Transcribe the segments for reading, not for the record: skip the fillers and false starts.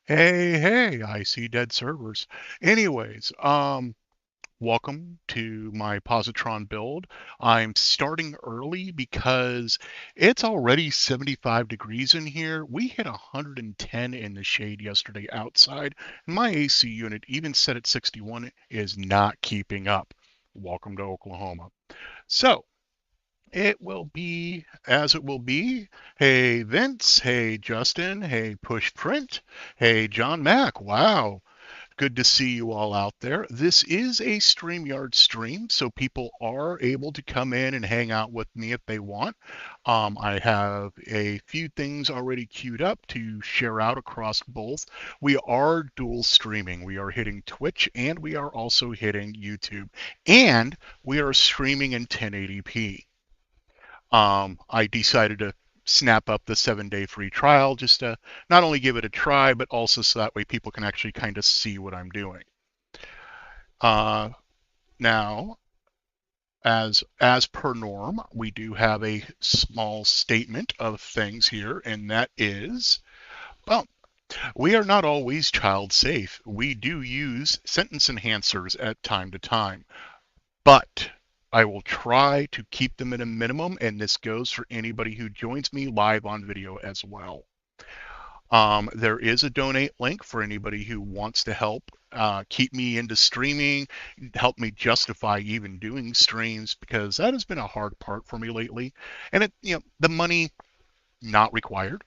Hey, I see dead servers. Anyways, welcome to my Positron build. I'm starting early because it's already 75 degrees in here. We hit 110 in the shade yesterday outside, and my AC unit, even set at 61, is not keeping up. Welcome to Oklahoma. So, it will be as it will be. Hey, Vince. Hey, Justin. Hey, Push Print. Hey, John Mack. Wow. Good to see you all out there. This is a StreamYard stream, so people are able to come in and hang out with me if they want. I have a few things already queued up to share out across both. We are dual streaming. We are hitting Twitch and we are also hitting YouTube. And we are streaming in 1080p. I decided to snap up the 7-day free trial just to not only give it a try, but also so that way people can actually kind of see what I'm doing. Uh, Now, as per norm, we do have a small statement of things here, and that is, well, we are not always child safe. We do use sentence enhancers at time to time, but I will try to keep them at a minimum, and this goes for anybody who joins me live on video as well. There is a donate link for anybody who wants to help keep me into streaming, help me justify even doing streams, because that has been a hard part for me lately. And the money not required.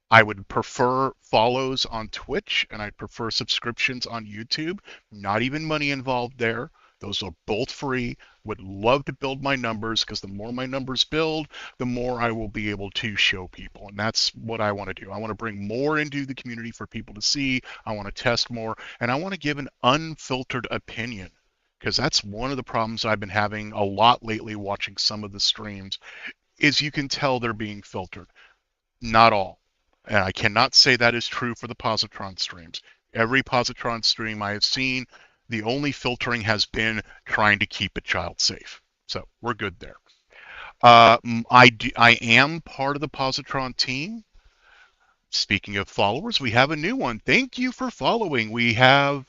I would prefer follows on Twitch and I'd prefer subscriptions on YouTube. Not even money involved there. Those are both free. Would love to build my numbers because the more my numbers build, the more I will be able to show people. And that's what I want to do. I want to bring more into the community for people to see. I want to test more and I want to give an unfiltered opinion because that's one of the problems I've been having a lot lately watching some of the streams is you can tell they're being filtered. Not all. And I cannot say that is true for the Positron streams. Every Positron stream I have seen, the only filtering has been trying to keep a child safe. So we're good there. I am part of the Positron team. Speaking of followers, we have a new one. Thank you for following. We have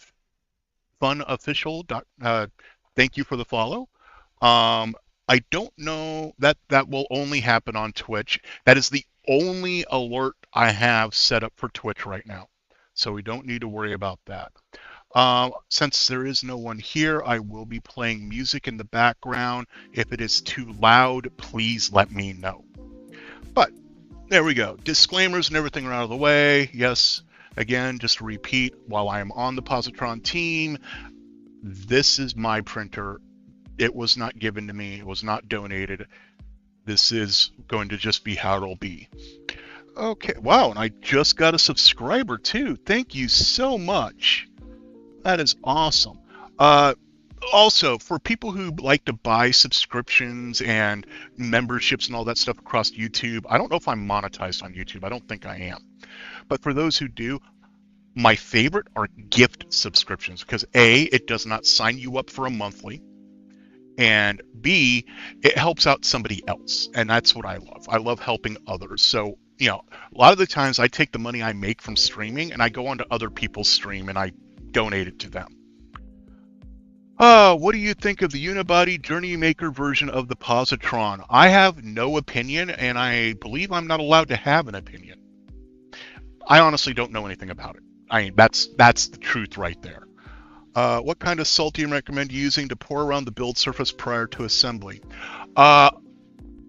Fun Official. Thank you for the follow. I don't know that will only happen on Twitch. That is the only alert I have set up for Twitch right now. So we don't need to worry about that. Since there is no one here, I will be playing music in the background. If it is too loud, please let me know. But there we go. Disclaimers and everything are out of the way. Yes, again, just to repeat, while I am on the Positron team, this is my printer. It was not given to me. It was not donated. This is going to just be how it'll be. Okay, wow, and I just got a subscriber too. Thank you so much. That is awesome. Also, for people who like to buy subscriptions and memberships and all that stuff across YouTube, I don't know if I'm monetized on YouTube. I don't think I am. But for those who do, my favorite are gift subscriptions because A, it does not sign you up for a monthly, and B, it helps out somebody else. And that's what I love. I love helping others. So, a lot of the times I take the money I make from streaming and I go onto other people's stream and I donate it to them. What do you think of the unibody Journey Maker version of the Positron? I have no opinion, and I believe I'm not allowed to have an opinion. I honestly don't know anything about it. I mean, that's the truth right there. What kind of salt do you recommend using to pour around the build surface prior to assembly?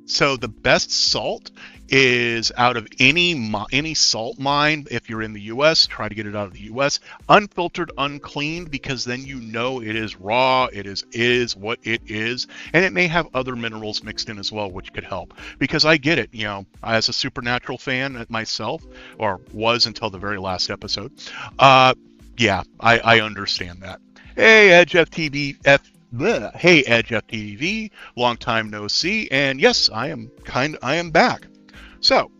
So the best salt is out of any salt mine. If you're in the U.S., try to get it out of the U.S. Unfiltered, uncleaned, because then you know it is raw. It is what it is, and it may have other minerals mixed in as well, which could help. Because I get it, as a Supernatural fan myself, or was until the very last episode. Yeah, I understand that. Hey, Edge FTV, hey, Edge FTV, long time no see, and yes, I am back. So,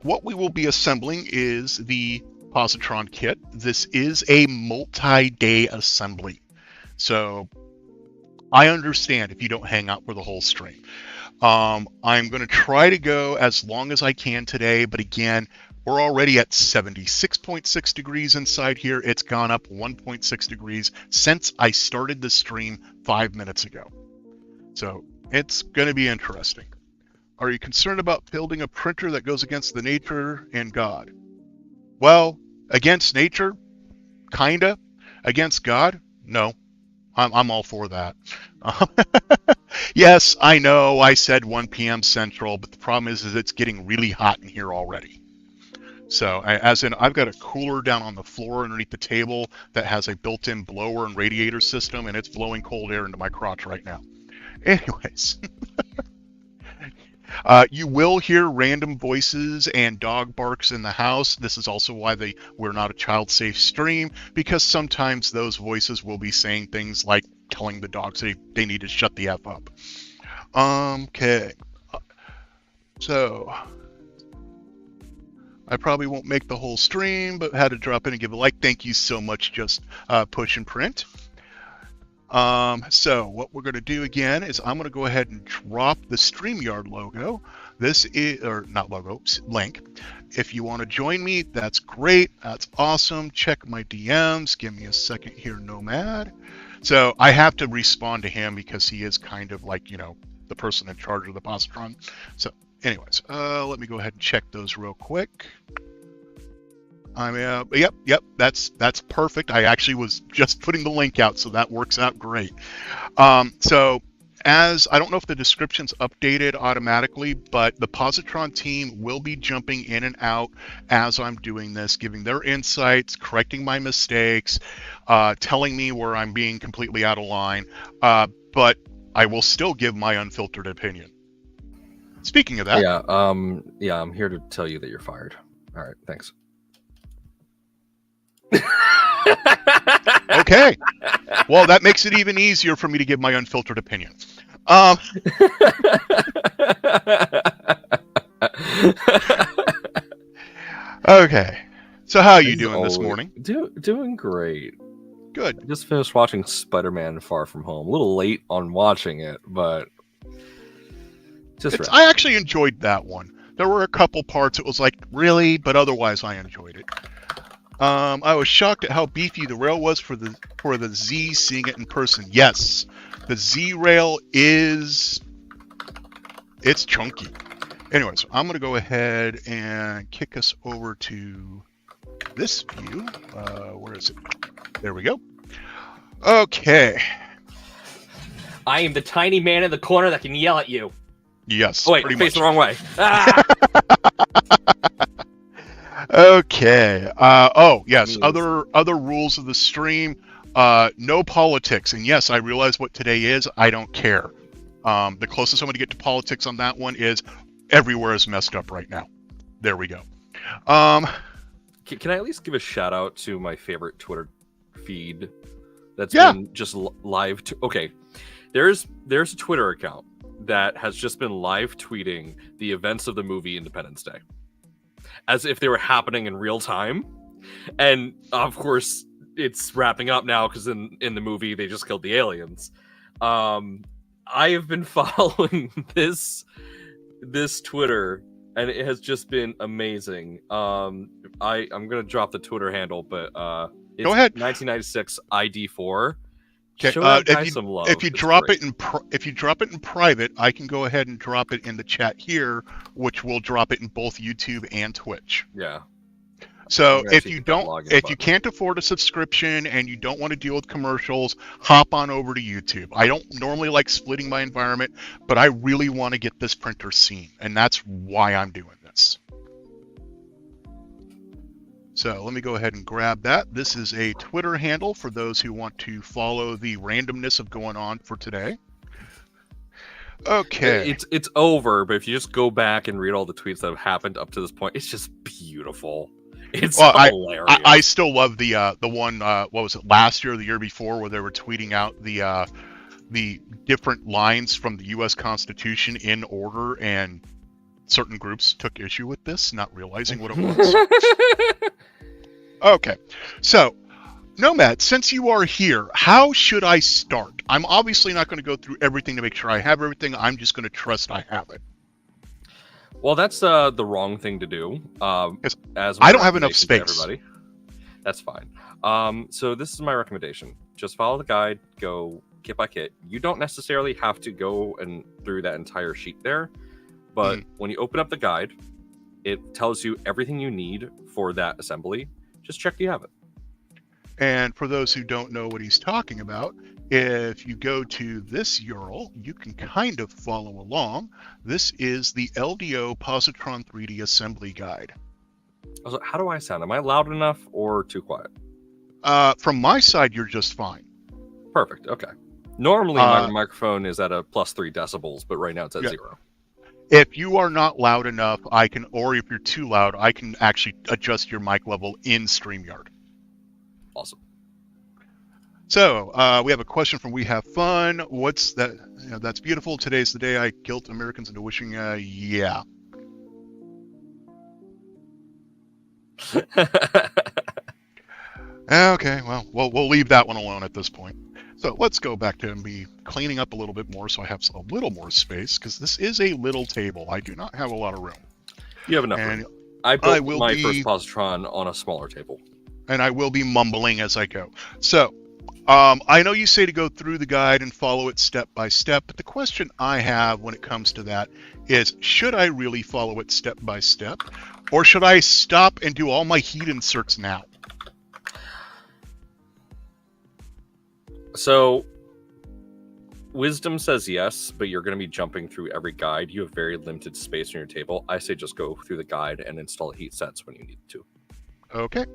what we will be assembling is the Positron kit. This is a multi-day assembly, so I understand if you don't hang out for the whole stream. I'm going to try to go as long as I can today, but again, We're already at 76.6 degrees inside here. It's gone up 1.6 degrees since I started the stream 5 minutes ago. So it's going to be interesting. Are you concerned about building a printer that goes against the nature and God? Well, against nature, kinda. Against God, no. I'm all for that. Yes, I know I said 1 p.m. Central, but the problem is it's getting really hot in here already. So, as in, I've got a cooler down on the floor underneath the table that has a built-in blower and radiator system, and it's blowing cold air into my crotch right now. Anyways. You will hear random voices and dog barks in the house. This is also why we're not a child-safe stream, because sometimes those voices will be saying things like telling the dogs they need to shut the F up. Okay. So, I probably won't make the whole stream, but had to drop in and give a like. Thank you so much, Just Push and Print. So what we're going to do again is I'm going to go ahead and drop the StreamYard logo. This is, or not logo, link. If you want to join me, that's great. That's awesome. Check my DMs. Give me a second here, Nomad. So I have to respond to him because he is kind of like, the person in charge of the Positron. So anyways, let me go ahead and check those real quick. Yep, that's perfect. I actually was just putting the link out, so that works out great. So as I don't know if the description's updated automatically, but the Positron team will be jumping in and out as I'm doing this, giving their insights, correcting my mistakes, telling me where I'm being completely out of line, but I will still give my unfiltered opinion. Speaking of that, I'm here to tell you that you're fired. All right, thanks. Okay. Well, that makes it even easier for me to give my unfiltered opinion. Okay. So how are you doing this morning? Doing great. Good. I just finished watching Spider-Man Far From Home. A little late on watching it, but I actually enjoyed that one. There were a couple parts it was like, really? But otherwise I enjoyed it. I was shocked at how beefy the rail was for the Z, seeing it in person. Yes, the Z rail it's chunky. Anyways, I'm going to go ahead and kick us over to this view. Where is it? There we go. Okay. I am the tiny man in the corner that can yell at you. Yes. Oh, wait, I faced the wrong way. Ah! Okay. Oh, yes. Other rules of the stream. No politics. And yes, I realize what today is. I don't care. The closest I'm going to get to politics on that one is everywhere is messed up right now. There we go. Can I at least give a shout out to my favorite Twitter feed that's been just live? Okay. There's a Twitter account that has just been live tweeting the events of the movie Independence Day, as if they were happening in real time. And of course it's wrapping up now because in the movie they just killed the aliens. I have been following this Twitter and it has just been amazing. I'm gonna drop the Twitter handle, but it's go ahead. 1996 ID4. Okay. Show that guy some love. If you drop it in private, I can go ahead and drop it in the chat here, which will drop it in both YouTube and Twitch. Yeah. So if you can't afford a subscription and you don't want to deal with commercials, hop on over to YouTube. I don't normally like splitting my environment, but I really want to get this printer seen, and that's why I'm doing this. So let me go ahead and grab that. This is a Twitter handle for those who want to follow the randomness of going on for today. Okay. It's over, but if you just go back and read all the tweets that have happened up to this point, it's just beautiful. It's hilarious. I still love the one, what was it, last year or the year before, where they were tweeting out the different lines from the U.S. Constitution in order, and certain groups took issue with this, not realizing what it was. Okay, so Nomad, since you are here, how should I start? I'm obviously not going to go through everything to make sure I have everything. I'm just going to trust I have it. Well, that's the wrong thing to do. 'Cause As I my don't have enough recommendation to space. everybody. That's fine. So this is my recommendation. Just follow the guide, go kit by kit. You don't necessarily have to go and through that entire sheet there, but Mhm. when you open up the guide, it tells you everything you need for that assembly. Just check you have it. And for those who don't know what he's talking about, if you go to this URL, you can kind of follow along. This is the LDO Positron 3D Assembly Guide. I was like, how do I sound? Am I loud enough or too quiet? From my side, you're just fine. Perfect. Okay. Normally my microphone is at a +3 decibels, but right now it's at 0. If you are not loud enough, I can, or if you're too loud, I can actually adjust your mic level in StreamYard. Awesome. So we have a question from We Have Fun. What's that? You know, that's beautiful. Today's the day I guilt Americans into wishing. Yeah. Okay. Well, we'll leave that one alone at this point. So let's go back to me cleaning up a little bit more, so I have a little more space because this is a little table. I do not have a lot of room. You have enough room. I built my first positron on a smaller table. And I will be mumbling as I go. So, I know you say to go through the guide and follow it step by step, but the question I have when it comes to that is, should I really follow it step by step? Or should I stop and do all my heat inserts now? So, wisdom says yes, but you're going to be jumping through every guide. You have very limited space on your table. I say just go through the guide and install heat sets when you need to. Okay.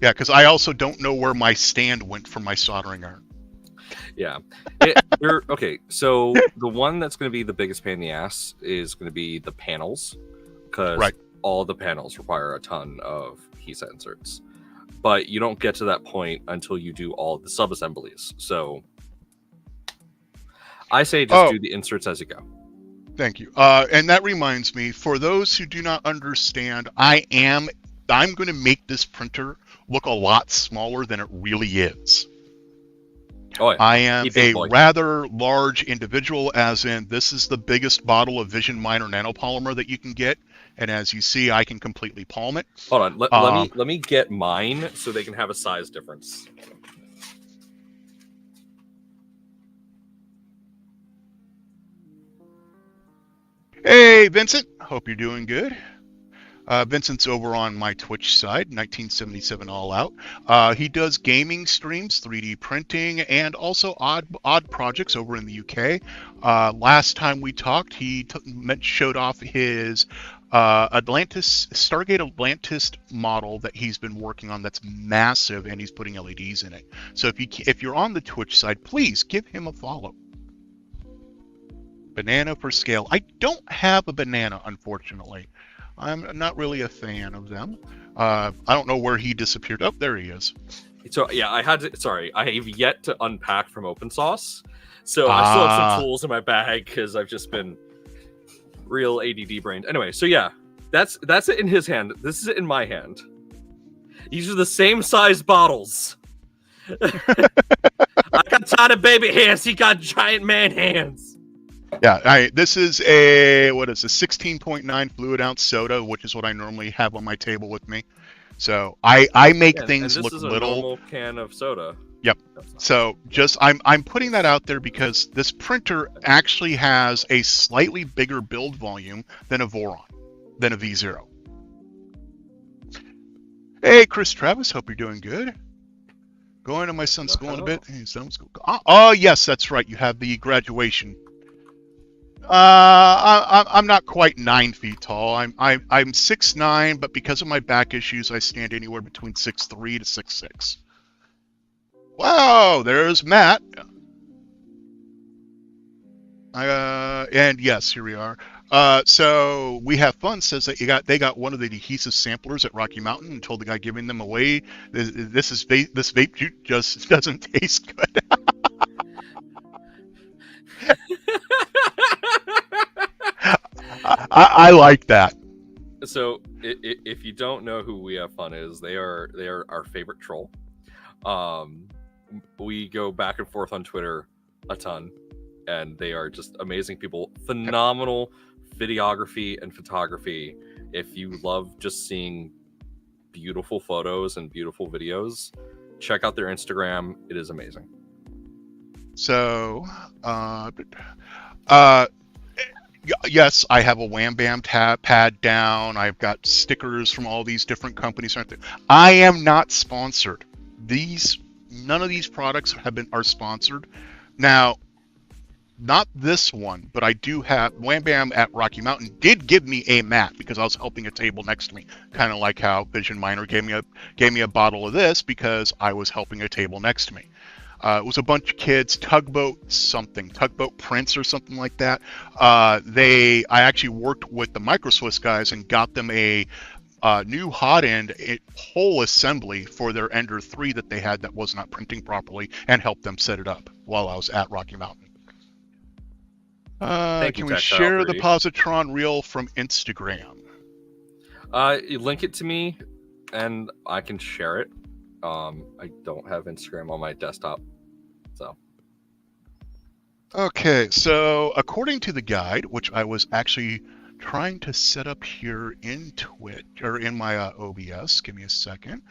Yeah, because I also don't know where my stand went for my soldering iron. Yeah. Okay, so the one that's going to be the biggest pain in the ass is going to be the panels, because all the panels require a ton of heat set inserts. But you don't get to that point until you do all the sub-assemblies. So I say just do the inserts as you go. Thank you. And that reminds me, for those who do not understand, I'm going to make this printer look a lot smaller than it really is. Oh, yeah. I am a rather large individual, as in this is the biggest bottle of Vision Minor nanopolymer that you can get. And as you see, I can completely palm it. Hold on. Let me get mine so they can have a size difference. Hey, Vincent. Hope you're doing good. Vincent's over on my Twitch side, 1977 All Out. He does gaming streams, 3D printing, and also odd projects over in the UK. Last time we talked, he showed off his Stargate Atlantis model that he's been working on. That's massive, and he's putting LEDs in it. So if you're on the Twitch side, please give him a follow. Banana for scale. I don't have a banana, unfortunately. I'm not really a fan of them. I don't know where he disappeared. Oh, there he is. So yeah, I have yet to unpack from open source. So I still have some tools in my bag because I've just been real ADD brained. Anyway, so yeah, that's it in his hand. This is it in my hand. These are the same size bottles. I got tiny baby hands. He got giant man hands. Yeah, this is a 16.9 fluid ounce soda, which is what I normally have on my table with me. So I make things look little. This is a normal can of soda. Yep. So I'm putting that out there because this printer actually has a slightly bigger build volume than a Voron, than a V0. Hey, Chris Travis, hope you're doing good. Going to my son's school in a bit. Hey, son's school. Oh, yes, that's right. You have the graduation. I'm not quite 9 feet tall. I'm 6'9", but because of my back issues, I stand anywhere between 6'3" to 6'6". Wow, there's Matt. And yes, here we are. So We Have Fun says that they got one of the adhesive samplers at Rocky Mountain and told the guy giving them away, this vape juice just doesn't taste good. I like that. So if you don't know who We Have Fun is, they are our favorite troll. We go back and forth on Twitter a ton, and they are just amazing people. Phenomenal videography and photography. If you love just seeing beautiful photos and beautiful videos, check out their Instagram. It is amazing. So, uh, yes, I have a Wham Bam pad down. I've got stickers from all these different companies. I am not sponsored. None of these products are sponsored. Now, not this one, but I do have Wham Bam at Rocky Mountain did give me a mat because I was helping a table next to me, kind of like how Vision Miner gave me a bottle of this because I was helping a table next to me. It was a bunch of kids, Tugboat Prince or something like that. I actually worked with the Micro Swiss guys and got them a new hot end whole assembly for their Ender 3 that they had that was not printing properly, and helped them set it up while I was at Rocky Mountain. Can we share the Positron reel from Instagram? You link it to me, and I can share it. I don't have Instagram on my desktop, so. Okay, so according to the guide, which I was actually trying to set up here in Twitch or in my OBS. Give me a second.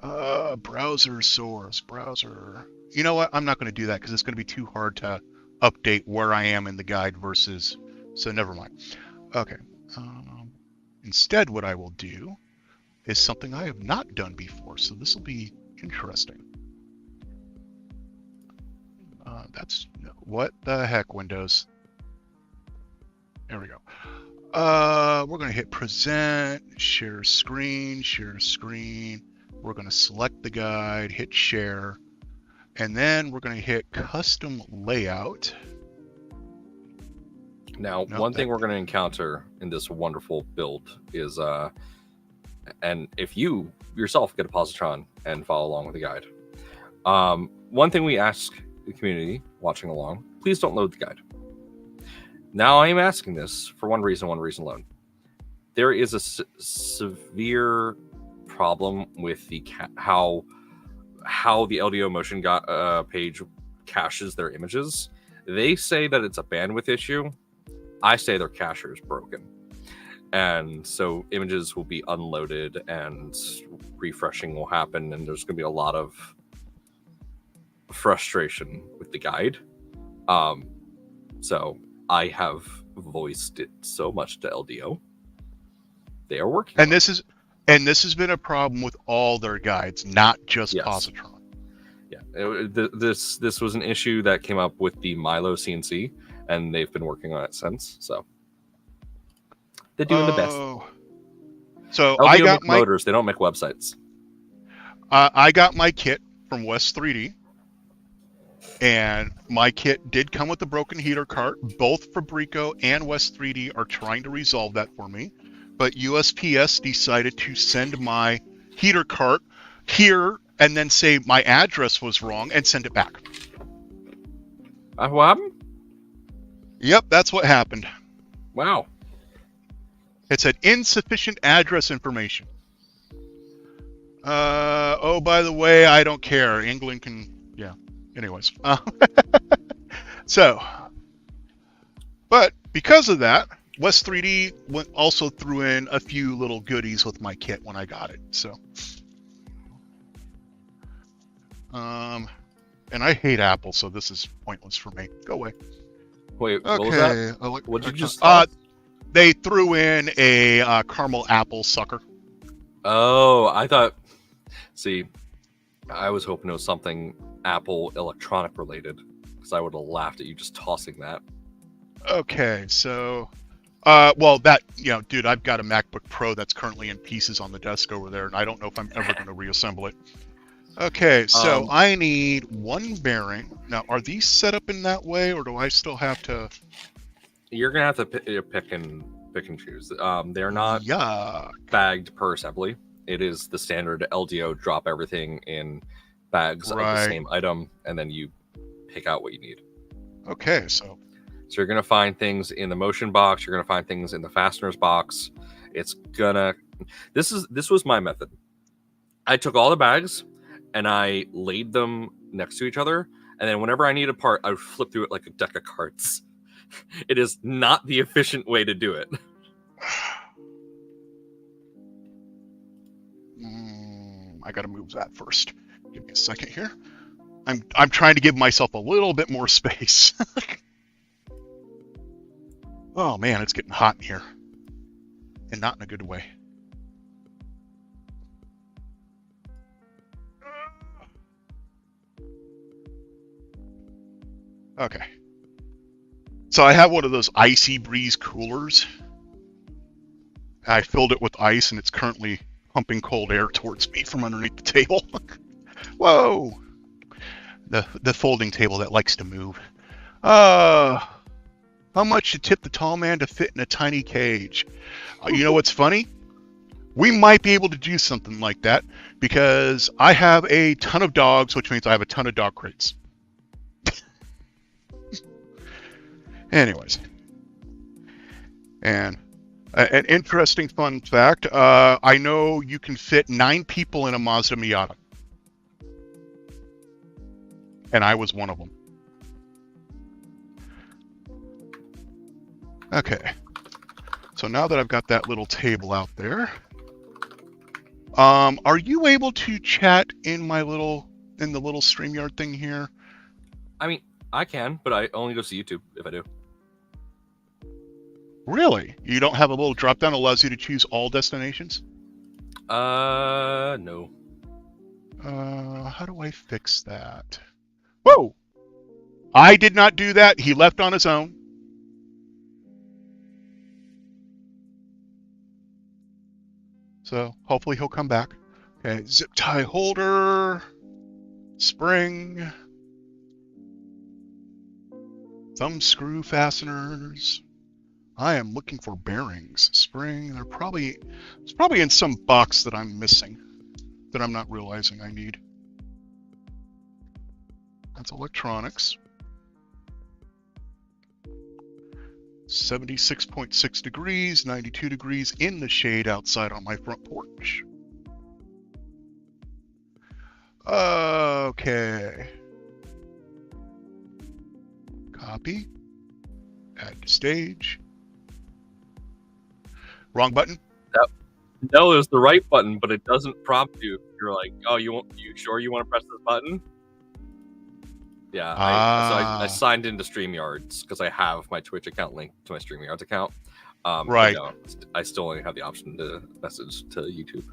Browser source, browser. You know what? I'm not going to do that because it's going to be too hard to update where I am in the guide versus. So never mind. Okay. Instead, what I will do is something I have not done before. So this will be interesting. What the heck, Windows? There we go. We're going to hit present, share screen. We're going to select the guide, hit share, and then we're going to hit custom layout. Now, one thing we're going to encounter in this wonderful build is, and if you yourself get a Positron and follow along with the guide, one thing we ask the community watching along, please don't load the guide. Now, I am asking this for one reason alone. There is a severe problem with the how the LDO motion page caches their images. They say that it's a bandwidth issue. I say their cacher is broken. And so images will be unloaded and refreshing will happen, and there's going to be a lot of frustration with the guide. So I have voiced it so much to LDO. They are working. And this has been a problem with all their guides, not just Positron. Yeah, this was an issue that came up with the Milo CNC, and they've been working on it since. So they're doing the best. So LDO I got my motors. They don't make websites. I got my kit from West 3D. And my kit did come with a broken heater cart. Both Fabrico and West 3D are trying to resolve that for me. But USPS decided to send my heater cart here and then say my address was wrong and send it back. What happened? Yep, that's what happened. Wow. It said insufficient address information. Oh, by the way, I don't care. England can, yeah. Anyways, but because of that, West 3D also threw in a few little goodies with my kit when I got it. So, and I hate Apple, so this is pointless for me. Go away. Wait, what was that? What did you just? They threw in a caramel apple sucker. Oh, I thought. See, I was hoping it was something Apple electronic related, because I would have laughed at you just tossing that. Okay, so, well, that, dude, I've got a MacBook Pro that's currently in pieces on the desk over there, and I don't know if I'm ever going to reassemble it. Okay, so I need one bearing. Now, are these set up in that way, or do I still have to? You're gonna have to pick and choose. They're not bagged per assembly. It is the standard LDO drop everything in bags of the same item, and then you pick out what you need. Okay, so you're gonna find things in the motion box. You're gonna find things in the fasteners box. This was my method. I took all the bags and I laid them next to each other, and then whenever I need a part, I would flip through it like a deck of cards It is not the efficient way to do it. I gotta move that first. Give me a second here. I'm trying to give myself a little bit more space. Oh man, it's getting hot in here. And not in a good way. Okay. So I have one of those icy breeze coolers. I filled it with ice and it's currently pumping cold air towards me from underneath the table. Whoa! The folding table that likes to move. How much to tip the tall man to fit in a tiny cage? You know what's funny? We might be able to do something like that because I have a ton of dogs, which means I have a ton of dog crates. Anyways. And an interesting fun fact, I know you can fit 9 people in a Mazda Miata. And I was one of them. Okay. So now that I've got that little table out there, are you able to chat in the little StreamYard thing here? I mean, I can, but I only go to YouTube if I do. Really? You don't have a little drop down that allows you to choose all destinations? No. How do I fix that? Whoa! I did not do that. He left on his own. So hopefully he'll come back. Okay, zip tie holder, spring, thumb screw fasteners. I am looking for bearings. Spring. It's probably in some box that I'm missing, that I'm not realizing I need. That's electronics. 76.6 degrees, 92 degrees in the shade outside on my front porch. Okay. Copy. Add to stage. Wrong button? No, it was the right button, but it doesn't prompt you. You're like, oh, you sure you want to press this button? Yeah, I signed into StreamYards because I have my Twitch account linked to my StreamYards account. Right. No, I still only have the option to message to YouTube.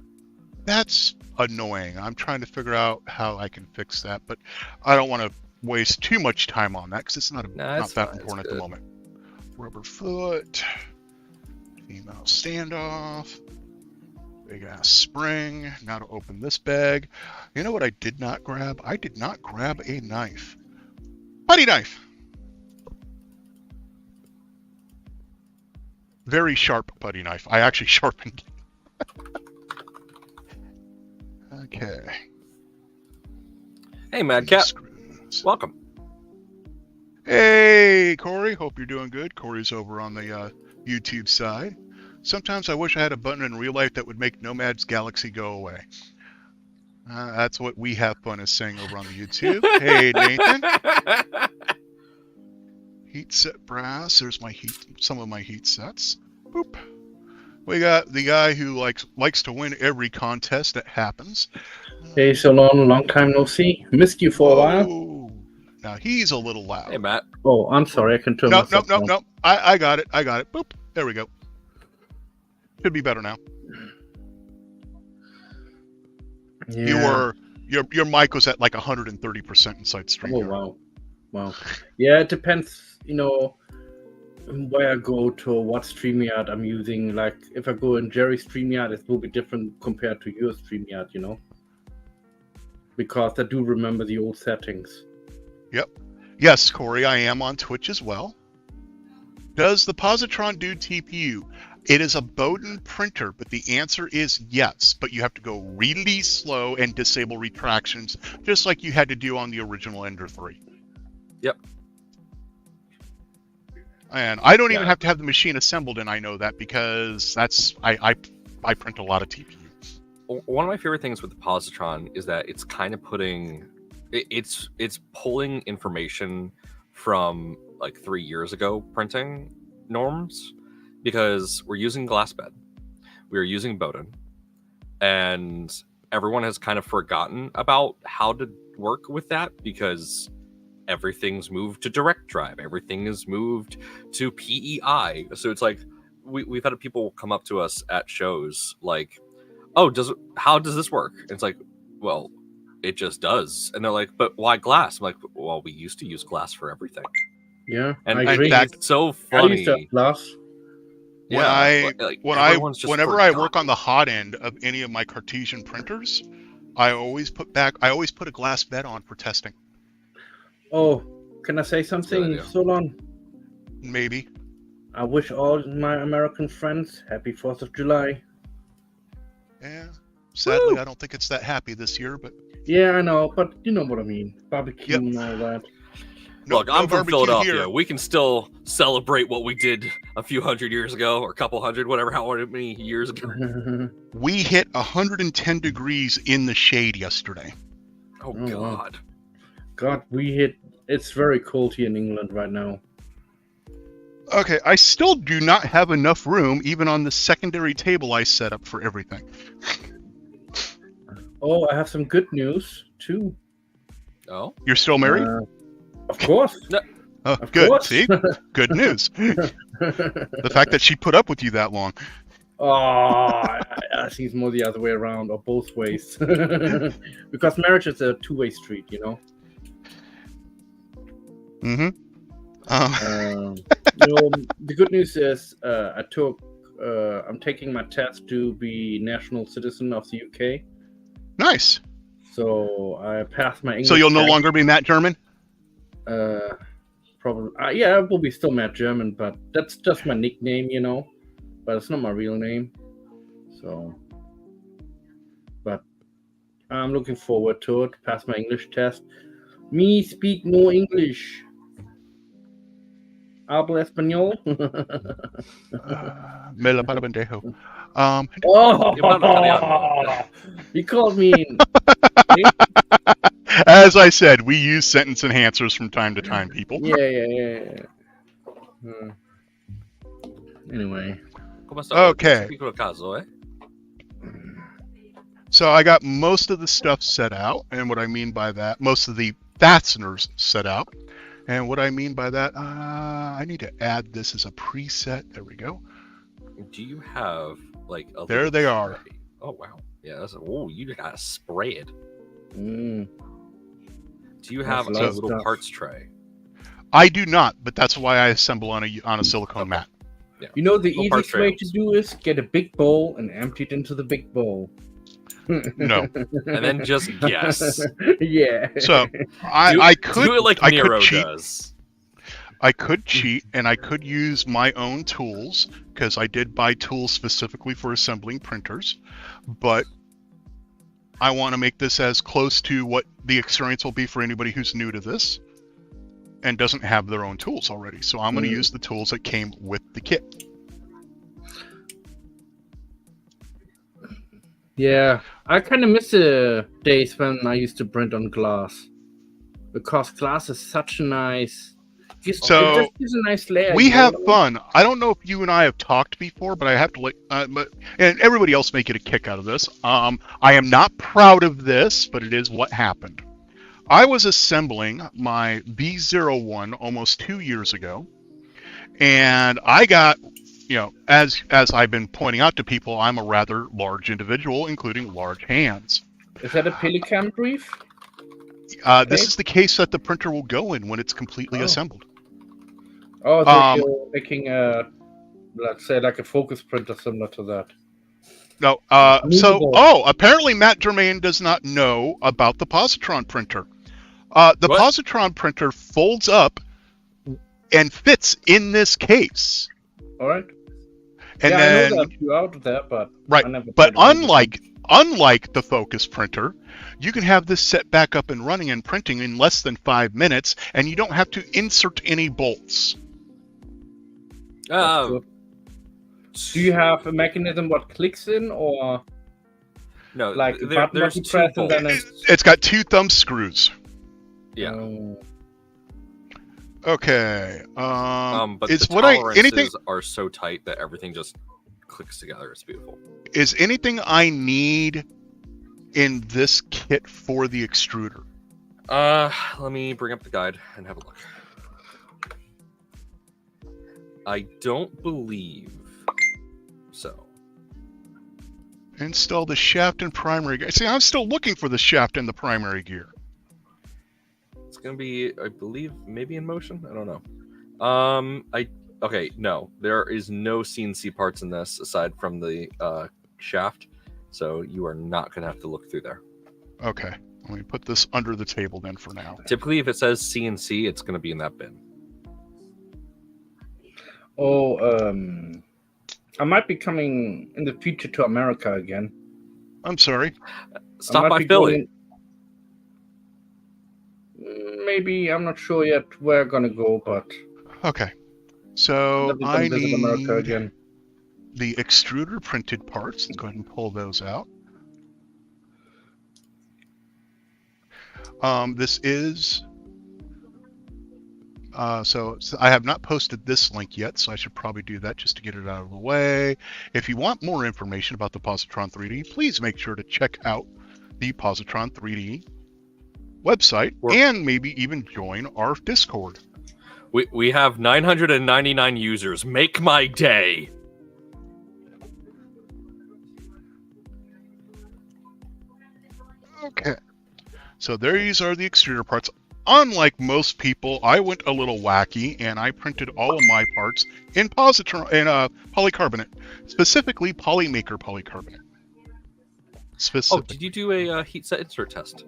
That's annoying. I'm trying to figure out how I can fix that, but I don't want to waste too much time on that because it's not that important at the moment. Rubber foot, female standoff, big ass spring. Now to open this bag. You know what I did not grab? I did not grab a knife. Putty knife. Very sharp putty knife. I actually sharpened it. Okay. Hey, Madcap. Welcome. Hey, Corey. Hope you're doing good. Corey's over on the YouTube side. Sometimes I wish I had a button in real life that would make Nomad's Galaxy go away. That's what we have fun is saying over on the YouTube. Hey, Nathan. Heat set brass. There's my some of my heat sets. Boop. We got the guy who likes to win every contest that happens. Hey, so long time no see. Missed you for a while. Now he's a little loud. Hey, Matt. Oh, I'm sorry. I can turn myself down. No. I got it. Boop. There we go. Should be better now. Yeah. Your mic was at like 130% inside stream. Oh wow. Yeah, it depends. Where I go to what StreamYard I'm using. Like if I go in Jerry's StreamYard, it will be different compared to your StreamYard. Because I do remember the old settings. Yep. Yes, Corey, I am on Twitch as well. Does the Positron do TPU? It is a Bowden printer, but the answer is yes. But you have to go really slow and disable retractions, just like you had to do on the original Ender 3. Yep. And I don't even have to have the machine assembled, and I know that because I print a lot of TPU. One of my favorite things with the Positron is that it's kind of it's pulling information from like 3 years ago printing norms, because we're using glass bed, we're using Bowden, and everyone has kind of forgotten about how to work with that because everything's moved to direct drive, everything is moved to PEI. So it's like we've had people come up to us at shows like, oh, how does this work? And it's like, well, it just does. And they're like, but why glass? I'm like, well, we used to use glass for everything. Yeah, And I agree. it's so I used to funny. have glass. Whenever I work on the hot end of any of my Cartesian printers, I always put a glass bed on for testing. Oh, can I say something, Solon? Maybe. I wish all my American friends happy 4th of July. Yeah. Sadly, Woo! I don't think it's that happy this year, but yeah, I know, but you know what I mean. Barbecue and all that. Look, I'm from barbecue Philadelphia. here. We can still celebrate what we did a few hundred years ago, or a couple hundred, whatever, however many years ago. We hit 110 degrees in the shade yesterday. Oh, Oh, wow. God. God, it's very cold here in England right now. Okay, I still do not have enough room, even on the secondary table I set up for everything. Oh, I have some good news too. Oh? You're still married? Of course. Oh, Of good. course. See? Good news. The fact that she put up with you that long. Oh, I think it's more the other way around, or both ways. Because marriage is a two-way street, you know. Mm-hmm. The good news is I'm taking my test to be national citizen of the UK. Nice. So I passed my English. So you'll no test. longer be Matt German? Probably. Yeah, I will be still Matt German, but that's just my nickname, you know. But it's not my real name. So, but I'm looking forward to it. Pass my English test. Me speak no English. Hablo español. Me la para pendejo. Oh, you called me. As I said, we use sentence enhancers from time to time, people. Yeah. Anyway. Okay. So I got most of the stuff set out, and what I mean by that, most of the fasteners set out. And what I mean by that, I need to add this as a preset. There we go. Do you have like a There they are. tray? Oh wow. Yeah, you got a spread. Mm. Do you have a That's little stuff. parts tray? I do not, but that's why I assemble on a silicone mat. Yeah. You know, the Little parts easiest way tray. to do is get a big bowl and empty it into the big bowl. No. And then just guess. Yeah. So I could do it like I Nero could cheat. does. I could cheat, and I could use my own tools, because I did buy tools specifically for assembling printers, but I want to make this as close to what the experience will be for anybody who's new to this and doesn't have their own tools already. So I'm going to use the tools that came with the kit. Yeah, I kind of miss the days when I used to print on glass, because glass is such a nice. It just gives a nice layer. We have fun. I don't know if you and I have talked before, but I have to and everybody else may get a kick out of this. I am not proud of this, but it is what happened. I was assembling my B01 almost 2 years ago, and I got, as I've been pointing out to people, I'm a rather large individual, including large hands. Is that a Pelican brief? This is the case that the printer will go in when it's completely assembled. Oh, so you're making let's say like a focus printer similar to that. No, apparently Matt Germain does not know about the Positron printer. The What? Positron printer folds and fits in this case. All right. And I then, know that you out of there, but right, I never but tried it. unlike the Focus printer, you can have this set back up and running and printing in less than 5 minutes, and you don't have to insert any bolts. That's good. Do you have a mechanism what clicks in, or No, like a there, button there's that you two press and bolts. then It's got 2 thumb screws. Yeah. Okay. But Is the what I anything tolerances are so tight that everything just clicks together. It's beautiful. is anything I need in this kit for the extruder? Let me bring up the guide and have a look. I don't believe so. Install the shaft and primary gear. See, I'm still looking for the shaft and the primary gear. It's gonna be, I believe, maybe in motion. I don't know. Okay, no, there is no CNC parts in this aside from the shaft, so you are not gonna have to look through there. Okay. Let me put this under the table then for now. Typically, if it says CNC, it's gonna be in that bin. Oh, I might be coming in the future to America again. I'm sorry. Stop by Philly. Maybe, I'm not sure yet where I'm gonna go, but Okay. So definitely I gonna visit America need again. the extruder printed parts. Let's go ahead and pull those out. This is so I have not posted this link yet, so I should probably do that just to get it out of the way. If you want more information about the Positron 3D, please make sure to check out the Positron 3D website and maybe even join our Discord. We have 999 users. Make my day. Okay. So these are the extruder parts. Unlike most people, I went a little wacky and I printed all of my parts in Positron and polycarbonate, specifically Polymaker polycarbonate. Oh, did you do a heat set insert test?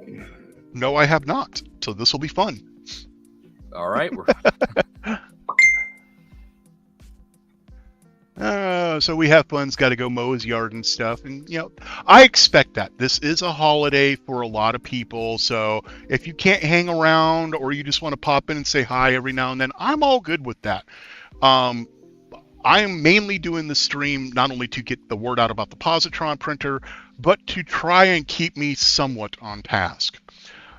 No, I have not. So this will be fun. All right. So we have fun's got to go mow his yard and stuff, and I expect that. This is a holiday for a lot of people, so if you can't hang around or you just want to pop in and say hi every now and then, I'm all good with that. I am mainly doing the stream not only to get the word out about the Positron printer, but to try and keep me somewhat on task.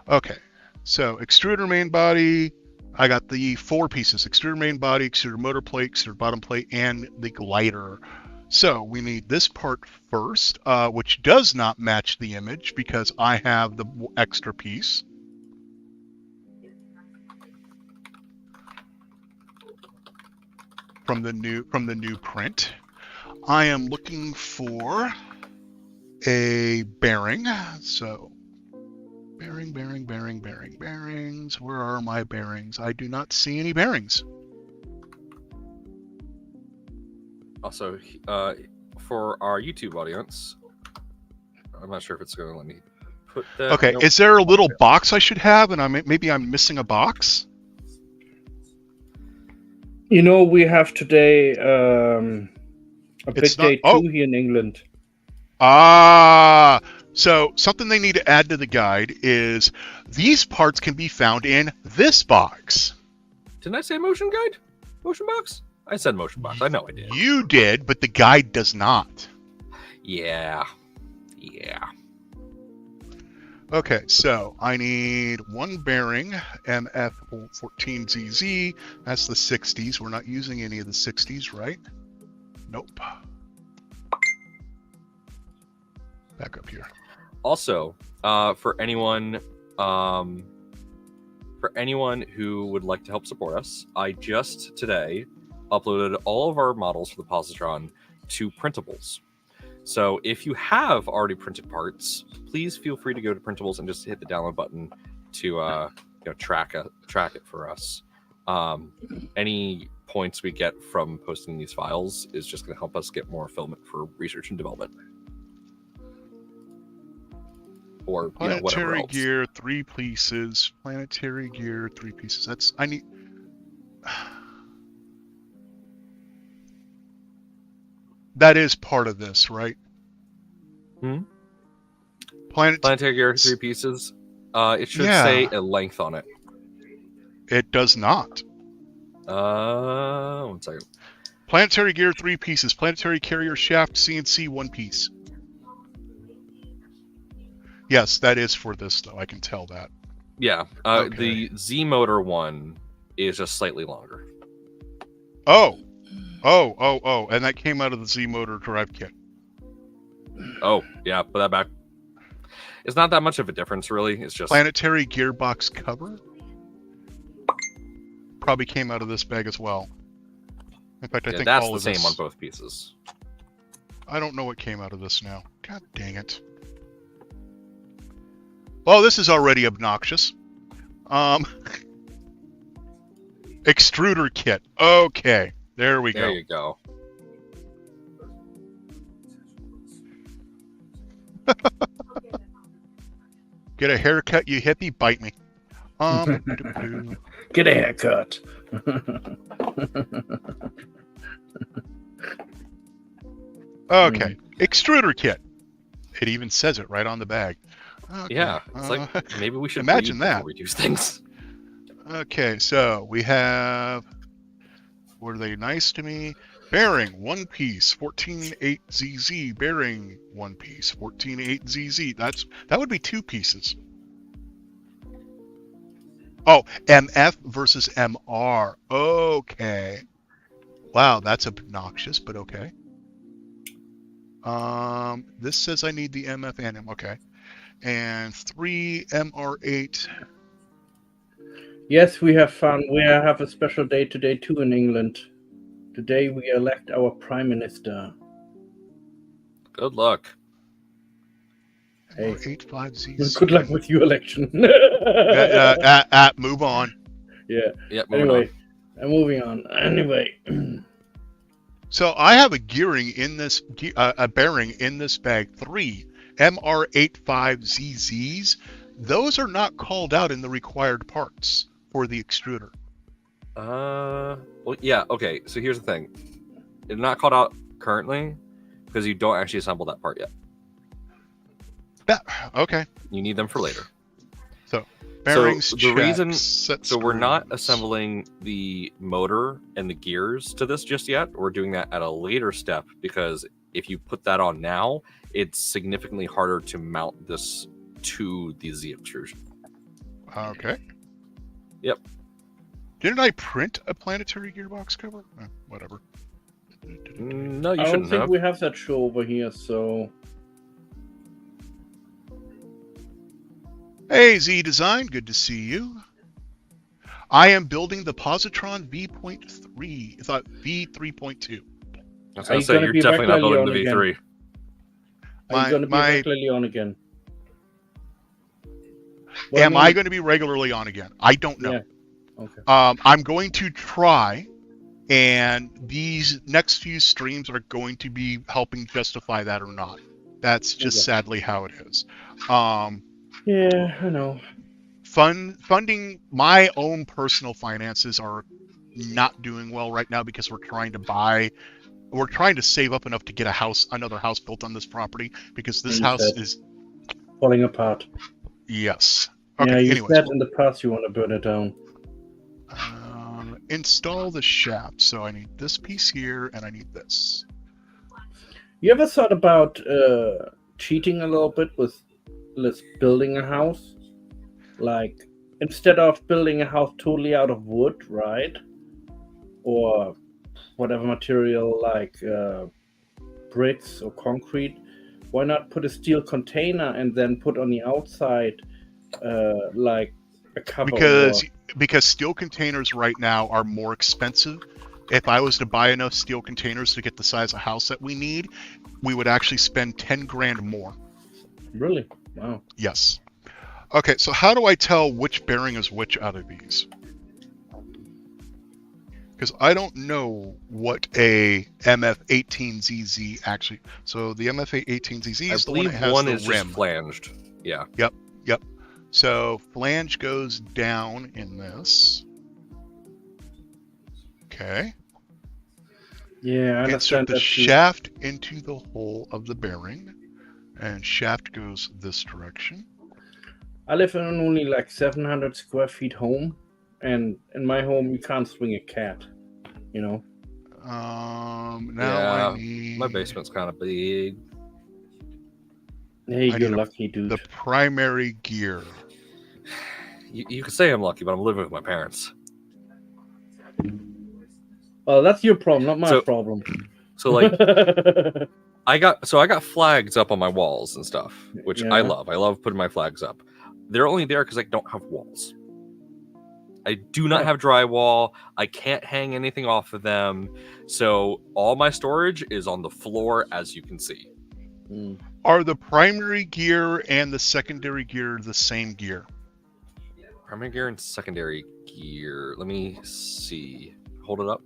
Okay, so extruder main body. I got the 4 pieces: extruder main body, extruder motor plate, extruder bottom plate, and the glider. So we need this part first, which does not match the image because I have the extra piece. From the new print. I am looking for a bearing. So bearings. Where are my bearings? I do not see any bearings. Also, for our YouTube audience, I'm not sure if it's going to let me put that. Okay, nope. Is there a little box I should have, and maybe I'm missing a box? We have today a big day too here in England. So something they need to add to the guide is these parts can be found in this box. Didn't I say motion guide? Motion box? I said motion box. I know I did. You did, but the guide does not. Yeah. Okay, so I need one bearing, MF14ZZ. That's the 60s. We're not using any of the 60s, right? Nope. Back up here. Also, for anyone who would like to help support us, I just today uploaded all of our models for the Positron to printables. So if you have already printed parts, please feel free to go to printables and just hit the download button to track it for us. Any points we get from posting these files is just going to help us get more filament for research and development. Or planetary gear, 3 pieces. Planetary gear, 3 pieces. I need. That is part of this, right? Planetary gear, 3 pieces. It should say a length on it. It does not. 1 second. Planetary gear, 3 pieces. Planetary carrier shaft, CNC, 1 piece. Yes, that is for this, though. I can tell that. Yeah. Okay. The Z motor one is just slightly longer. Oh, and that came out of the Z motor drive kit. Oh, yeah, put that back. It's not that much of a difference, really. It's just Planetary gearbox cover probably came out of this bag as well. In fact, I think that's all the of same this. on both pieces. I don't know what came out of this now. God dang it. Well, this is already obnoxious. Extruder kit. Okay, there we There go. you go. Get a haircut, you hippie. Bite me. Get a haircut. Okay, extruder kit. It even says it right on the bag. Okay. Yeah, it's like maybe we should imagine read that. before we do things. Okay, so we have. Were they nice to me? Bearing, one piece, 14.8ZZ. Bearing, one piece, 14.8ZZ. That would be two pieces. Oh, MF versus MR. Okay. Wow, that's obnoxious, but okay. This says I need the MF and M. Okay. And 3 MR8. Yes, we have fun. We have a special day today too in England. Today we elect our Prime Minister. Good luck. Hey. MR85ZZ. Good luck with your election. Move on. Yeah. Yep. Anyway, moving on. Anyway. So I have a gearing in this, a bearing in this bag. 3 MR85ZZs. Those are not called out in the required parts for the extruder. Well, yeah. Okay. So here's the thing. It's not called out currently because you don't actually assemble that part yet. Okay. You need them for later. So bearings. So the check, reason, set so we're not screws. assembling the motor and the gears to this just yet. We're doing that at a later step because if you put that on now, it's significantly harder to mount this to the Z extrusion. Okay. Yep. Didn't I print a planetary gearbox cover? Whatever. No, you I don't shouldn't think have. we have that show over here, so Hey, Z Design, good to see you. I am building the Positron V.3. I thought V3.2. I was Are gonna you say gonna you're be definitely not regularly building the on V3. are you going to be my- regularly on again? Am I going to be regularly on again? I don't know. Yeah. Okay. I'm going to try, and these next few streams are going to be helping justify that or not. That's just Okay. sadly how it is. Yeah, I know. Funding my own personal finances are not doing well right now because we're trying to save up enough to get another house built on this property because this You house said- is, Falling apart. yes. Yeah, Okay, you anyways. said in the past you want to burn it down. Install the shaft. So I need this piece here and I need this. You ever thought about cheating a little bit with building a house? Like, instead of building a house totally out of wood, right? Or whatever material, like bricks or concrete, why not put a steel container and then put on the outside like a cover? Because steel containers right now are more expensive. If I was to buy enough steel containers to get the size of house that we need, we would actually spend 10 grand more. Really? Wow. Yes. Okay, so how do I tell which bearing is which out of these? Because I don't know what a MF18ZZ actually. So the MF18ZZ I is the one that believe has one the is rim. just flanged. Yeah. Yep. So flange goes down in this. Okay. Yeah, I Insert understand the that too. shaft into the hole of the bearing, and shaft goes this direction. I live in an only like 700 square feet home, and in my home you can't swing a cat, you know. Now Yeah, I need My basement's kind of big. Hey, I you're need lucky, dude. the primary gear. You could say I'm lucky, but I'm living with my parents. Well, that's your problem, not my So- problem. So like I got flags up on my walls and stuff, which I Yeah. love. I love putting my flags up. They're only there because I don't have walls. I do not Right. have drywall. I can't hang anything off of them. So all my storage is on the floor, as you can see. Mm. Are the primary gear and the secondary gear the same gear? Primary gear and secondary gear. Let me see. Hold it up.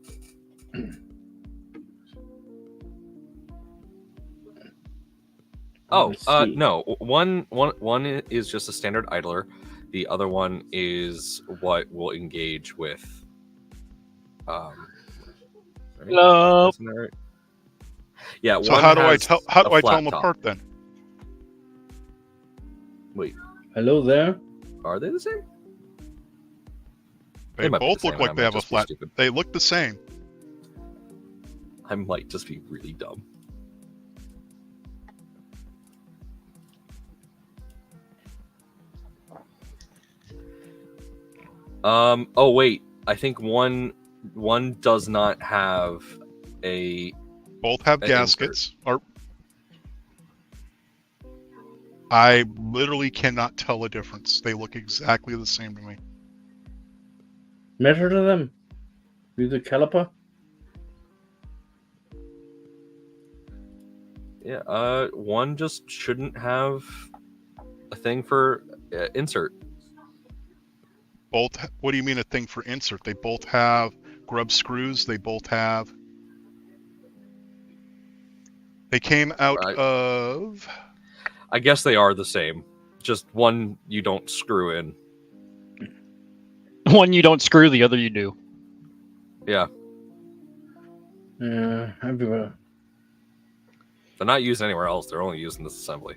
Oh, Let's see. no. One is just a standard idler. The other one is what will engage with. Right? Hello. Isn't that right? Yeah. So one how do I has tell how do a I tell flat them top. apart then? Wait, Hello there. are they the same? They might be both the look same, I like they might have a just be flat. stupid. They look the same. I might just be really dumb. Oh wait. I think one does not have a. Both have An gaskets. Or I literally cannot tell a difference. They look exactly the same to me. Measure to them. Use a caliper. Yeah. One just shouldn't have a thing for insert. Both. What do you mean a thing for insert? They both have grub screws. They both have. They came out Right. of. I guess they are the same. Just one you don't screw in. One you don't screw, the other you do. Yeah. Yeah, everywhere. They're not used anywhere else. They're only used in this assembly.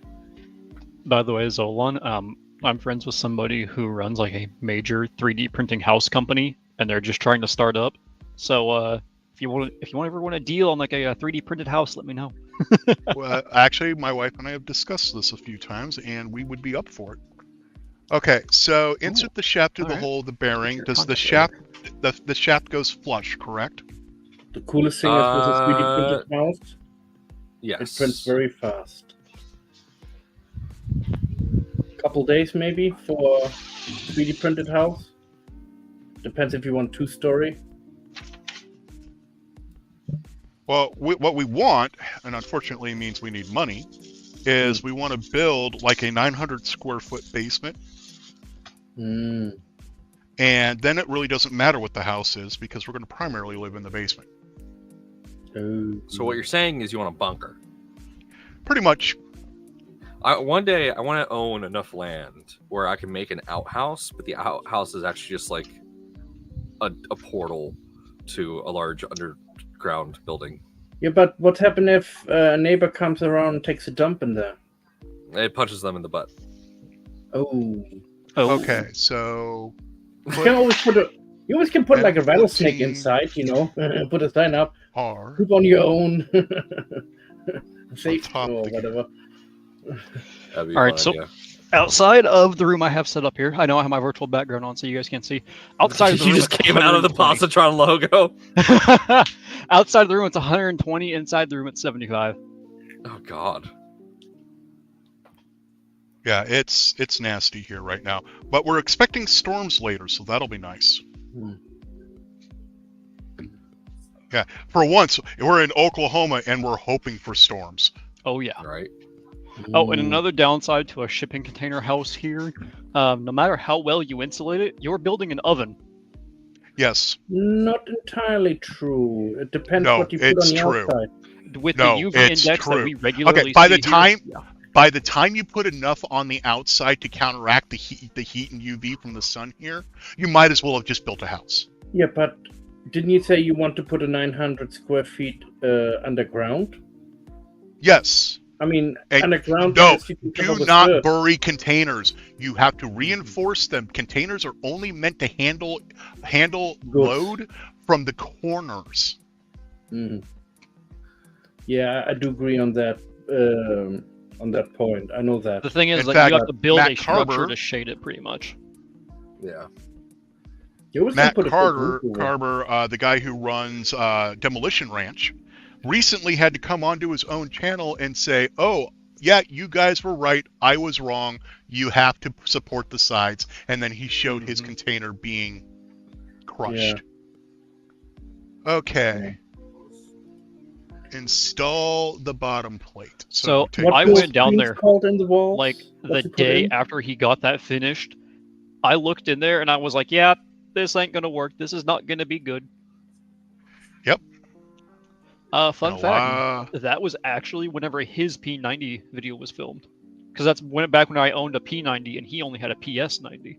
By the way, Zolan, I'm friends with somebody who runs like a major 3D printing house company, and they're just trying to start up. So if you ever want a deal on like a 3D printed house, let me know. Well, actually, my wife and I have discussed this a few times, and we would be up for it. Okay, so insert the shaft through the alright. hole of the bearing. Your Does the contact shaft the shaft goes flush, correct? The coolest thing is with a 3D printed mouse, Yes. it prints very fast. Couple days maybe for 3D printed house. Depends if you want 2-story. Well, what we want, and unfortunately means we need money, is we want to build like a 900 square foot basement, Mm. and then it really doesn't matter what the house is because we're going to primarily live in the basement. Oh. So what you're saying is you want a bunker. Pretty much. One day I want to own enough land where I can make an outhouse, but the outhouse is actually just like a portal to a large underground building. Yeah, but what happens if a neighbor comes around and takes a dump in there? It punches them in the butt. Oh. Oh, Okay, so You can always put a. You always can put like a rattlesnake 14. inside, you know. Put a sign up. R Poop on your own. Safe top or the- whatever. That'd be a All right, fun so- idea. outside of the room I have set up here, I know I have my virtual background on, so you guys can't see. Outside of the You room, just it's came out of the 120. Positron logo. Outside of the room, it's 120. Inside the room, it's 75. Oh God. Yeah, it's nasty here right now. But we're expecting storms later, so that'll be nice. Hmm. Yeah, for once, we're in Oklahoma and we're hoping for storms. Oh yeah. All right. Oh, and another downside to a shipping container house here, no matter how well you insulate it, you're building an oven. Yes. Not entirely true. It depends No, what you put it's on the true. outside. With No, the UV it's index true. that we regularly Okay, by the see time- here, yeah. By the time you put enough on the outside to counteract the heat and UV from the sun here, you might as well have just built a house. Yeah, but didn't you say you want to put a 900 square feet underground? Yes. I mean, And underground. no, is you can cover Do with not dirt. bury containers. You have to reinforce them. Containers are only meant to handle load from the corners. Mhm. Yeah, I do agree on that. On that point, I know that. The thing is, In like, fact, you have to build Matt a structure Carver- to shade it, pretty much. Yeah. You always Matt put a Carter, Ubuntu. Carver, the guy who runs Demolition Ranch, recently had to come onto his own channel and say, "Oh, yeah, you guys were right. I was wrong. You have to support the sides." And then he showed his container being crushed. Okay. Install the bottom plate. So take I this- went down there Called in the walls? like What's the he put day in? after he got that finished. I looked in there and I was like, yeah, this ain't gonna work. This is not gonna be good. Yep. Fun fact, that was actually whenever his P90 video was filmed. Because that's back when I owned a P90 and he only had a PS90.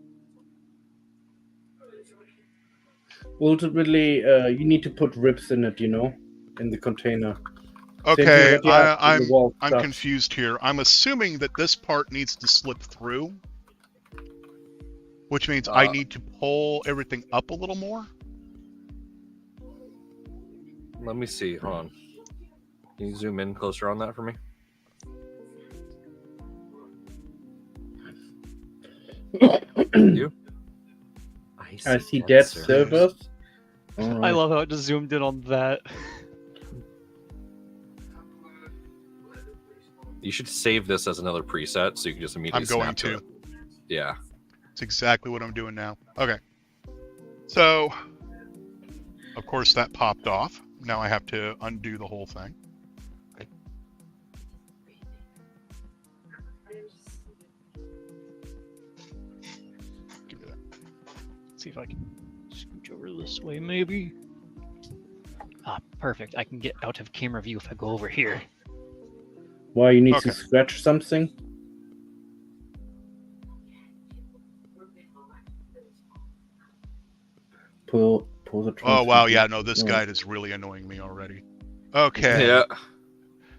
Ultimately, you need to put ribs in it, in the container. Okay, I'm I'm confused here. I'm assuming that this part needs to slip through, which means I need to pull everything up a little more. Let me see. Hold on. Can you zoom in closer on that for me? You? I see dead servers. I love how it just zoomed in on that. You should save this as another preset so you can just immediately I'm going snap to to. it. Yeah. It's exactly what I'm doing now. Okay. So, of course, that popped off. Now I have to undo the whole thing. Give me that. See if I can scooch over this way, maybe. Ah, perfect. I can get out of camera view if I go over here. Why, you need Okay. to scratch something? Positron. Oh, wow. Yeah, no, this guide is really annoying me already. Okay. Yeah.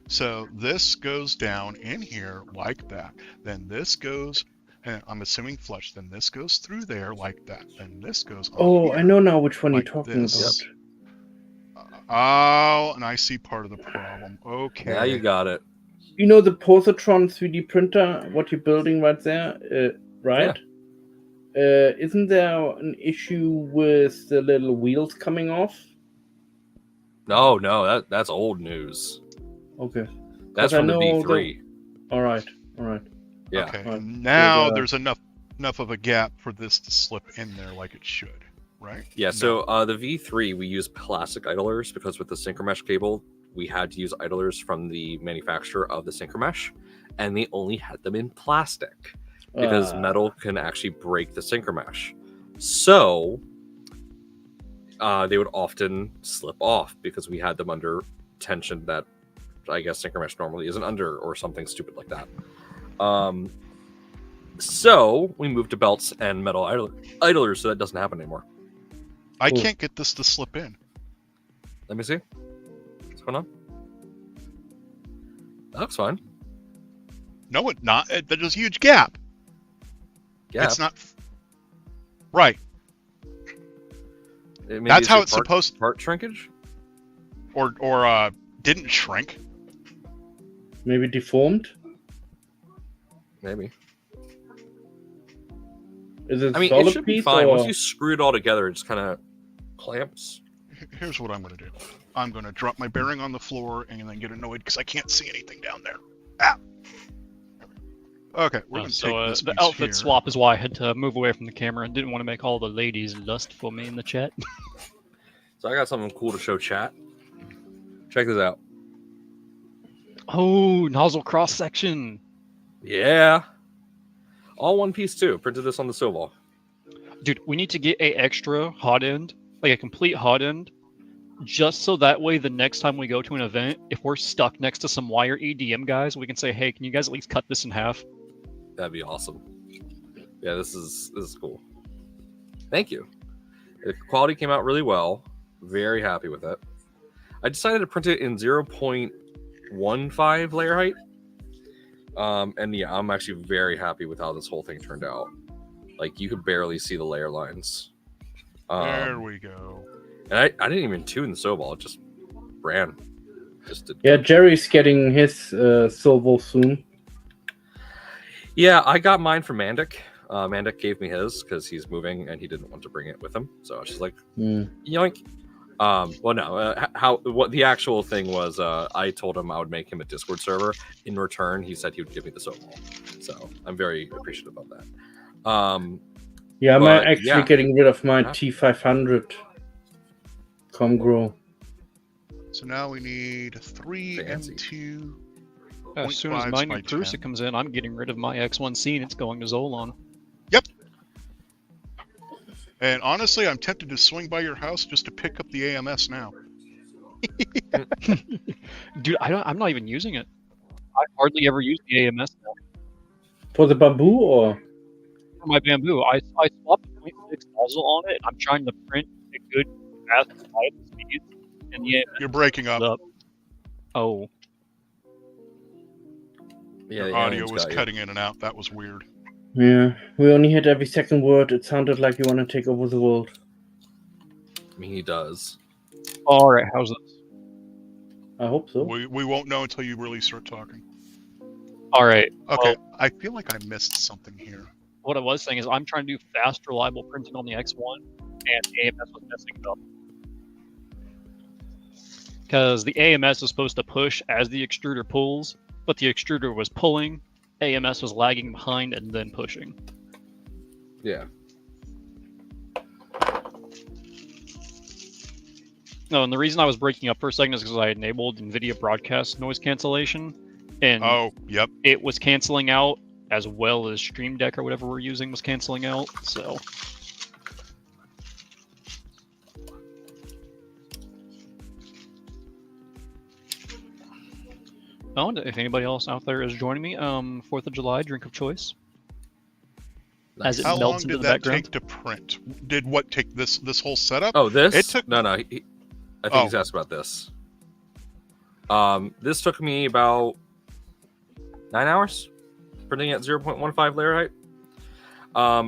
So this goes down in here like that. Then this goes, and I'm assuming flush. Then this goes through there like that. Then this goes on Oh, here I know now which one like you're talking this. about. Oh, and I see part of the problem. Okay. Now you got it. You know the Positron 3D printer, what you're building right there, right? Isn't there an issue with the little wheels coming off? No, that's old news. Okay. That's I from the know V3. All right. Yeah. Okay. Right. Now So the- there's enough of a gap for this to slip in there like it should, right? Yeah, No. so the V3, we use plastic idlers because with the synchromesh cable, we had to use idlers from the manufacturer of the synchromesh, and they only had them in plastic because metal can actually break the synchromesh. So they would often slip off because we had them under tension that I guess synchromesh normally isn't under or something stupid like that. So we moved to belts and metal idlers so that doesn't happen anymore. I Cool. can't get this to slip in. Let me see. What's going on? That looks fine. No, it not. There's a huge gap. Yeah. It's not. Right. Maybe That's it's how your it's supposed. part shrinkage. Or didn't shrink. Maybe deformed? Maybe. Is it I mean, solid it should be piece fine. or... Once you screw it all together, it just kind of clamps. Here's what I'm going to do. I'm going to drop my bearing on the floor and then get annoyed because I can't see anything down there. Ah. Okay, we're going to take this the piece outfit here. swap is why I had to move away from the camera and didn't want to make all the ladies lust for me in the chat. So I got something cool to show chat. Check this out. Oh, nozzle cross section. Yeah. All one piece too. Printed this on the Silval. Dude, we need to get a extra hot end, like a complete hot end, just so that way the next time we go to an event, if we're stuck next to some wire EDM guys, we can say, hey, can you guys at least cut this in half? That'd be awesome. Yeah, this is cool. Thank you. The quality came out really well. Very happy with it. I decided to print it in 0.15 layer height. And yeah, I'm actually very happy with how this whole thing turned out. Like, you could barely see the layer lines. There we go. And I didn't even tune the Sobol. It just ran. Just did. Yeah, Jerry's getting his Silvo soon. Yeah, I got mine from Mandic. Mandek gave me his because he's moving and he didn't want to bring it with him. So I was just like, Mm. yoink. Well, no. What the actual thing was? I told him I would make him a Discord server. In return, he said he would give me the soap ball. So I'm very appreciative of that. Yeah, I'm But, actually yeah. getting rid of my Yeah. T500 Comgrow. So now we need 3 Fancy. M2. As soon as 0.5s my by new Prusa 10. comes in, I'm getting rid of my X1C and it's going to Zolon. And honestly, I'm tempted to swing by your house just to pick up the AMS now. Dude, I'm not even using it. I hardly ever use the AMS now. For the bamboo, or? For my bamboo, I swapped the 0.6 nozzle on it. I'm trying to print a good fast reliable speed, and the AMS You're breaking up. is up. Oh, Yeah, Your the audio aliens was got you. cutting in and out. That was weird. Yeah, we only hit every second word. It sounded like you want to take over the world. I mean, he does. all right. How's this? I hope so. We won't know until you really start talking. All right. Okay, Well, I feel like I missed something here. what I was saying is I'm trying to do fast, reliable printing on the X1, and the AMS was messing it up. Because the AMS is supposed to push as the extruder pulls, but the extruder was pulling, AMS was lagging behind and then pushing. Yeah. No, and the reason I was breaking up for a second is because I enabled NVIDIA broadcast noise cancellation, and Oh, yep. it was canceling out as well as Stream Deck or whatever we're using was canceling out, so... Oh, and if anybody else out there is joining me, 4th of July, drink of choice. As it How long melts into did the that background. take to print? Did what take this whole setup? Oh, this? It took- No. I think Oh. he's asked about this. This took me about 9 hours printing at 0.15 layer height.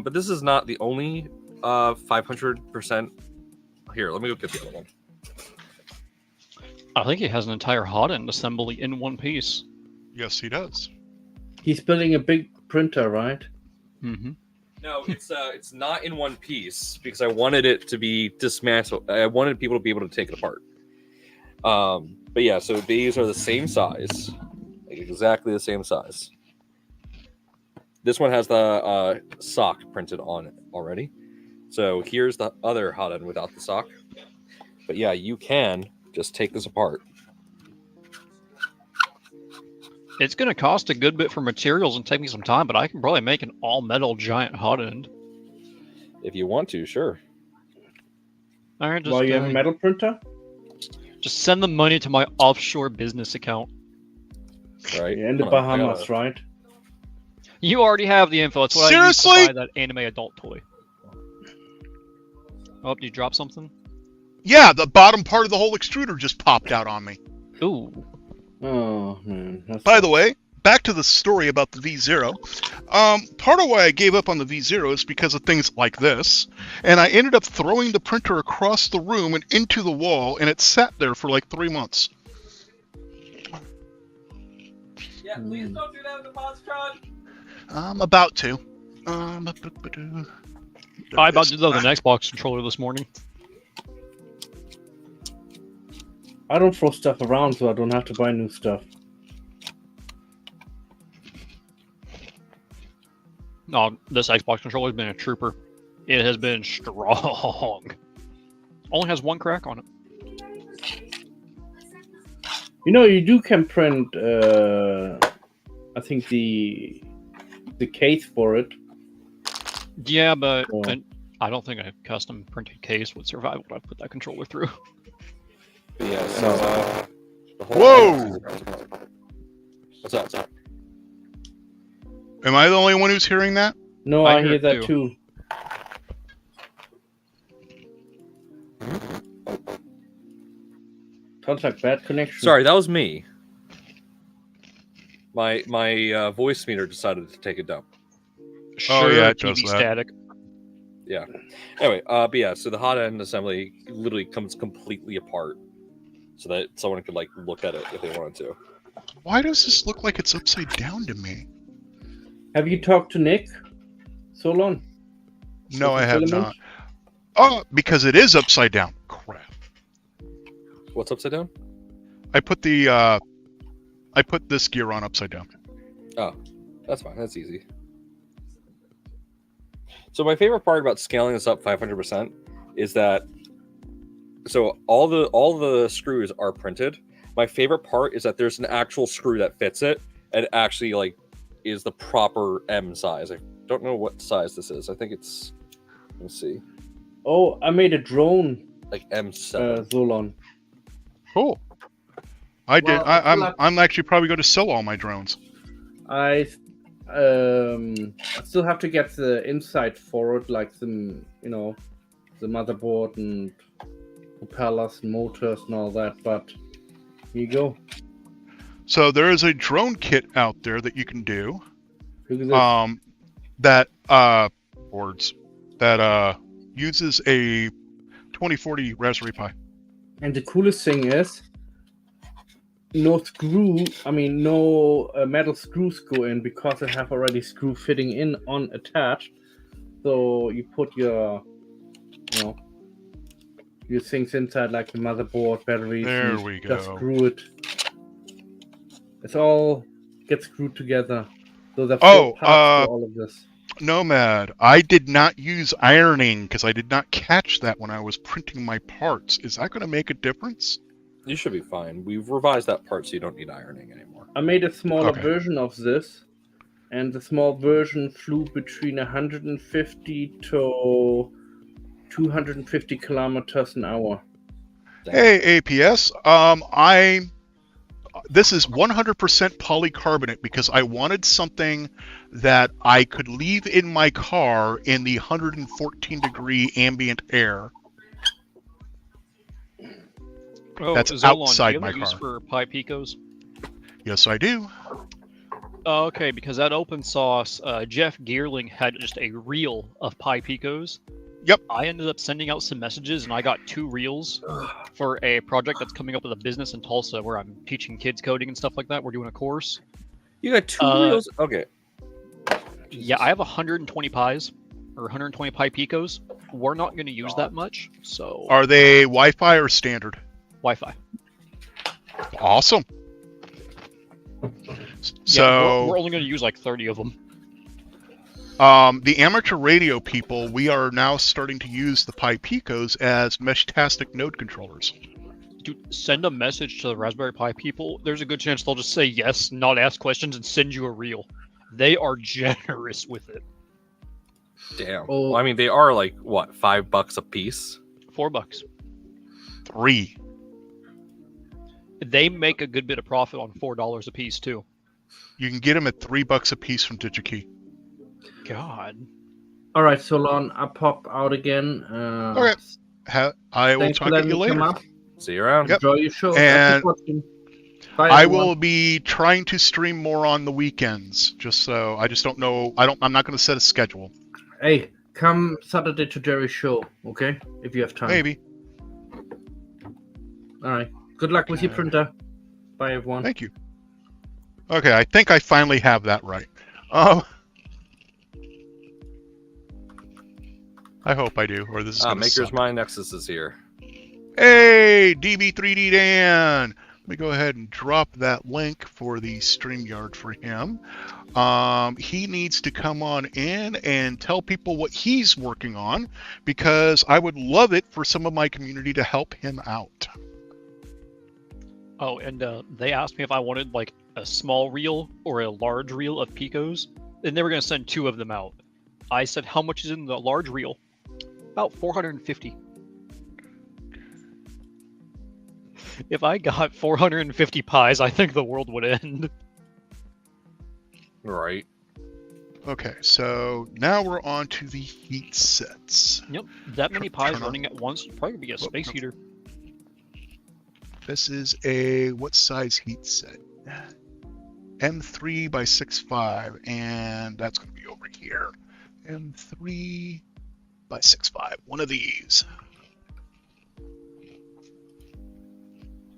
But this is not the only 500%. Here, let me go get the other one. I think he has an entire hot end assembly in one piece. Yes, he does. He's building a big printer, right? Mm-hmm. No, it's not in one piece because I wanted it to be dismantled. I wanted people to be able to take it apart. But yeah, so these are the same size, like exactly the same size. This one has the sock printed on it already. So here's the other hot end without the sock. But yeah, you can just take this apart. It's going to cost a good bit for materials and take me some time, but I can probably make an all-metal giant hot end. If you want to, sure. All right, While you have a just, metal printer? just send the money to my offshore business account. Right? Yeah, in the Hold on, I Bahamas, gotta- right? You already have the info. That's what I Seriously? used to buy that anime adult toy. Oh, did you drop something? Yeah, the bottom part of the whole extruder just popped out on me. Ooh. Oh, man. That's By the way, back to the story about the V0. Part of why I gave up on the V0 is because of things like this. And I ended up throwing the printer across the room and into the wall, and it sat there for like 3 months. Yeah, please don't do that with the Positron. I'm about to. I about did that with an Xbox controller this morning. I don't throw stuff around so I don't have to buy new stuff. No, this Xbox controller has been a trooper. It has been strong. Only has one crack on it. You know, you can print, I think the case for it. Yeah, but Yeah. I don't think a custom printed case would survive what I put that controller through. But yeah, so, the whole Whoa! What's up? Am I the only one who's hearing that? No, I I hear hear it that too. Sounds like bad connection. Sorry, that was me. My voice meter decided to take a dump. Sure, yeah, it does TV that. static. Yeah. Anyway, but yeah, so the hot end assembly literally comes completely apart, so that someone could like look at it if they wanted to. Why does this look like it's upside down to me? Have you talked to Nick? Solon? No, With I the have filament? not. Oh, because it is upside down. Crap. What's upside down? I put this gear on upside down. Oh, that's fine. That's easy. So my favorite part about scaling this up 500% is that all the screws are printed. My favorite part is that there's an actual screw that fits it and actually like is the proper M size. I don't know what size this is. I think it's, let's see, Oh, I made a drone, like M7. Solon. Cool. I did. Well, I'm actually probably going to sell all my drones. I still have to get the inside for it, like the motherboard and propellers and motors and all that. But here you go. So there is a drone kit out there that you can do. Look at this. That boards that uses a 2040 Raspberry Pi. And the coolest thing is, no metal screws go in because I have already screw fitting in on attached. So you put your things inside, like the motherboard, batteries. There and we just go. screw it. It's all gets screwed together. So there are Oh, 4 parts to all of this. Nomad, I did not use ironing because I did not catch that when I was printing my parts. Is that going to make a difference? You should be fine. We've revised that part so you don't need ironing anymore. I made a smaller Okay. version of this, and the small version flew between 150 to 250 kilometers an hour. Damn. Hey, APS. This is 100% polycarbonate because I wanted something that I could leave in my car in the 114-degree ambient air. Oh, That's Zolan, outside do you my have a use car. for Pi Picos? Yes, I do. Oh, okay, because that open source, Jeff Geerling had just a reel of Pi Picos. Yep. I ended up sending out some messages, and I got 2 reels for a project that's coming up with a business in Tulsa where I'm teaching kids coding and stuff like that. We're doing a course. You got 2 reels? Okay. Yeah, I have 120 Pis, or 120 Pi Picos. We're not going to use that much, so Are they Wi-Fi or standard? Wi-Fi. Awesome. Yeah, So, we're only going to use like 30 of them. the amateur radio people, we are now starting to use the Pi Picos as Meshtastic node controllers. Dude, send a message to the Raspberry Pi people. There's a good chance they'll just say yes, not ask questions, and send you a reel. They are generous with it. Damn. Oh. Well, I mean, they are like, what, $5 a piece? $4. 3. They make a good bit of profit on $4 a piece too. You can get them at $3 a piece from DigiKey. God. All right, Solon, I pop out again. Okay. I will Thanks for talk to letting you me come later. up. See you around. Yep. Enjoy your show. And Thanks for watching. Bye, I everyone. will be trying to stream more on the weekends. Just so I just don't know. I'm not going to set a schedule. Hey, come Saturday to Jerry's show, okay? If you have time. Maybe. All right. Good luck with your printer. Bye, everyone. Thank you. Okay, I think I finally have that right. I hope I do, or this is going to Maker's suck. Mind Nexus is here. Hey, DB3D Dan! Let me go ahead and drop that link for the StreamYard for him. He needs to come on in and tell people what he's working on, because I would love it for some of my community to help him out. Oh, and they asked me if I wanted like a small reel or a large reel of Picos, and they were going to send 2 of them out. I said, how much is in the large reel? About 450. If I got 450 pies, I think the world would end. Right. Okay, so now we're on to the heat sets. Yep, that many pies Turn on- running at once would probably be a space heater. This is a what size heat set? M3 by 6.5, and that's going to be over here. M3 by 6.5, one of these.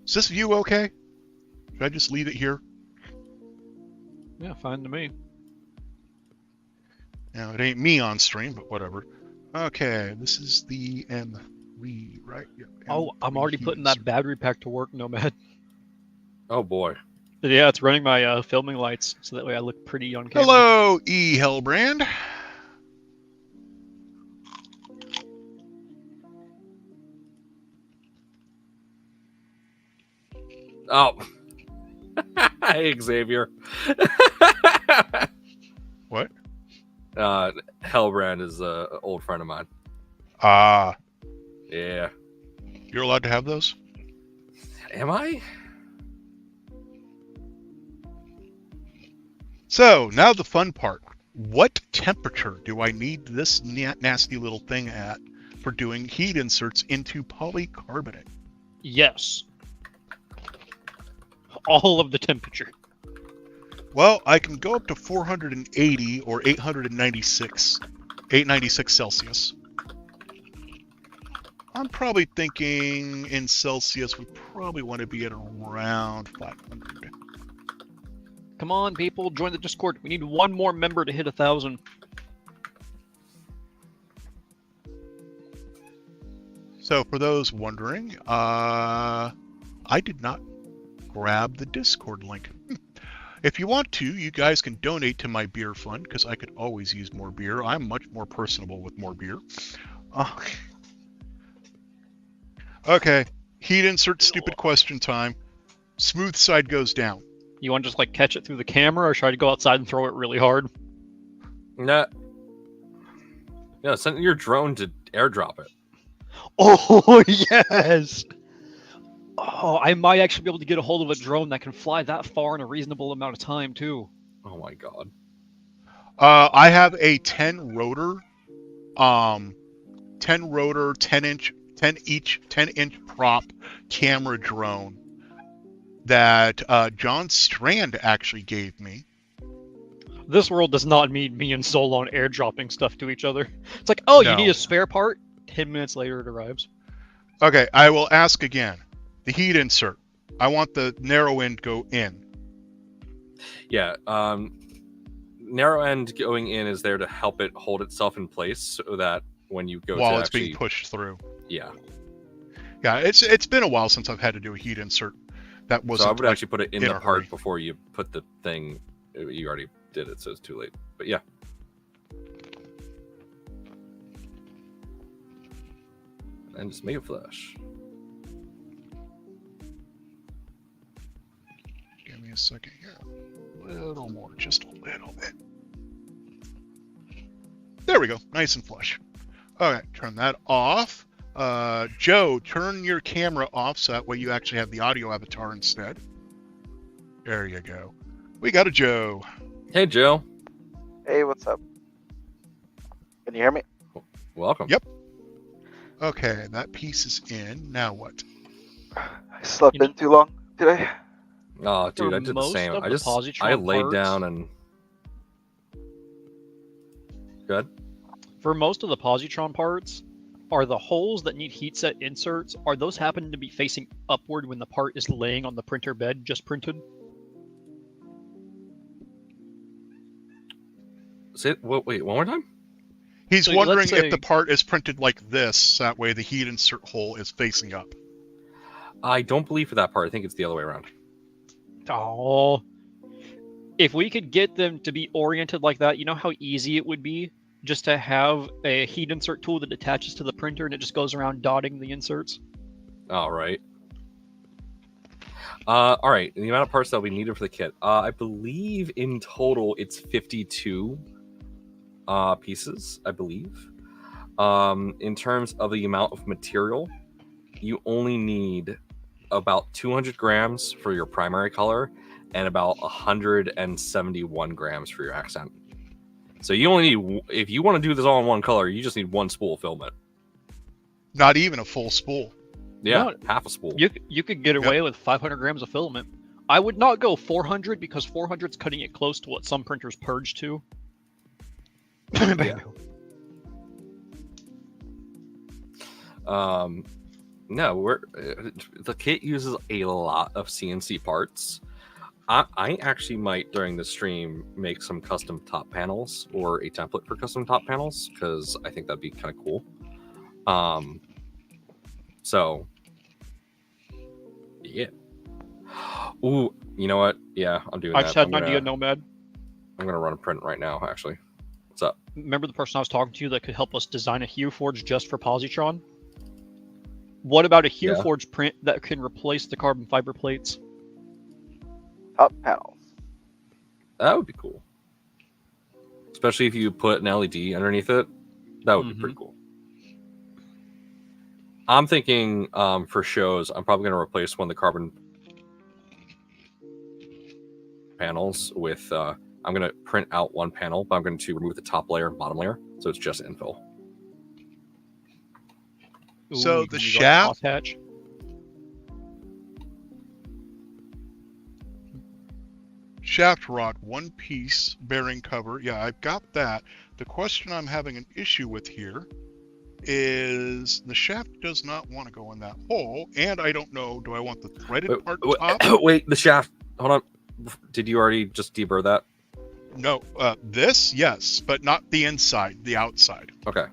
Is this view okay? Should I just leave it here? Yeah, fine to me. Now, it ain't me on stream, but whatever. Okay, this is the M3, right? Yep, Oh, I'm M3 already heat putting that insert. battery pack to work, Nomad. Oh boy. Yeah, it's running my filming lights, so that way I look pretty on camera. Hello, E. Hellbrand. Oh. Hey, Xavier. What? Hellbrand is an old friend of mine. Ah, Yeah. you're allowed to have those? Am I? So, now the fun part. What temperature do I need this nasty little thing at for doing heat inserts into polycarbonate? Yes. All of the temperature. Well, I can go up to 480 or 896 Celsius. I'm probably thinking in Celsius we probably want to be at around 500. Come on, people, join the Discord. We need one more member to hit 1,000. So for those wondering, I did not grab the Discord link. If you want to, you guys can donate to my beer fund, because I could always use more beer. I'm much more personable with more beer. Okay, heat insert stupid question time. Smooth side goes down. You want to just like catch it through the camera, or should I go outside and throw it really hard? Nah. Yeah, send your drone to airdrop it. Oh, yes! Oh, I might actually be able to get a hold of a drone that can fly that far in a reasonable amount of time, too. Oh my god. I have a 10 rotor, 10 10-inch prop camera drone that John Strand actually gave me. This world does not need me and Solon airdropping stuff to each other. It's like, oh, you need No. a spare part? 10 minutes later, it arrives. Okay, I will ask again. The heat insert. I want the narrow end go in. Yeah, narrow end going in is there to help it hold itself in place so that when you go while to it's actually... being pushed through. Yeah. Yeah, it's been a while since I've had to do a heat insert. That wasn't. So I would like, actually put it in in the a part hurry. before you put the thing. You already did it, so it's too late. But yeah. And just make it flush. Give me a second here. A little more, just a little bit. There we go, nice and flush. Okay, turn that off. Joe, turn your camera off so that way you actually have the audio avatar instead. There you go. We got a Joe. Hey, Joe. Hey, what's up? Can you hear me? Welcome. Yep. Okay, that piece is in. Now what? I slept You know- in too long today. Oh, dude, For I did the most same. of I the just positron laid parts- down and. Good. For most of the positron parts, are the holes that need heat set inserts, are those happening to be facing upward when the part is laying on the printer bed just printed? Wait, one more time? He's So wondering let's if say- the part is printed like this, that way the heat insert hole is facing up. I don't believe for that part. I think it's the other way around. Oh. If we could get them to be oriented like that, you know how easy it would be just to have a heat insert tool that attaches to the printer and it just goes around dotting the inserts? All right. All right. The amount of parts that we needed for the kit. I believe in total it's 52 pieces. I believe. In terms of the amount of material, you only need about 200 grams for your primary color and about 171 grams for your accent. So you only need, if you want to do this all in one color, you just need one spool of filament. Not even a full spool. Yeah, No, half a spool. You could get away with 500 grams of filament. I would not go 400 because 400's cutting it close to what some printers purge to. Yeah. No, the kit uses a lot of CNC parts. I actually might during the stream make some custom top panels or a template for custom top panels because I think that'd be kind of cool. So yeah. Ooh, you know what? Yeah, I'm doing I that. just had I'm an idea, gonna Nomad. run a print right now. Actually, what's up? Remember the person I was talking to that could help us design a Hue Forge just for Positron? What about a Hue Yeah. Forge print that can replace the carbon fiber plates? Top panels. That would be cool. Especially if you put an LED underneath it. That would be pretty cool. I'm thinking for shows, I'm probably going to replace one of the carbon panels with, I'm going to print out one panel, but I'm going to remove the top layer and bottom layer. So it's just infill. So you the can use, shaft- crosshatch. Shaft rod, one piece bearing cover. Yeah, I've got that. The question I'm having an issue with here is the shaft does not want to go in that hole, and I don't know, do I want the threaded part top? Wait, the shaft. Hold on. Did you already just deburr that? No, this, yes, but not the inside, the outside. Okay.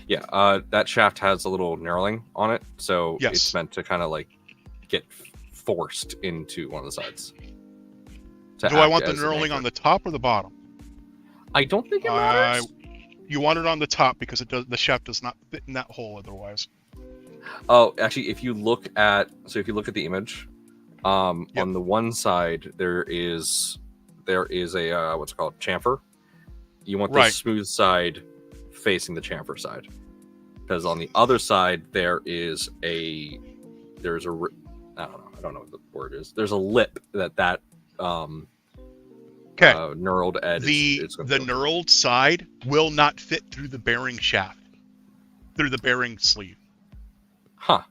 Yeah, that shaft has a little knurling on it, so Yes. it's meant to kind of like get forced into one of the sides. Do I want the knurling on the top or the bottom? I don't think it matters. You want it on the top because it does. The shaft does not fit in that hole otherwise. Oh, actually, if you look at the image, on the one side there is a what's it called, chamfer. You want the smooth side facing the chamfer side, because on the other side there's a I don't know what the word is. There's a lip that Okay. knurled edge. The knurled side will not fit through the bearing shaft, through the bearing sleeve. Huh.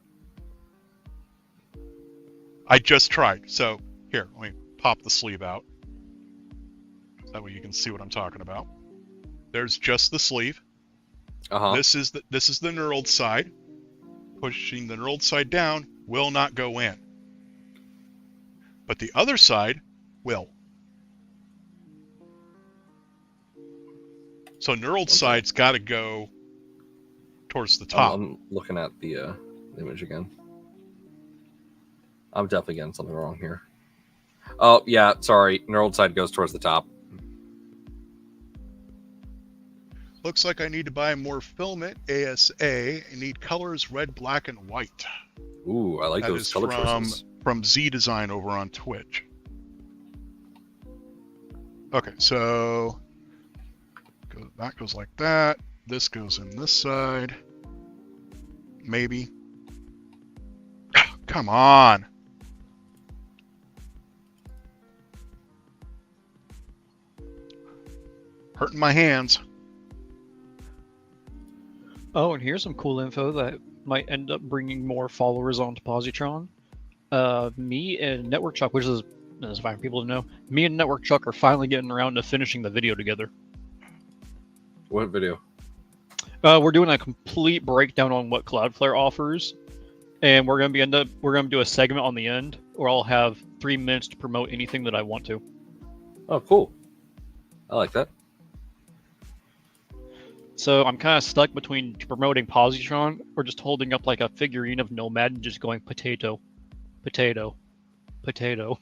I just tried. So here, let me pop the sleeve out. That way you can see what I'm talking about. There's just the sleeve. This is the knurled side. Pushing the knurled side down will not go in. But the other side will. So knurled side's got to go towards the top. I'm looking at the image again. I'm definitely getting something wrong here. Oh yeah, sorry. Knurled side goes towards the top. Looks like I need to buy more filament, ASA. I need colors red, black, and white. Ooh, I like That those is color choices. From Z Design over on Twitch. Okay, so that goes like that. This goes in this side. Maybe. Come on. Hurting my hands. Oh, and here's some cool info that might end up bringing more followers onto Positron. Me and Network Chuck, which is fine for people to know, me and Network Chuck are finally getting around to finishing the video together. What video? We're doing a complete breakdown on what Cloudflare offers, and we're gonna do a segment on the end where I'll have 3 minutes to promote anything that I want to. Oh, cool. I like that. So I'm kind of stuck between promoting Positron or just holding up like a figurine of Nomad and just going potato, potato, potato.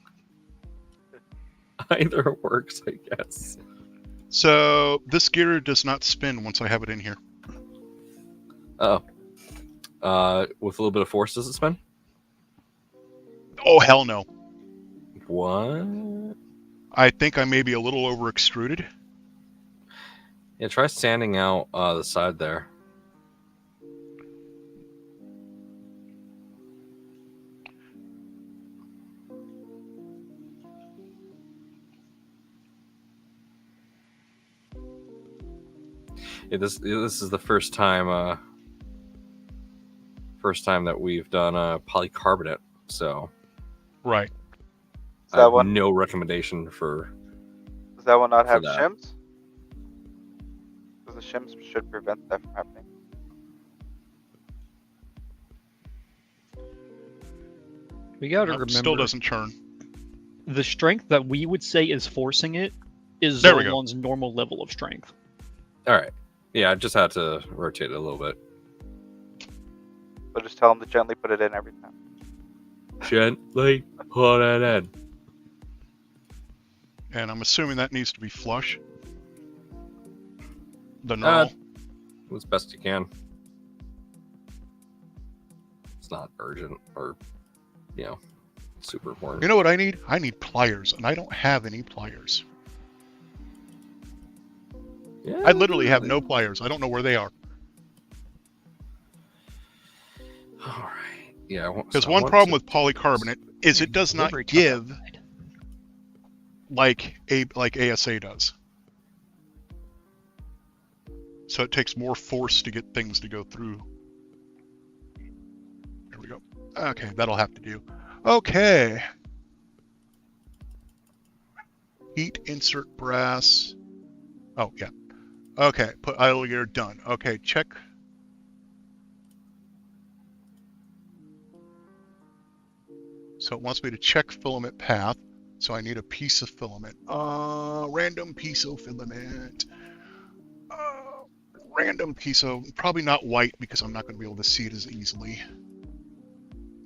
Either works, I guess. So this gear does not spin once I have it in here. Oh. With a little bit of force, does it spin? Oh, hell no. What? I think I may be a little over extruded. Yeah, try sanding out the side there. Yeah, this is the first time that we've done polycarbonate, so Right. I have no recommendation for. Does that one not have that. shims? Because the shims should prevent that from happening. We gotta Nope, remember. still doesn't turn. the strength that we would say is forcing it is There we go. Zolon's normal level of strength. All right. Yeah, I just had to rotate it a little bit. So just tell him to gently put it in every time. Gently put it in. And I'm assuming that needs to be flush. The knurl. As best you can. It's not urgent or, super important. You know what I need? I need pliers, and I don't have any pliers. Yeah, I literally have no pliers. I don't know where they are. All right. Yeah. Because one problem with polycarbonate is it does not give like ASA does. So it takes more force to get things to go through. There we go. Okay, that'll have to do. Okay. Heat insert brass. Oh, yeah. Okay, put idle gear done. Okay, check. So it wants me to check filament path. So I need a piece of filament. Random piece of filament. Random piece of, probably not white because I'm not going to be able to see it as easily.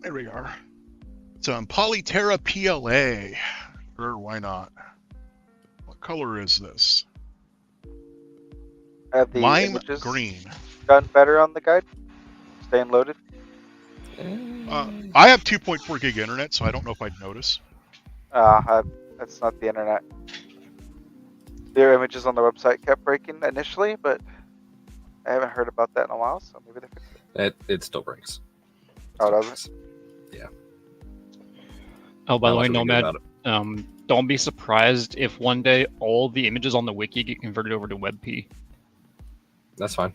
There we are. Some Polyterra PLA. Sure, why not? What color is this? Have the Lime images green. done better on the guide? Staying loaded? I have 2.4 gig internet, so I don't know if I'd notice. That's not the internet. Their images on the website kept breaking initially, but I haven't heard about that in a while, so maybe they fixed it. It still breaks. Oh, does it? Yeah. Oh, by the Not way, much we can do Nomad, about it. don't be surprised if one day all the images on the wiki get converted over to WebP. That's fine.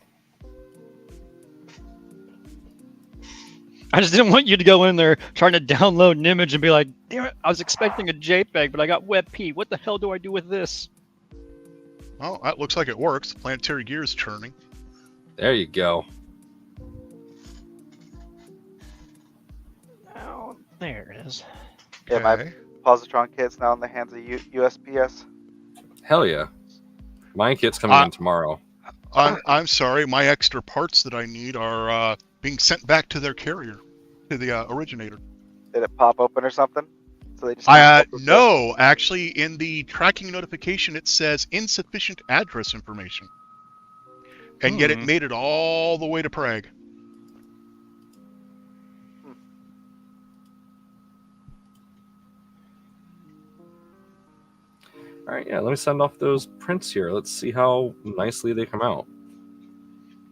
I just didn't want you to go in there trying to download an image and be like, damn it, I was expecting a JPEG, but I got WebP. What the hell do I do with this? Oh, that looks like it works. The planetary gear is churning. There you go. Oh, there it is. Yeah, my Okay. Positron kit's now in the hands of USPS. Hell yeah. My kit's coming in tomorrow. I'm sorry. My extra parts that I need are being sent back to their carrier, to the originator. Did it pop open or something? So they just No, actually, in the tracking notification, it says insufficient address information. And yet it made it all the way to Prague. All right, yeah, let me send off those prints here. Let's see how nicely they come out.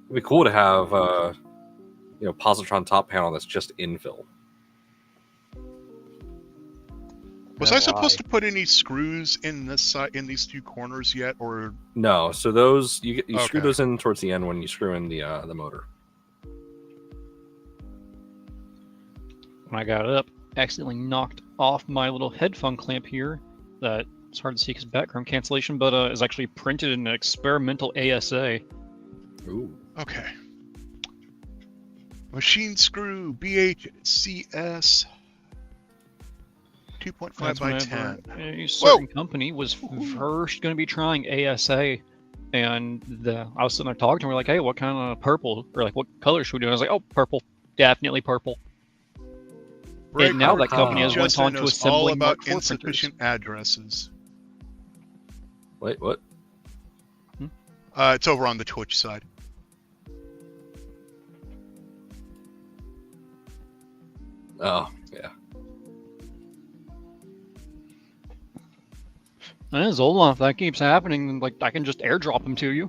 It'd be cool to have, Positron top panel that's just infill. Was I supposed to put any screws in this side, in these two corners yet, or No, so those you screw Okay. those in towards the end when you screw in the motor. When I got it up, accidentally knocked off my little headphone clamp here. That it's hard to see because background cancellation, but is actually printed in an experimental ASA. Ooh. okay? Machine screw BHCS 2.5 That's by whenever 10. a certain company was first going to be trying ASA, and I was sitting there talking to her like, "Hey, what kind of purple or like what color should we do?" And I was like, "Oh, purple, definitely purple." And now that company has went Justin on to knows assembling all about Mark IV insufficient addresses. Wait, what? It's over on the Twitch side. Oh, yeah. And it's old enough. If that keeps happening, then, like I can just airdrop them to you.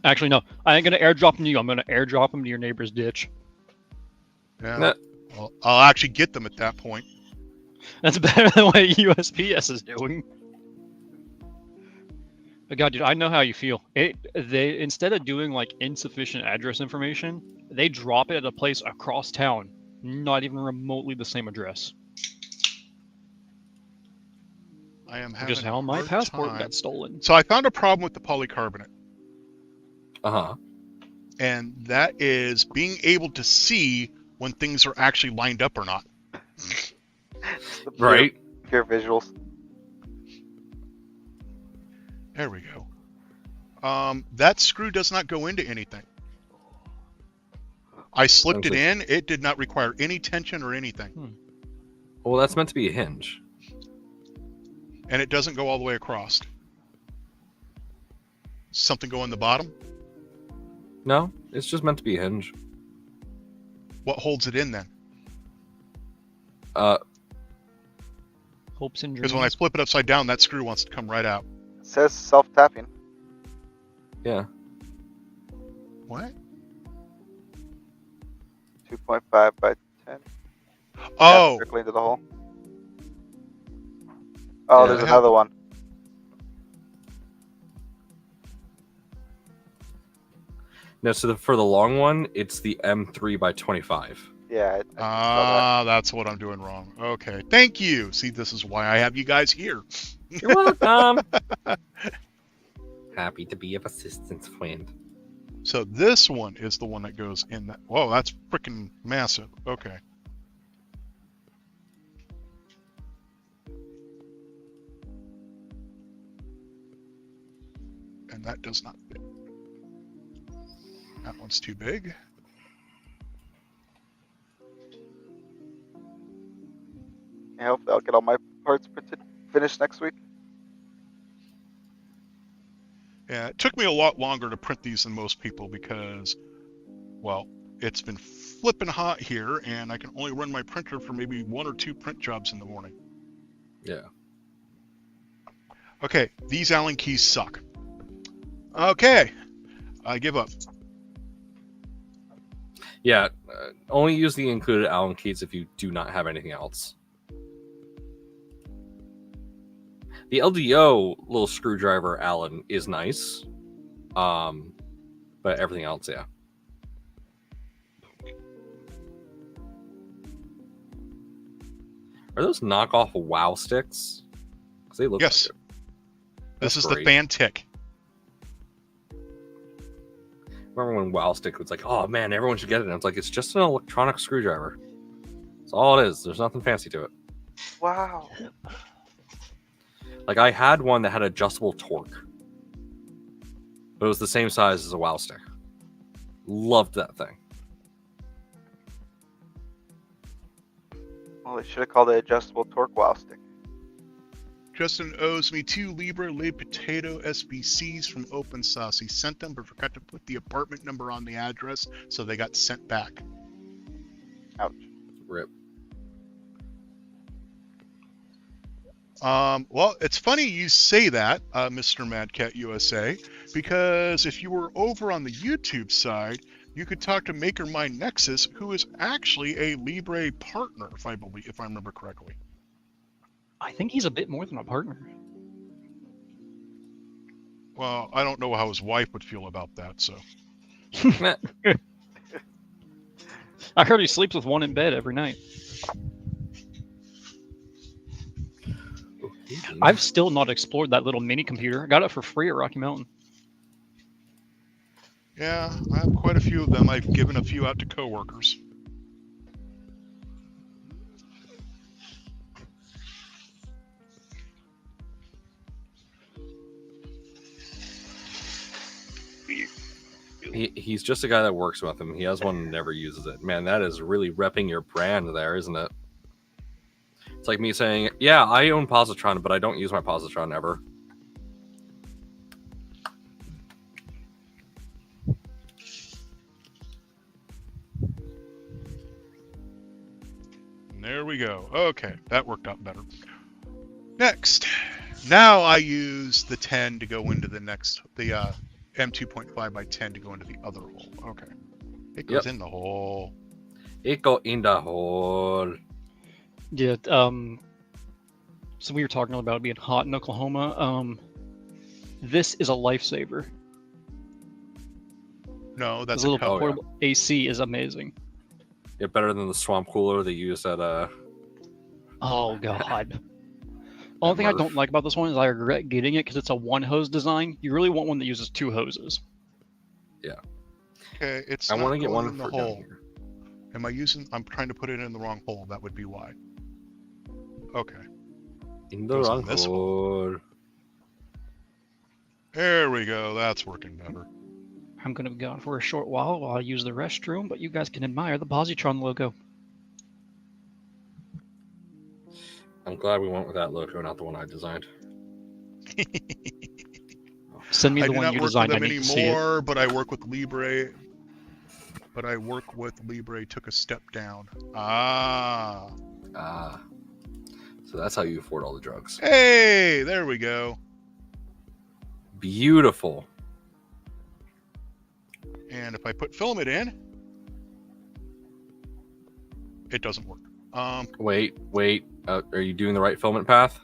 Actually, no. I ain't gonna airdrop them to you. I'm gonna airdrop them to your neighbor's ditch. Yeah. Nah. Well, I'll actually get them at that point. That's better than what USPS is doing. But God, dude, I know how you feel. They instead of doing like insufficient address information, they drop it at a place across town, not even remotely the same address. I am Which having is how a my hard passport time. got stolen. So I found a problem with the polycarbonate, Uh-huh. and that is being able to see when things are actually lined up or not. The Right? Pure visuals. There we go. That screw does not go into anything. I slipped it in. It did not require any tension or anything. Well, that's meant to be a hinge. And it doesn't go all the way across. Something go in the bottom? No, it's just meant to be a hinge. What holds it in then? Hopes and dreams. Because when I flip it upside down, that screw wants to come right out. It says self-tapping. Yeah. What? 2.5 by 10. Oh! Directly into the hole. Oh, Yeah, there's I have- another one. No, so for the long one, it's the M3 by 25. Yeah. I saw Ah, that's what I'm doing wrong. Okay. Thank you. See, this is why I have you guys here. You're welcome. Happy to be of assistance, friend. So this one is the one that goes in that. Whoa, that's freaking massive. Okay. And that does not fit. That one's too big. that. Hopefully I'll get all my parts finished next week. Yeah, it took me a lot longer to print these than most people because, well, it's been flipping hot here and I can only run my printer for maybe 1 or 2 print jobs in the morning. Yeah. Okay, these Allen keys suck. Okay, I give up. Yeah, only use the included Allen keys if you do not have anything else. The LDO little screwdriver Allen is nice, but everything else, yeah. Are those knockoff WoW sticks? Because they look Yes. like it. This That's is great. the Fantic. Remember when WoW stick was like, oh man, everyone should get it. And it's like, it's just an electronic screwdriver. That's all it is. There's nothing fancy to it. Wow. Like I had one that had adjustable torque, but it was the same size as a WoW stick. Loved that thing. Well, they should have called it adjustable torque wow stick. Justin owes me 2 Libre Le Potato SBCs from Open Sauce. He sent them, but forgot to put the apartment number on the address, so they got sent back. Ouch. Rip. Well, it's funny you say that, Mr. Madcat USA, because if you were over on the YouTube side, you could talk to Maker My Nexus, who is actually a Libre partner, if I remember correctly. I think he's a bit more than a partner. Well, I don't know how his wife would feel about that, so. Meh. I heard he sleeps with one in bed every night. I've still not explored that little mini computer. I got it for free at Rocky Mountain. Yeah, I have quite a few of them. I've given a few out to coworkers. He's just a guy that works with him. He has one and never uses it. Man, that is really repping your brand there, isn't it? It's like me saying, yeah, I own Positron, but I don't use my Positron ever. There we go. Okay, that worked out better. Next. Now I use the 10 to go into the next, the M2.5 by 10 to go into the other hole. Okay. It goes in the hole. It go in the hole. Yeah, so we were talking about being hot in Oklahoma. This is a lifesaver. No, that's This little a cover. portable AC is amazing. Yeah, better than the swamp cooler they use at Oh god. Only thing I don't like about this one is I regret getting it because it's a one hose design. You really want one that uses 2 hoses. Okay, it's I not want to get going one in the for down hole. here. I'm trying to put it in the wrong hole. That would be why. Okay. In the Goes on wrong this one. hole. There we go. That's working better. I'm gonna be gone for a short while I use the restroom, but you guys can admire the Positron logo. I'm glad we went with that logo, not the one I designed. Send me I the do one not you work with designed. I them need to see it. anymore, but I work with Libre. Took a step down. Ah. Ah. So that's how you afford all the drugs. Hey, there we go. Beautiful. And if I put filament in, it doesn't work. Wait. Are you doing the right filament path?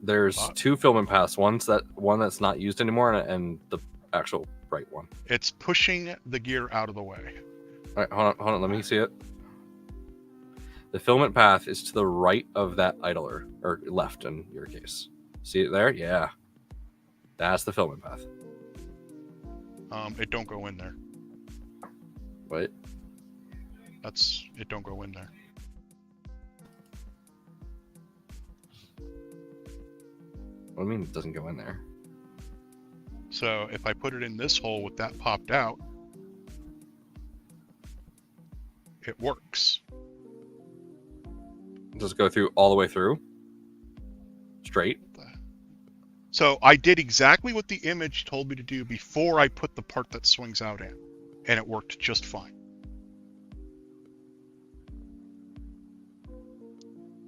There's two filament paths. One that's not used anymore, and the actual right one. It's pushing the gear out of the way. All right, hold on. Let me see it. The filament path is to the right of that idler, or left in your case. See it there? Yeah. That's the filament path. It don't go in there. Wait. It don't go in there. What do you mean it doesn't go in there? So if I put it in this hole with that popped out, it works. Does it go through all the way through? Straight? So I did exactly what the image told me to do before I put the part that swings out in, and it worked just fine.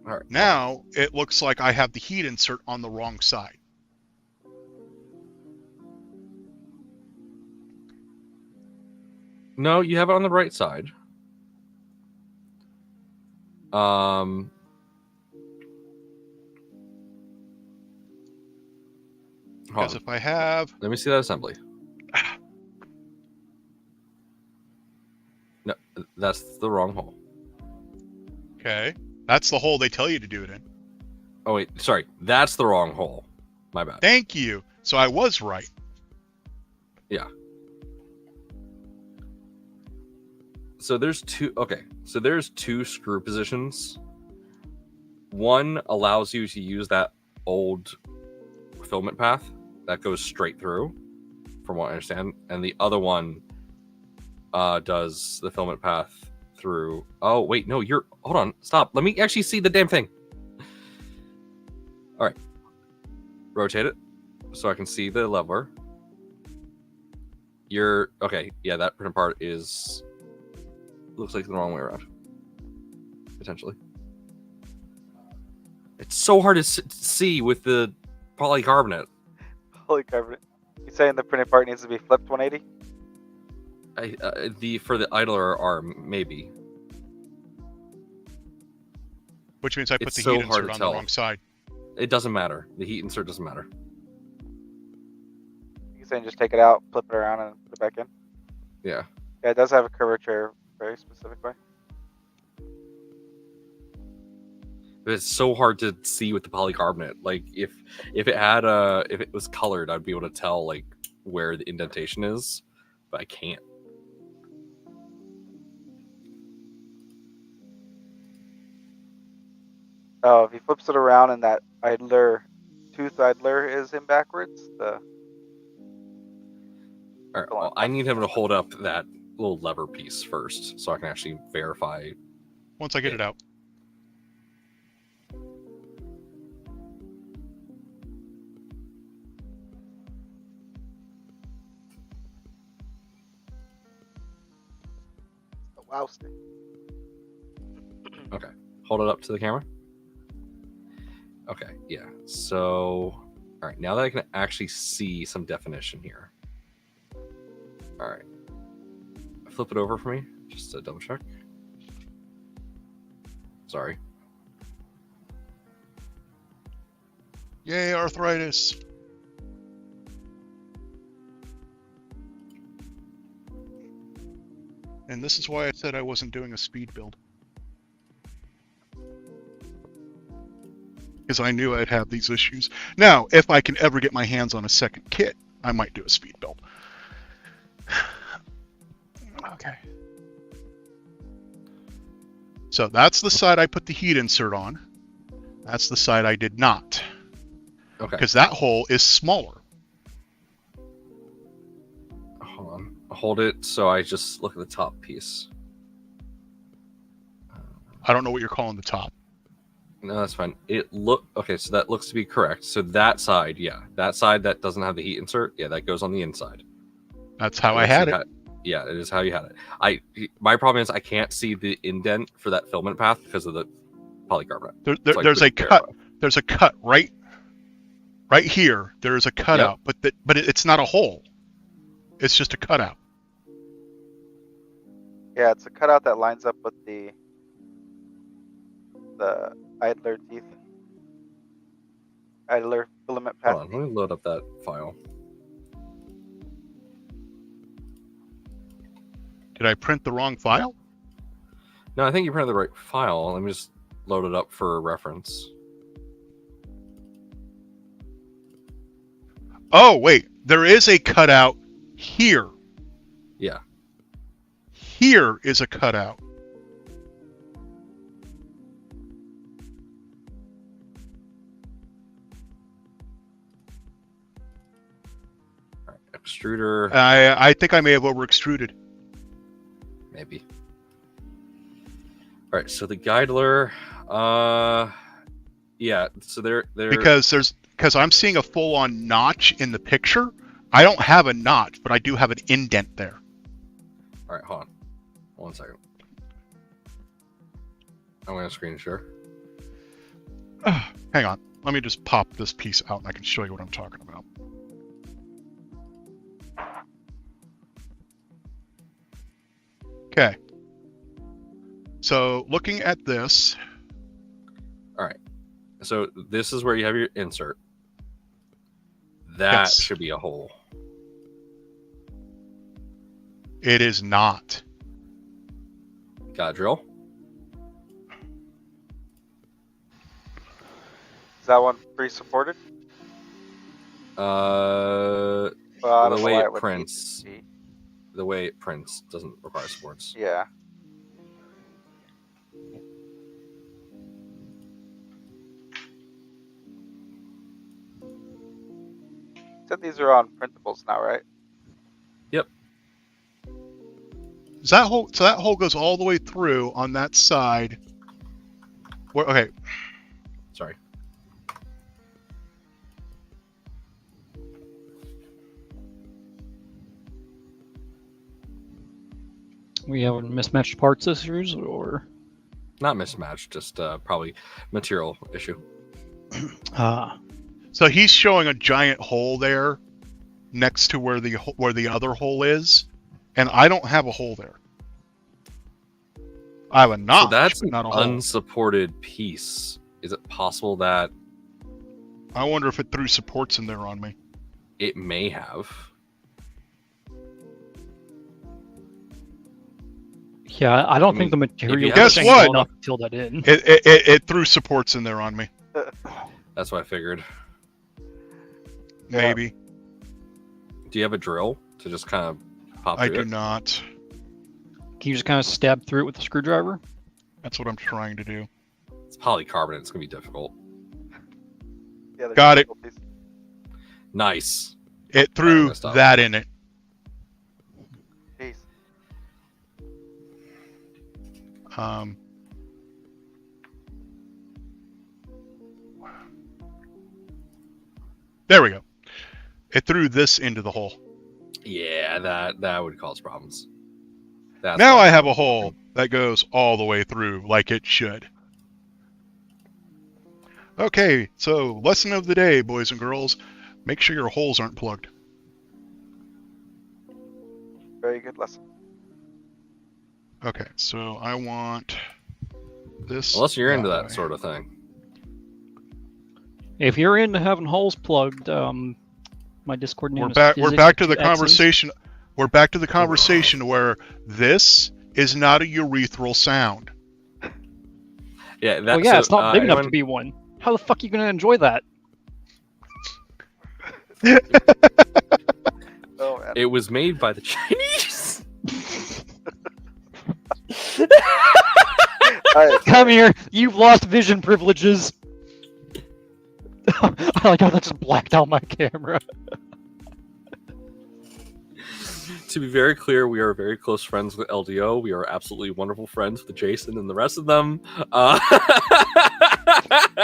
All right. Now it looks like I have the heat insert on the wrong side. No, you have it on the right side. Because if I have... Let me see that assembly. No, that's the wrong hole. Okay. That's the hole they tell you to do it in. Oh, wait. Sorry. That's the wrong hole. My bad. Thank you. So I was right. Yeah. So there's two... Okay. So there's two screw positions. One allows you to use that old filament path that goes straight through, from what I understand. And the other one does the filament path through... Oh, wait. No, you're... Hold on. Stop. Let me actually see the damn thing. All right. Rotate it so I can see the leveler. You're... Okay. Yeah, that printed part is... Looks like the wrong way around. Potentially. It's so hard to see with the polycarbonate. Polycarbonate. You saying the printed part needs to be flipped 180? For the idler arm, maybe. Which means I put It's the so heat hard insert to on tell. the wrong side. It doesn't matter. The heat insert doesn't matter. You saying just take it out, flip it around, and put it back in? Yeah. Yeah, it does have a curvature very specific way. But it's so hard to see with the polycarbonate. Like if it had if it was colored, I'd be able to tell like where the indentation is, but I can't. Oh, if he flips it around and that tooth idler is in backwards, All right, well, I need him to hold up that little lever piece first, so I can actually verify. Once I get it out. wow stick. Okay, hold it up to the camera. Okay, yeah. So, all right, now that I can actually see some definition here. All right, flip it over for me, just to double check. Sorry. Yay, arthritis. And this is why I said I wasn't doing a speed build. Because I knew I'd have these issues. Now, if I can ever get my hands on a second kit, I might do a speed build. Okay. So that's the side I put the heat insert on. That's the side I did not. Okay. Because that hole is smaller. Hold on. Hold it so I just look at the top piece. I don't know what you're calling the top. No, that's fine. Okay, so that looks to be correct. So that side, yeah. That side that doesn't have the heat insert, yeah, that goes on the inside. That's how I had it. Yeah, it is how you had it. My problem is I can't see the indent for that filament path because of the polycarbonate. There's a cut. There's a cut right here. There is a cutout, but it's not a hole. It's just a cutout. Yeah, it's a cutout that lines up with the idler teeth. Idler filament path. Hold on, let me load up that file. Did I print the wrong file? No, I think you printed the right file. Let me just load it up for reference. Oh, wait. There is a cutout here. Yeah. Here is a cutout. All right, extruder. I think I may have over extruded. Maybe. All right, so the Geidler, yeah, so they're because I'm seeing a full-on notch in the picture. I don't have a notch, but I do have an indent there. All right, hold on, 1 second. I'm gonna screen share. Hang on, let me just pop this piece out, and I can show you what I'm talking about. Okay. So looking at this. All right. So this is where you have your insert. That should be a hole. It is not. Got a drill? Is that one pre-supported? Well, the way it prints. The way it prints doesn't require supports. Yeah. Said these are on printables now, right? Yep. Is that hole? So that hole goes all the way through on that side. Okay. Sorry. We have mismatched parts issues, or Not mismatched, just probably material issue. So he's showing a giant hole there, next to where the other hole is, and I don't have a hole there. I have a notch, So that's but an not a hole. unsupported piece. Is it possible that I wonder if it threw supports in there on me. it may have? yeah, I don't think the material Guess was what? enough to fill that in. It threw supports in there on me. That's what I figured. Maybe. Do you have a drill to just kind of pop I through do it? not. Can you just kind of stab through it with a screwdriver? That's what I'm trying to do. It's polycarbonate. It's going to be difficult. Yeah, there's Got it. difficulties. Nice. It threw messed up. that in it. Jeez. There we go. It threw this into the hole. Yeah, that would cause problems. That's Now why- I have a hole that goes all the way through like it should. Okay, so lesson of the day, boys and girls. Make sure your holes aren't plugged. Very good lesson. Okay, so I want this. Unless you're into way. that sort of thing. If you're into having holes plugged, my Discord name We're is back. We're back to the Physics2X's. conversation. We're back to the conversation where this is not a urethral sound. Yeah, Well, yeah, it's not big enough to be one. How the fuck are you going to enjoy that? It was made by the Chinese. Come here. You've lost vision privileges. I like how that just blacked out my camera. To be very clear, we are very close friends with LDO. We are absolutely wonderful friends with Jason and the rest of them.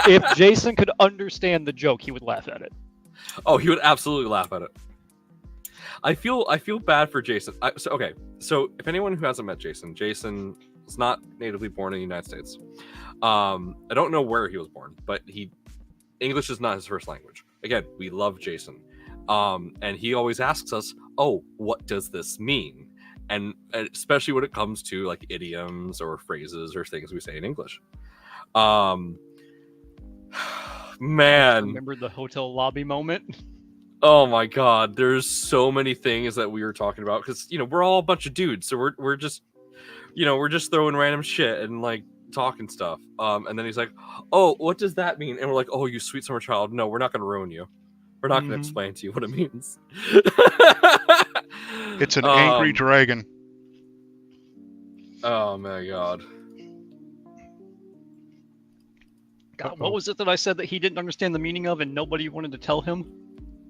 If Jason could understand the joke, he would laugh at it. Oh, he would absolutely laugh at it. I feel bad for Jason. So if anyone who hasn't met Jason, Jason is not natively born in the United States. I don't know where he was born, but English is not his first language. Again, we love Jason. And he always asks us, "Oh, what does this mean?" And especially when it comes to like idioms or phrases or things we say in English. Man, Remember the hotel lobby moment? oh my God, there's so many things that we were talking about because we're all a bunch of dudes, so we're just throwing random shit and like talking stuff. And then he's like, "Oh, what does that mean?" And we're like, "Oh, you sweet summer child. No, we're not gonna ruin you. We're not gonna explain to you what it means." It's an angry dragon. Oh my God. God, what was it that I said that he didn't understand the meaning of and nobody wanted to tell him?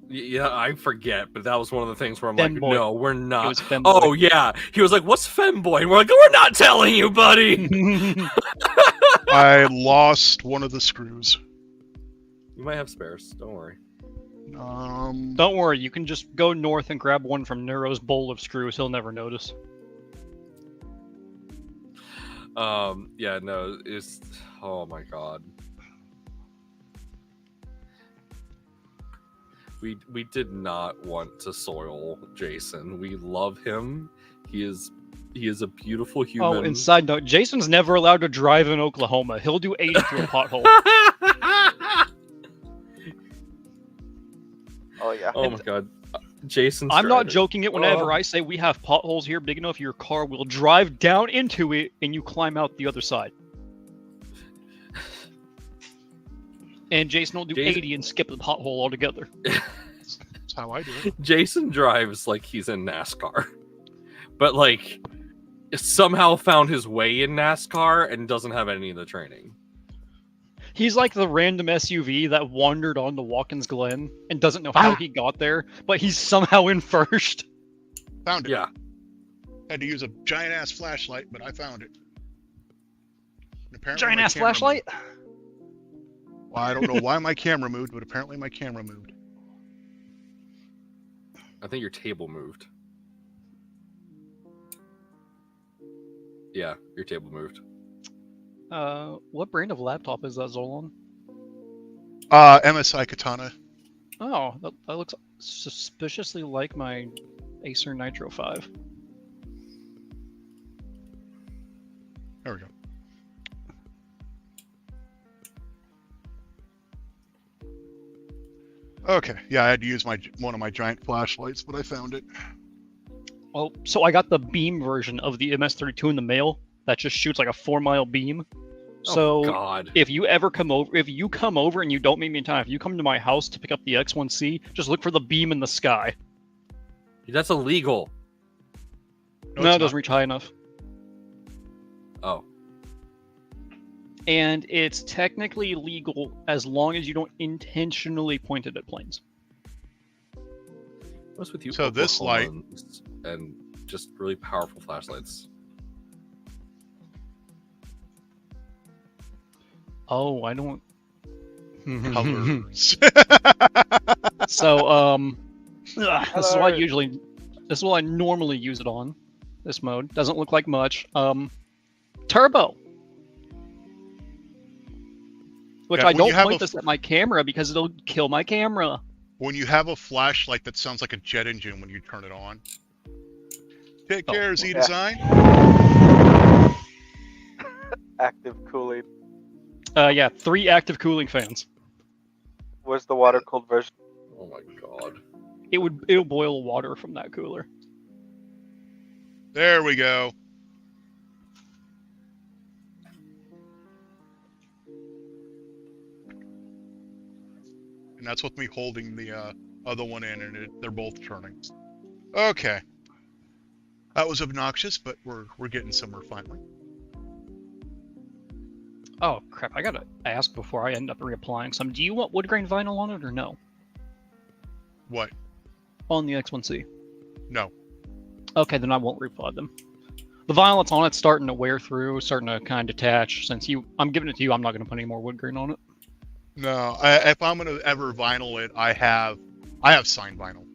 Yeah, I forget, but that was one of the things where I'm like, Femboy. no, we're It not. was femboy. Oh yeah, he was like, "What's femboy?" And we're like, "We're not telling you, buddy." I lost one of the screws. You might have spares. Don't worry. Don't worry, you can just go north and grab one from Nero's bowl of screws. He'll never notice. Yeah, no, it's. Oh my God. We did not want to soil Jason. We love him. He is a beautiful human. Oh, and side note, Jason's never allowed to drive in Oklahoma. He'll do 80 through a pothole. Oh yeah. Oh my God, Jason. I'm not joking it whenever I say we have potholes here big enough your car will drive down into it and you climb out the other side. And Jason will do 80 and skip the pothole altogether. That's how I do it. Jason drives like he's in NASCAR, but like somehow found his way in NASCAR and doesn't have any of the training. He's like the random SUV that wandered onto Watkins Glen and doesn't know how he got there, but he's somehow in first. Found it. Yeah. Had to use a giant ass flashlight, but I found it. And apparently Giant my ass camera flashlight? moved. Well, I don't know why my camera moved, but apparently my camera moved. I think your table moved. Yeah, your table moved. What brand of laptop is that, Zolan? MSI Katana. Oh, that looks suspiciously like my Acer Nitro 5. There we go. Okay, yeah, I had to use one of my giant flashlights, but I found it. Well, so I got the beam version of the MS-32 in the mail that just shoots like a 4-mile beam. So God. if you come over and you don't meet me in time, if you come to my house to pick up the X1C, just look for the beam in the sky. That's illegal. No, it doesn't reach high enough. Oh. And it's technically legal as long as you don't intentionally point it at planes. What's with you? So this light and just really powerful flashlights. Oh, I don't. Colors. So, this is what I normally use it on. This mode doesn't look like much. Turbo. Which Yeah, I don't when you have point this at my camera because it'll kill my camera. When you have a flashlight that sounds like a jet engine when you turn it on. Take care, Z Design. Active cooling. Yeah, 3 active cooling fans. Where's the water cooled version? Oh my God. It'll boil water from that cooler. There we go. And that's with me holding the other one in, and they're both turning. Okay. That was obnoxious, but we're getting somewhere finally. Oh crap! I gotta ask before I end up reapplying some. Do you want wood grain vinyl on it or no? What? On the X1C. No. Okay, then I won't reapply them. The vinyl that's on it's starting to wear through, starting to kind of detach. Since I'm giving it to you, I'm not gonna put any more wood grain on it. No. If I'm gonna ever vinyl it, I have signed vinyl.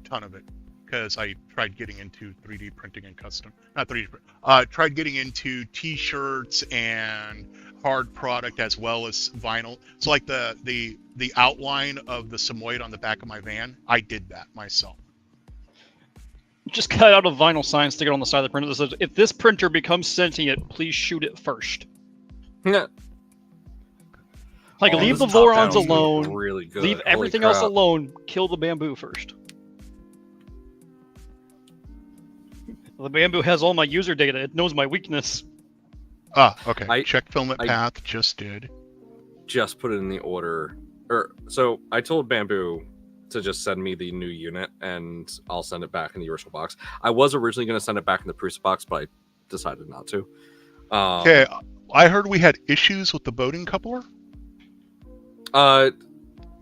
Ton of it. Because I tried getting into 3D printing and custom, not 3D print. Tried getting into T-shirts and hard product as well as vinyl. So like the outline of the Samoyed on the back of my van, I did that myself. Just cut out a vinyl sign, stick it on the side of the printer that says, "If this printer becomes sentient, please shoot it first." Yeah. Like, Oh, leave the this top Vorons panel's alone. Really good. Leave Holy everything else crap. alone. Kill the bamboo first. The bamboo has all my user data. It knows my weakness. Okay. Check filament I- path. Just did. Just put it in the order. So I told Bamboo to just send me the new unit, and I'll send it back in the original box. I was originally going to send it back in the Prusa box, but I decided not to. Okay. I heard we had issues with the boating coupler.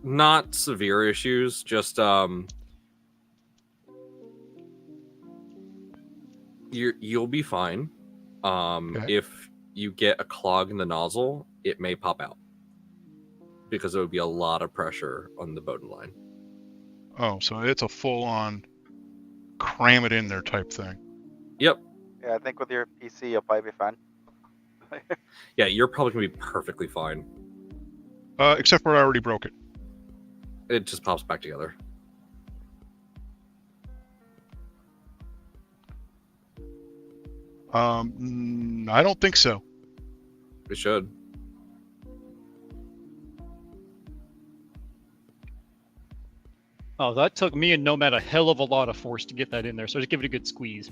Not severe issues, just you'll be fine. Okay. If you get a clog in the nozzle, it may pop out because there would be a lot of pressure on the Bowden line. Oh, so it's a full-on cram it in there type thing. Yep. Yeah, I think with your PC, you'll probably be fine. Yeah, you're probably gonna be perfectly fine. Except for I already broke it. It just pops back together. I don't think so. It should. Oh, that took me and Nomad a hell of a lot of force to get that in there, so just give it a good squeeze.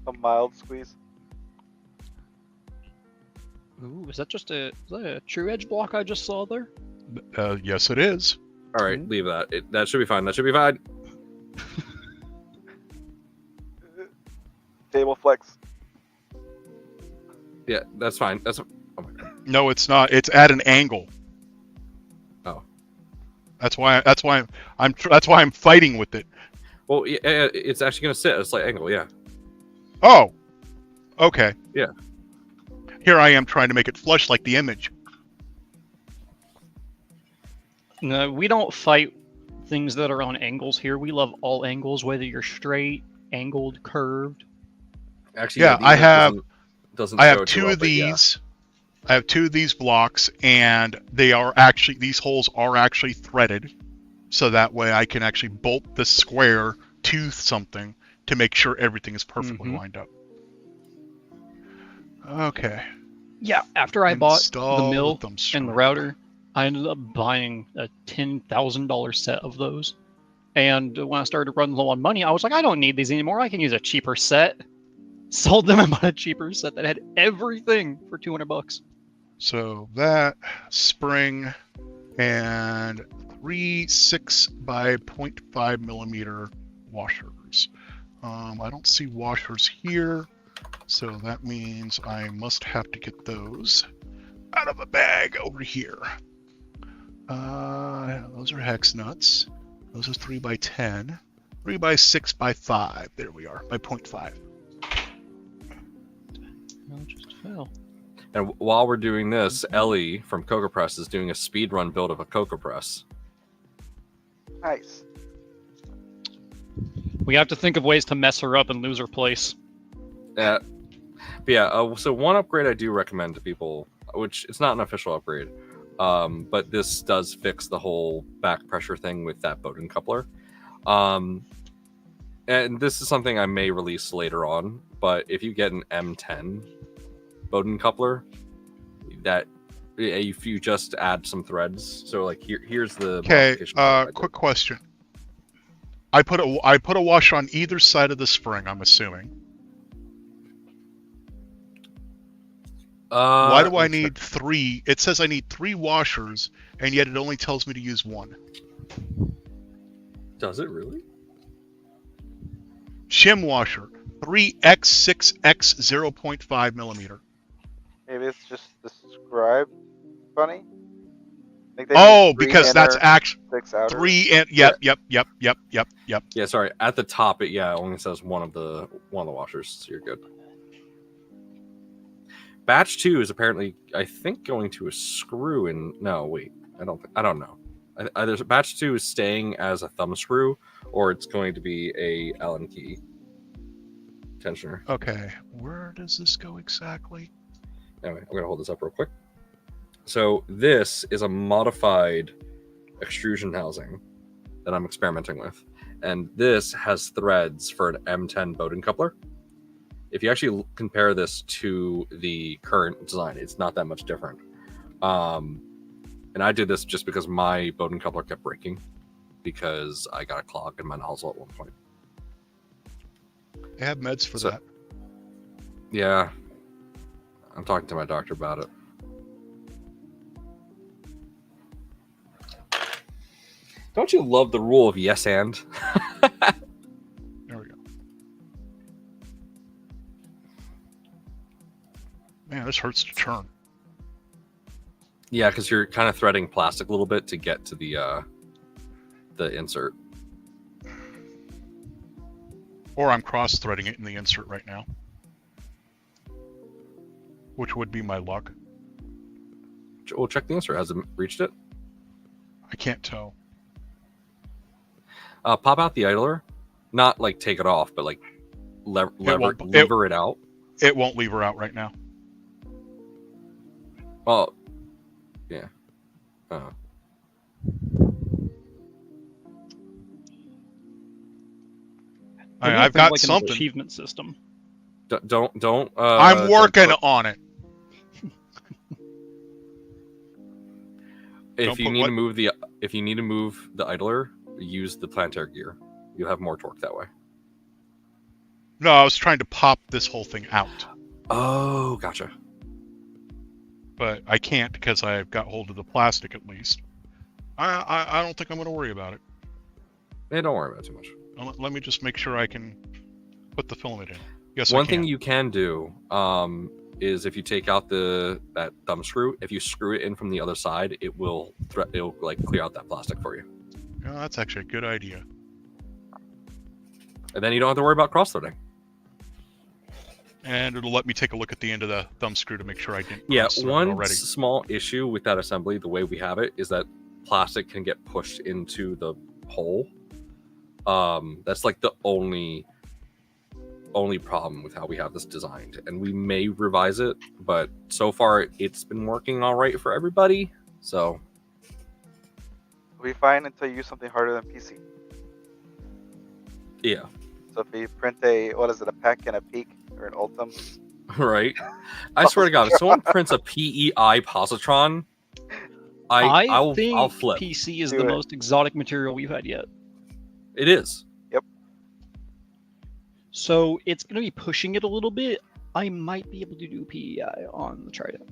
A mild squeeze. Ooh, is that a true edge block I just saw there? Yes, it is. All right, leave that. That should be fine. That should be fine. Table flex. Yeah, that's fine. That's. Oh my God. No, it's not. It's at an angle. Oh. That's why I'm fighting with it. Well, yeah, it's actually gonna sit at a slight angle. Yeah. Oh. Okay. Yeah. Here I am trying to make it flush like the image. No, we don't fight things that are on angles here. We love all angles, whether you're straight, angled, curved. Actually, Yeah, these I have. Doesn't I show have it too two well, of but yeah. these. I have two of these blocks, and these holes are actually threaded, so that way I can actually bolt the square to something to make sure everything is perfectly lined up. Okay. Yeah, after I bought the Install mill thumb and the stripe. router, I ended up buying a $10,000 set of those. And when I started running low on money, I was like, I don't need these anymore. I can use a cheaper set. Sold them and bought a cheaper set that had everything for $200. So that spring and 3 6 by 0.5 millimeter washers. I don't see washers here, so that means I must have to get those out of a bag over here. Those are hex nuts. Those are 3 by 10. 3 by 6 by 5. There we are, by 0.5. No, it just fell. And while we're doing this, Ellie from Cocoa Press is doing a speed run build of a Cocoa Press. Nice. We have to think of ways to mess her up and lose her place. But yeah, so one upgrade I do recommend to people, which it's not an official upgrade, but this does fix the whole back pressure thing with that Bowden coupler. And this is something I may release later on, but if you get an M10 Bowden coupler, that if you just add some threads, so like here's the Okay, modification I did. quick question. I put a washer on either side of the spring, I'm assuming. Why do I need 3? It says I need 3 washers, and yet it only tells me to use 1. Does it really? Shim washer, 3x6x 0.5 millimeter. Maybe it's just described funny. I think they Oh, mean 3 because that's inner, actually 6 outer. 3 and yep. Yeah, sorry. At the top, it only says one of the washers, so you're good. Batch 2 is apparently, I think, going to a screw in. No, wait, I don't know. Either batch 2 is staying as a thumb screw, or it's going to be a Allen key tensioner. Okay, where does this go exactly? Anyway, I'm gonna hold this up real quick. So this is a modified extrusion housing that I'm experimenting with, and this has threads for an M10 Bowden coupler. If you actually compare this to the current design, it's not that much different. And I did this just because my Bowden coupler kept breaking because I got a clog in my nozzle at one point. They have meds for that. Yeah, I'm talking to my doctor about it. Don't you love the rule of yes and? There we go. Man, this hurts to turn. Yeah, because you're kind of threading plastic a little bit to get to the insert. Or I'm cross-threading it in the insert right now. Which would be my luck. We'll check the insert. Has it reached it? I can't tell. Pop out the idler. Not like take it off, but like lever it out. It won't lever out right now. Well, yeah. I've got like something. An achievement system. Don't. I'm working on it. If you need to move the idler, use the plantar gear. You'll have more torque that way. No, I was trying to pop this whole thing out. Oh, gotcha. But I can't because I've got hold of the plastic at least. I don't think I'm going to worry about it. Yeah, don't worry about it too much. Let me just make sure I can put the filament in. Yes, One thing you can do is if you take out that thumb screw, if you screw it in from the other side, it'll like clear out that plastic for you. Oh, that's actually a good idea. And then you don't have to worry about cross-threading. And it'll let me take a look at the end of the thumb screw to make sure I didn't. Yeah, one small issue with that assembly, the way we have it, is that plastic can get pushed into the hole. That's like the only problem with how we have this designed, and we may revise it, but so far it's been working all right for everybody. So We'll be fine until you use something harder than PC. yeah. So if you print a PEC and a PEEK or an Ultim, Right. I swear to God, if someone prints a PEI Positron, I'll flip. PC is Do the it. most exotic material we've had yet. It is. So it's going to be pushing it a little bit. I might be able to do PEI on the Trident.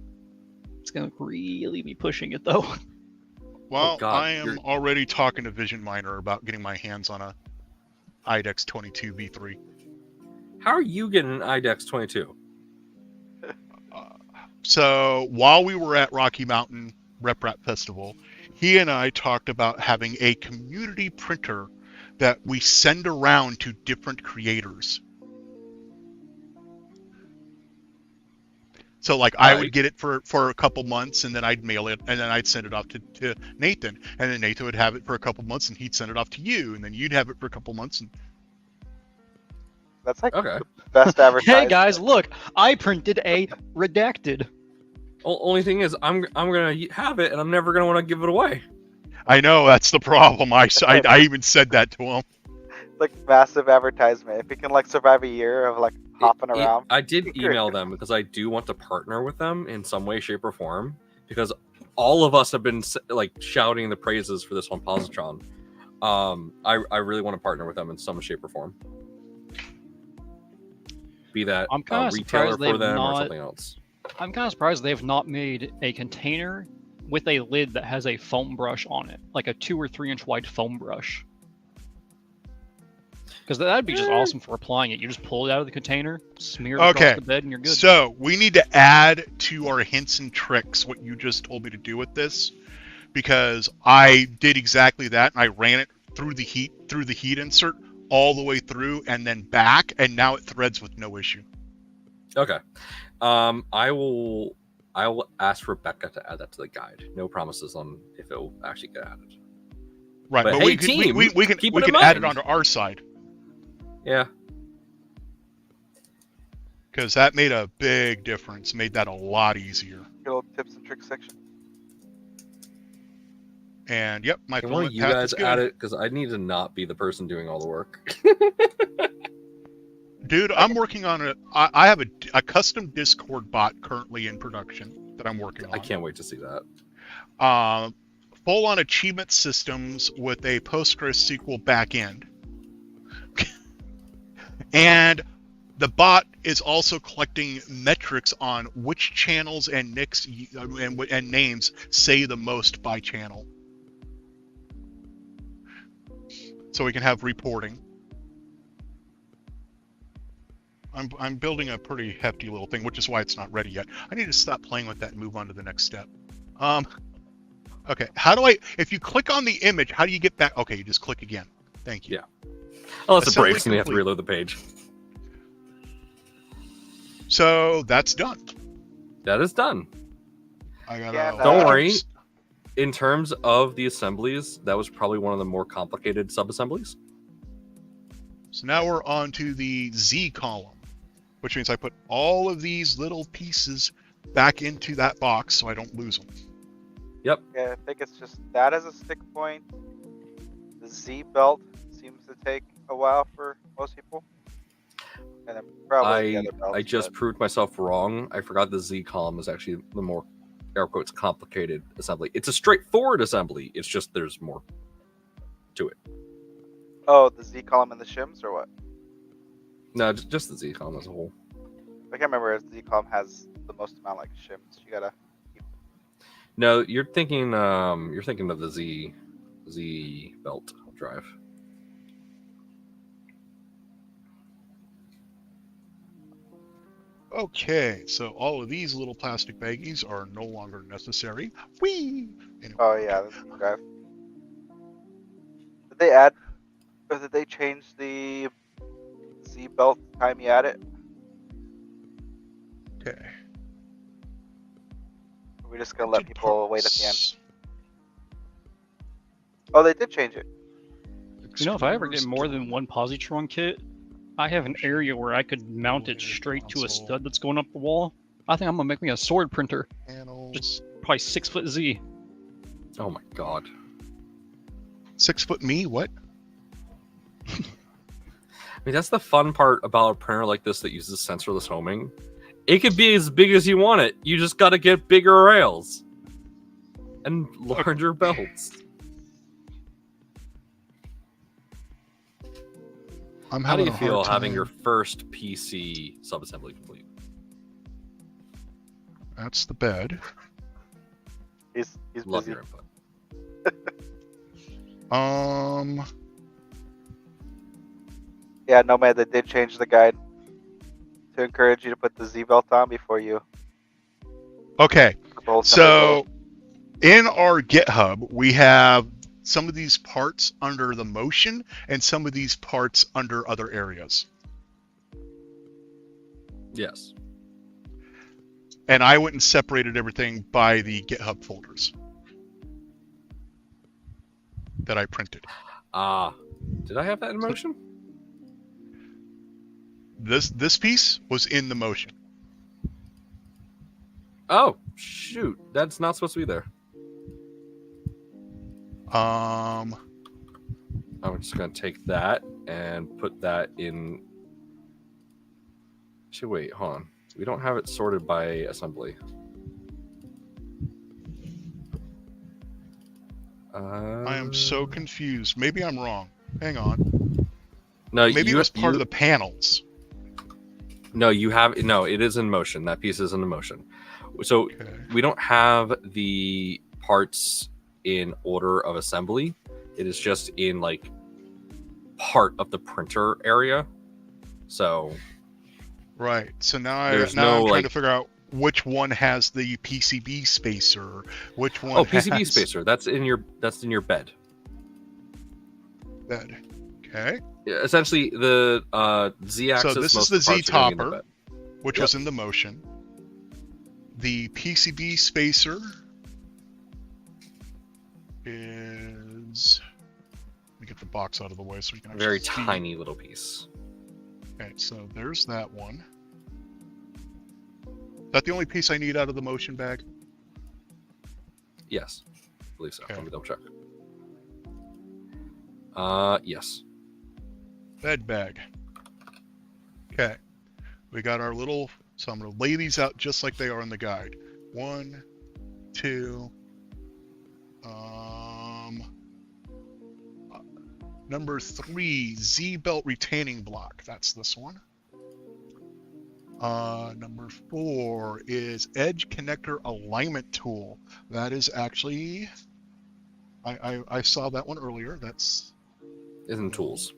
It's going to really be pushing it though. Well, God, I am already talking to Vision Miner about getting my hands on a IDEX 22 V3. How are you getting an IDEX 22? So while we were at Rocky Mountain Rep Rap Festival, he and I talked about having a community printer that we send around to different creators. So like I would get it for a couple months and then I'd mail it and then I'd send it off to Nathan, and then Nathan would have it for a couple months and he'd send it off to you, and then you'd have it for a couple months. And that's like Okay. the best advertisement. Hey guys, look! I printed a redacted. Only thing is, I'm gonna have it, and I'm never gonna want to give it away. I know that's the problem. I even said that to him. It's like massive advertisement. If you can like survive a year of like hopping around. I did email them because I do want to partner with them in some way, shape, or form. Because all of us have been like shouting the praises for this one Positron. I really want to partner with them in some shape or form. Be that I'm a retailer for they've them or not- something else. I'm kind of surprised they've not made a container with a lid that has a foam brush on it, like a 2 or 3 inch wide foam brush. Because that'd be just awesome for applying it. You just pull it out of the container, smear it across Okay. the bed, and you're good. So we need to add to our hints and tricks what you just told me to do with this, because I did exactly that. And I ran it through the heat insert all the way through and then back, and now it threads with no issue. Okay. I will ask Rebecca to add that to the guide. No promises on if it will actually get added. Right, But but hey, we can team, we can keep we it in can add it mind. onto our side, Yeah. because that made a big difference. Made that a lot easier. Good old tips and tricks section. And yep, my Can one of filament you path guys is good. add it? Because I need to not be the person doing all the work. Dude, I'm working on I have a custom Discord bot currently in production that I'm working on. I can't wait to see that. Full-on achievement systems with a PostgreSQL backend. And the bot is also collecting metrics on which channels and nicks and names say the most by channel. So we can have reporting. I'm building a pretty hefty little thing, which is why it's not ready yet. I need to stop playing with that and move on to the next step. Okay, if you click on the image, how do you get back? Okay, you just click again. Thank you. Yeah. Unless it Assembly breaks and you have to complete. reload the page. So that's done. That is done. I got Yeah, Don't worry. In terms of the assemblies, that was probably one of the more complicated sub-assemblies. So now we're on to the Z column, which means I put all of these little pieces back into that box so I don't lose them. Yep. Yeah, I think it's just that as a stick point. The Z belt seems to take a while for most people. And then probably the other belts. I just proved myself wrong. I forgot the Z column is actually the more air quotes complicated assembly. It's a straightforward assembly. It's just there's more to it. Oh, the Z column and the shims or what? No, just the Z column as a whole. I can't remember if Z column has the most amount like shims. You gotta. No, you're thinking of the Z belt drive. Okay, so all of these little plastic baggies are no longer necessary. Whee! Anyway. Oh yeah, the Z drive. Did they add, or did they change the Z belt time you add it? Okay. Or are we just gonna let people wait at the end? Oh, they did change it. You know, if I ever get more than one Positron kit, I have an area where I could mount it straight to a stud that's going up the wall. I think I'm gonna make me a sword printer. Just probably 6 foot Z. Oh my god. 6 foot me? What? I mean, that's the fun part about a printer like this that uses sensorless homing. It could be as big as you want it. You just got to get bigger rails and larger belts. How do you feel having your first PC subassembly complete? That's the bed. He's Love busy. your input. Yeah, Nomad, they did change the guide to encourage you to put the Z belt on before you. Okay, put the whole assembly so in our GitHub, we have some of these parts under the motion and some of these parts under other areas. Yes. And I went and separated everything by the GitHub folders that I printed. Did I have that in motion? This piece was in the motion. Oh, shoot. That's not supposed to be there. I'm just going to take that and put that in. Actually, wait, hold on. We don't have it sorted by assembly. I am so confused. Maybe I'm wrong. Hang on. No, Maybe it was part of the panels. No, you have no. It is in motion. That piece is in motion. So Okay. we don't have the parts in order of assembly. It is just in like part of the printer area. So Right. So now There's now no, I'm trying like- to figure out which one has the PCB spacer, which one oh, PCB has spacer. That's in your bed. that. Okay. Yeah, essentially, the Z-axis. So this most is the of Z parts are gonna be in the topper, bed. which Yep. was in the motion. The PCB spacer is. Let me get the box out of the way so we can A actually very see. tiny little piece. Okay, so there's that one. Is that the only piece I need out of the motion bag? Yes, I believe so. Okay. Let me double check. Yes. Bed bag. Okay. We got our little, so I'm going to lay these out just like they are in the guide. 1, 2, number 3, Z-belt retaining block. That's this one. Number 4 is edge connector alignment tool. That is actually, I saw that one earlier. That's Isn't tools.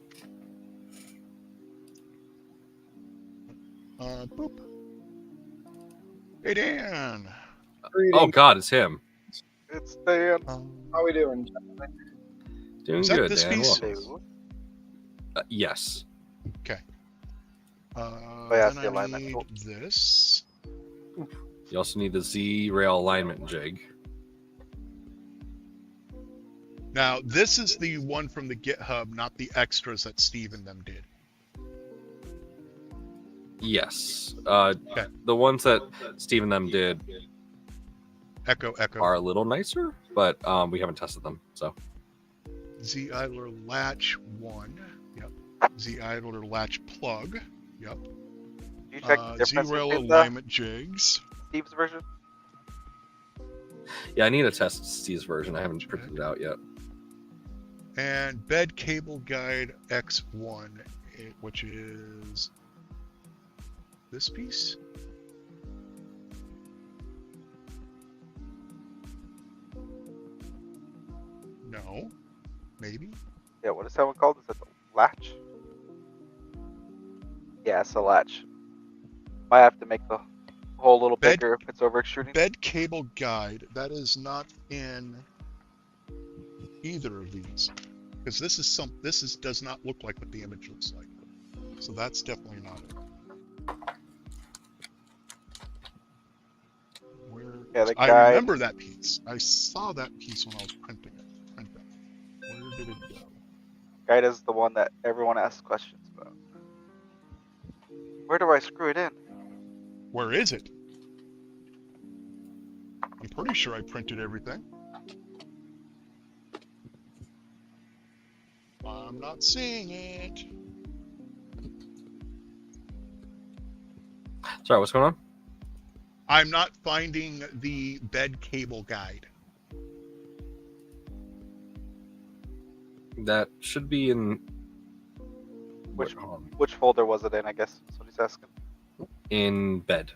boop. Hey Dan. Oh God, it's him. It's Dan. How we doing? Doing Is that good, this Dan. piece? Well, yes. Okay. yeah, it's Then the I alignment need tool. this. You also need the Z rail alignment jig. Now, this is the one from the GitHub, not the extras that Steve and them did. Yes. Okay. The ones that Steve and them did Echo, echo. are a little nicer, but we haven't tested them. So Z idler latch 1. Yep. Z idler latch plug. Yep. Do you check the Z difference rail between the alignment jigs. Steve's version? yeah, I need to test Steve's version. I haven't printed it out yet. And bed cable guide X1, which is this piece. No, maybe. Yeah, what is that one called? Is that the latch? Yeah, it's the latch. Might have to make the hole a little Bed- bigger if it's over extruding. Bed cable guide, that is not in either of these. Because this does not look like what the image looks like. So that's definitely not it. Yeah, the I guide. remember that piece. I saw that piece when I was printing it. Where did it go? Guide is the one that everyone asks questions about. Where do I screw it in? Where is it? I'm pretty sure I printed everything. I'm not seeing it. Sorry, what's going on? I'm not finding the bed cable guide. That should be in Which hold on. which folder was it in? I guess that's what he's asking. In bed.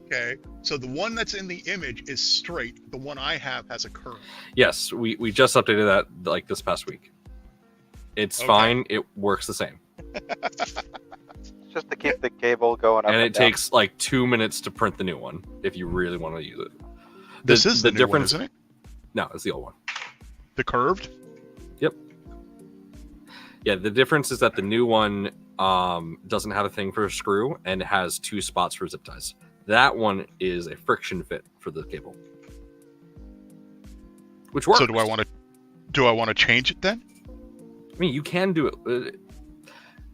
Okay, so the one that's in the image is straight. The one I have has a curve. Yes, we just updated that like this past week. It's Okay. fine. It works the same, Just to keep the cable going up and and it down. takes like 2 minutes to print the new one if you really want to use it. This is the new one, difference, isn't it? No, it's the old one. The curved? Yeah, the difference is that the new one doesn't have a thing for a screw and it has 2 spots for zip ties. That one is a friction fit for the cable, which works. So do I want to change it then? I mean, you can do it.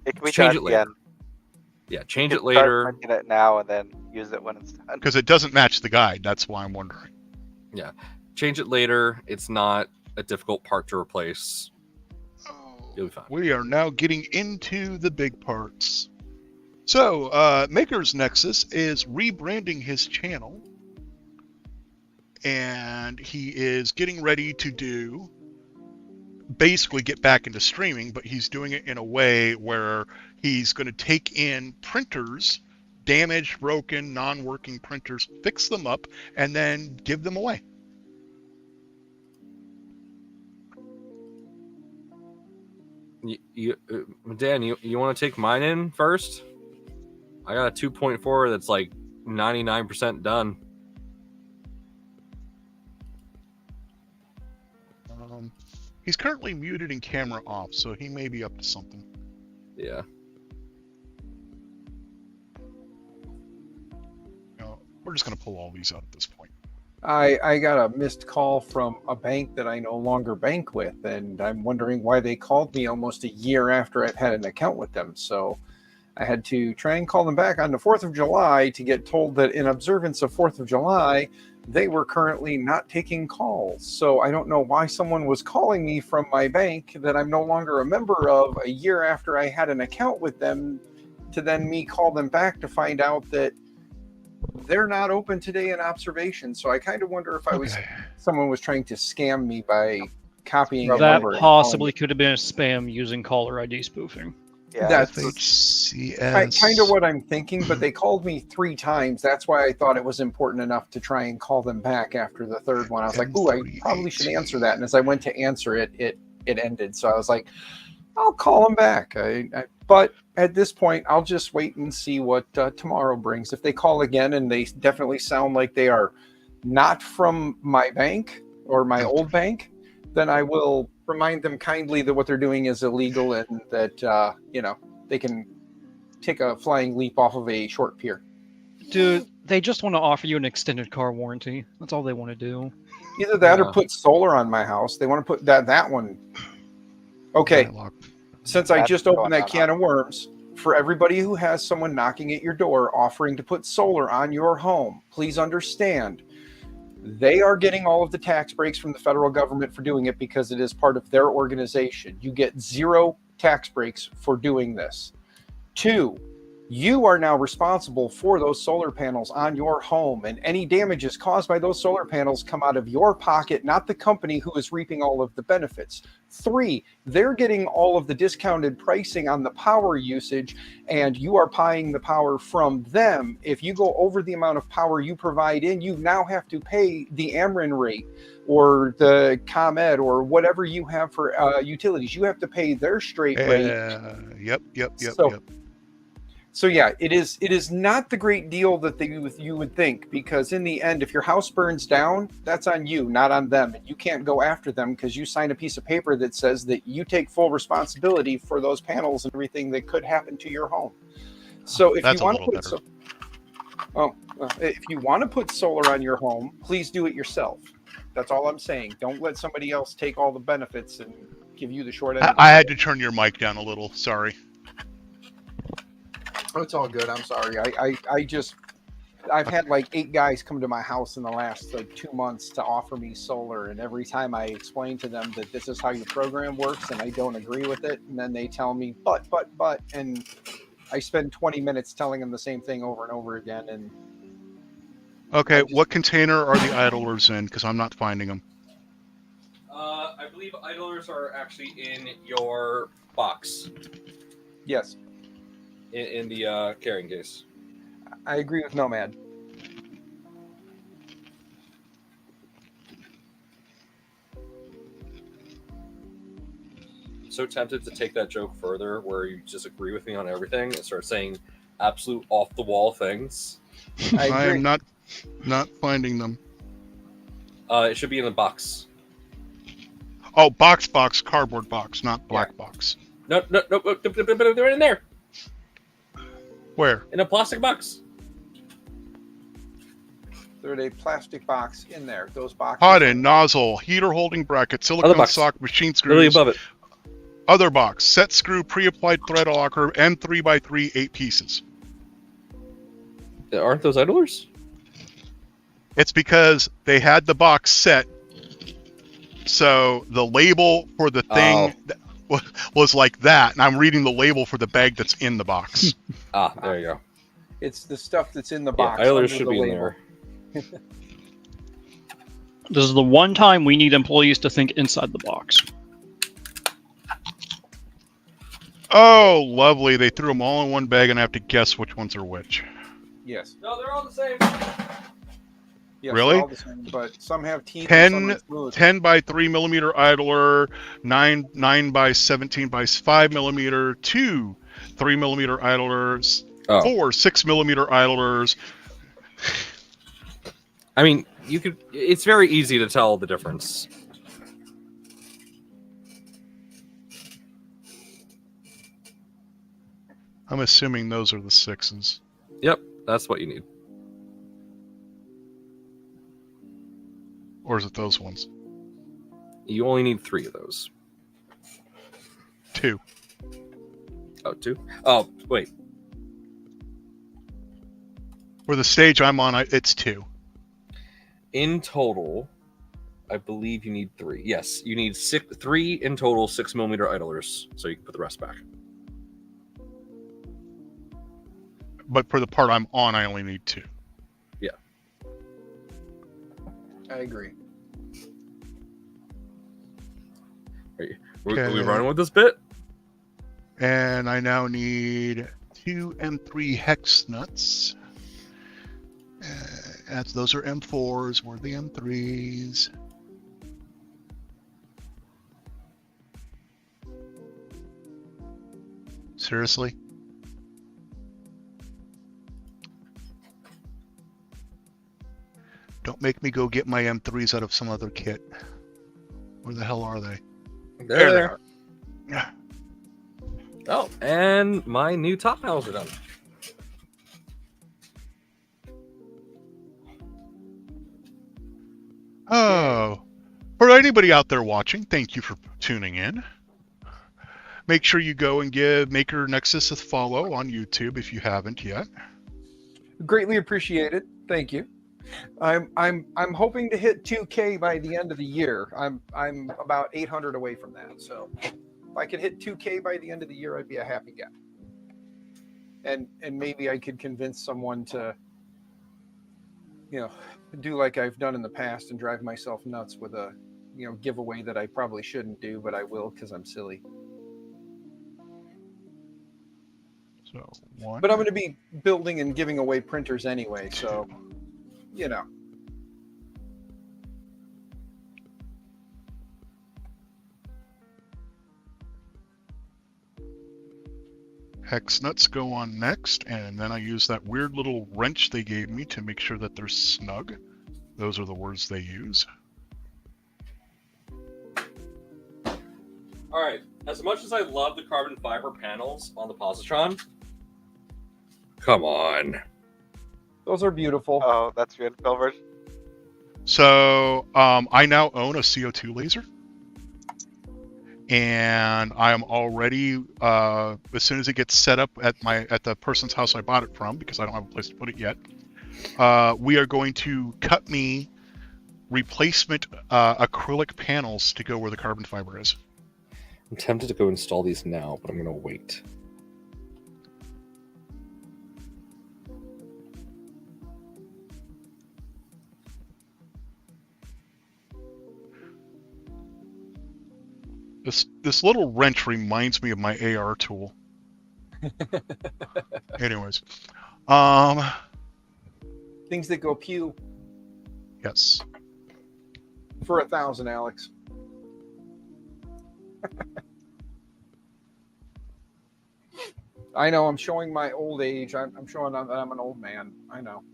It can be change done it at later. the end. Yeah, change You it can start later. printing it now and then use it when it's done. Because it doesn't match the guide. That's why I'm wondering. Change it later. It's not a difficult part to replace. You'll be fine. We are now getting into the big parts. So, Maker's Nexus is rebranding his channel. And he is getting ready to basically get back into streaming, but he's doing it in a way where he's going to take in printers, damaged, broken, non-working printers, fix them up, and then give them away. Dan, you want to take mine in first? I got a 2.4 that's like 99% done. He's currently muted and camera off, so he may be up to something. Yeah. We're just going to pull all these out at this point. I got a missed call from a bank that I no longer bank with, and I'm wondering why they called me almost a year after I've had an account with them. So I had to try and call them back on the 4th of July to get told that in observance of 4th of July, they were currently not taking calls. So I don't know why someone was calling me from my bank that I'm no longer a member of a year after I had an account with them, to then me call them back to find out that they're not open today in observation. So I kind of wonder if someone was trying to scam me by copying a That number. possibly could have been a spam using caller ID spoofing. Yeah, That's FHCS. kind of what I'm thinking, but they called me 3 times. That's why I thought it was important enough to try and call them back after the third one. I was like, ooh, I probably should answer that. And as I went to answer it, it ended. So I was like, I'll call them back. But at this point, I'll just wait and see what tomorrow brings. If they call again and they definitely sound like they are not from my bank or my old bank, then I will remind them kindly that what they're doing is illegal and that, they can take a flying leap off of a short pier. Dude, they just want to offer you an extended car warranty. That's all they want to do. Either that or put solar on my house. They want to put that one. Okay. Since I just opened that can of worms, for everybody who has someone knocking at your door offering to put solar on your home, please understand they are getting all of the tax breaks from the federal government for doing it because it is part of their organization. You get 0 tax breaks for doing this. 2, you are now responsible for those solar panels on your home, and any damages caused by those solar panels come out of your pocket, not the company who is reaping all of the benefits. 3, they're getting all of the discounted pricing on the power usage, and you are buying the power from them. If you go over the amount of power you provide in, you now have to pay the Ameren rate or the ComEd or whatever you have for utilities. You have to pay their straight rate. Yep. So yeah, it is not the great deal that you would think, because in the end, if your house burns down, that's on you, not on them. And you can't go after them because you signed a piece of paper that says that you take full responsibility for those panels and everything that could happen to your home. So if you want to put solar on your home, please do it yourself. That's all I'm saying. Don't let somebody else take all the benefits and give you the short end. I had to turn your mic down a little. Sorry. Oh, it's all good. I'm sorry. I've had like 8 guys come to my house in the last 2 months to offer me solar. And every time I explain to them that this is how your program works and I don't agree with it, and then they tell me, but, and I spend 20 minutes telling them the same thing over and over again. And Okay, what container are the idlers in? Because I'm not finding them. I believe idlers are actually in your box. Yes. In the carrying case. I agree with Nomad. So tempted to take that joke further where you just agree with me on everything and start saying absolute off the wall things. I am not finding them. It should be in the box. Oh, box, cardboard box, not black box. No, they're in there. Where? In a plastic box. There's a plastic box in there. Those boxes. Hot end, nozzle, heater holding bracket, silicone sock, machine screws. Literally above it. Other box, set screw, pre-applied thread locker, and 3x3, 8 pieces. Aren't those idlers? It's because they had the box set, so the label for the thing was like that, and I'm reading the label for the bag that's in the box. There you go. It's the stuff that's in the box. Idlers should be in there. This is the one time we need employees to think inside the box. Oh, lovely. They threw them all in one bag, and I have to guess which ones are which. Yes. No, they're all the same. Yes, Really? they're all the same, but some have teeth and some 10, are smooth. 10 by 3 millimeter idler, 9 by 17 by 5 millimeter, 2 3 millimeter idlers, Oh. 4 6 millimeter idlers. I mean, you could. It's very easy to tell the difference. I'm assuming those are the 6s. Yep, that's what you need. Or is it those ones? You only need 3 of those. 2. Oh, 2? Oh, wait. For the stage I'm on, it's 2. In total, I believe you need 3. Yes, you need 3 in total 6 millimeter idlers, so you can put the rest back. But for the part I'm on, I only need 2. Yeah. I agree. Are we running with this bit? And I now need 2 M3 hex nuts. Those are M4s. Where are the M3s? Seriously? Don't make me go get my M3s out of some other kit. Where the hell are they? There they are. Oh, and my new top panels are done. Oh, for anybody out there watching, thank you for tuning in. Make sure you go and give Maker Nexus a follow on YouTube if you haven't yet. Greatly appreciated. Thank you. I'm hoping to hit 2K by the end of the year. I'm about 800 away from that. So if I could hit 2K by the end of the year, I'd be a happy guy. And maybe I could convince someone to, do like I've done in the past and drive myself nuts with a, giveaway that I probably shouldn't do, but I will because I'm silly. So one. But I'm going to be building and giving away printers anyway, so Hex nuts go on next, and then I use that weird little wrench they gave me to make sure that they're snug. Those are the words they use. All right. As much as I love the carbon fiber panels on the Positron, come on. Those are beautiful. Oh, that's your infill version. So I now own a CO2 laser, and I am already as soon as it gets set up at the person's house I bought it from, because I don't have a place to put it yet. We are going to cut me replacement acrylic panels to go where the carbon fiber is. I'm tempted to go install these now, but I'm going to wait. This little wrench reminds me of my AR tool. Anyways, Things that go pew yes. for 1,000, Alex. I know I'm showing my old age. I'm showing that I'm an old man. I know.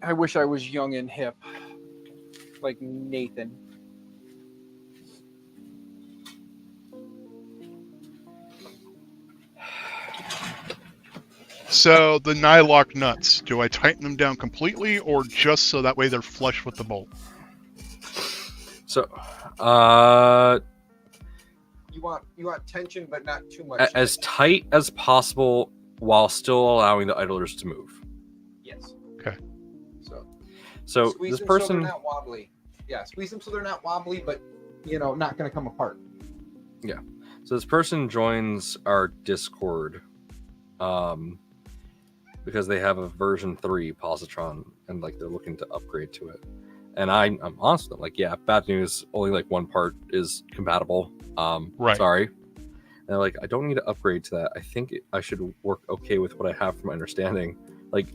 I wish I was young and hip, like Nathan. So the nylock nuts, do I tighten them down completely, or just so that way they're flush with the bolt? So, You want tension, but not too much. as tight as possible while still allowing the idlers to move. Yes. Okay. So This them person, so they're not wobbly. Yeah, squeeze them so they're not wobbly, but not going to come apart. so this person joins our Discord, because they have a version 3 Positron and they're looking to upgrade to it. And I'm honest with them, bad news, only one part is compatible. Right. Sorry. they're like, I don't need to upgrade to that. I think I should work okay with what I have for my understanding. Like,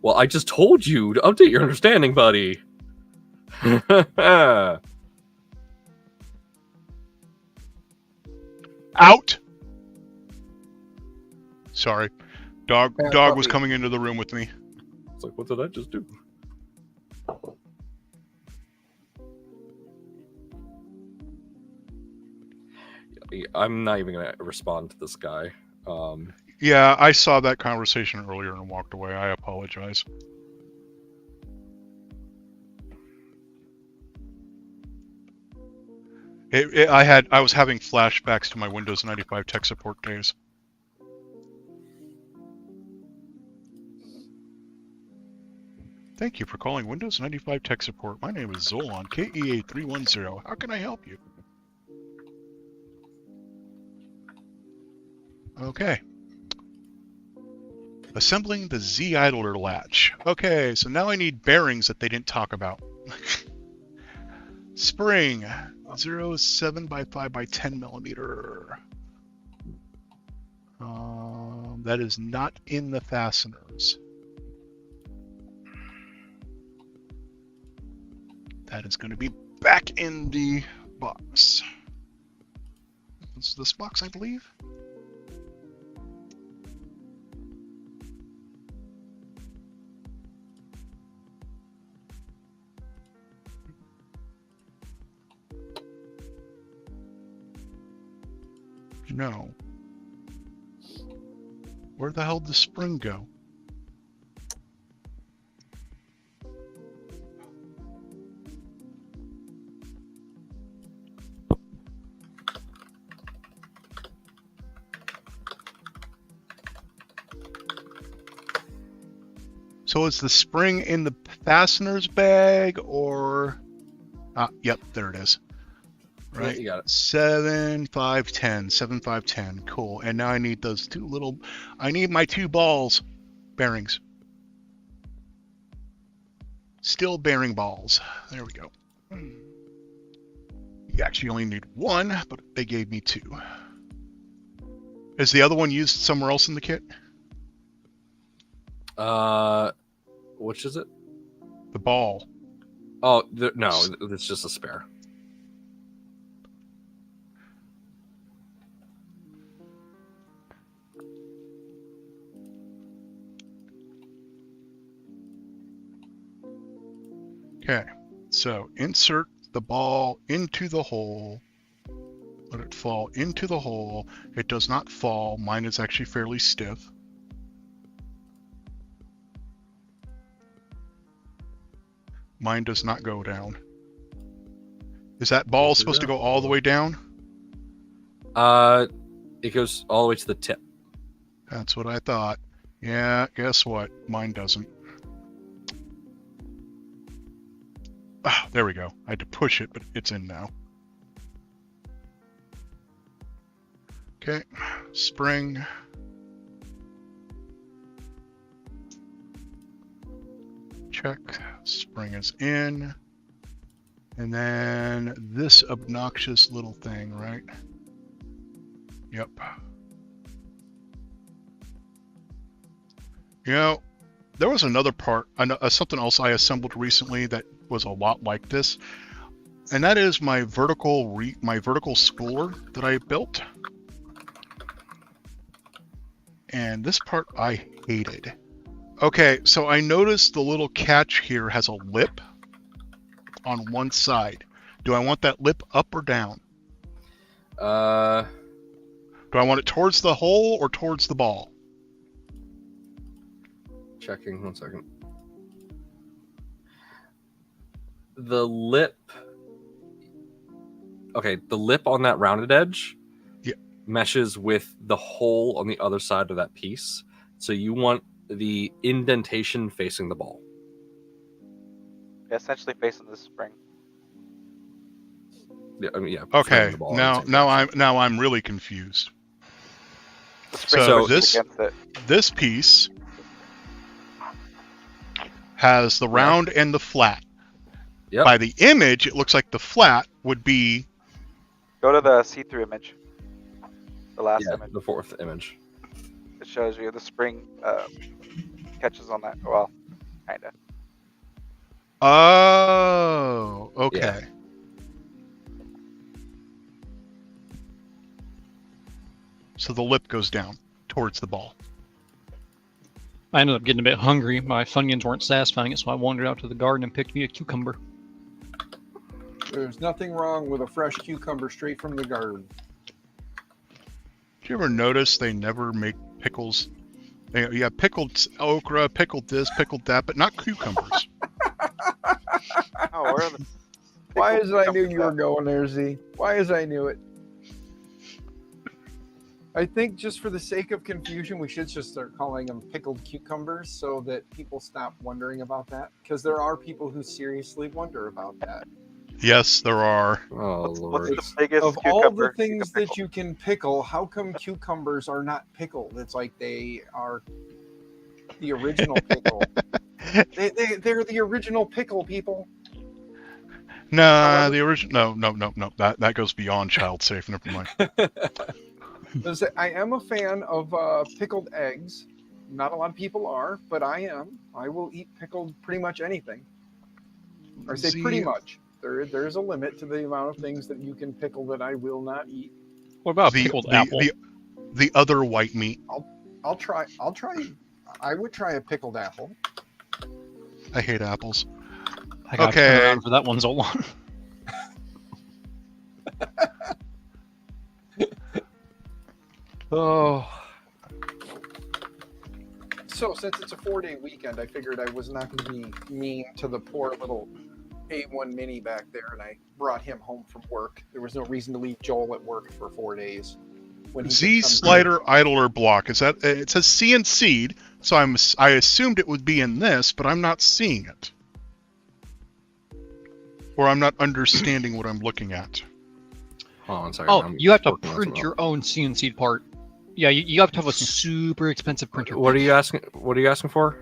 well, I just told you to update your understanding, buddy. Out. Sorry, dog Bad was puppy. coming into the room with me. It's like, what did I just do? I'm not even gonna respond to this guy. Yeah, I saw that conversation earlier and walked away. I apologize. I was having flashbacks to my Windows 95 tech support days. Thank you for calling Windows 95 tech support. My name is Zolan, KEA310. How can I help you? Okay. Assembling the Z idler latch. Okay, so now I need bearings that they didn't talk about. Spring 0.7 by 5 by 10 millimeter. That is not in the fasteners. That is going to be back in the box. It's this box, I believe. No. Where the hell did the spring go? So is the spring in the fasteners bag or... yep, there it is. Right, you got it. 7, 5, 10. 7, 5, 10. Cool. And now I need those two little... I need my 2 balls. Bearings. Still bearing balls. There we go. You actually only need 1, but they gave me 2. Is the other one used somewhere else in the kit? Which is it? The ball. Oh, no, it's just a spare. Okay, so insert the ball into the hole. Let it fall into the hole. It does not fall. Mine is actually fairly stiff. Mine does not go down. Is that ball supposed to go all the way down? It goes all the way to the tip. That's what I thought. Yeah, guess what? Mine doesn't. Ah, there we go. I had to push it, but it's in now. Okay, spring. Check. Spring is in. And then this obnoxious little thing, right? Yep. You know, there was another part, something else I assembled recently that was a lot like this, and that is my vertical spooler that I built. And this part I hated. Okay, so I noticed the little catch here has a lip on one side. Do I want that lip up or down? Do I want it towards the hole or towards the ball? Checking 1 second. The lip. Okay, the lip on that rounded edge meshes with the hole on the other side of that piece. So you want the indentation facing the ball. Yeah, essentially facing the spring. Yeah, I mean, yeah. Okay. the ball Now I'm really confused. The spring So pushes against it. this piece has the round and the flat. Yep. By the image, it looks like the flat would be... Go to the see-through image. The last Yeah, image. the fourth image. It shows you the spring catches on that. Well, kinda. Oh, okay. Yeah. So the lip goes down towards the ball. I ended up getting a bit hungry. My Funyuns weren't satisfying it, so I wandered out to the garden and picked me a cucumber. There's nothing wrong with a fresh cucumber straight from the garden. Did you ever notice they never make pickles? Yeah, pickled okra, pickled this, pickled that, but not cucumbers. Oh, where are the? Why is it I knew cucumbers you were at? going there, Z? Why is I knew it? I think just for the sake of confusion, we should just start calling them pickled cucumbers so that people stop wondering about that. Because there are people who seriously wonder about that. Yes, there are. Oh What's lord. the biggest Of cucumber all the things can that you can pickle, how come cucumbers are not pickled? It's like they are the original pickle. They're the original pickle, people. Nah, However- the original. No. That goes beyond child safe. Never mind. I am a fan of pickled eggs. Not a lot of people are, but I am. I will eat pickled pretty much anything. Or say Z- pretty much. There's a limit to the amount of things that you can pickle that I will not eat. What about the, pickled the, apple? the other white meat. I'll try. I would try a pickled apple. I hate apples. I gotta okay. turn around for that one, Zolan. Oh. So since it's a 4-day weekend, I figured I was not going to be mean to the poor little A1 Mini back there, and I brought him home from work. There was no reason to leave Joel at work for 4 days. When he Z could come slider idler block. Is that? It says C and seed, so I assumed it would be in this, but I'm not seeing it, or I'm not understanding what I'm looking at. Hold on, sorry. Oh, I'm you have to working on print something your own CNC part. Yeah, you have to have a super expensive else. printer. What are you asking? What are you asking for?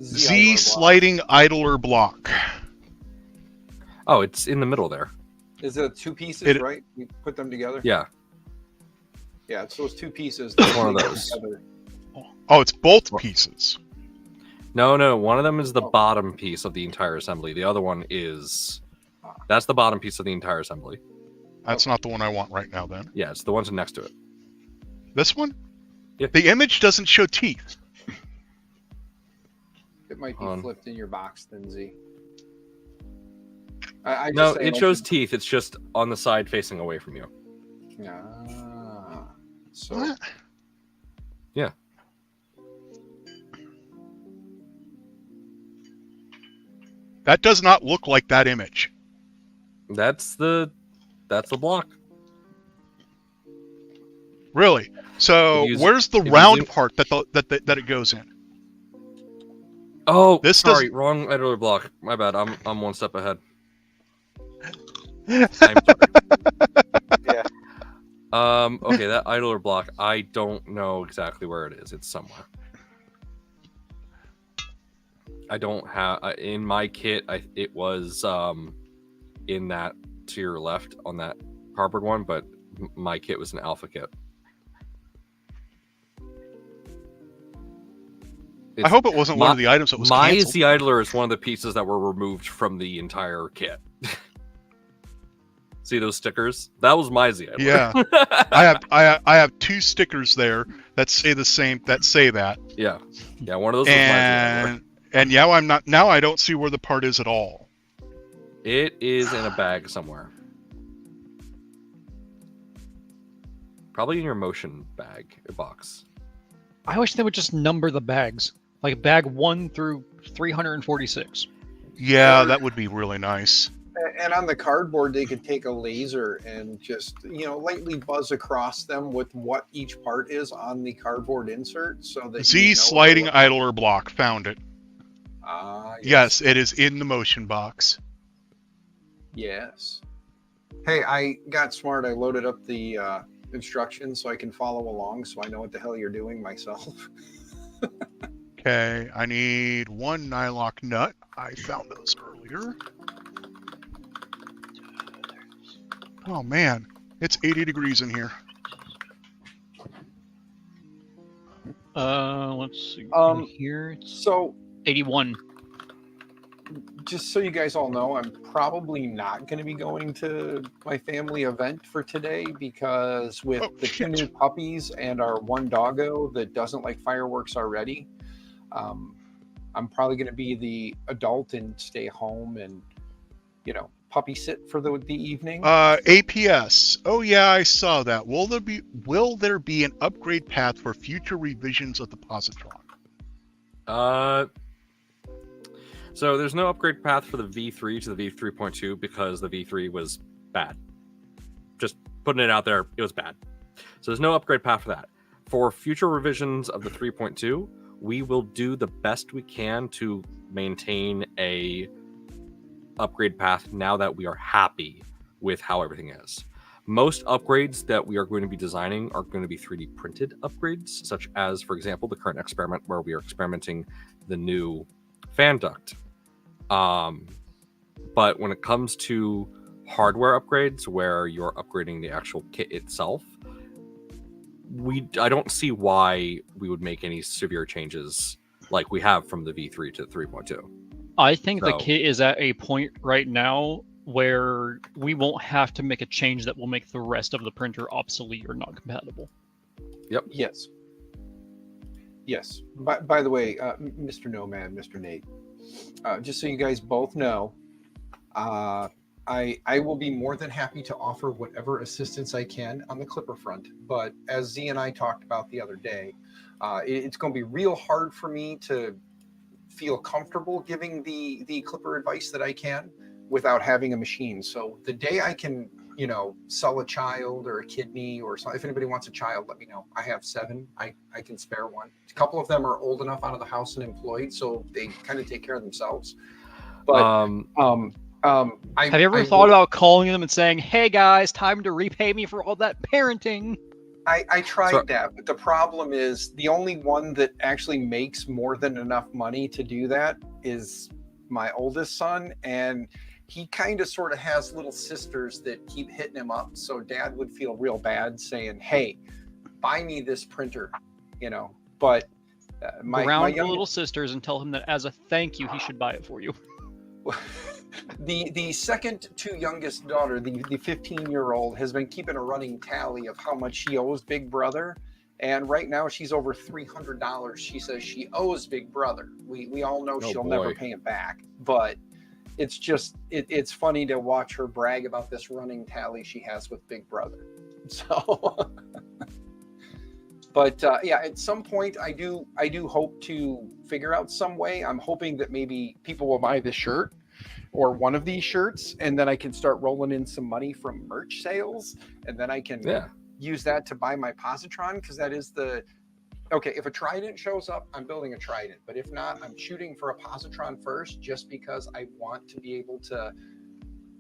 Z idler block. sliding idler block. Oh, it's in the middle there. Is it 2 pieces, It- right? You put them together? Yeah. Yeah, it's those 2 pieces. It's one of that those. together. Oh, it's both pieces. No. One of them is the Oh. bottom piece of the entire assembly. The other one is. That's the bottom piece of the entire assembly. That's not the one I want right now. Then Yeah, it's the ones next to it. this one. Yeah. The image doesn't show teeth. It might be On. flipped in your box, then Z. I No, just say, it like, shows teeth. It's just on the side facing away from you. Ah, so What? Yeah. That does not look like that image. That's the block. Really? So If you use- where's the if you round zoom- part that it goes in? Oh, This sorry, does- wrong editor block. My bad. I'm one step ahead. I'm sorry. Yeah. Okay, that idler block. I don't know exactly where it is. It's somewhere. I don't have in my kit. It was in that to your left on that cardboard one, but my kit was an alpha kit. I hope it wasn't one of the items that was My canceled. Z idler is one of the pieces that were removed from the entire kit. See those stickers? That was my Z idler. Yeah, I have 2 stickers there that say the same. That say that. Yeah. One of those was my Z idler. And yeah, I'm not now. I don't see where the part is at all. It is in a bag somewhere. Probably in your motion bag box. I wish they would just number the bags, like bag 1 through 346. Yeah, that would be really nice. and on the cardboard they could take a laser and just lightly buzz across them with what each part is on the cardboard insert, so that Z sliding what- idler block. Found it. Yes, it is in the motion box. Yes. Hey, I got smart. I loaded up the instructions so I can follow along, so I know what the hell you're doing myself. Okay, I need 1 nylock nut. I found those earlier. Oh man, it's 80 degrees in here. Let's see here. It's So 81. just so you guys all know, I'm probably not going to be going to my family event for today because with the 2 new puppies and our 1 doggo that doesn't like fireworks already, I'm probably going to be the adult and stay home and, puppy sit for the evening. APS. Oh yeah, I saw that. Will there be an upgrade path for future revisions of the Positron? So there's no upgrade path for the V3 to the V3.2 because the V3 was bad. Just putting it out there, it was bad. So there's no upgrade path for that. For future revisions of the 3.2, we will do the best we can to maintain a upgrade path now that we are happy with how everything is. Most upgrades that we are going to be designing are going to be 3D printed upgrades, such as, for example, the current experiment where we are experimenting the new fan duct. But when it comes to hardware upgrades where you're upgrading the actual kit itself, I don't see why we would make any severe changes like we have from the V3 to the 3.2. I think the kit is at a point right now where we won't have to make a change that will make the rest of the printer obsolete or not compatible. Yep. Yes. By the way, Mr. Nomad, Mr. Nate, just so you guys both know, I will be more than happy to offer whatever assistance I can on the Clipper front. But as Z and I talked about the other day, it's going to be real hard for me to feel comfortable giving the Clipper advice that I can without having a machine. So the day I can, sell a child or a kidney or something, if anybody wants a child, let me know. I have 7. I can spare one. A couple of them are old enough out of the house and employed, so they kind of take care of themselves. But have you ever thought about calling them and saying, "Hey guys, time to repay me for all that parenting"? I tried that, but the problem is the only one that actually makes more than enough money to do that is my oldest son, and he kind of sort of has little sisters that keep hitting him up. So Dad would feel real bad saying, "Hey, buy me this printer," But my little sisters and tell him that as a thank you, he should buy it for you. The second to youngest daughter, the 15-year-old, has been keeping a running tally of how much she owes Big Brother, and right now she's over $300. She says she owes Big Brother. We all know she'll never pay him back, but it's just it's funny to watch her brag about this running tally she has with Big Brother. So, but yeah, at some point I do hope to figure out some way. I'm hoping that maybe people will buy this shirt or one of these shirts, and then I can start rolling in some money from merch sales, and then I can use that to buy my Positron, because that is if a Trident shows up, I'm building a Trident, but if not, I'm shooting for a Positron first, just because I want to be able to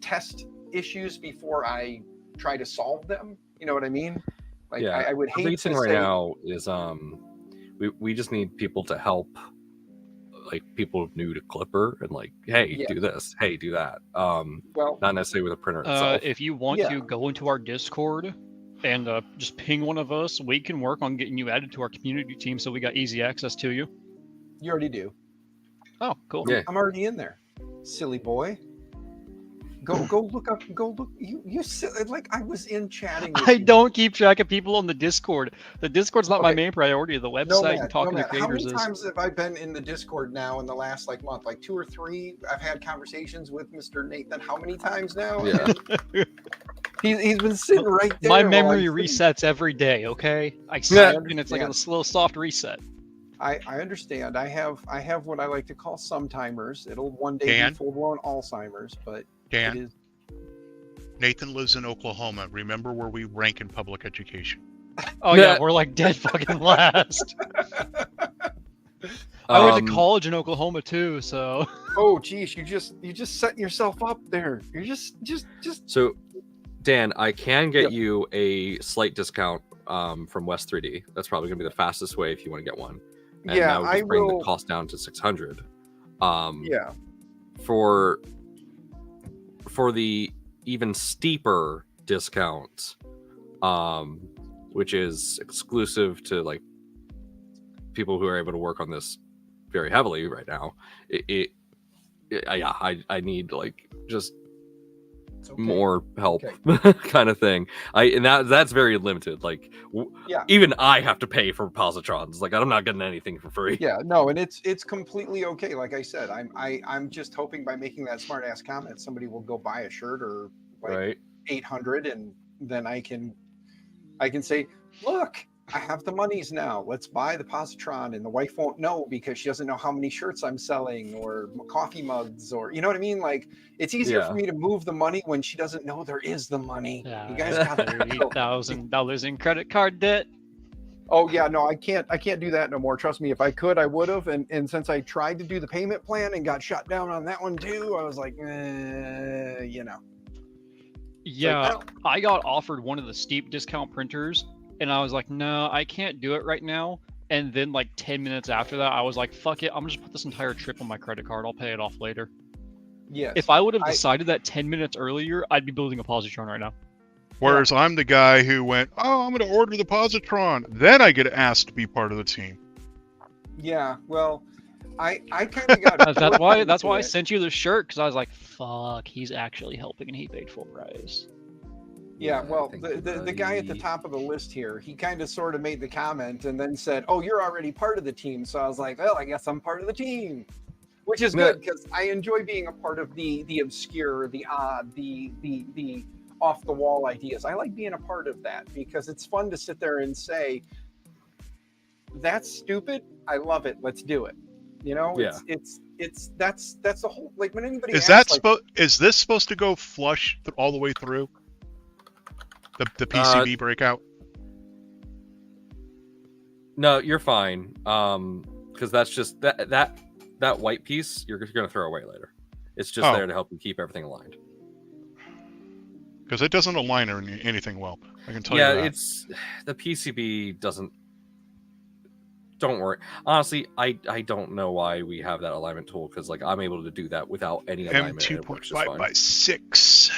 test issues before I try to solve them. You know what I mean? Like, yeah, I would hate to say... right now is we just need people to help, like people new to Clipper, and like, hey, do this, hey, do that. Well, not necessarily with a printer itself. If you want to go into our Discord and just ping one of us, we can work on getting you added to our community team so we got easy access to you. You already do. Oh, cool. Yeah. I'm already in there. Silly boy. Go look up. Go look. You like I was in chatting. With you. Don't keep track of people on the Discord. The Discord's not my main priority. The website and talking to creators is. How many times have I been in the Discord now in the last month? Like 2 or 3. I've had conversations with Mr. Nathan. How many times now? Yeah. He's been sitting right there. My memory resets every day. Okay, I send and it's like a slow, soft reset. I understand. I have what I like to call some-timers. It'll one day be full-blown Alzheimer's, but Dan, it is... Nathan lives in Oklahoma. Remember where we rank in public education? Oh yeah, we're like dead fucking last. I went to college in Oklahoma too, so. Oh geez, you just setting yourself up there. You're just. So, Dan, I can get you a slight discount from West 3D. That's probably gonna be the fastest way if you want to get one. And that would just bring the cost down to $600. For the even steeper discount, which is exclusive to like people who are able to work on this very heavily right now, I need like just It's okay. more help, Okay. kind of thing. And that's very limited. Like, Yeah. even I have to pay for positrons. Like, I'm not getting anything for free. Yeah, no, and it's completely okay. Like I said, I'm just hoping by making that smart ass comment, somebody will go buy a shirt or like Right. 800, and then I can say, look, I have the monies now. Let's buy the positron, and the wife won't know because she doesn't know how many shirts I'm selling or coffee mugs, or you know what I mean. Like, it's easier for me to move the money when she doesn't know there is the money. Yeah, You guys got $30,000 in credit card debt. Oh yeah, no, I can't do that no more. Trust me, if I could, I would have. And since I tried to do the payment plan and got shut down on that one too, I was like, you know. Yeah, like, I got offered one of the steep discount printers, and I was like, no, I can't do it right now. And then like 10 minutes after that, I was like, fuck it, I'm gonna just put this entire trip on my credit card. I'll pay it off later. Yes. If I would have decided that 10 minutes earlier, I'd be building a positron right now. Whereas I'm the guy who went, oh, I'm going to order the positron. Then I get asked to be part of the team. Yeah, well, I kind of got. that's why I sent you the shirt, because I was like, fuck, he's actually helping, and he paid full price. Yeah, well, the guy at the top of the list here, he kind of sort of made the comment and then said, oh, you're already part of the team. So I was like, well, I guess I'm part of the team, which is good because I enjoy being a part of the obscure, the odd, the off the wall ideas. I like being a part of that because it's fun to sit there and say, that's stupid. I love it. Let's do it. You know, it's that's the whole, like when anybody is asks, that is this supposed to go flush all the way through the PCB breakout? No, you're fine. Because that's just that white piece you're going to throw away later. It's just there to help you keep everything aligned. Because it doesn't align or anything well. I can tell you that. Yeah, it's the PCB doesn't. Don't worry. Honestly, I don't know why we have that alignment tool, because like I'm able to do that without any alignment. M2.5 by 6.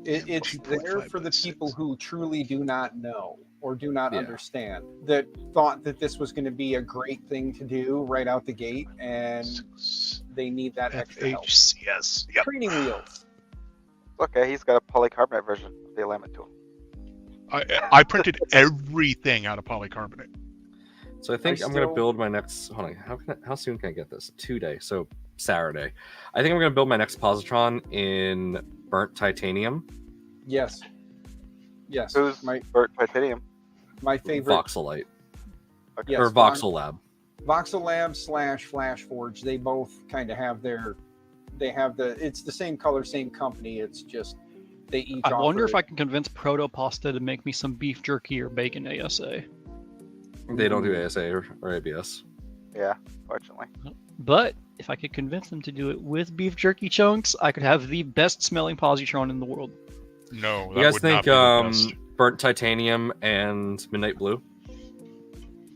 It's there for the people who truly do not know or do not understand, that thought that this was going to be a great thing to do right out the gate, and they need that extra help. Yes. Yep. Training wheels. Okay, he's got a polycarbonate version of the alignment tool. I printed everything out of polycarbonate. So I think I'm going to build my next. Hold on, how soon can I get this? 2 days, so Saturday. I think I'm going to build my next positron in burnt titanium. Yes. Who's burnt titanium? My favorite. Voxelite. Okay. Yes, or Voxel Lab. Voxel Lab / Flash Forge. They both kind of have their. They have it's the same color, same company. It's just they each. I wonder if I can convince Proto Pasta to make me some beef jerky or bacon ASA. They don't do ASA or ABS. Yeah, fortunately. But if I could convince them to do it with beef jerky chunks, I could have the best smelling positron in the world. No, that you guys would think not be the best. burnt titanium and midnight blue?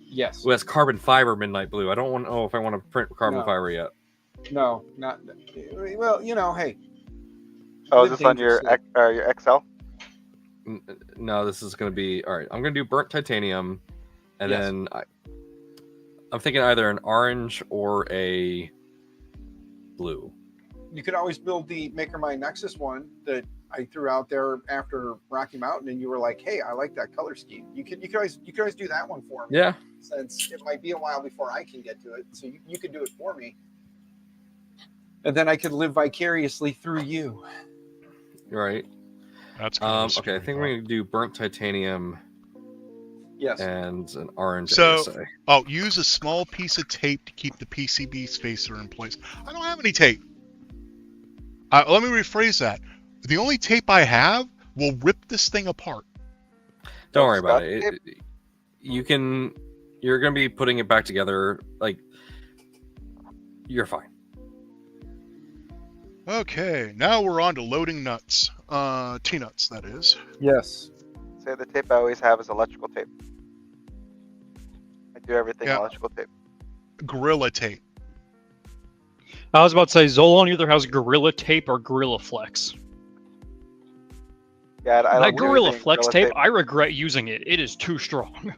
Yes. Well, that's carbon fiber midnight blue. I don't want to know if I want to print carbon fiber yet. No, not well. You know, hey. Oh, is this on your XL? No, this is going to be all right. I'm going to do burnt titanium, and then I'm thinking either an orange or a blue. You could always build the Maker My Nexus one that I threw out there after Rocky Mountain, and you were like, "Hey, I like that color scheme." You could always do that one for me. Yeah. Since it might be a while before I can get to it, so you could do it for me, and then I could live vicariously through you. Right. That's okay. I think we're going to do burnt titanium. Yes. And an orange. So, ASA. use a small piece of tape to keep the PCB spacer in place. I don't have any tape. Let me rephrase that. The only tape I have will rip this thing apart. Don't worry about it. You're going to be putting it back together. Like, you're fine. Okay, now we're on to loading nuts. T-nuts, that is. Yes. Say the tape I always have is electrical tape. I do everything electrical tape. Gorilla tape. I was about to say, Zolon either has Gorilla Tape or Gorilla Flex. Yeah, I that Gorilla Flex tape, I regret using it. It is too strong.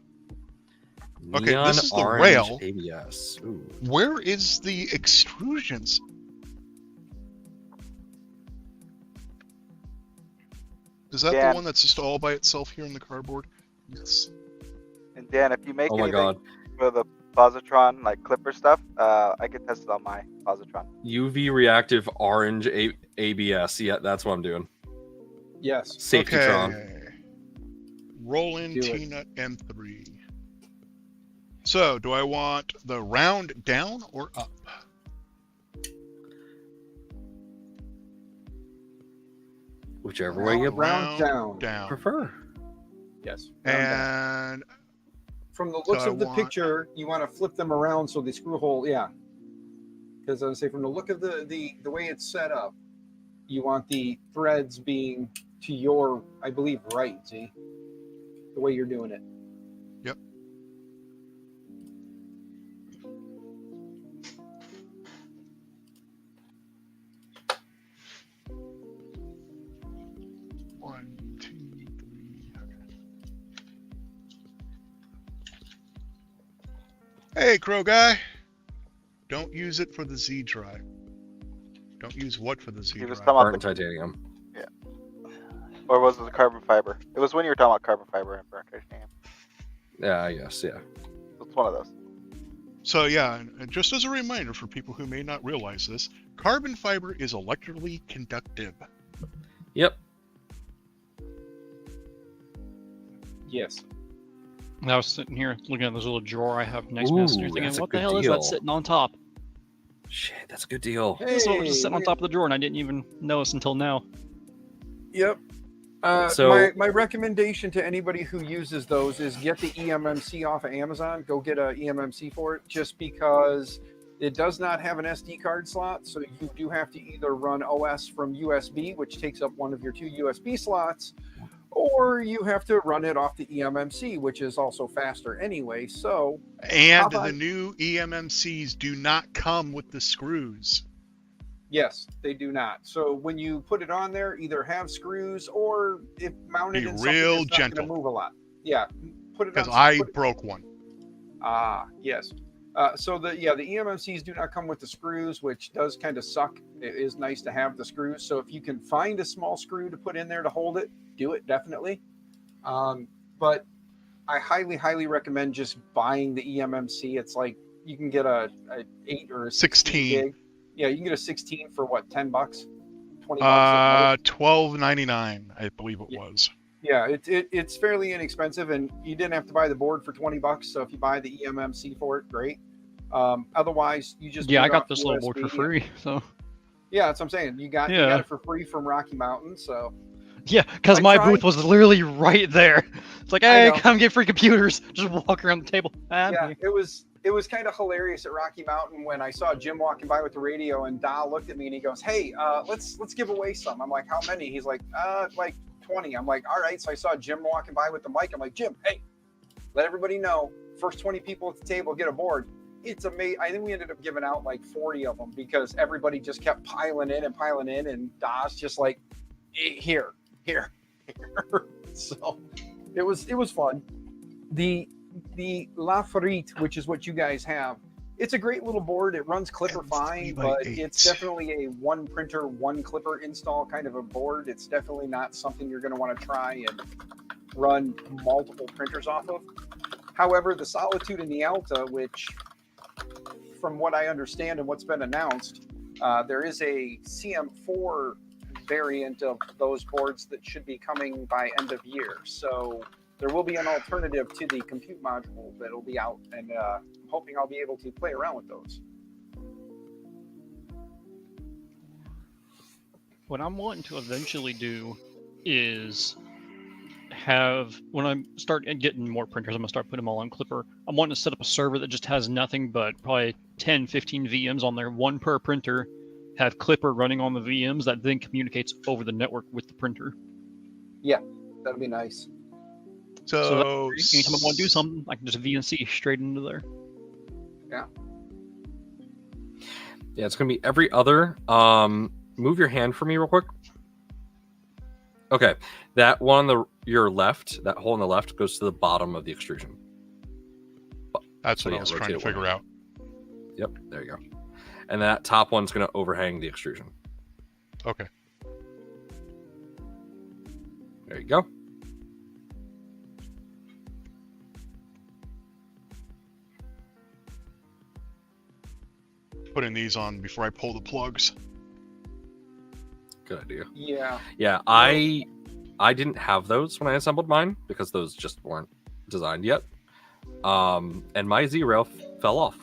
Okay, Neon this is the orange rail. ABS. Ooh. Where is the extrusions? Is that Dan. the one that's just all by itself here in the cardboard? Yes. And Dan, if you make Oh my anything god. for the positron like clipper stuff, I could test it on my positron. UV reactive orange ABS. Yeah, that's what I'm doing. Yes. Safety Tron. Okay. Roll in Do it. T-Nut M3. So, do I want the round down or up? Whichever way you Round down. prefer. Yes. round down. And From the looks I of the want- picture, you want to flip them around so the screw hole, yeah. Because I would say from the look of the way it's set up, you want the threads being to your, I believe, right, see? The way you're doing it. Yep. One, two, three. Okay. Hey, Crow Guy. Don't use it for the Z drive. Don't use what for the Z He was drive? talking about Burnt titanium. or was it the carbon fiber? It was when you were talking about carbon fiber and burnt titanium. Yeah, yes, yeah. It's one of those. So yeah, and just as a reminder for people who may not realize this, carbon fiber is electrically conductive. Yep. Yes. And I was sitting here looking at this little drawer I have next to me, and Ooh, thinking, that's a what the good hell is deal. that sitting on top? Shit, that's a good deal. This one was just sitting on look top of the drawer, and I didn't even notice until now. Yep. So- my recommendation to anybody who uses those is get the eMMC off of Amazon. Go get a eMMC for it, just because it does not have an SD card slot. So you do have to either run OS from USB, which takes up one of your two USB slots, or you have to run it off the eMMC, which is also faster anyway. So And How about- the new eMMCs do not come with the screws. yes, they do not. So when you put it on there, either have screws or if mounted Be in something real that's not going gentle. to move a lot. Yeah, put it Because on. I put it- broke one. Yes. So the eMMCs do not come with the screws, which does kind of suck. It is nice to have the screws. So if you can find a small screw to put in there to hold it, do it definitely. But I highly recommend just buying the eMMC. It's like you can get a 8 or a 16. gig. Yeah, you can get a 16 for what, $10, $20 at most. $12.99, I believe it Yeah. was. Yeah, it's fairly inexpensive, and you didn't have to buy the board for $20. So if you buy the eMMC for it, great. Otherwise, you just Yeah, boot I got off this little board for USB. free, so... Yeah, that's what I'm saying. You got Yeah. it for free from Rocky Mountain. So Yeah, because I my tried. booth was literally right there. It's like, I hey, know. come get free computers. Just walk around the table. I'm yeah, here. it was kind of hilarious at Rocky Mountain when I saw Jim walking by with the radio, and Da looked at me and he goes, "Hey, let's give away some." I'm like, "How many?" He's like, like 20." I'm like, "All right." So I saw Jim walking by with the mic. I'm like, "Jim, hey, let everybody know. First 20 people at the table get a board." It's amazing. I think we ended up giving out like 40 of them because everybody just kept piling in, and Da's just like, here. So it was fun. The Laferite, which is what you guys have, it's a great little board. It runs clipper And fine, 3x8. but it's definitely a one printer, one clipper install kind of a board. It's definitely not something you're going to want to try and run multiple printers off of. However, the Solitude and the Alta, which from what I understand and what's been announced, there is a CM4 variant of those boards that should be coming by end of year. So there will be an alternative to the compute module that'll be out, and I'm hoping I'll be able to play around with those. What I'm wanting to eventually do is have, when I start getting more printers, I'm going to start putting them all on Clipper. I'm wanting to set up a server that just has nothing but probably 10, 15 VMs on there, one per printer, have Clipper running on the VMs that then communicates over the network with the printer. That'll be nice. So, Anytime I want to do something, I can just VNC straight into there. Yeah, it's gonna be every other. Move your hand for me real quick. Okay, that one on your left, that hole on the left goes to the bottom of the extrusion. That's So what I yeah, was rotate trying to it figure 180. out. Yep, there you go. And that top one's going to overhang the extrusion. Okay. There you go. Putting these on before I pull the plugs. Good idea. Yeah. Yeah, I didn't have those when I assembled mine because those just weren't designed yet. And my Z-rail fell off.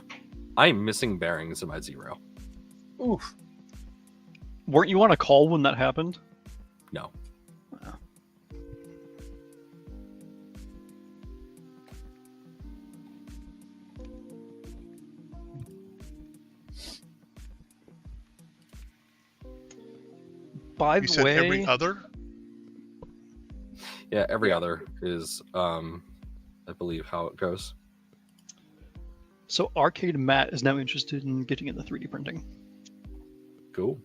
I'm missing bearings in my Z-rail. Oof. Weren't you on a call when that happened? No. By You the said way, every other? Yeah, every other is, I believe, how it goes. so Arcade Matt is now interested in getting into 3D printing. Cool.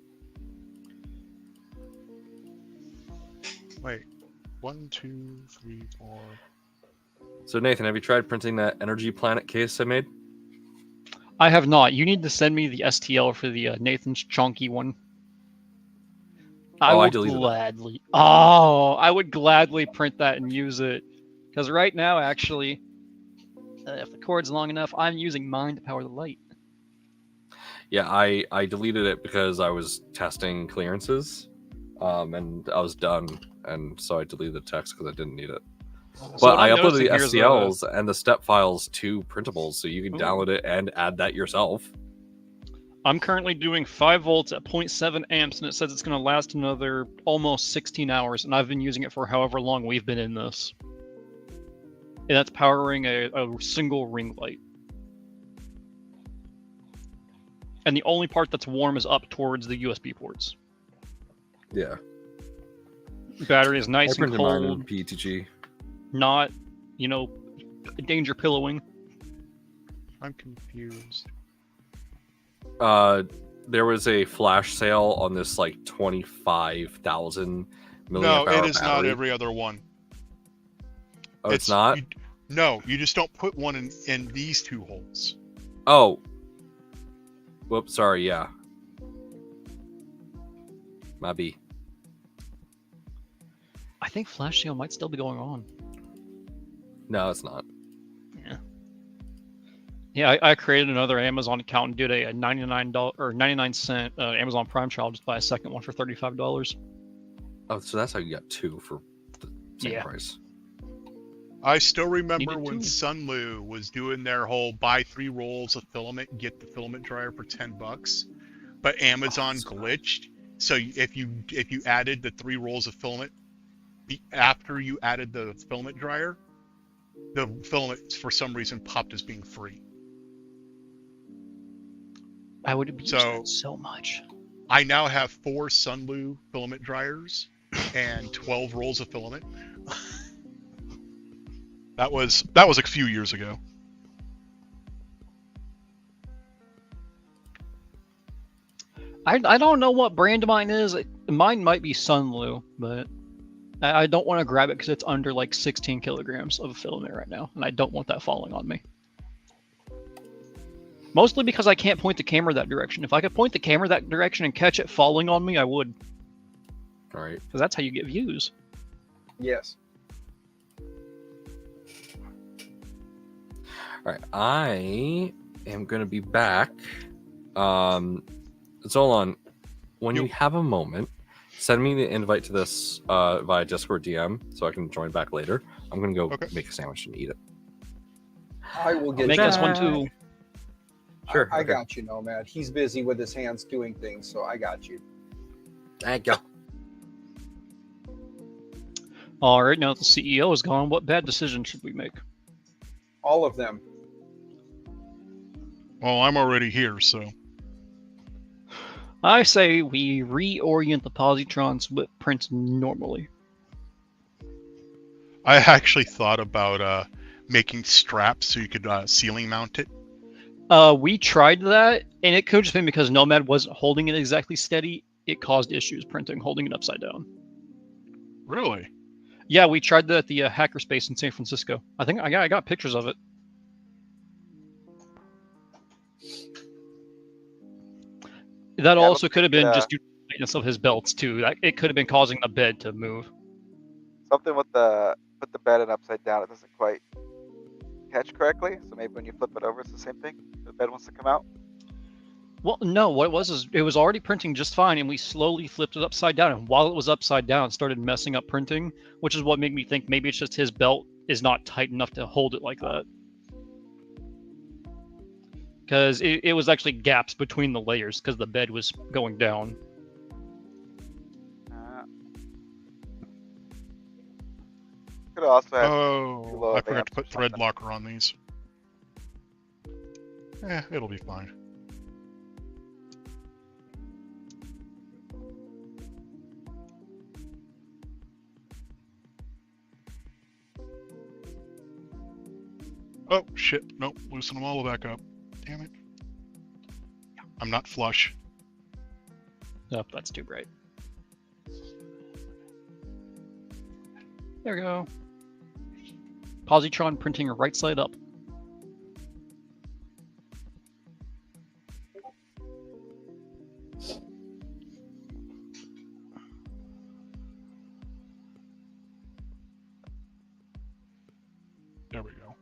Wait. 1, 2, 3, 4. So Nathan, have you tried printing that Energy Planet case I made? I have not. You need to send me the STL for the Nathan's Chonky one. I Oh, I would deleted that. gladly. Oh, I would gladly print that and use it. Because right now, actually, if the cord's long enough, I'm using mine to power the light. Yeah, I deleted it because I was testing clearances, and I was done, and so I deleted the text because I didn't need it. So But what I I'm uploaded the noticing here is, STLs and the step files to printables, so you can Ooh. download it and add that yourself. I'm currently doing 5 volts at 0.7 amps, and it says it's going to last another almost 16 hours, and I've been using it for however long we've been in this. And that's powering a single ring light. And the only part that's warm is up towards the USB ports. Yeah, Battery is I nice and printed mine in cold, PETG. not, danger pillowing. I'm confused. There was a flash sale on this like 25,000 No, milliamp hour it is not battery. every other one. Oh, it's not. No, you just don't put one in these two holes. Oh. Whoops, sorry, yeah. My B. I think flash sale might still be going on. No, it's not. Yeah, I created another Amazon account and did a $99 or 99-cent Amazon Prime trial. Just buy a second one for $35. Oh, so that's how you got two for the same Yeah. price. I still remember Needed when two. Sunlu was doing their whole buy 3 rolls of filament and get the filament dryer for $10, but Amazon glitched. So if you added the 3 rolls of filament after you added the filament dryer, the filament for some reason popped as being free. I would abuse So- that so much. I now have 4 Sunlu filament dryers and 12 rolls of filament. That was a few years ago. I don't know what brand mine is. Mine might be Sunlu, but I don't want to grab it because it's under like 16 kilograms of filament right now, and I don't want that falling on me. Mostly because I can't point the camera that direction. If I could point the camera that direction and catch it falling on me, I would. All right. Because that's how you get views. Yes. All right. I am going to be back. Zolan, when you have a moment, send me the invite to this via Discord DM so I can join back later. I'm going to go make a sandwich and eat it. I will get Make you. us one too. Sure. I okay. got you, Nomad. He's busy with his hands doing things, so I got you. Thank you. All right, now that the CEO is gone, what bad decision should we make? All of them. Well, I'm already here, so I say we reorient the positron so it prints normally. I actually thought about making straps so you could ceiling mount it. We tried that, and it could have just been because Nomad wasn't holding it exactly steady. It caused issues printing, holding it upside down. Really? Yeah, we tried that at the hackerspace in San Francisco. I think I got pictures of it. That Yeah, I also don't could have think, been just due to the tightness of his belts too. That it could have been causing the bed to move. something with the put the bed in upside down. It doesn't quite catch correctly. So maybe when you flip it over, it's the same thing. The bed wants to come out. Well, no, what it was is it was already printing just fine, and we slowly flipped it upside down. And while it was upside down, it started messing up printing, which is what made me think maybe it's just his belt is not tight enough to hold it like that. Because it was actually gaps between the layers because the bed was going down. Could also have Oh, I forgot to put thread locker on these. It'll be fine. Oh, shit. Nope. Loosen them all back up. Damn it. I'm not flush. Oh, that's too bright. There we go. Positron printing right side up. There we go.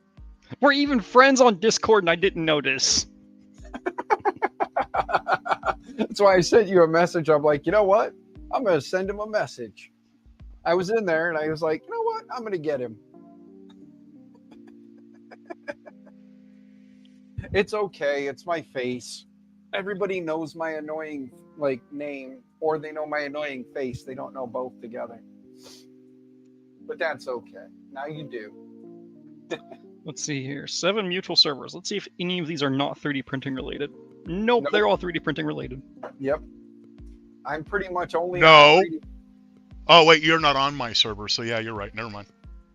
We're even friends on Discord and I didn't notice. That's why I sent you a message. I'm like, you know what? I'm going to send him a message. I was in there and I was like, you know what? I'm going to get him. It's okay. It's my face. Everybody knows my annoying name, or they know my annoying face. They don't know both together. But that's okay. Now you do. Let's see here. 7 mutual servers. Let's see if any of these are not 3D printing related. Nope. They're all 3D printing related. Yep. I'm pretty much only No. on 3D. Oh, wait, you're not on my server, so yeah, you're right. Never mind.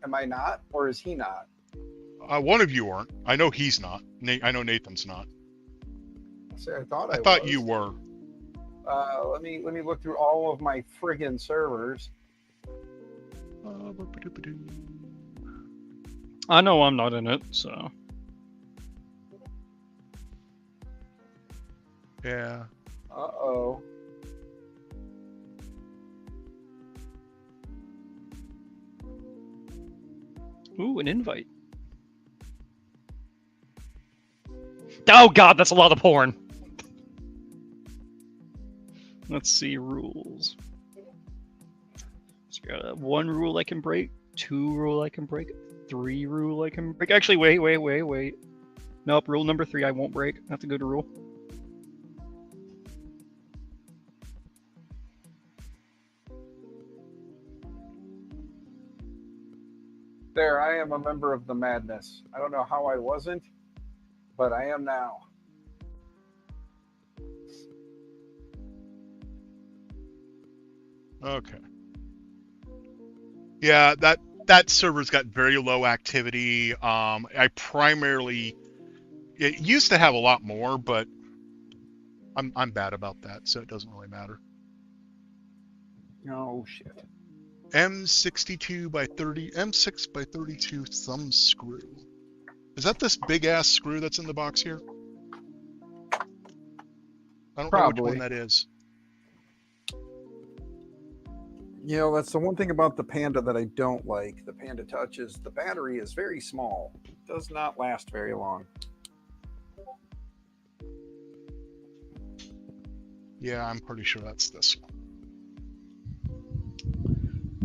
Am I not, or is he not? One of you aren't. I know he's not. I know Nathan's not. See, I thought I thought was. you were. Let me look through all of my friggin' servers. I know I'm not in it, so. Yeah. Uh-oh. Ooh, an invite. Oh god, that's a lot of porn. Let's see, rules. So we got 1 rule I can break, 2 rule I can break, 3 rule I can break. Actually, wait. Nope, rule number 3 I won't break. That's a good rule. There, I am a member of the madness. I don't know how I wasn't, but I am now. Okay. Yeah, that server's got very low activity. It used to have a lot more, but I'm bad about that, so it doesn't really matter. Oh shit. M62 by 30, M6 by 32 thumb screw. Is that this big ass screw that's in the box here? I don't know which one that is. You know, that's the one thing about the Panda that I don't like. The Panda Touch is the battery is very small. It does not last very long. Yeah, I'm pretty sure that's this one.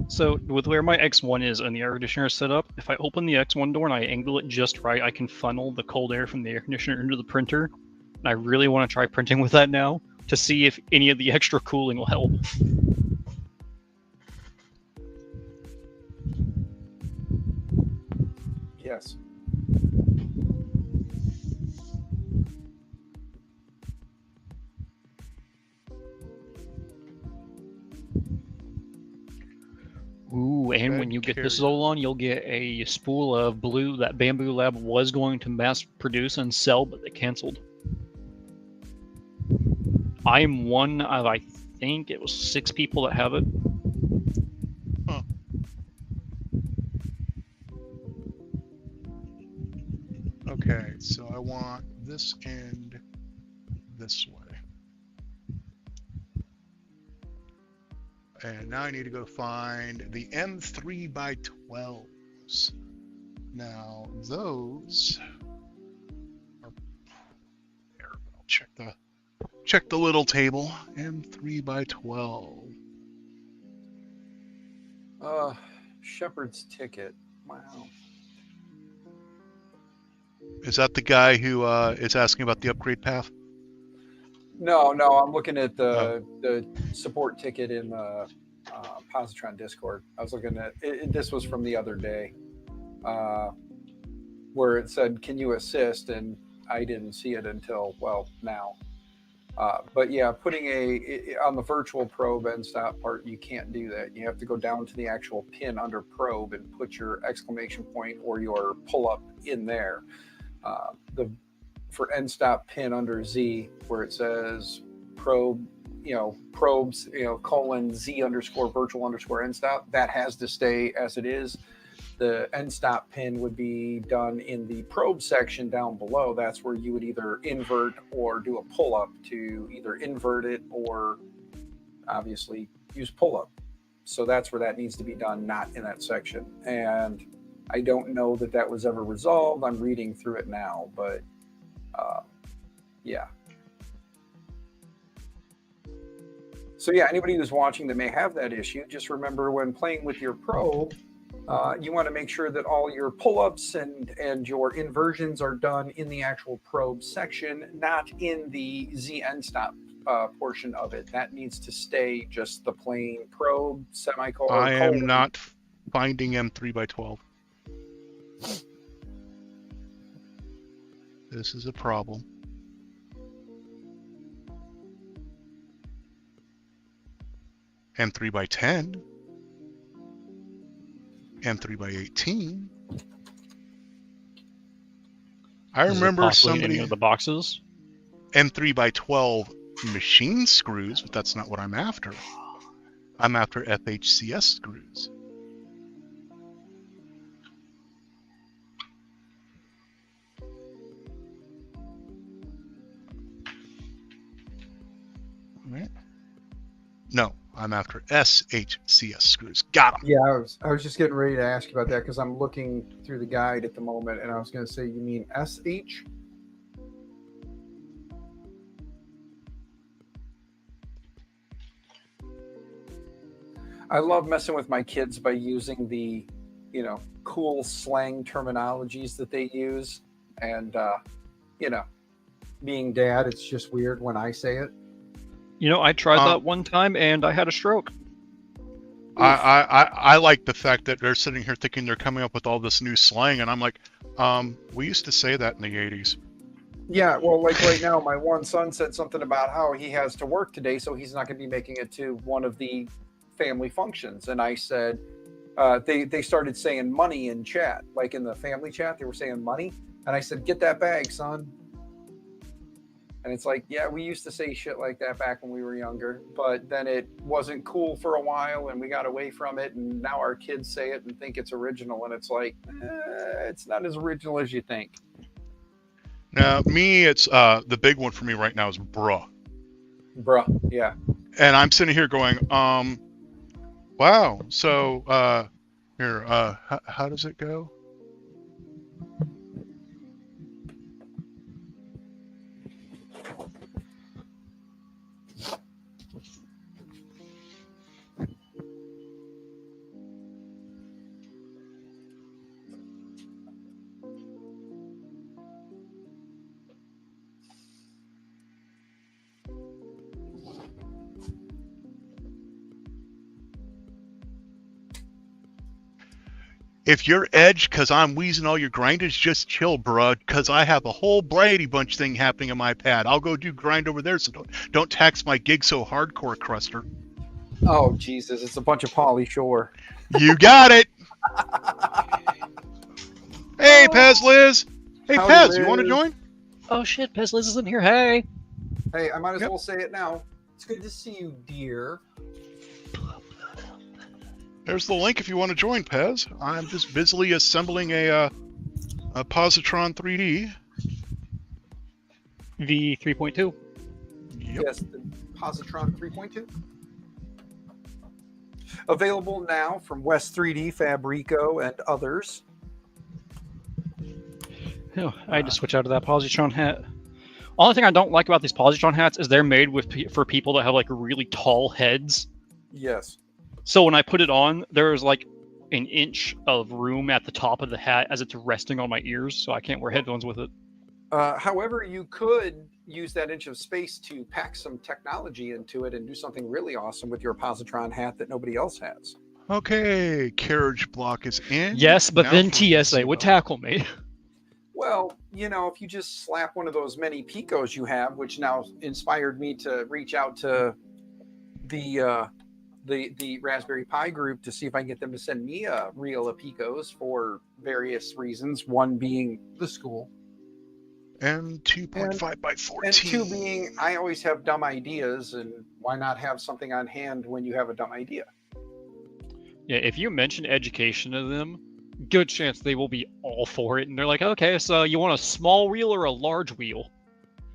So, with where my X1 is and the air conditioner is set up, if I open the X1 door and I angle it just right, I can funnel the cold air from the air conditioner into the printer. And I really want to try printing with that now to see if any of the extra cooling will help. Yes. Ooh, and when you get this Zolan, you'll get a spool of blue that Bamboo Lab was going to mass produce and sell, but they canceled. I'm one of, I think it was 6 people that have it. Huh. Okay, so I want this end this way. And now I need to go find the M3 by 12s. Now those are there. I'll check the little table. M3 by 12. Shepherd's ticket. Wow. Is that the guy who is asking about the upgrade path? No, I'm looking at the support ticket in the Positron Discord. I was looking at it, this was from the other day, where it said, "Can you assist?" And I didn't see it until now. But yeah, putting on the virtual probe end stop part, you can't do that. You have to go down to the actual pin under probe and put your exclamation point or your pull up in there. For end stop pin under Z, where it says probe, probes, colon Z underscore virtual underscore end stop, that has to stay as it is. The end stop pin would be done in the probe section down below. That's where you would either invert or do a pull up to either invert it or obviously use pull up. So that's where that needs to be done, not in that section. And I don't know that was ever resolved. I'm reading through it now, but yeah. So yeah, anybody who's watching that may have that issue, just remember when playing with your probe, you want to make sure that all your pull-ups and your inversions are done in the actual probe section, not in the Z end stop portion of it. That needs to stay just the plain probe semicolon. I am not finding M3 by 12. This is a problem. M3 by 10. M3 by 18. I remember somebody in the boxes. M3 by 12 machine screws, but that's not what I'm after. I'm after FHCS screws. Right. No, I'm after SHCS screws. Got them. Yeah, I was just getting ready to ask you about that because I'm looking through the guide at the moment, and I was going to say, you mean SH? I love messing with my kids by using the, cool slang terminologies that they use, and being dad, it's just weird when I say it. I tried that one time and I had a stroke. I like the fact that they're sitting here thinking they're coming up with all this new slang, and I'm like, we used to say that in the 80s. Yeah, well, like right now, my one son said something about how he has to work today, so he's not going to be making it to one of the family functions. And I said, they started saying money in chat, like in the family chat, they were saying money. And I said, get that bag, son. And it's like, yeah, we used to say shit like that back when we were younger, but then it wasn't cool for a while and we got away from it. And now our kids say it and think it's original. And it's like, it's not as original as you think. Now, me, it's the big one for me right now is bruh. Bruh, yeah. And I'm sitting here going, wow. So, here, how does it go? If you're edged because I'm wheezing all your grinders, just chill, bruh, because I have a whole Brady Bunch thing happening in my pad. I'll go do grind over there, so don't tax my gig so hardcore, Cruster. Oh, Jesus, it's a bunch of Pauly Shore. You got it! Hey, Pez Liz! Hey, Howdy, Pez, Liz. you want to join? Oh shit, Pez Liz isn't here. Hey! Hey, I might as well say it now. It's good to see you, dear. There's the link if you want to join, Pez. I'm just busily assembling a Positron 3D. V3.2. Yep. Yes, the Positron 3.2. Available now from West 3D, Fabrico, and others. Oh, I had to switch out of that Positron hat. Only thing I don't like about these Positron hats is they're made for people that have like really tall heads. Yes. So when I put it on, there's like an inch of room at the top of the hat as it's resting on my ears, so I can't wear headphones with it. However, you could use that inch of space to pack some technology into it and do something really awesome with your Positron hat that nobody else has. Okay, carriage block is in. Yes, but Now then for TSA would tackle me. Well, if you just slap one of those many Picos you have, which now inspired me to reach out to the Raspberry Pi group to see if I can get them to send me a reel of Picos for various reasons. One being the school. And 2.5 by 14. And two being, I always have dumb ideas, and why not have something on hand when you have a dumb idea? Yeah, if you mention education to them, good chance they will be all for it. And they're like, okay, so you want a small wheel or a large wheel?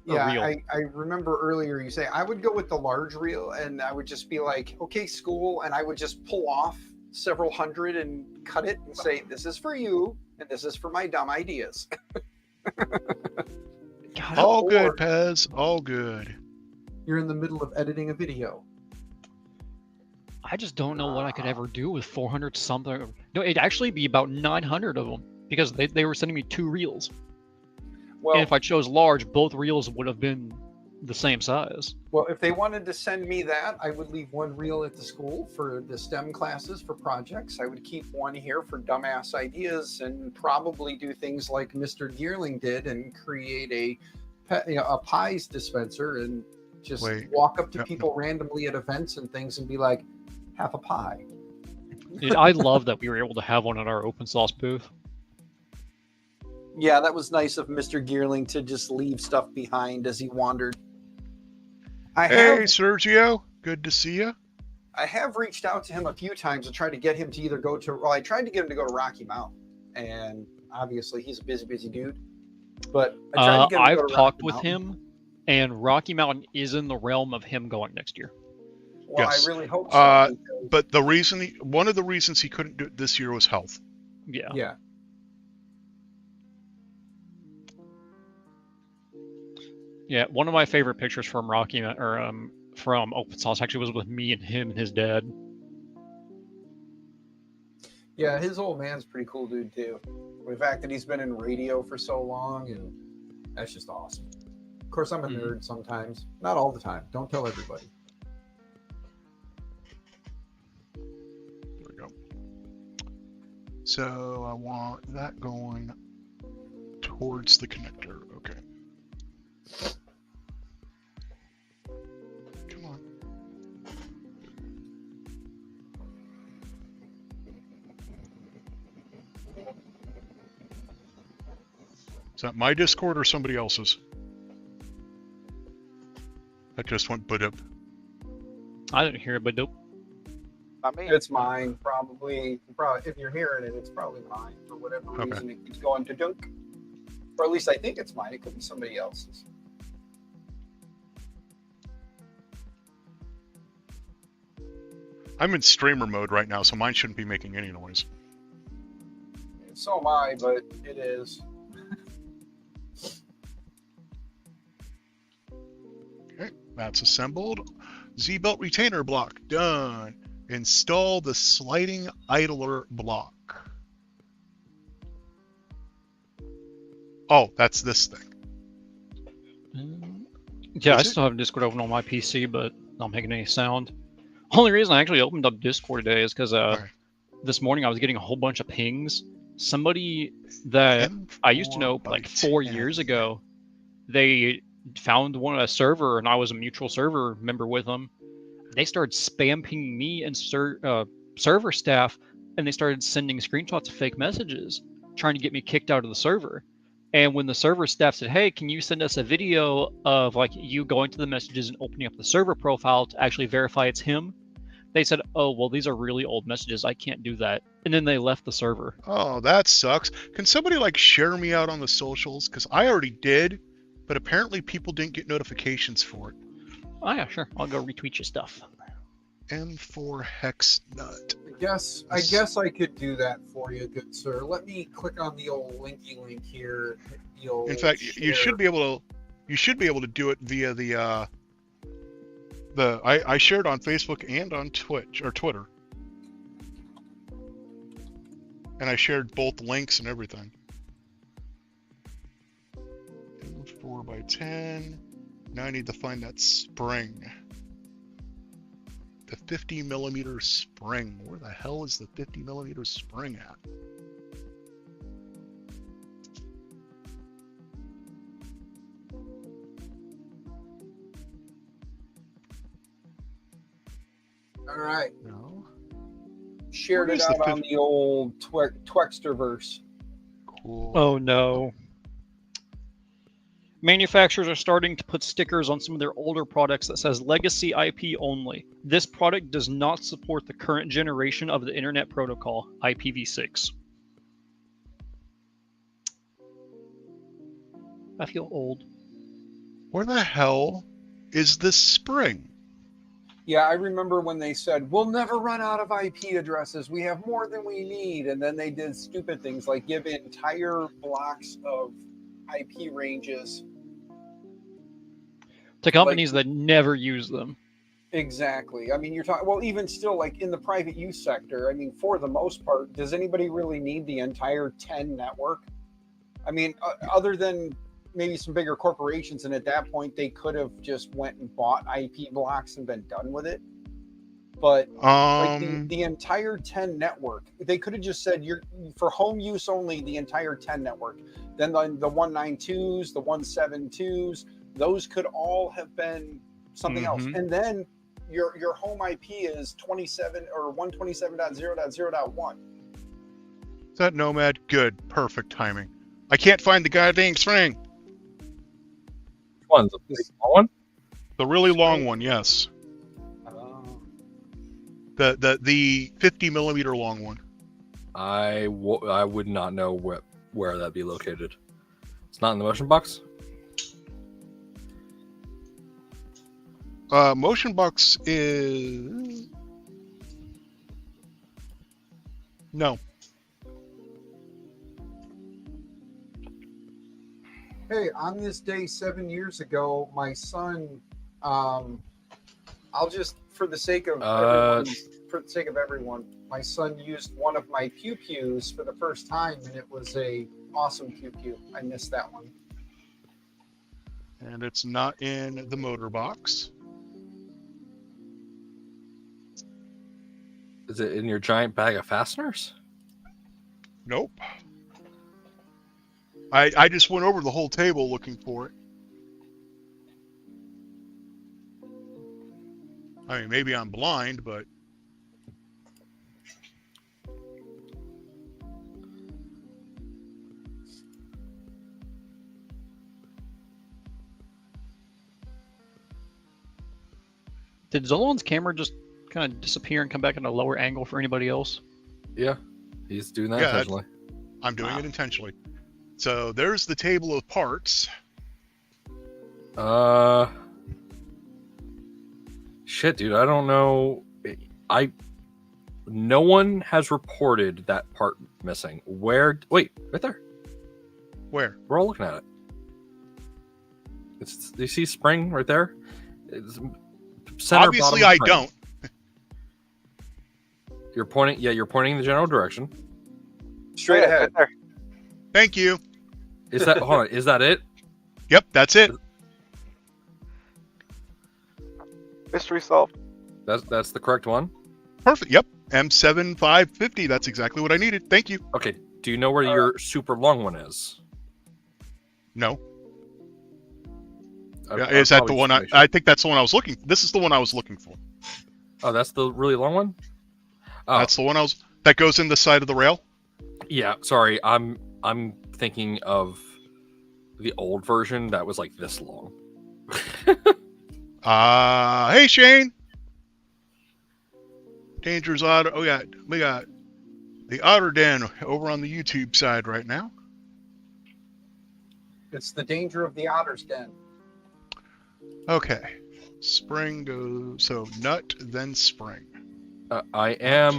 Yeah, I remember earlier you say I would go with the large reel, and I would just be like, okay, school, and I would just pull off several hundred and cut it and say, this is for you, and this is for my dumb ideas. God, all good, Pez. All good. You're in the middle of editing a video. I just don't know what I could ever do with 400 something. No, it'd actually be about 900 of them because they were sending me 2 reels. Well, and if I chose large, both reels would have been the same size. Well, if they wanted to send me that, I would leave one reel at the school for the STEM classes for projects. I would keep one here for dumbass ideas and probably do things like Mr. Gearling did and create a pies dispenser and just walk up to people randomly at events and things and be like, have a pie. Dude, I love that we were able to have one at our open source booth. Yeah, that was nice of Mr. Gearling to just leave stuff behind as he wandered. Hey, Sergio. Good to see you. I have reached out to him a few times to try to get him to either go to... Well, I tried to get him to go to Rocky Mountain. And obviously, he's a busy dude. But I tried to get him to go to I've talked Rocky with Mountain. him, and Rocky Mountain is in the realm of him going next year. Well, yes. I really hope so. But one of the reasons he couldn't do it this year was health. Yeah. Yeah. Yeah, one of my favorite pictures from from Open Source actually was with me and him and his dad. Yeah, his old man's pretty cool dude too. The fact that he's been in radio for so long, and that's just awesome. Of course, I'm a nerd sometimes. Not all the time. Don't tell everybody. There we go. So I want that going towards the connector. Okay. Come on. Is that my Discord or somebody else's? That just went up. I didn't hear it, but nope. Not me. It's mine, probably. If you're hearing it, it's probably mine. For whatever reason, it keeps going to dunk. Or at least I think it's mine. It could be somebody else's. I'm in streamer mode right now, so mine shouldn't be making any noise. So am I, but it is. Okay, that's assembled. Z-belt retainer block done. Install the sliding idler block. Oh, that's this thing. Yeah, I still have Discord open on my PC, but not making any sound. Only reason I actually opened up Discord today is because this morning I was getting a whole bunch of pings. Somebody that I used to know like 4 years ago, they found a server, and I was a mutual server member with them. They started spam pinging me and server staff, and they started sending screenshots of fake messages, trying to get me kicked out of the server. And when the server staff said, hey, can you send us a video of like you going to the messages and opening up the server profile to actually verify it's him, they said, oh, well, these are really old messages. I can't do that. And then they left the server. Oh, that sucks. Can somebody like share me out on the socials? Because I already did, but apparently people didn't get notifications for it. Oh, yeah, sure. I'll go retweet your stuff. M4 hex nut. I guess I could do that for you, good sir. Let me click on the old linky link here. In fact, you should be able to do it via the I shared on Facebook and on Twitch or Twitter. And I shared both links and everything. 4x10. Now I need to find that spring. The 50mm spring. Where the hell is the 50mm spring at? All right. No. Shared Where it is the out on the old Twexterverse. Cool. Oh no. Manufacturers are starting to put stickers on some of their older products that says legacy IP only. This product does not support the current generation of the Internet Protocol, IPv6. I feel old. Where the hell is this spring? Yeah, I remember when they said, we'll never run out of IP addresses. We have more than we need. And then they did stupid things like give entire blocks of IP ranges To companies that never use them. Exactly. I mean, you're talking, well, even still, like in the private use sector, I mean, for the most part, does anybody really need the entire 10 network? I mean, other than maybe some bigger corporations, and at that point, they could have just went and bought IP blocks and been done with it. But like the entire 10 network, they could have just said, you're for home use only, the entire 10 network. Then the 192s, the 172s, those could all have been something else. And then your home IP is 27 or 127.0.0.1. Is that Nomad? Good. Perfect timing. I can't find the goddamn string. Which one? The big small one? The really long one, yes. The 50mm long one. I would not know where that'd be located. It's not in the motion box? Motion box is... No. Hey, on this day 7 years ago, my son, I'll just, for the sake of everyone, my son used one of my pew pews for the first time, and it was a awesome pew pew. I missed that one. And it's not in the motor box. Is it in your giant bag of fasteners? Nope. I just went over the whole table looking for it. I mean, maybe I'm blind, but... Did Zolon's camera just kind of disappear and come back in a lower angle for anybody else? Yeah, he's doing that Yeah, intentionally. I'm doing it intentionally. So there's the table of parts. Shit, dude, I don't know. No one has reported that part missing. Where? Wait, right there. Where? We're all looking at it. Do you see spring right there? It's center, Obviously, bottom, I spring. don't. You're pointing. Yeah, you're pointing in the general direction. Straight ahead. Right there. Thank you. Is that? Hold on. Is that it? Yep, that's it. Mystery solved. That's the correct one. Perfect. Yep. M7550. That's exactly what I needed. Thank you. Okay. Do you know where your super long one is? No. Is that the one? I think that's the one I was looking for. This is the one I was looking for. Oh, that's the really long one? Oh. That's the one that goes in the side of the rail? Yeah, sorry. I'm thinking of the old version that was like this long. Hey Shane. Dangerous Otter. Oh yeah, we got the Otter Den over on the YouTube side right now. It's the danger of the otter's den. Okay, Spring goes, so nut, then spring. I am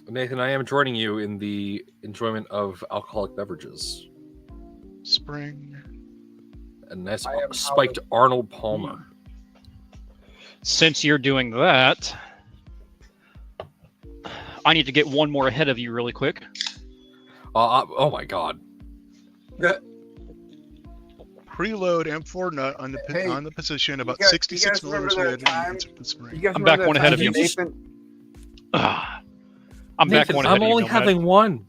Nathan. I am joining you in the enjoyment of alcoholic beverages. Spring. A nice I am spiked Arnold Palmer. Since you're doing that, I need to get one more ahead of you really quick. Oh my god. Preload M4 nut on the Hey, on the position about guys- 66 you guys remember millimeters that away time? to the spring. You guys I'm remember back one that ahead time of you. Nathan, I'm back Nathan, one ahead I'm of you. only Nomad. having one.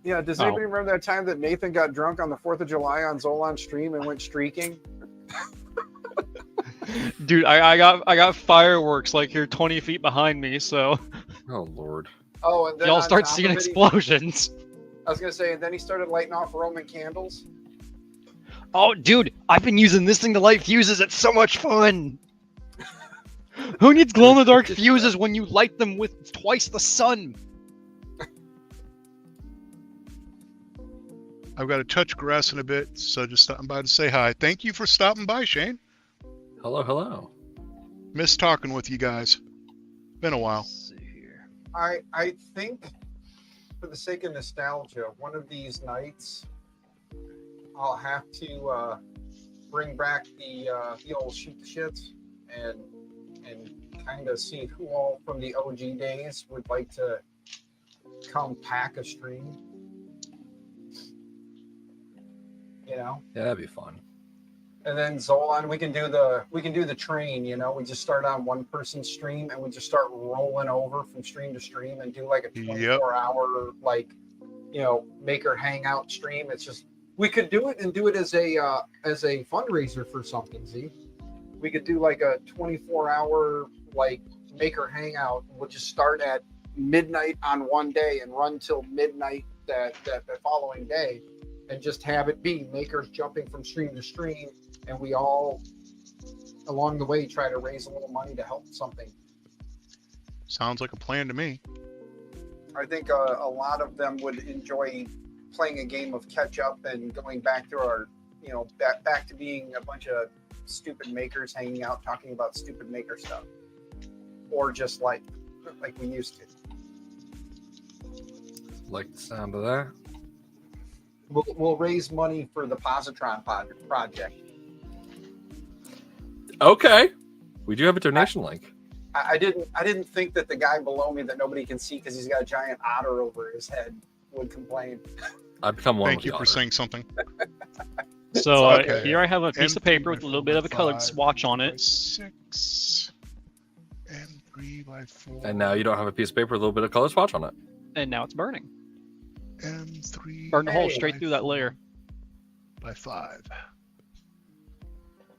yeah, does Oh. anybody remember that time that Nathan got drunk on the 4th of July on Zolan stream and went streaking? Dude, I got fireworks like here 20 feet behind me, so Oh lord. Oh, and then y'all on start top seeing of it, explosions. I was gonna say, and then he started lighting off Roman candles. Oh, dude, I've been using this thing to light fuses. It's so much fun. Who needs glow-in-the-dark fuses when you light them with twice the sun? I've got to touch grass in a bit, so just stopping by to say hi. Thank you for stopping by, Shane. Hello. Miss talking with you guys. Been a while. Let's see here. I think, for the sake of nostalgia, one of these nights, I'll have to bring back the old shoot the shits and kind of see who all from the OG days would like to come pack a stream. You know, Yeah, that'd be fun. and then Zolan, we can do the train. You know, we just start on one person's stream and we just start rolling over from stream to stream and do like a 24-hour maker hangout stream. It's just we could do it and do it as a fundraiser for something. See, we could do like a 24-hour like maker hangout. We'll just start at midnight on one day and run till midnight that following day, and just have it be makers jumping from stream to stream, and we all along the way try to raise a little money to help something. Sounds like a plan to me. I think a lot of them would enjoy playing a game of catch up and going back to our, back to being a bunch of stupid makers hanging out talking about stupid maker stuff, or just like we used to. Like the sound of that. We'll raise money for the Positron project. Okay. We do have a donation link. I didn't think that the guy below me that nobody can see because he's got a giant otter over his head would complain. I've become one. Thank you for saying something. So Okay. here I have a piece of paper with a M3 little bit of a by colored 5 swatch on by it. 6 M3 by 4. And now you don't have a piece of paper with a little bit of color swatch on it. And now it's burning. M3 Burned a hole Hey. straight through that layer. by 5.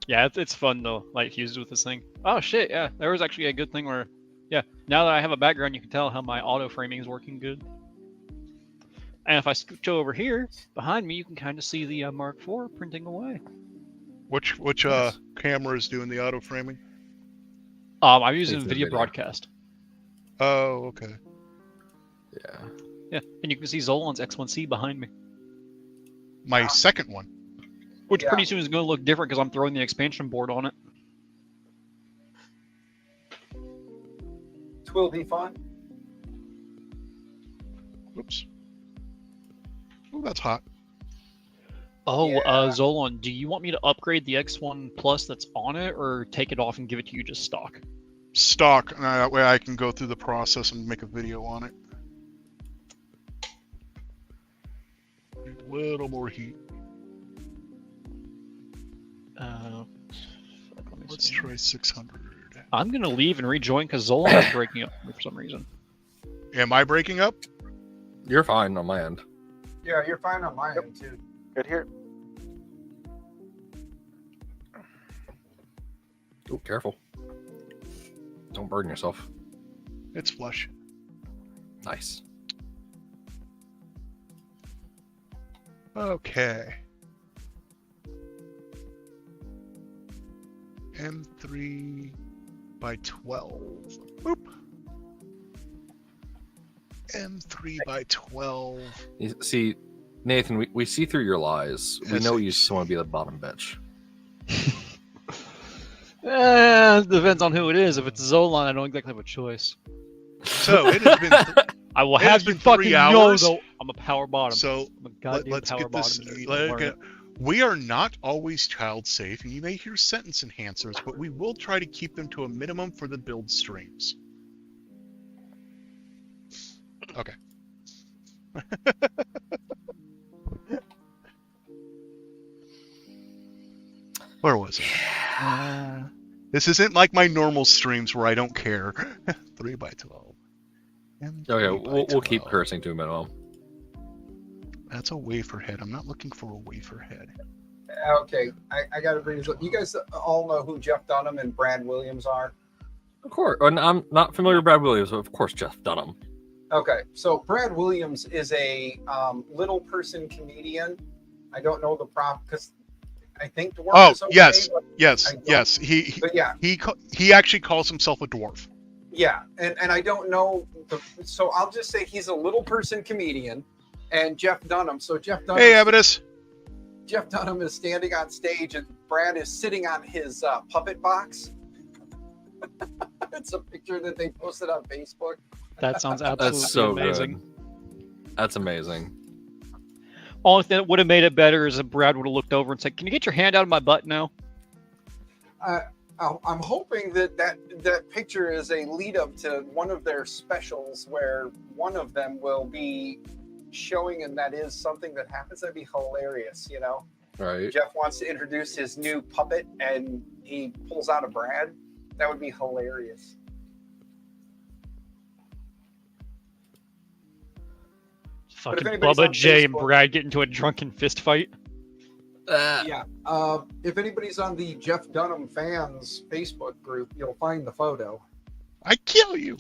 Yeah, it's fun though, light fuses with this thing. Oh shit, yeah. There was actually a good thing where, yeah, now that I have a background, you can tell how my auto framing is working good. And if I scooch over here, behind me, you can kind of see the Mark IV printing away. Which camera is doing the auto framing? I'm using It's a video video. broadcast. Oh, okay. Yeah. Yeah, and you can see Zolan's X1C behind me. My second one. Which Yeah. pretty soon is going to look different because I'm throwing the expansion board on it. It will be fun. Oops. Oh, that's hot. Oh, Yeah. Zolan, do you want me to upgrade the X1 Plus that's on it, or take it off and give it to you just stock? Stock. That way I can go through the process and make a video on it. Need a little more heat. Let me Let's see. try 600. I'm going to leave and rejoin because Zolan is breaking up for some reason. Am I breaking up? You're fine on my end. Yeah, you're fine on my end too. Good here. Oh, careful. Don't burn yourself. It's flush. Nice. Okay. M3 by 12. Boop. M3 by 12. You see, Nathan, we see through your lies. We Yes, know I you just want to be the bottom bitch. Depends on who it is. If it's Zolan, I don't exactly have a choice. So it has been. I will It has have you been 3 fucking know, hours. though, I'm a power bottom. So I'm a goddamn let's power get this. bottom. You need to learn it. We are not always child safe, and you may hear sentence enhancers, but we will try to keep them to a minimum for the build streams. Okay. Where was it? This isn't like my normal streams where I don't care. 3x12. Okay, we'll keep cursing to a minimum. That's a wafer head. I'm not looking for a wafer head. Okay, I got to bring this up. You guys all know who Jeff Dunham and Brad Williams are? Of course. And I'm not familiar with Brad Williams, but of course Jeff Dunham. Okay, so Brad Williams is a little person comedian. I don't know the prop because I think dwarf Oh, is okay, yes, but yes. but yeah, He actually calls himself a dwarf. yeah, and I don't know so I'll just say he's a little person comedian, and Jeff Dunham. So Jeff Dunham. Hey, Avidus. Jeff Dunham is standing on stage, and Brad is sitting on his puppet box. It's a picture that they posted on Facebook. That sounds absolutely That's so amazing. good. That's amazing. Only thing that would have made it better is if Brad would have looked over and said, "Can you get your hand out of my butt now?" I'm hoping that picture is a lead up to one of their specials where one of them will be showing, and that is something that happens. That'd be hilarious, you know. Right. Jeff wants to introduce his new puppet, and he pulls out a Brad. That would be hilarious. Fucking anybody's Bubba on J and Facebook- Brad get into a drunken fist fight. Yeah. If anybody's on the Jeff Dunham fans Facebook group, you'll find the photo. I kill you.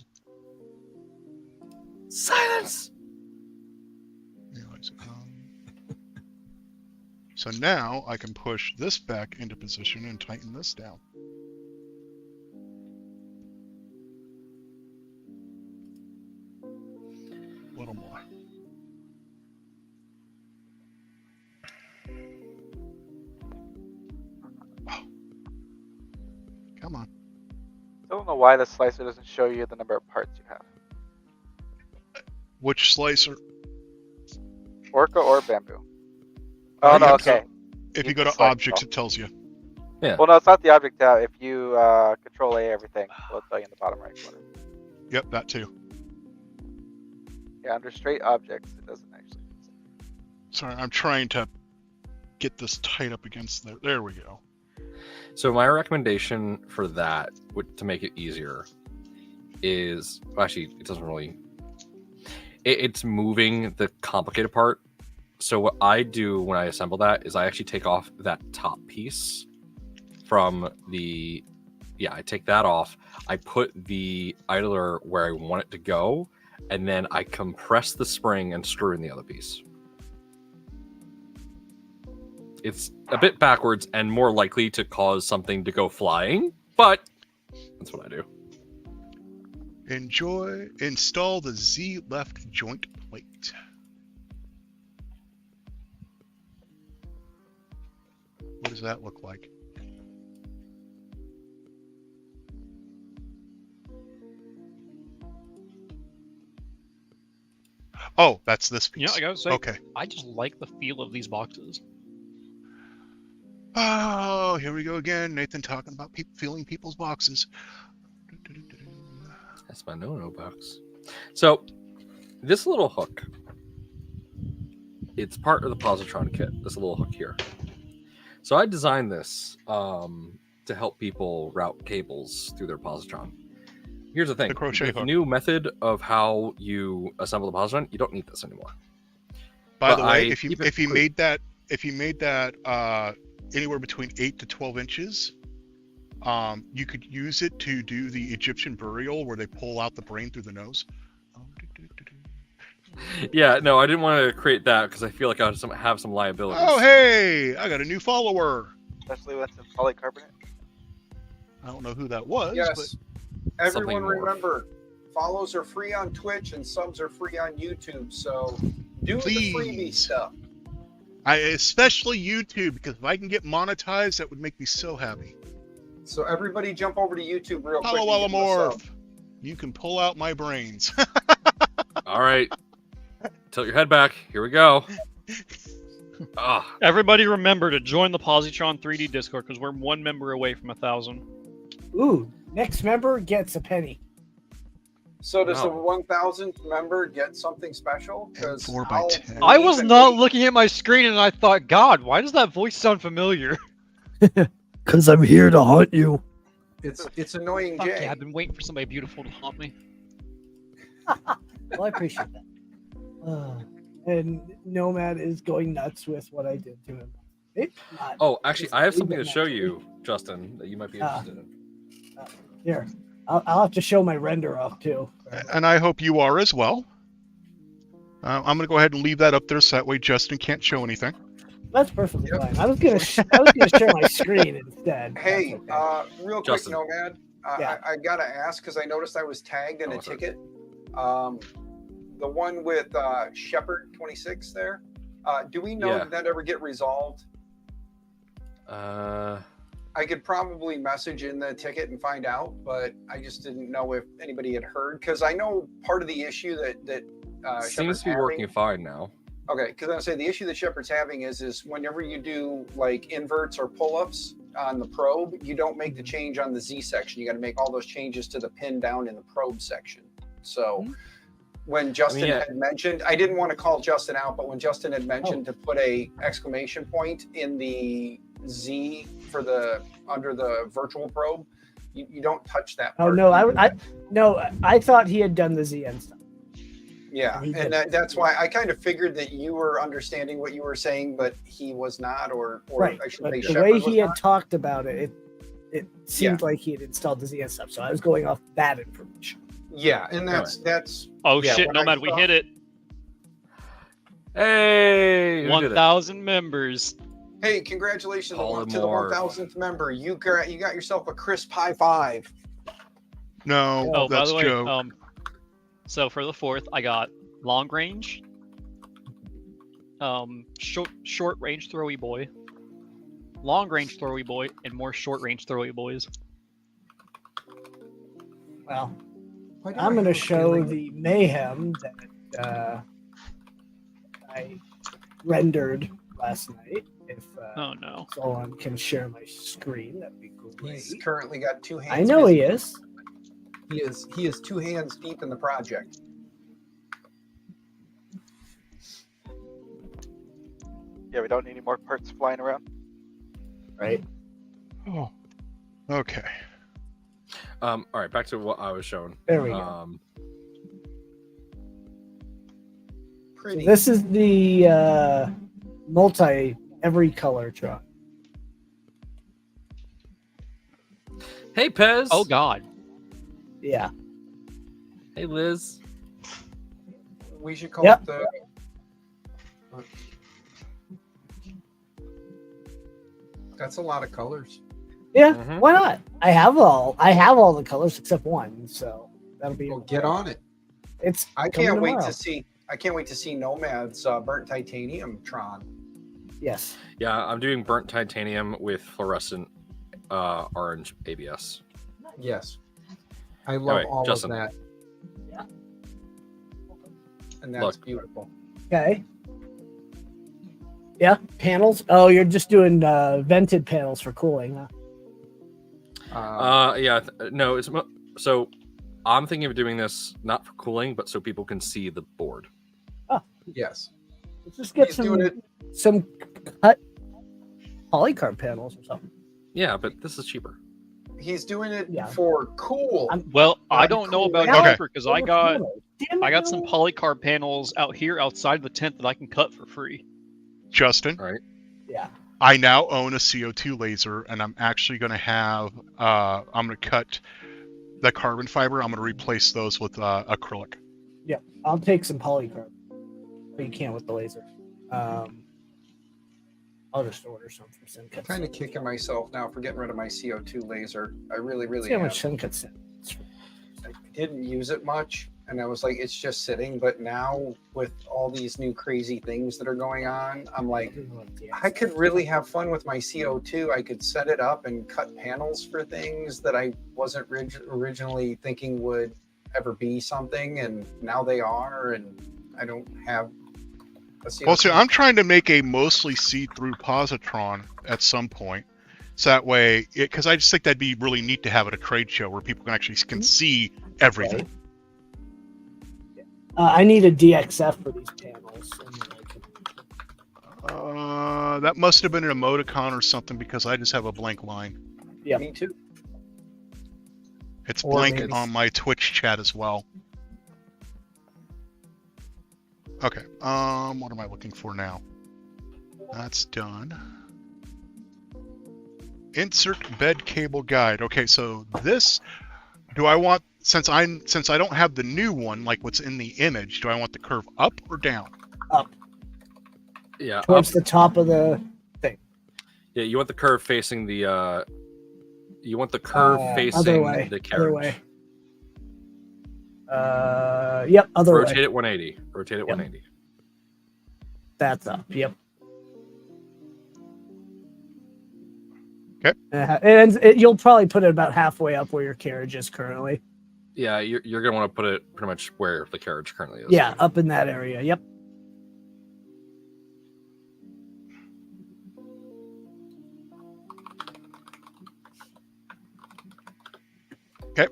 Silence. So now I can push this back into position and tighten this down. A little more. Oh. Come on. I don't know why the slicer doesn't show you the number of parts you have. Which slicer? Orca or bamboo? Oh, no, Yeah, okay. If you You go can to select objects, all. it tells you. Well, no, it's not the object tab. If you control A everything, it'll tell you in the bottom right corner. Yep, that too. Yeah, under straight objects, it doesn't actually. Sorry, I'm trying to get this tight up against there. There we go. So my recommendation for that, to make it easier, is actually it doesn't really. It's moving the complicated part. So what I do when I assemble that is I actually take off that top piece from the. Yeah, I take that off. I put the idler where I want it to go, and then I compress the spring and screw in the other piece. It's a bit backwards and more likely to cause something to go flying, but that's what I do. Install the Z left joint plate. What does that look like? Oh, that's this piece. Yeah, I gotta say, Okay. I just like the feel of these boxes. Oh, here we go again. Nathan talking about feeling people's boxes. That's my no-no box. So this little hook, it's part of the Positron kit. This little hook here. So I designed this to help people route cables through their Positron. Here's the thing: The crochet with the hook. new method of how you assemble the Positron, you don't need this anymore. By But the way, I if you keep it made that anywhere between 8 to 12 inches, you could use it to do the Egyptian burial where they pull out the brain through the nose. Yeah, no, I didn't want to create that because I feel like I would have some liabilities. Oh, hey, I got a new follower. Especially when it's in polycarbonate. I don't know who that was, Yes. Everyone Something more. remember, follows are free on Twitch and subs are free on YouTube. So do the freebie Please. stuff. but especially YouTube, because if I can get monetized, that would make me so happy. So everybody jump over to YouTube real quick. Hello, and give us a Elamorph. sub. You can pull out my brains. All right. Tilt your head back. Here we go. Ah, Everybody remember to join the Positron 3D Discord because we're one member away from 1,000. Ooh, next member gets a penny. So does the No. 1,000th member get something special? Because 4x10. I was not looking at my screen and I thought, God, why does that voice sound familiar? Because I'm here to hunt you. It's annoying, Fuck Jay. yeah, I've been waiting for somebody beautiful to haunt me. Well, I appreciate that. And Nomad is going nuts with what I did to him. It's not- oh, actually, it's I have way something to better show actually. you, Justin, that you might be interested in. Here, I'll have to show my render off too. And I hope you are as well. I'm going to go ahead and leave that up there so that way Justin can't show anything. That's perfectly Yep. fine. I was gonna share my screen instead. Hey, That's okay. real quick, Justin. Nomad. Yeah. I gotta ask because I noticed I was tagged in Oh, a sorry. ticket. The one with Shepherd 26 there. Do we know Yeah. did that ever get resolved? Uh, I could probably message in the ticket and find out, but I just didn't know if anybody had heard because I know part of the issue that seems Shepherd's to be having- working fine now. Okay, because I say the issue that Shepard's having is whenever you do like inverts or pull-ups on the probe, you don't make the change on the Z section. You got to make all those changes to the pin down in the probe section. So when Justin yeah. had mentioned, I didn't want to call Justin out, but when Justin had mentioned to put a exclamation point in the Z for the under the virtual probe, you don't touch that. Oh part. no, I thought he had done the ZN stuff. Yeah, He and did. that's why I kind of figured that you were understanding what you were saying, but he was not, or Right, I should but say the Shepard way was he had not. talked about it, it seemed like he had installed the ZN stuff. So I was going off that information. Yeah, and that's Oh Yeah, shit, when I Nomad, we saw- hit it. Hey, who did it? 1,000 members. hey, congratulations to the Polymorph. 1,000th member. You got yourself a crisp high five. No, Oh, by that's the way, joke. so for the 4th, I got long range, short range throwy boy, long range throwy boy, and more short range throwy boys. Well, Why do I'm I going to have a show feeling- the mayhem that I rendered last night. If Oh no. Solon can share my screen, that'd be great. He's currently got two hands. I know busy. he is. He is 2 hands deep in the project. Yeah, we don't need any more parts flying around. Right. Oh, okay. All right, back to what I was shown. There we go. Pretty. This is the multi every color Tron. Hey, Pez. Oh god. Yeah. Hey, Liz. We should call Yep. it the. That's a lot of colors. Yeah. Mhm. Why not? I have all the colors except one, so that'll be. Well, get on it. It's. I coming can't wait tomorrow. to see. I can't wait to see Nomad's burnt titanium Tron. Yes. Yeah, I'm doing burnt titanium with fluorescent orange ABS. Yes, I love Alright, all Justin. of that. Yeah. And that's Look. beautiful. Okay. Yeah. Panels. Oh, you're just doing vented panels for cooling, huh? Yeah, no, so I'm thinking of doing this not for cooling, but so people can see the board. Yes, Let's just get He's doing it. some cut polycarb panels or something. Yeah, but this is cheaper. he's doing it Yeah. for cool. Well, I I'm don't know cool. about Okay. cheaper because I got some polycarb panels out here outside the tent that I can cut for free. Justin, Yeah. I now own a CO2 laser, and I'm actually going to have, I'm going to cut the carbon fiber. I'm going to replace those with acrylic. Yeah. I'll take some polycarb. But you can't with the laser. I'll just order some from Simcut. I'm kind of kicking myself now for getting rid of my CO2 laser. I really See how am. much Simcut sent. I didn't use it much, and I was like, it's just sitting. But now with all these new crazy things that are going on, I'm like, I could really have fun with my CO2. I could set it up and cut panels for things that I wasn't originally thinking would ever be something, and now they are, and I don't have a CO2. Well, see, I'm trying to make a mostly see-through positron at some point. So that way, because I just think that'd be really neat to have at a trade show where people can actually see everything. I need a DXF for these panels. That must have been an emoticon or something because I just have a blank line. Yeah, Me too. It's Or blank maybe- on my Twitch chat as well. Okay. What am I looking for now? That's done. Insert bed cable guide. Okay, so this, do I want, since I don't have the new one, like what's in the image, do I want the curve up or down? Yeah, towards the top of the thing. yeah. You want the curve facing the. You want the curve Other facing way. the Other carriage. way. Yep. Other Rotate way. it 180. Rotate it Yep. 180. That's up. Yep. Okay. And you'll probably put it about halfway up where your carriage is currently. Yeah, you're gonna want to put it pretty much where the carriage currently is. Yeah, up in that area. Yep. Okay.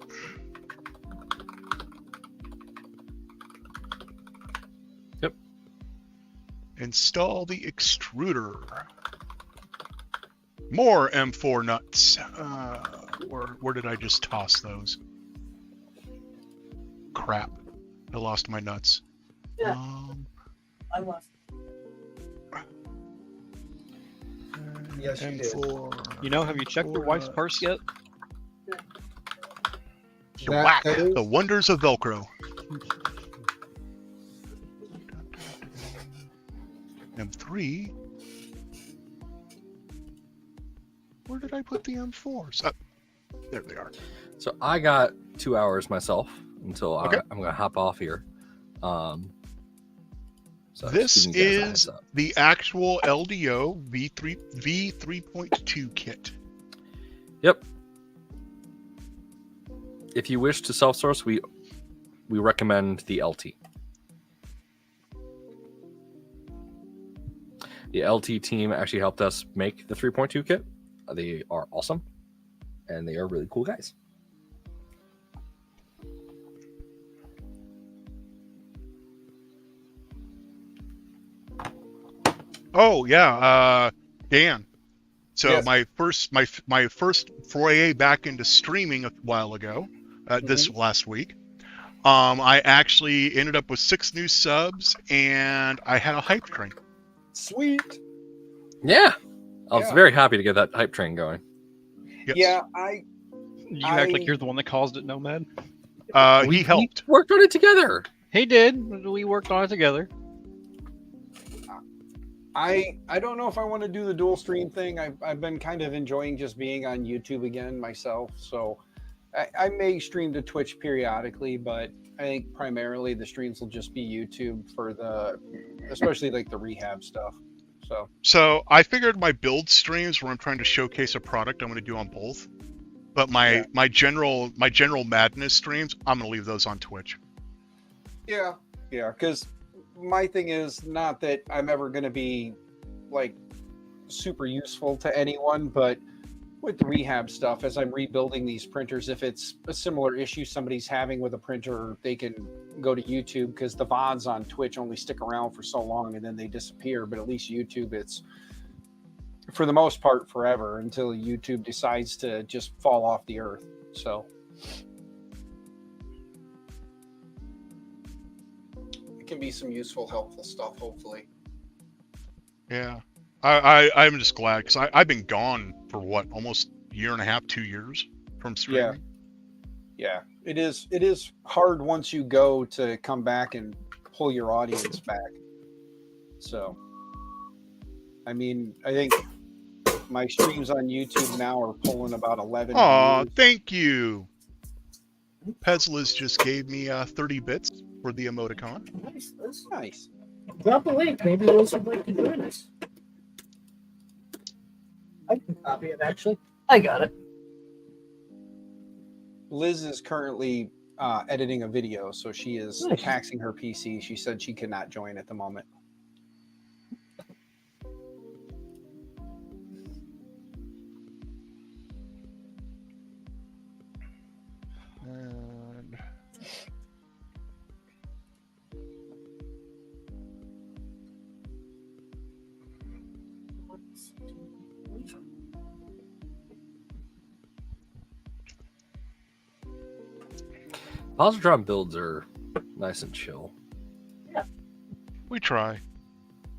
Yep. Install the extruder. More M4 nuts. Where did I just toss those? Crap. I lost my nuts. Yeah. I lost. Yes, you did. M4. You know, have you checked your wife's purse yet? Whack. that is- The wonders of Velcro. M3. Where did I put the M4s? Oh, there they are. So I got 2 hours myself until Okay. I'm gonna hop off here. So This just giving you guys a is heads up. the actual LDO V3.2 kit. Yep. If you wish to self-source, we recommend the LT. The LT team actually helped us make the 3.2 kit. They are awesome, and they are really cool guys. Oh yeah, Dan. So Yes. my first foray back into streaming a while ago, this last week, I actually ended up with 6 new subs, and I had a hype train. Sweet. Yeah, I was Yeah. very happy to get that hype train going. Yes. Yeah, You act like I- you're the one that caused it, Nomad. He helped. We worked on it together. He did. We worked on it together. I don't know if I want to do the dual stream thing. I've been kind of enjoying just being on YouTube again myself. So I may stream to Twitch periodically, but I think primarily the streams will just be YouTube for especially like the rehab stuff. So I figured my build streams where I'm trying to showcase a product I'm going to do on both, but my general madness streams I'm going to leave those on Twitch. Yeah, because my thing is not that I'm ever going to be like super useful to anyone, but with the rehab stuff, as I'm rebuilding these printers, if it's a similar issue somebody's having with a printer, they can go to YouTube, because the VODs on Twitch only stick around for so long and then they disappear. But at least YouTube, it's for the most part forever until YouTube decides to just fall off the earth. So it can be some useful, helpful stuff, hopefully. Yeah, I'm just glad because I've been gone for what, almost a year and a half, 2 years from streaming. Yeah, it is hard once you go to come back and pull your audience back. So, I mean, I think my streams on YouTube now are pulling about 11 Aw, views. thank you. Pezliz just gave me 30 bits for the emoticon. Nice. Liz. Nice. Drop a link. Maybe Liz would like to join us. I can copy it, actually. I got it. Liz is currently editing a video, so she is Nice. taxing her PC. She said she cannot join at the moment. And Positron builds are nice and chill. we try.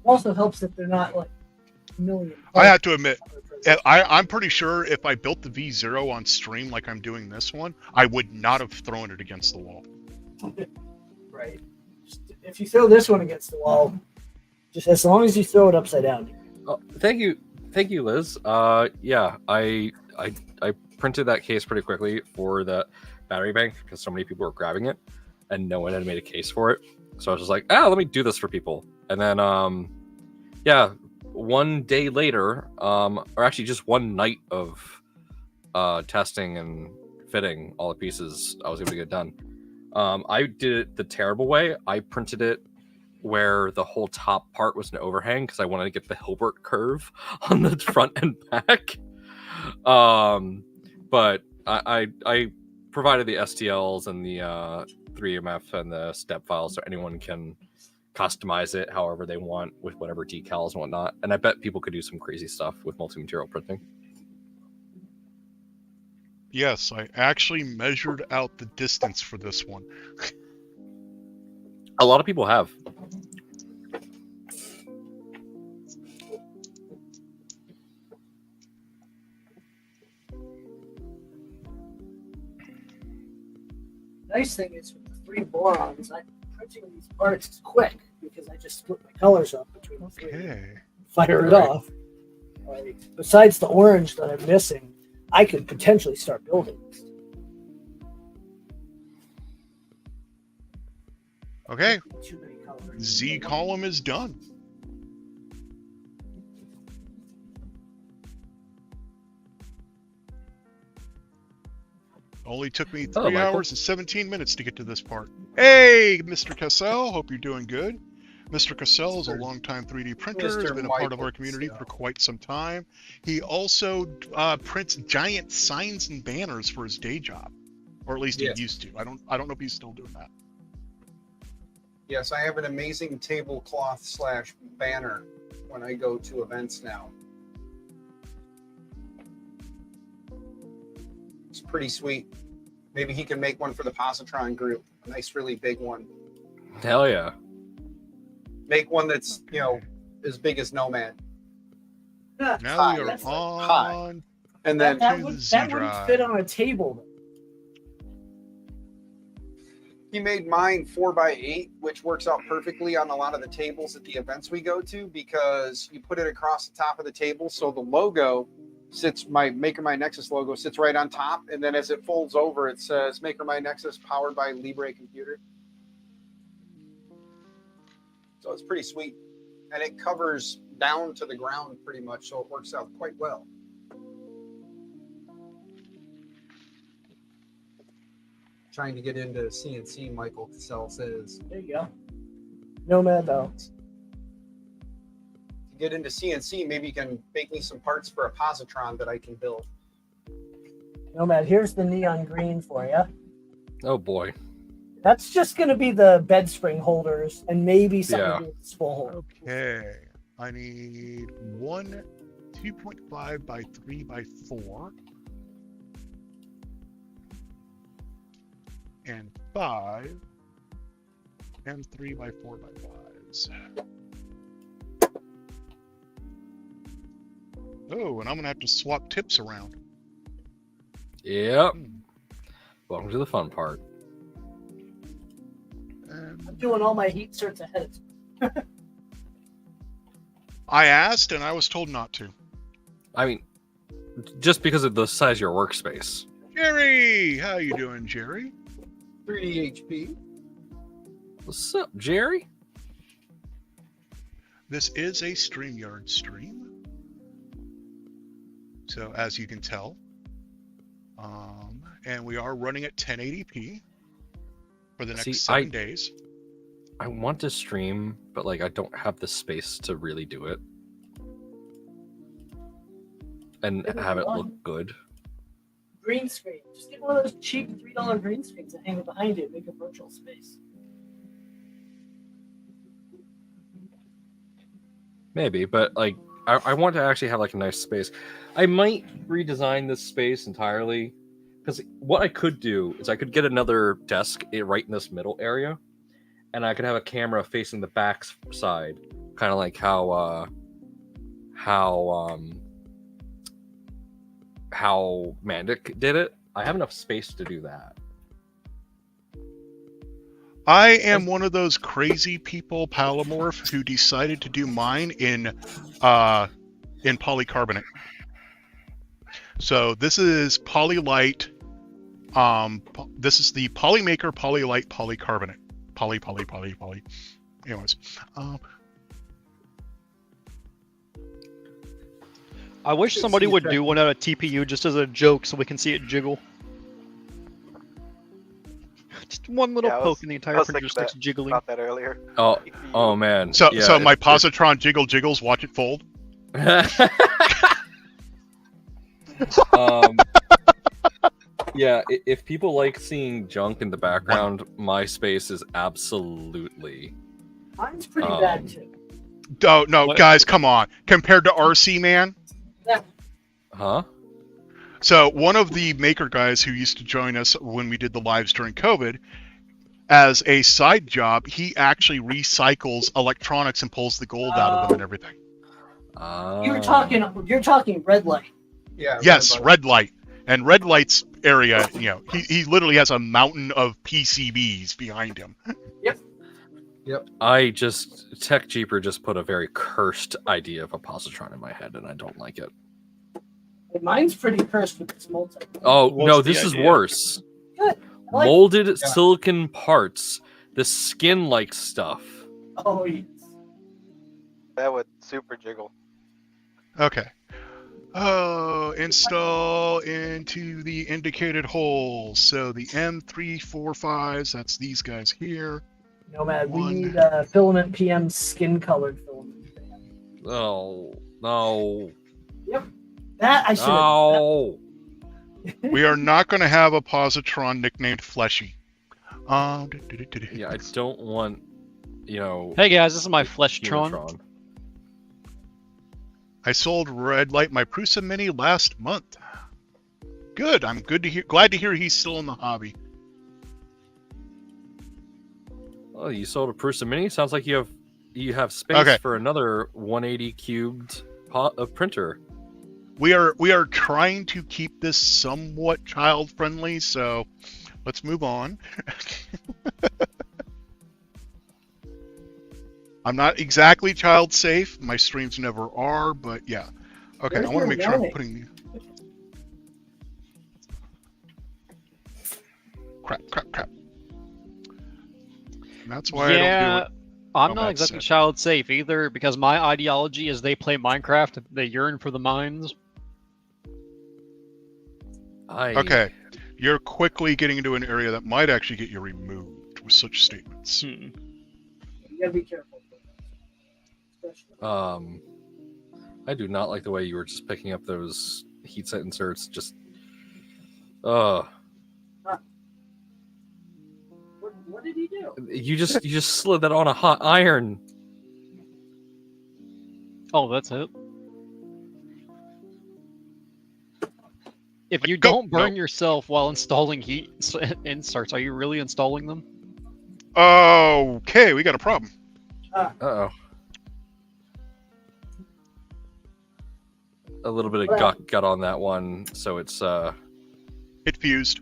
Also helps that they're not like a million. I have to admit, I'm pretty sure if I built the V0 on stream like I'm doing this one, I would not have thrown it against the wall. Right. Just, if you throw this one against the wall, just as long as you throw it upside down. Oh, thank you, Liz. Yeah, I printed that case pretty quickly for the battery bank because so many people were grabbing it, and no one had made a case for it. So I was just like, let me do this for people. And then, yeah, one day later, or actually just one night of testing and fitting all the pieces, I was able to get it done. I did it the terrible way. I printed it where the whole top part was an overhang because I wanted to get the Hilbert curve on the front and back. But I provided the STLs and the 3MF and the step files so anyone can customize it however they want with whatever decals and whatnot. And I bet people could do some crazy stuff with multi-material printing. Yes, I actually measured out the distance for this one. A lot of people have. Nice thing is with the 3 borons, printing these parts is quick because I just split my colors up between the 3. Okay. Fire it Right. off. Like, besides the orange that I'm missing, I could potentially start building this. Okay, Too many colors. Z column is done. Only took me 3 Hello, Michael. hours and 17 minutes to get to this part. Hey, Mr. Cassell, hope you're doing good. Mr. Cassell is a longtime 3D printer, has Mr. been a part of Michael our community Cassell. for quite some time. He also prints giant signs and banners for his day job, or at least Yes. he used to. I don't know if he's still doing that. Yes, I have an amazing tablecloth / banner when I go to events now. It's pretty sweet. Maybe he can make one for the Positron group. A nice, really big one. Hell yeah. Make one that's, as big as Nomad. Now Hi, we are that's on. And then that to would, the that wouldn't Z-Drive. fit on a table. he made mine 4x8, which works out perfectly on a lot of the tables at the events we go to because you put it across the top of the table. So the logo sits, my Maker My Nexus logo sits right on top. And then as it folds over, it says Maker My Nexus powered by Libre Computer. So it's pretty sweet. And it covers down to the ground pretty much. So it works out quite well. Trying to get into CNC, Michael Cassell says. There you go. Nomad though. To get into CNC, maybe you can make me some parts for a positron that I can build. Nomad, here's the neon green for you. Oh boy. That's just going to be the bed spring holders and maybe some Yeah. of these full holders. Okay, I need one 2.5 by 3 by 4 and 5 and 3 by 4 by 5s. Oh, and I'm gonna have to swap tips around. Yep. Hmm. Welcome to the fun part. I'm And doing all my heat certs ahead of time. I asked, and I was told not to. I mean, just because of the size of your workspace. Jerry, how you doing, Jerry? 3D HP. What's up, Jerry? This is a StreamYard stream. So as you can tell, and we are running at 1080p for the next 7 days. I want to stream, but like I don't have the space to really do it and have it look good. Green screen. Just get one of those cheap $3 green screens and hang it behind it. Make a virtual space. Maybe, but like I want to actually have like a nice space. I might redesign this space entirely, because what I could do is I could get another desk right in this middle area, and I could have a camera facing the back side, kind of like how Mandic did it. I have enough space to do that. I am one of those crazy people, Palomorph, who decided to do mine in polycarbonate. So this is Polylite. This is the Polymaker Polylite Polycarbonate. Poly. Anyways, I wish somebody would do one out of TPU just as a joke so we can see it jiggle. Just one little poke and the entire printer starts jiggling. About that earlier. Oh man. So my positron jiggles. Watch it fold. Yeah, if people like seeing junk in the background, my space is absolutely. Mine's pretty bad too. Oh no, guys, come on! Compared to RC Man. Yeah. Huh? So one of the maker guys who used to join us when we did the lives during COVID, as a side job, he actually recycles electronics and pulls the gold out of them and everything. You're talking red light. Yeah. Yes, red light. And red light's area, he literally has a mountain of PCBs behind him. Yep. Tech Jeeper just put a very cursed idea of a positron in my head, and I don't like it. Mine's pretty cursed with this multi. Oh, no, this is worse. Good. Molded silicon parts, the skin-like stuff. Oh, yes. That would super jiggle. Okay. Oh, install into the indicated holes. So the M345s, that's these guys here. Nomad, we need filament PM skin colored filament. Oh, no. Yep. That I should have. No. We are not going to have a positron nicknamed Fleshy. Yeah, I don't want, Hey guys, this is my Fleshtron. Unitron. I sold Red Light my Prusa Mini last month. Good. I'm glad to hear he's still in the hobby. Oh, you sold a Prusa Mini? Sounds like you have space for another 180 cubed printer. We are trying to keep this somewhat child friendly, so let's move on. I'm not exactly child safe. My streams never are, but yeah. Okay, I want to make sure I'm putting the crap. And that's why I don't do it. I'm not exactly child safe either, because my ideology is they play Minecraft, they yearn for the mines. Okay, you're quickly getting into an area that might actually get you removed with such statements. You gotta be careful. I do not like the way you were just picking up those heat set inserts. Just, What did he do? You just slid that on a hot iron. Oh, that's it. If you don't burn yourself while installing heat inserts, are you really installing them? Okay, we got a problem. Uh-oh. A little bit of got on that one, so it's It fused.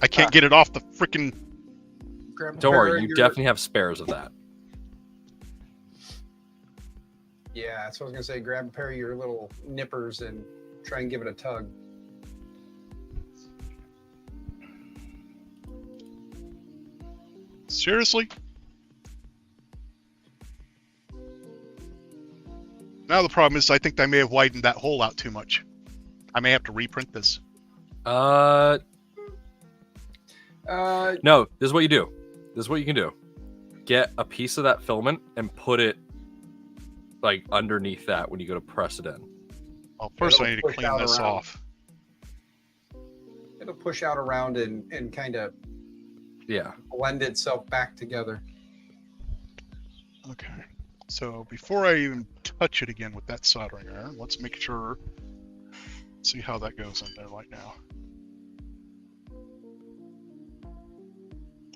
I can't get it off the frickin'... Don't worry, you definitely have spares of that. Yeah, that's what I was gonna say. Grab a pair of your little nippers and try and give it a tug. Seriously? Now the problem is I think I may have widened that hole out too much. I may have to reprint this. No, this is what you do. This is what you can do. Get a piece of that filament and put it like underneath that when you go to press it in. Well, first It'll I need to push clean out this around. off. It'll push out around and kind of Yeah. blend itself back together. Okay. So before I even touch it again with that soldering iron, let's make sure, see how that goes in there right now.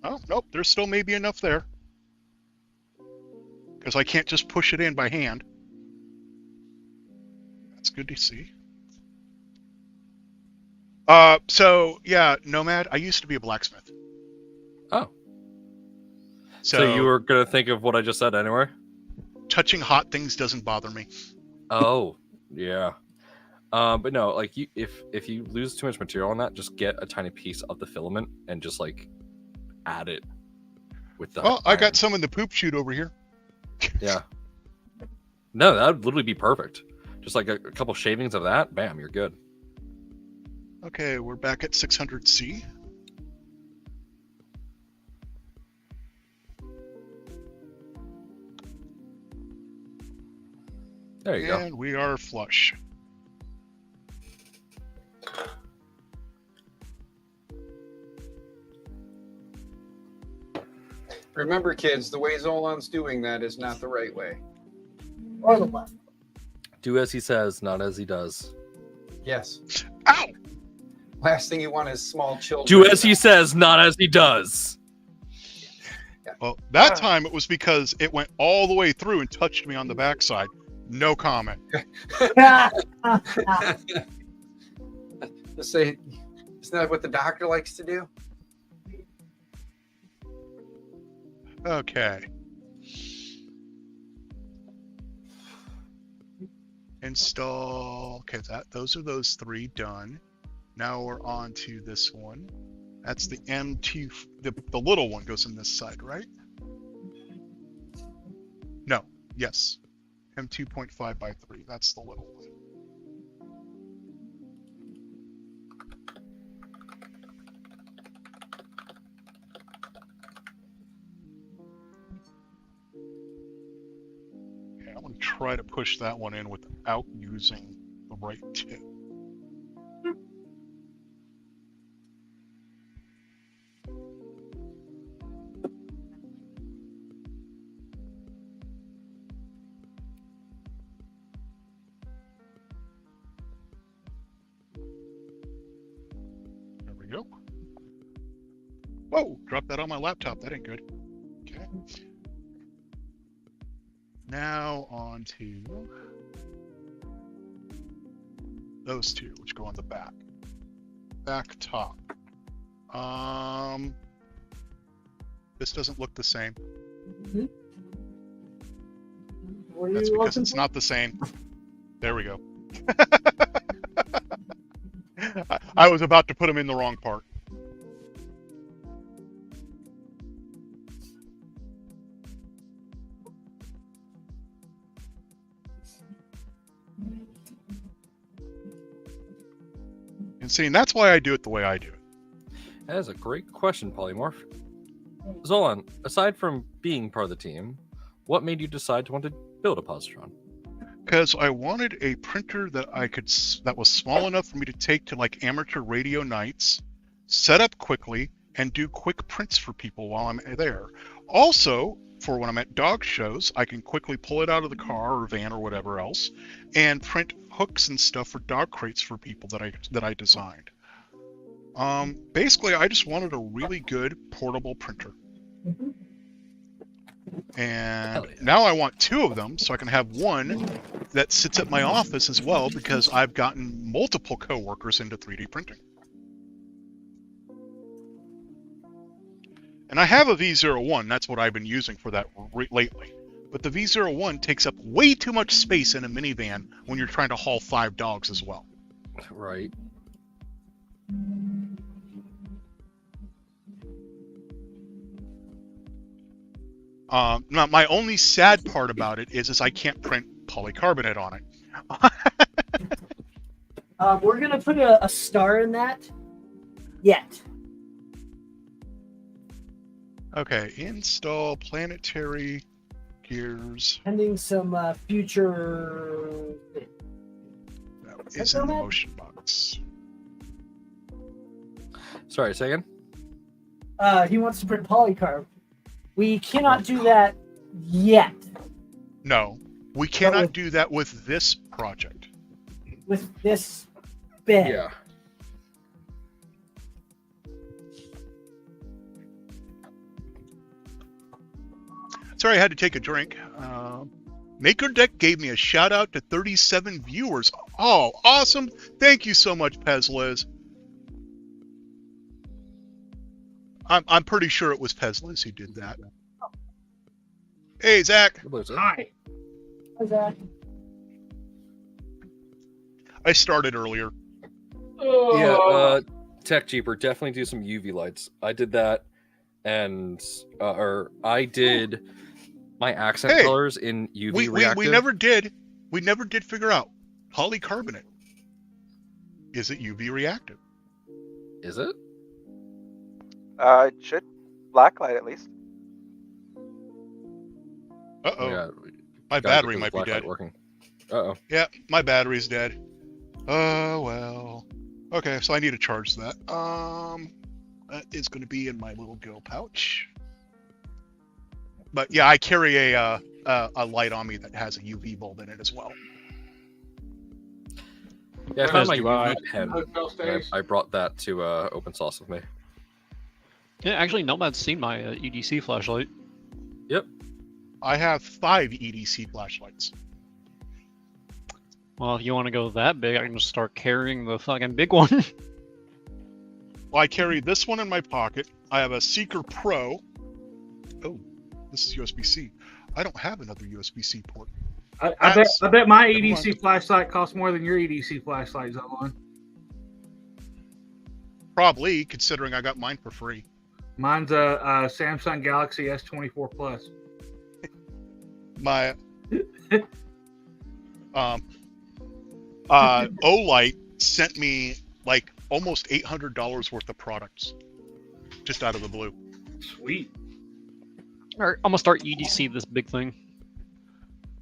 Oh, nope, there's still maybe enough there. Because I can't just push it in by hand. That's good to see. So yeah, Nomad, I used to be a blacksmith. Oh. So you were gonna think of what I just said anyway? touching hot things doesn't bother me. Oh, yeah. But no, like if you lose too much material on that, just get a tiny piece of the filament and just like add it with the. Well, I iron. got some in the poop chute over here. Yeah. No, that would literally be perfect. Just like a couple shavings of that, bam, you're good. Okay, we're back at 600C. There you go. And we are flush. Remember, kids, the way Zolan's doing that is not the right way. Or the left. Do as he says, not as he does. Yes. Ow! Last thing you want is small children. Do as he says, not as he does. Well, that time it was because it went all the way through and touched me on the backside. No comment. Let's say, isn't that what the doctor likes to do? Okay. Install. Okay, those are those three done. Now we're on to this one. That's the M2. The little one goes in this side, right? No. Yes. M2.5 by 3. That's the little one. Okay, I'm going to try to push that one in without using the right tip. There we go. Whoa, dropped that on my laptop. That ain't good. Okay. Now on to those two, which go on the back. Back top. This doesn't look the same. What are That's you because looking it's for? not the same. There we go. I was about to put them in the wrong part. And see, and that's why I do it the way I do it. That is a great question, Polymorph. Zolan, aside from being part of the team, what made you decide to want to build a Positron? Because I wanted a printer that that was small enough for me to take to like amateur radio nights, set up quickly, and do quick prints for people while I'm there. Also, for when I'm at dog shows, I can quickly pull it out of the car or van or whatever else, and print hooks and stuff for dog crates for people that I designed. Basically, I just wanted a really good portable printer. And yeah. now I want two of them so I can have one that sits at my office as well, because I've gotten multiple coworkers into 3D printing. And I have a V01, that's what I've been using for that lately. but the V01 takes up way too much space in a minivan when you're trying to haul 5 dogs as well. Right. Now, my only sad part about it is I can't print polycarbonate on it. We're gonna put a star in that. Yet. Okay, install planetary gears. Pending some future. That is in the motion box. Sorry, say again? He wants to print polycarb. We cannot do that yet. No, we cannot do that with this project. With this bed. Yeah. Sorry, I had to take a drink. Maker Deck gave me a shout out to 37 viewers. Oh, awesome. Thank you so much, Pezliz. I'm pretty sure it was Pezliz who did that. Hey, Zach. Hi. Hi, Zach. I started earlier. Yeah, Tech Jeeper, definitely do some UV lights. I did that, and I did my accent colors in UV reactive. We never did figure out polycarbonate. Is it UV reactive? Is it? It should blacklight at least. Uh-oh. Yeah, My battery might be dead. Working. Uh-oh. Yeah, my battery's dead. Oh, well. Okay, so I need to charge that. That is going to be in my little go pouch. But yeah, I carry a light on me that has a UV bulb in it as well. Yeah, I found my UV pen. I brought that to open source with me. Yeah, actually, Nomad's seen my EDC flashlight. Yep. I have 5 EDC flashlights. Well, if you want to go that big, I can just start carrying the fucking big one. Well, I carry this one in my pocket. I have a Seeker Pro. Oh, this is USB-C. I don't have another USB-C port. I bet my EDC flashlight costs more than your EDC flashlight, Zolan. Probably, considering I got mine for free. Mine's a Samsung Galaxy S24 Plus. My Olight sent me like almost $800 worth of products just out of the blue. Sweet. All right, I'm gonna start EDC this big thing.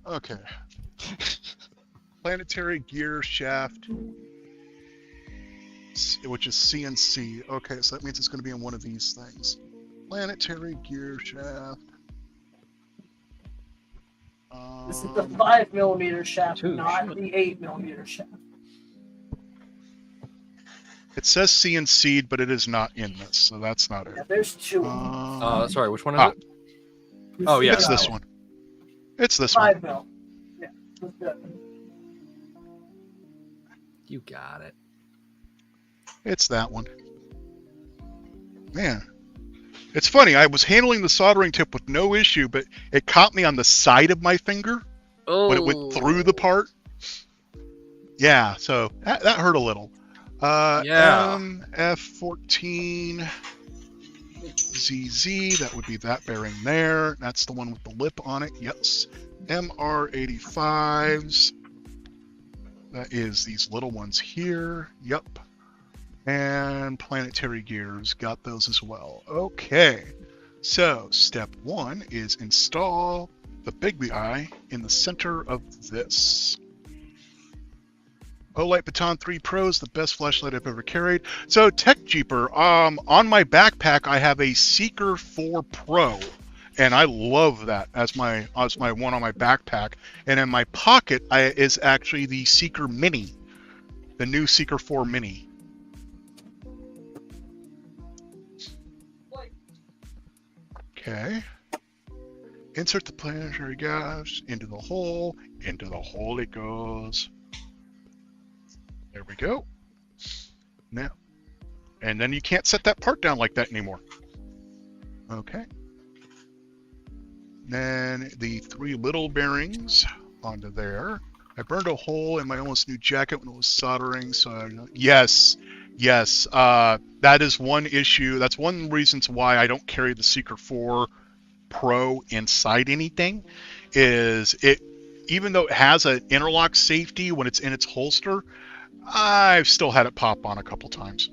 Okay. Planetary gear shaft, which is CNC. Okay, so that means it's going to be in one of these things. Planetary gear shaft. This is the 5mm shaft, not the 8mm shaft. It says CNC'd, but it is not in this, so that's not it. Yeah, there's 2. Sorry, which one is it? Oh, yeah. It's this one. It's this one. 5mm. Yeah. That's good. You got it. It's that one. Man. It's funny, I was handling the soldering tip with no issue, but it caught me on the side of my finger when it went through the part. Yeah, so that hurt a little. Yeah. MF14 ZZ, that would be that bearing there. That's the one with the lip on it, yes. MR85s, that is these little ones here, yep. And planetary gears, got those as well. Okay, so step 1 is install the Bigby Eye in the center of this. Olight Baton 3 Pro is the best flashlight I've ever carried. So Tech Jeeper, on my backpack I have a Seeker 4 Pro, and I love that as my one on my backpack. And in my pocket is actually the Seeker Mini, the new Seeker 4 Mini. Okay. Insert the planetary gas into the hole. Into the hole it goes. There we go. Now, and then you can't set that part down like that anymore. Okay. Then the 3 little bearings onto there. I burned a hole in my almost new jacket when it was soldering, so yes. That is one issue. That's one reasons why I don't carry the Seeker 4 Pro inside anything. Is it, even though it has an interlock safety when it's in its holster, I've still had it pop on a couple times.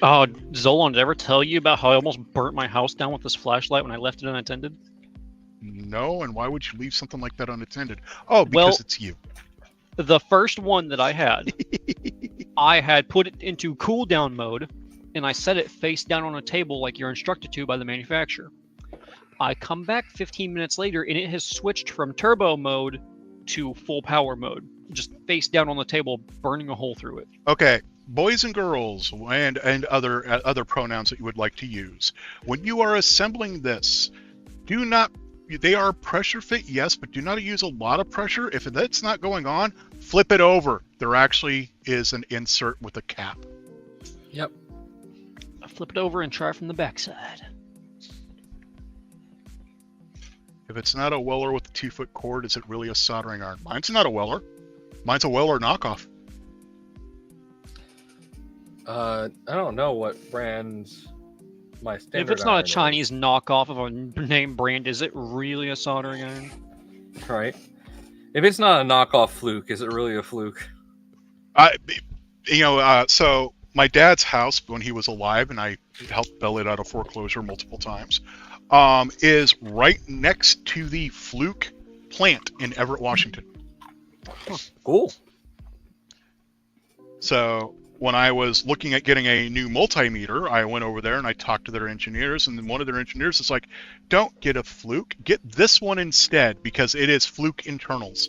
Oh, Zolan, did I ever tell you about how I almost burnt my house down with this flashlight when I left it unattended? No, and why would you leave something like that unattended? Oh, because it's you. The first one that I had put it into cool down mode, and I set it face down on a table like you're instructed to by the manufacturer. I come back 15 minutes later, and it has switched from turbo mode to full power mode, just face down on the table, burning a hole through it. Okay, boys and girls, and other pronouns that you would like to use. When you are assembling this, do not. They are pressure fit, yes, but do not use a lot of pressure. If that's not going on, flip it over. There actually is an insert with a cap. Yep. I flip it over and try from the backside. If it's not a Weller with a 2-foot cord, is it really a soldering iron? Mine's not a Weller. Mine's a Weller knockoff. I don't know what brand my standard. If it's not a iron Chinese knockoff of a name brand, is it really a soldering iron? is. Right. If it's not a knockoff Fluke, is it really a Fluke? So my dad's house when he was alive, and I helped bail it out of foreclosure multiple times, is right next to the Fluke plant in Everett, Washington. Huh, cool. So when I was looking at getting a new multimeter, I went over there and I talked to their engineers, and then one of their engineers is like, don't get a Fluke, get this one instead, because it is Fluke internals.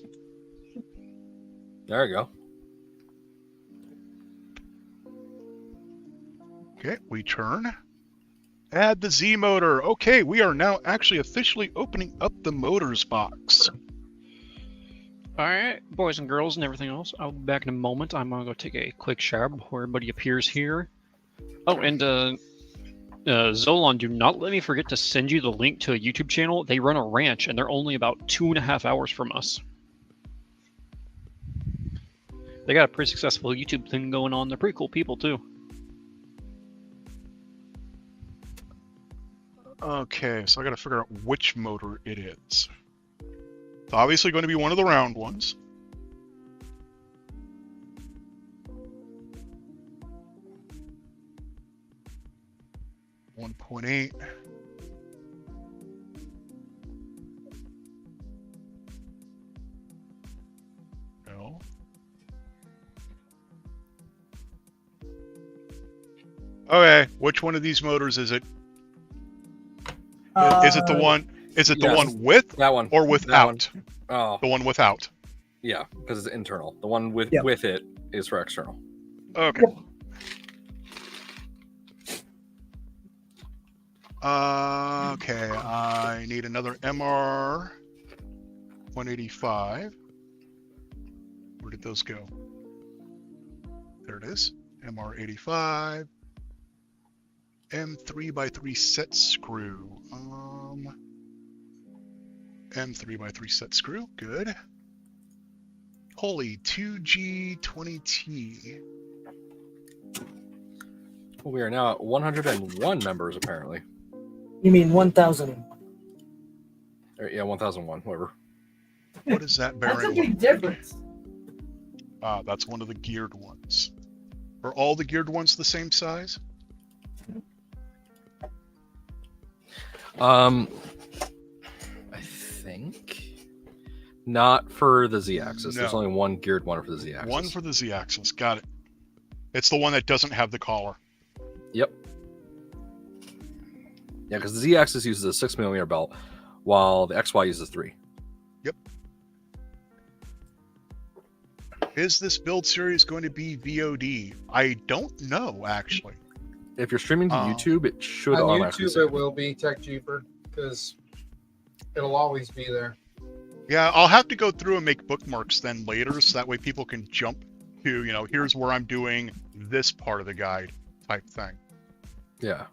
There you go. Okay, we turn. Add the Z motor. Okay, we are now actually officially opening up the motors box. Alright, boys and girls and everything else, I'll be back in a moment. I'm gonna go take a quick shower before everybody appears here. Oh, and Zolan, do not let me forget to send you the link to a YouTube channel. They run a ranch, and they're only about 2.5 hours from us. They got a pretty successful YouTube thing going on. They're pretty cool people, too. Okay, so I gotta figure out which motor it is. It's obviously going to be one of the round ones. .8. No. Okay, which one of these motors is it? Is it the one? Is it the yes. one with That one or without? That one. Oh, The one without. yeah, because it's internal. The one with it is for external. Okay. Okay, I need another MR 185. Where did those go? There it is. MR 85. M3x3 set screw. M3x3 set screw. Good. Holy 2G20T. Well, we are now at 101 members, apparently. You mean 1,001? Or, yeah, 1001, whatever. What is that bearing? That's a big difference. That's one of the geared ones. Are all the geared ones the same size? I think not for the Z-axis. No. There's only one geared one for the Z-axis. One for the Z-axis. Got it. It's the one that doesn't have the collar. Yep. Yeah, because the Z-axis uses a 6mm belt, while the XY uses 3. Yep. Is this build series going to be VOD? I don't know, actually. If you're streaming to YouTube, it should On automatically YouTube, save it will be TechJeeper because it'll always be there. Yeah, I'll have to go through and make bookmarks then later, so that way people can jump to, here's where I'm doing this part of the guide type thing. Yeah.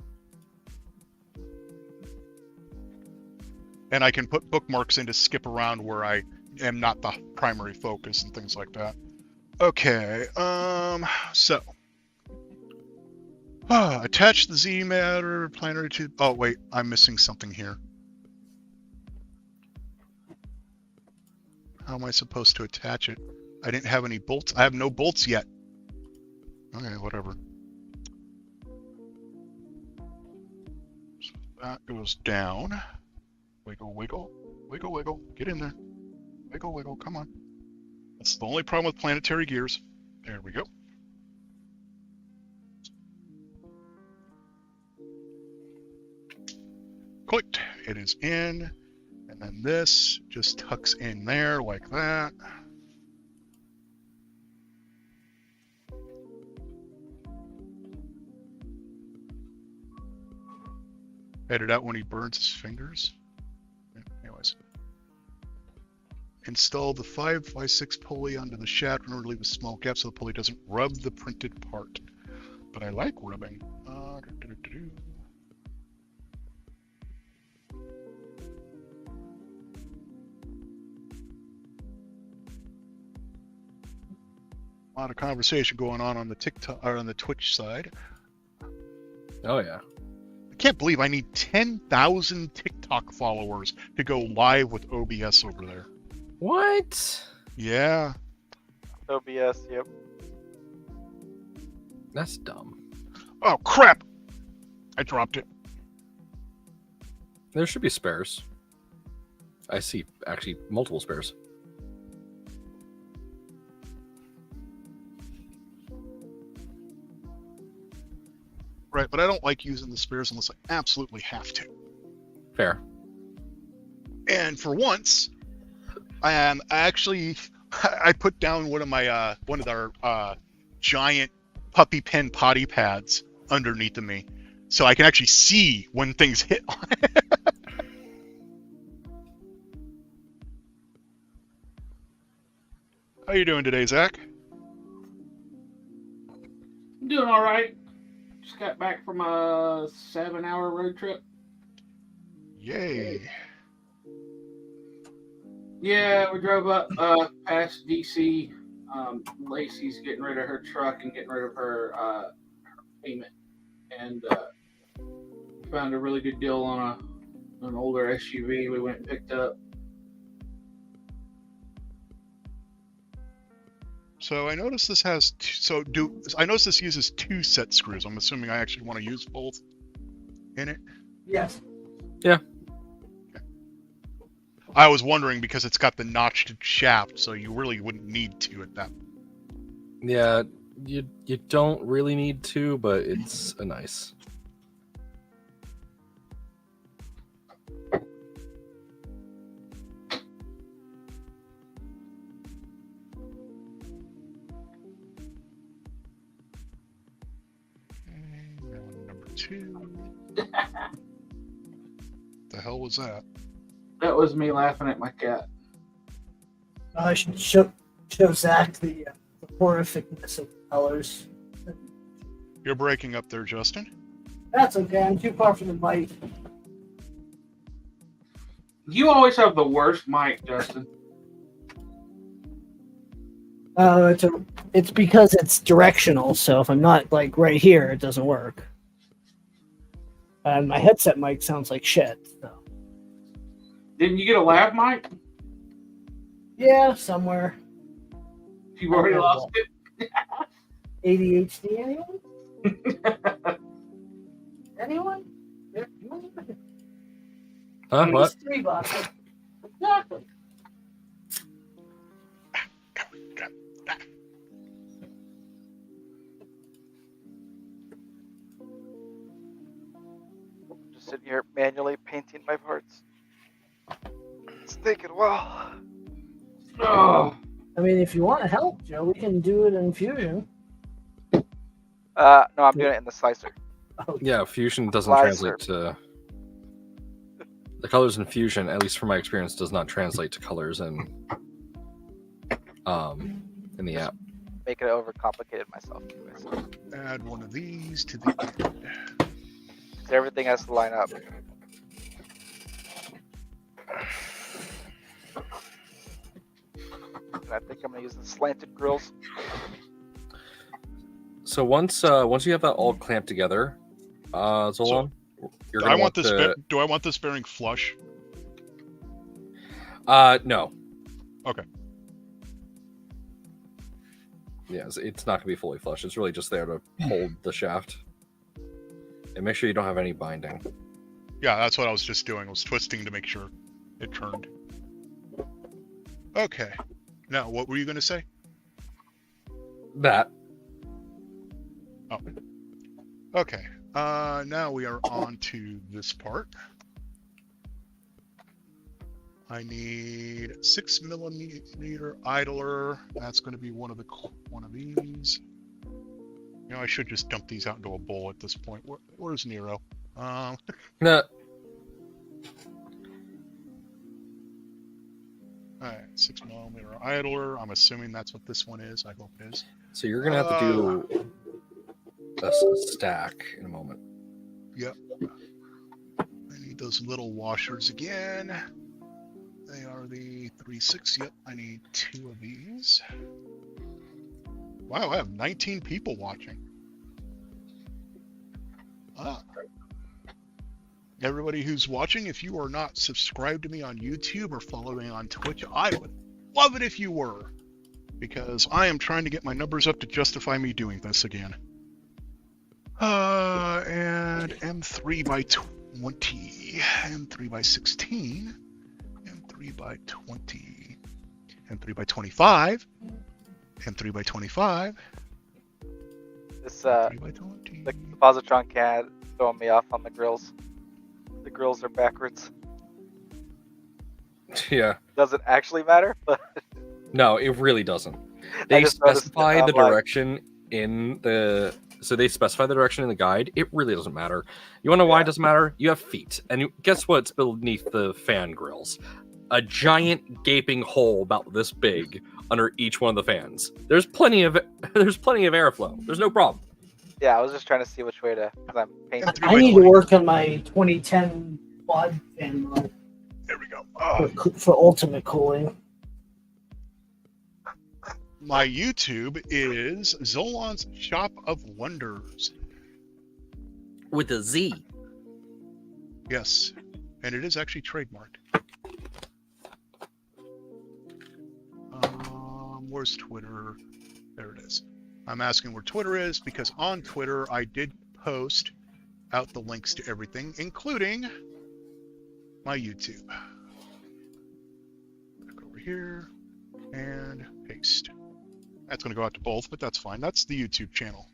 And I can put bookmarks in to skip around where I am not the primary focus and things like that. Okay, so. Attach the Z matter planner to. Oh, wait, I'm missing something here. How am I supposed to attach it? I didn't have any bolts. I have no bolts yet. Okay, whatever. So that goes down. Wiggle, wiggle. Wiggle, wiggle. Get in there. Wiggle, wiggle. Come on. That's the only problem with planetary gears. There we go. Clicked. It is in. And then this just tucks in there like that. Edit out when he burns his fingers. Anyways. Install the 5x6 pulley onto the shaft in order to leave a small gap so the pulley doesn't rub the printed part. But I like rubbing. A lot of conversation going on the TikTok or on the Twitch side. Oh yeah. I can't believe I need 10,000 TikTok followers to go live with OBS over there. What? Yeah. OBS, yep. That's dumb. Oh crap! I dropped it. There should be spares. I see actually multiple spares. Right, but I don't like using the spares unless I absolutely have to. Fair. And for once, I put down one of our giant puppy pen potty pads underneath of me, so I can actually see when things hit on it. How you doing today, Zach? I'm doing all right. Just got back from a 7-hour road trip. Yay. Yeah, we drove up past DC. Lacey's getting rid of her truck and getting rid of her payment, and found a really good deal on an older SUV. We went and picked up. So I noticed this has I noticed this uses 2 set screws. I'm assuming I actually want to use both in it. Yes. Yeah. I was wondering because it's got the notched shaft, so you really wouldn't need to at that. Yeah, you don't really need to, but it's a nice. Number 2. The hell was that? That was me laughing at my cat. I should show Zach the horrificness of colors. You're breaking up there, Justin. That's okay. I'm too far from the mic. You always have the worst mic, Justin. It's because it's directional. So if I'm not like right here, it doesn't work. And my headset mic sounds like shit. So. Didn't you get a lav mic? Yeah, somewhere. You've already lost it? ADHD, anyone? Anyone? Huh? What? $3. Exactly. Just sitting here manually painting my parts. It's taking a while. Oh. I mean, if you want to help, Joe, we can do it in Fusion. No, I'm doing it in the slicer. Oh, Yeah, Fusion doesn't Slicer. translate to the colors in Fusion, at least from my experience, does not translate to colors in the app. Making it overcomplicated myself. Anyways. Add one of these to the end. Everything has to line up. And I think I'm gonna use the slanted grills. So once you have that all clamped together, Zolan, you're Do gonna I want this? to... Do I want this bearing flush? No. Okay. Yeah, it's not gonna be fully flush. It's really just there to hold the shaft, and make sure you don't have any binding. Yeah, that's what I was just doing. I was twisting to make sure it turned. Okay. Now, what were you going to say? That. Oh. Okay. Now we are on to this part. I need 6mm idler. That's going to be one of these. You know, I should just dump these out into a bowl at this point. Where's Nero? No. Alright, 6mm idler. I'm assuming that's what this one is. I hope it is. So you're gonna have to do a stack in a moment. Yep. I need those little washers again. They are the 3/6. Yep, I need 2 of these. Wow, I have 19 people watching. Everybody who's watching, if you are not subscribed to me on YouTube or following me on Twitch, I would love it if you were, because I am trying to get my numbers up to justify me doing this again. And M3 by 20, M3 by 16, M3 by 20, M3 by 25, M3 by 25. This M3 by 20. the Positron can throwing me off on the grills. The grills are backwards. Yeah. Doesn't actually matter, but No, it really doesn't. They specify the direction in the... So they specify the direction in the guide. It really doesn't matter. You want to know why it doesn't matter? You have feet. And guess what's beneath the fan grills? A giant gaping hole about this big under each one of the fans. There's plenty of airflow. There's no problem. yeah, I was just trying to see which way to, because I'm painting. I need to work on my 2010 quad fan mod. There we go. For ultimate cooling. My YouTube is Zolan's Shop of Wonders. With a Z. Yes, and it is actually trademarked. Where's Twitter? There it is. I'm asking where Twitter is because on Twitter I did post out the links to everything, including my YouTube. Click over here and paste. That's going to go out to both, but that's fine. That's the YouTube channel.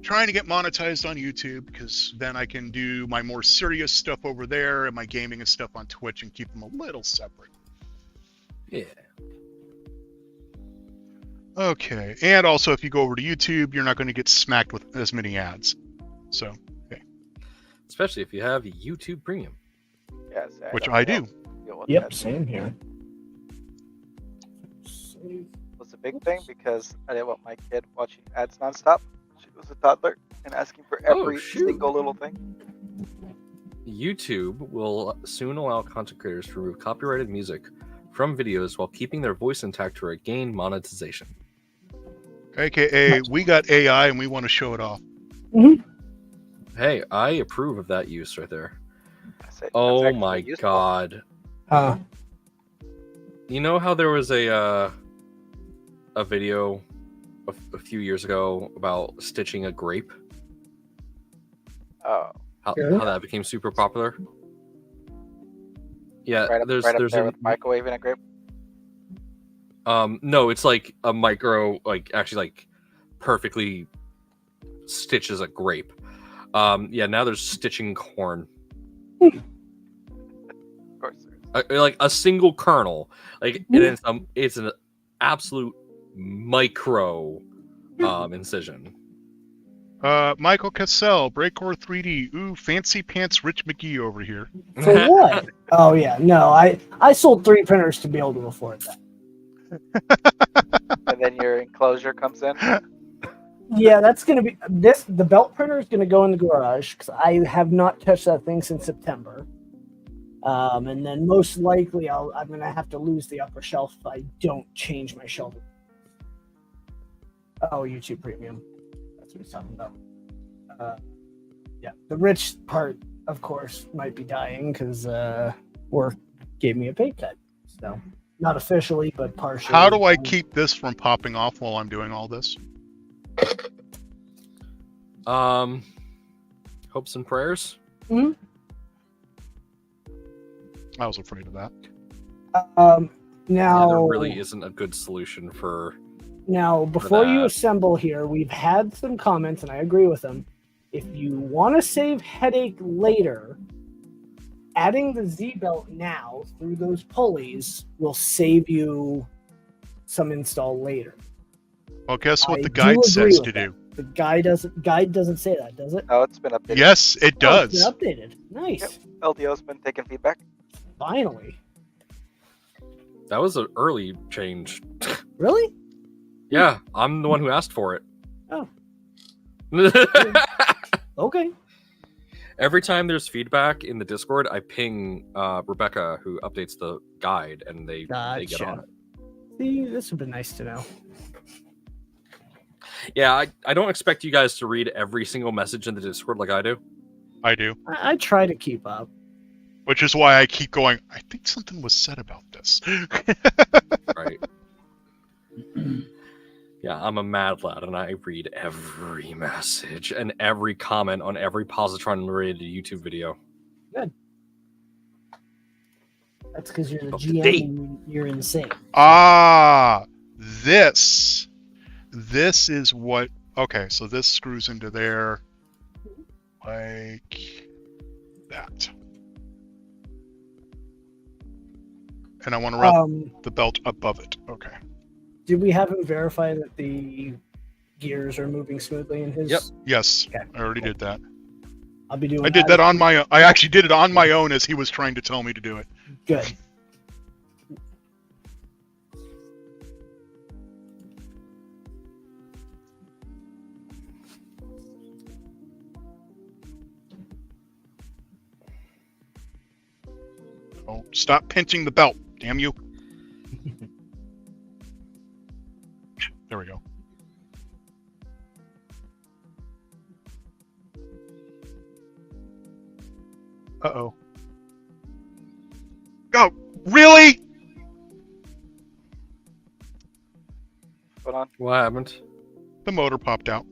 Trying to get monetized on YouTube because then I can do my more serious stuff over there and my gaming and stuff on Twitch and keep them a little separate. Yeah. Okay, and also if you go over to YouTube, you're not going to get smacked with as many ads. So, okay. Especially if you have YouTube Premium. Yes, Which I do. Yep, same here. Was a big thing because I didn't want my kid watching ads nonstop. She was a toddler and asking for every single little thing. YouTube will soon allow content creators to remove copyrighted music from videos while keeping their voice intact to regain monetization. AKA, we got AI and we want to show it off. Mm-hmm. Hey, I approve of that use right there. Oh my god. You know how there was a video a few years ago about stitching a grape? Oh. How that became super popular? Yeah, there's there with microwaving a grape. No, it's like a micro, like actually like perfectly stitches a grape. Yeah, now there's stitching corn. Of course. Like a single kernel, like it's an absolute micro incision. Michael Cassell, Breakcore 3D. Ooh, fancy pants Rich McGee over here. For what? Oh yeah, no, I sold 3 printers to be able to afford that. And then your enclosure comes in. Yeah, that's gonna be the belt printer is gonna go in the garage because I have not touched that thing since September. And then most likely I'm going to have to lose the upper shelf if I don't change my shelf. Oh, YouTube Premium. That's what he's talking about. Yeah, the rich part, of course, might be dying because work gave me a pay cut. So, not officially, but partially. How do I keep this from popping off while I'm doing all this? Hopes and prayers. Mm-hmm. I was afraid of that. Now there really isn't a good solution for. Now, before you assemble here, we've had some comments, and I agree with them. If you want to save headache later, adding the Z-belt now through those pulleys will save you some install later. Well, guess what the guide says to do. The guide doesn't say that, does it? Oh, it's been updated. Yes, it does. It's been updated. Nice. Yep. LDO's been taking feedback. Finally. That was an early change. Really? Yeah, I'm the one who asked for it. Oh. Okay. Every time there's feedback in the Discord, I ping Rebecca, who updates the guide, and they get on it. See, this would be nice to know. Yeah, I don't expect you guys to read every single message in the Discord like I do. I do. I try to keep up. Which is why I keep going, I think something was said about this. Right. Yeah, I'm a mad lad, and I read every message and every comment on every Positron-related YouTube video. Good. That's because you're the GM and you're insane. Ah, this is what. Okay, so this screws into there like that, and I want to run the belt above it. Okay. Did we have him verify that the gears are moving smoothly in his? Yep. Yes, okay. I already did that. I'll be doing. I did that on my own. I actually did it on my own as he was trying to tell me to do it. Good. Oh, stop pinching the belt, damn you. There we go. Uh-oh. Oh, really? Hold on. What happened? The motor popped out.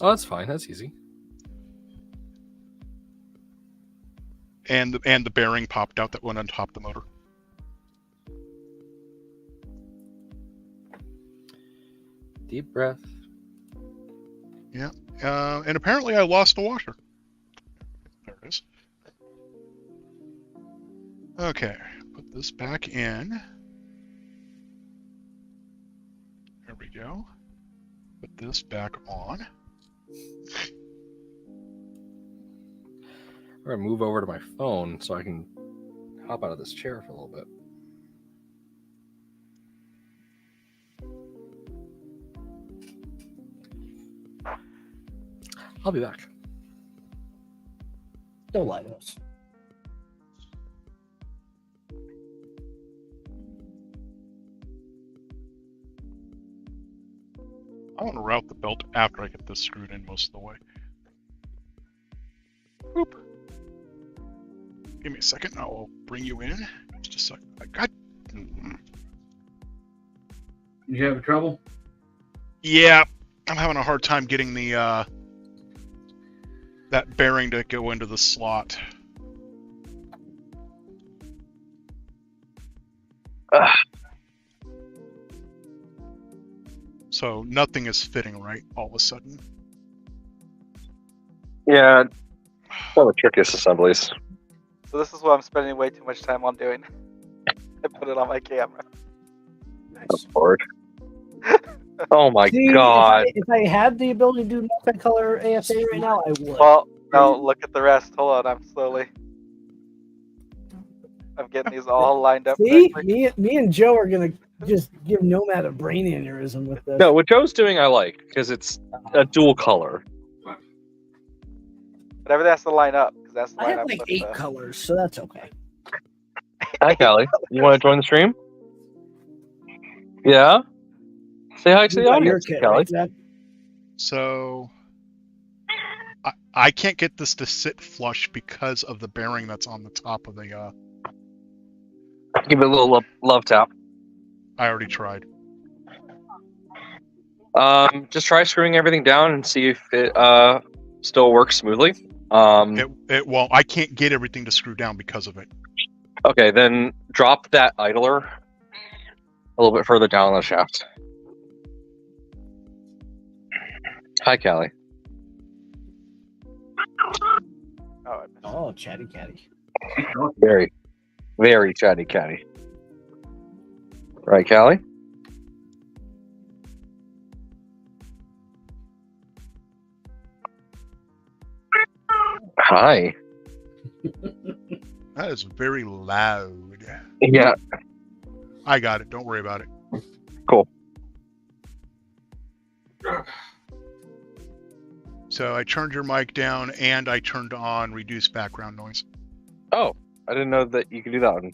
Oh, that's fine. That's easy. And the bearing popped out that went on top of the motor. Deep breath. Yeah. And apparently I lost the washer. There it is. Okay. Put this back in. There we go. Put this back on. I'm going to move over to my phone so I can hop out of this chair for a little bit. I'll be back. Don't lie to us. I want to route the belt after I get this screwed in most of the way. Boop. Give me a second. I'll bring you in. Just a second. I got. You having trouble? Yeah, I'm having a hard time getting the that bearing to go into the slot. So nothing is fitting right all of a sudden. Yeah, one of the trickiest assemblies. So this is what I'm spending way too much time on doing. I put it on my camera. Nice. Oh my god. If I had the ability to do multicolor AFA right now, I would. Well, no, look at the rest. Hold on, I'm getting these all lined up. See, correctly. me and Joe are gonna just give Nomad a brain aneurysm with this. No, what Joe's doing I like, because it's a dual color. But everything has to line up, because that's the I line have up like with 8 colors, so that's okay. Hi, Callie. You want to join the stream? Yeah? Say hi to the Your audience, kit, Callie. right, Zach? So I can't get this to sit flush because of the bearing that's on the top of the. Give it a little love tap. I already tried. Just try screwing everything down and see if it still works smoothly. It won't. I can't get everything to screw down because of it. Okay, then drop that idler a little bit further down the shaft. Hi, Callie. Oh, chatty catty. Very, very chatty catty. Right, Callie? Hi. That is very loud. Yeah. I got it. Don't worry about it. Cool. So I turned your mic down and I turned on reduce background noise. Oh, I didn't know that you could do that on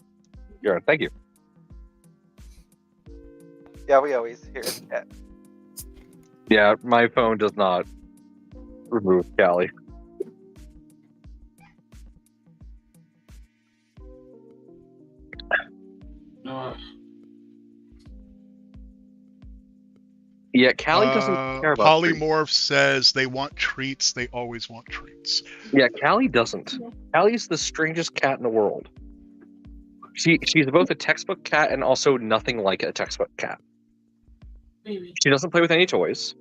your own. Thank you. Yeah, we always hear that. Yeah, my phone does not remove Callie. Yeah, Callie doesn't care about treats. Polymorph says they want treats. They always want treats. Yeah, Callie doesn't. Callie's the strangest cat in the world. She's both a textbook cat and also nothing like a textbook cat. Baby. She doesn't play with any toys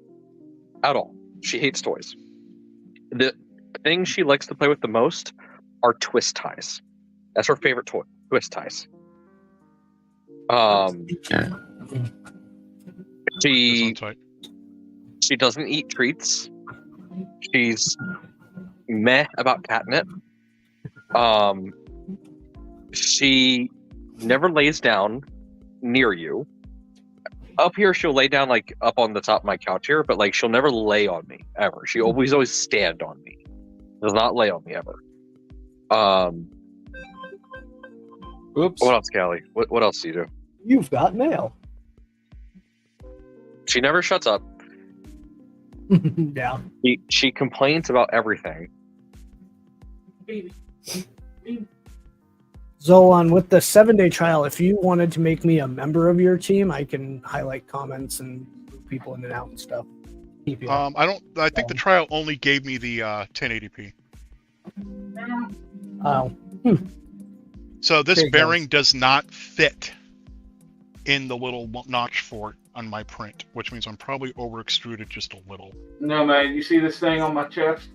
at all. She hates toys. The thing she likes to play with the most are twist ties. That's her favorite toy. Twist ties. She doesn't eat treats. She's meh about catnip. She never lays down near you. Up here, she'll lay down like up on the top of my couch here, but like she'll never lay on me ever. She always stand on me. Does not lay on me ever. Oops. What else, Callie? What else do you do? You've got mail. She never shuts up. Yeah. She complains about everything. Baby. Zolan, with the 7-day trial, if you wanted to make me a member of your team, I can highlight comments and move people in and out and stuff. Keep you up. I think the trial only gave me the 1080p. Oh. So this There you bearing does not fit in the little notch for it on my print, which means I'm probably over extruded just a little. No, man. You see this thing on my chest?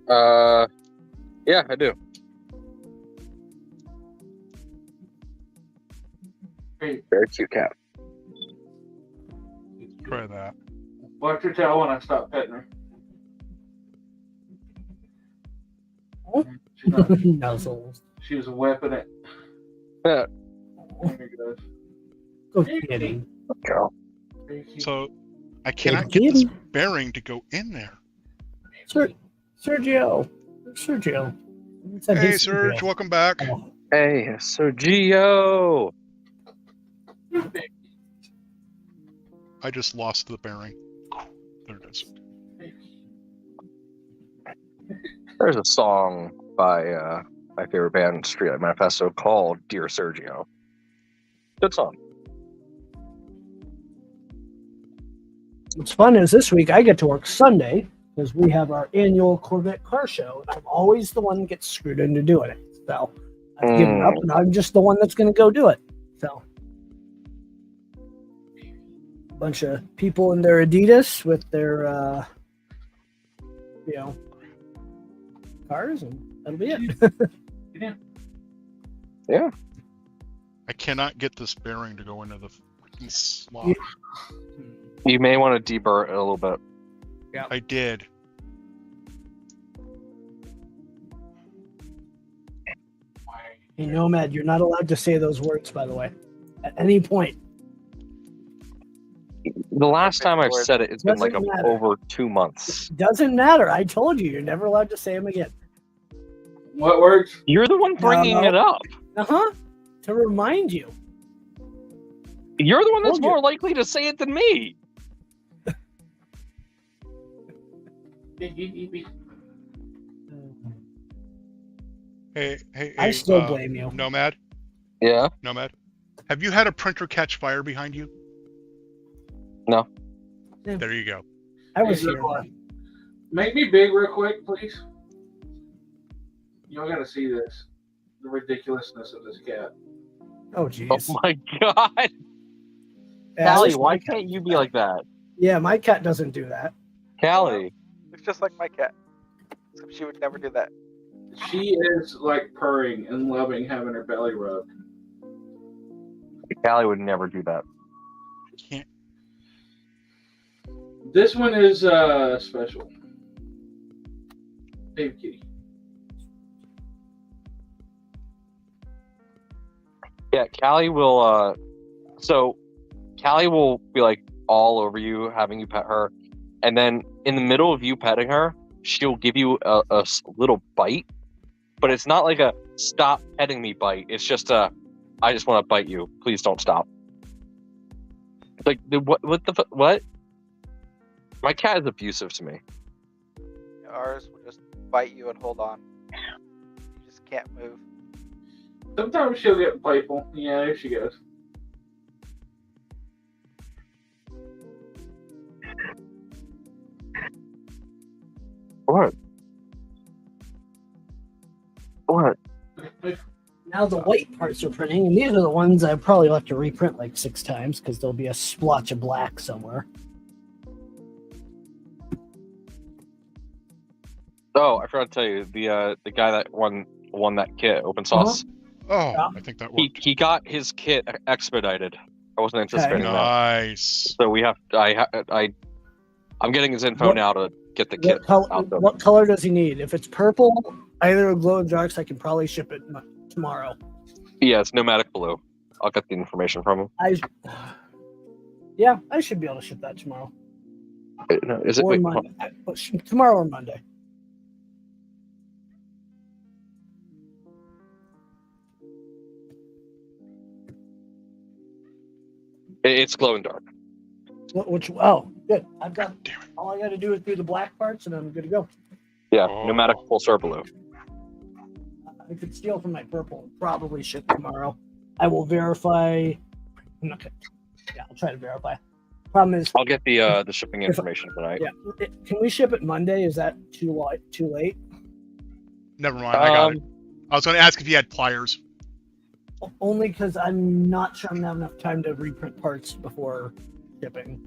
Yeah, I do. Hey, Very cute cat. Try that. watch your tail when I stop petting her. Oh. She's not, Nuzzles. she was a weapon at. Yeah. There you go. Go kidding. Girl. Very cute. So I cannot get this bearing to go in there. Sergio. Hey, Serge, welcome back. Oh. Hey, Sergio. I just lost the bearing. There it is. There's a song by my favorite band, Streetlight Manifesto, called Dear Sergio. Good song. What's fun is this week I get to work Sunday because we have our annual Corvette car show, and I'm always the one that gets screwed into doing it. So I've given up, and I'm just the one that's going to go do it. So a bunch of people in their Adidas with their, cars, and that'll be it. Yeah. I cannot get this bearing to go into the freaking slot. You may want to deburr it a little bit. I did. Hey, Nomad, you're not allowed to say those words, by the way, at any point. The last time I've said it, it's been like Doesn't matter. over 2 months. Doesn't matter. I told you, you're never allowed to say them again. What words? You're the one bringing it up. Uh-huh. to remind you. You're the one that's Told you. more likely to say it than me. Hey, I still blame you. Nomad. Yeah. Nomad. Have you had a printer catch fire behind you? No. There you go. I was Hey, here. Make me big real quick, please. Y'all gotta see this. The ridiculousness of this cat. Oh, Oh jeez. my god. Yeah, I Callie, wish why my cat can't you did be that. like that? Yeah, my cat doesn't do that. Callie. It's just like my cat. Except she would never do that. She is like purring and loving having her belly rubbed. Callie would never do that. Can't. This one is special. Baby kitty. Yeah, Callie will so Callie will be like all over you, having you pet her, and then in the middle of you petting her, she'll give you a little bite, but it's not like a stop petting me bite. It's just a I just want to bite you. Please don't stop. Like what? My cat is abusive to me. Ours will just bite you and hold on. You just can't move. Sometimes she'll get playful. Yeah, there she goes. What? What? Now the white parts are printing, and these are the ones I probably have to reprint like 6 times because there'll be a splotch of black somewhere. Oh, I forgot to tell you the guy that won that kit, open source. Oh, Yeah. I think that worked. He got his kit expedited. I wasn't anticipating that. Nice. So we have I'm getting his info What- now to get the kit out there. What color does he need? If it's purple, either glow in the darks, I can probably ship it tomorrow. Yeah, it's nomadic blue. I'll get the information from him. Yeah, I should be able to ship that tomorrow. No, is it? Or Wait, Monday. Tomorrow or Monday. it's glow in dark. Which? Oh, good. I've got. All I got to do is do the black parts, and I'm good to go. Yeah, Oh. nomadic pulsar blue. I could steal from my purple. Probably ship tomorrow. I will verify. I'm not gonna. Yeah, I'll try to verify. Problem is, I'll get the shipping information tonight. yeah. Can we ship it Monday? Is that too late? Never mind. I got it. I was going to ask if you had pliers. Only because I'm not sure I'm gonna have enough time to reprint parts before shipping.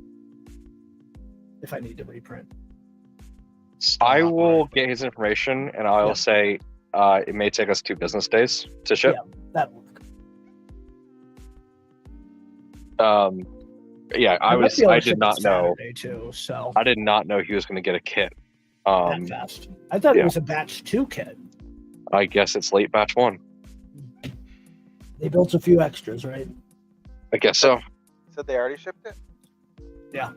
If I need to reprint. I will get his information, and I'll Yeah. say it may take us 2 business days to ship. That work. Yeah, I did not know. Saturday too, so I did not know he was going to get a kit. that fast. I thought yeah. it was a batch 2 kit. I guess it's late batch 1. They built a few extras, right? I guess so. Said they already shipped it? Yeah,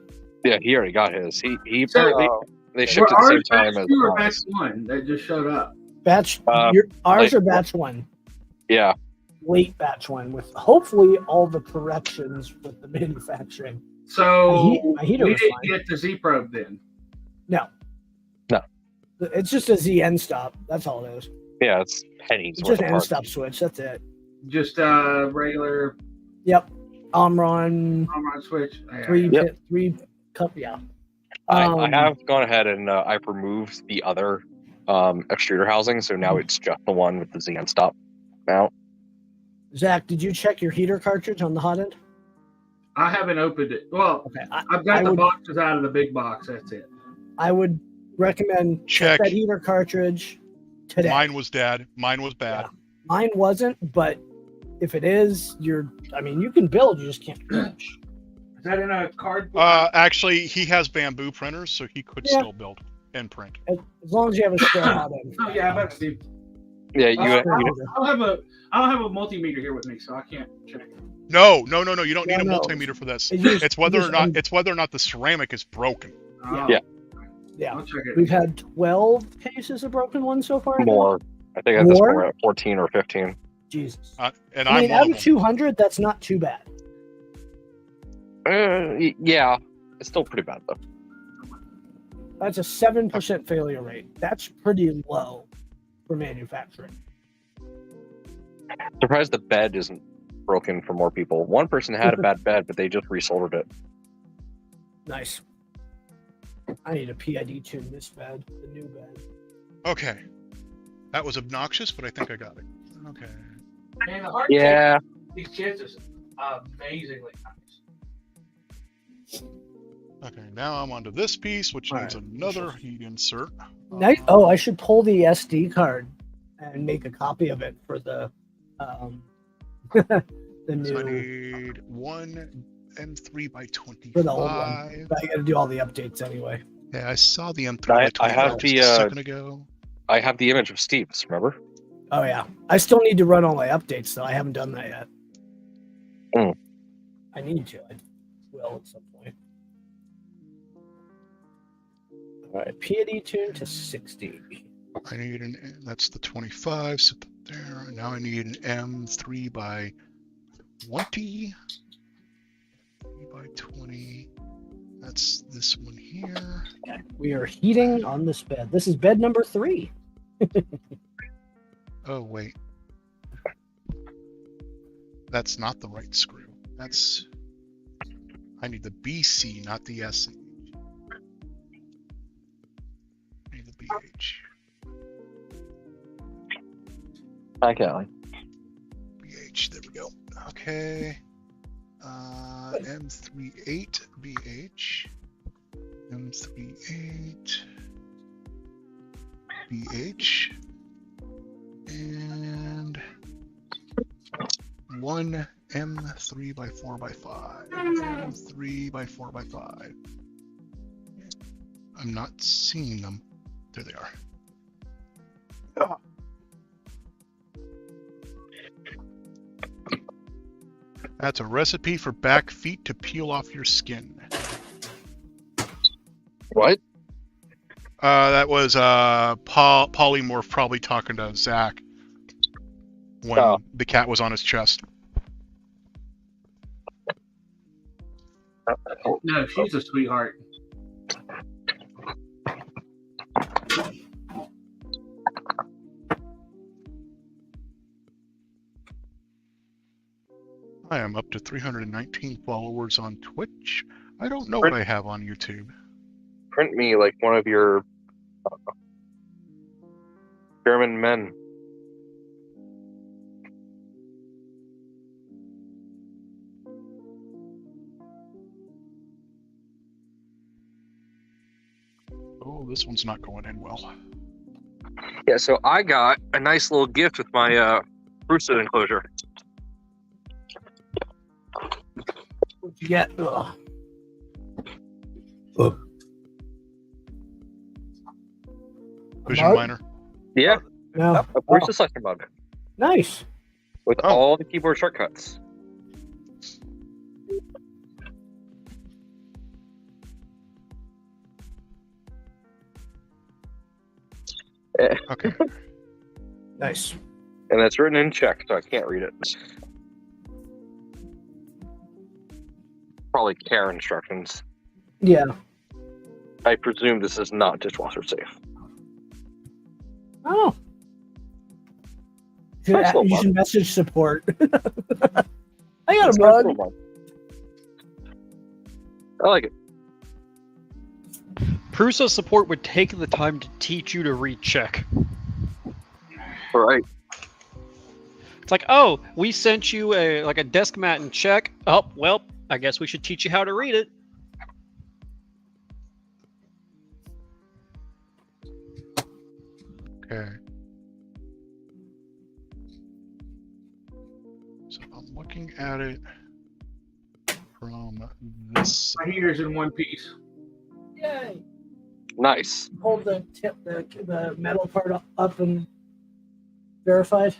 he already got his. He So- apparently they shipped at the same time as two or ours. batch 1 that just showed up? Batch ours like- are batch 1. Yeah, Late batch 1 with hopefully all the corrections with the manufacturing. So My heater we was didn't fine. get the Z probe then. No. No. It's just a Z end stop. That's all it is. yeah, it's pennies It's worth just of an end parts. stop switch. That's it. Just regular Yep. Omron on switch. three cup. Yeah. I have gone ahead and I've removed the other extruder housing, so now it's just the one with the Z end stop now. Zach, did you check your heater cartridge on the hot end? I haven't opened it. Well, Okay. I've got I the would- boxes out of the big box. That's it. I would recommend Check. that heater cartridge today. Mine was dead. Mine was bad. Mine wasn't, but if it is, you can build, you just can't finish. Is that in a cardboard? Actually, he has bamboo printers, so he could Yeah. still build and print. As long as you have a spare hot end. Oh yeah, I bet you. Yeah, I'll have a multimeter here with me, so I can't check it. No. You don't need a No. multimeter for this. It used- It's whether or used- not the ceramic is broken. Oh, Yeah. Yeah. I'll check it. We've had 12 cases of broken ones so far. I think. more. I think at this More? point we're at 14 or 15. Jesus. And I mean, I'm out one of of them. 200, that's not too bad. Yeah, it's still pretty bad though. That's a 7% failure rate. That's pretty low for manufacturing. Surprised the bed isn't broken for more people. One person had a bad bed, but they just resoldered it. Nice. I need a PID tune this bed, the new bed. Okay. That was obnoxious, but I think I got it. Okay. Man, the hard Yeah. these kids is amazingly nice. Okay, now I'm onto this piece, which needs another heat insert. Nice. Oh, I should pull the SD card and make a copy of it for the the new. So I need one M3 by 25. For the old one. But I got to do all the updates anyway. Yeah, I saw the M3 by 25 I have just a second ago. I have the image of Steve's, remember? Oh yeah, I still need to run all my updates though. I haven't done that yet. I need to. I will at some point. All right, PID tune to 60. I need that's the 25, so there. Now I need an M3 by 20. 3 by 20. That's this one here. We are heating on this bed. This is bed number 3. Oh, wait. That's not the right screw. I need the BC, not the SE. I need the BH. Hi, Callie. BH, there we go. Okay. M38 BH. M38 BH. And one M3 by 4 by 5. M3 by 4 by 5. I'm not seeing them. There they are. That's a recipe for back feet to peel off your skin. What? That was Polymorph probably talking to Zach when the cat was on his chest. No, she's a sweetheart. I am up to 319 followers on Twitch. I don't know what I have on YouTube. Print me like one of your German men. Oh, this one's not going in well. Yeah, so I got a nice little gift with my Prusa enclosure. What'd you get? Vision Miner. Yeah, No. a Prusa selection mug Nice. with all the keyboard shortcuts. Okay. Nice. And it's written in Czech, so I can't read it. Probably care instructions. Yeah. I presume this is not dishwasher safe. Oh. Nice little You mug. should message support. I got It's a a nice mug. little mug. I like it. Prusa support would take the time to teach you to read Czech. All right. It's like, oh, we sent you a desk mat in Czech. Oh, well, I guess we should teach you how to read it. Okay. So I'm looking at it from this My heater's in one piece. Yay. Nice. Hold the tip, the metal part up and verified.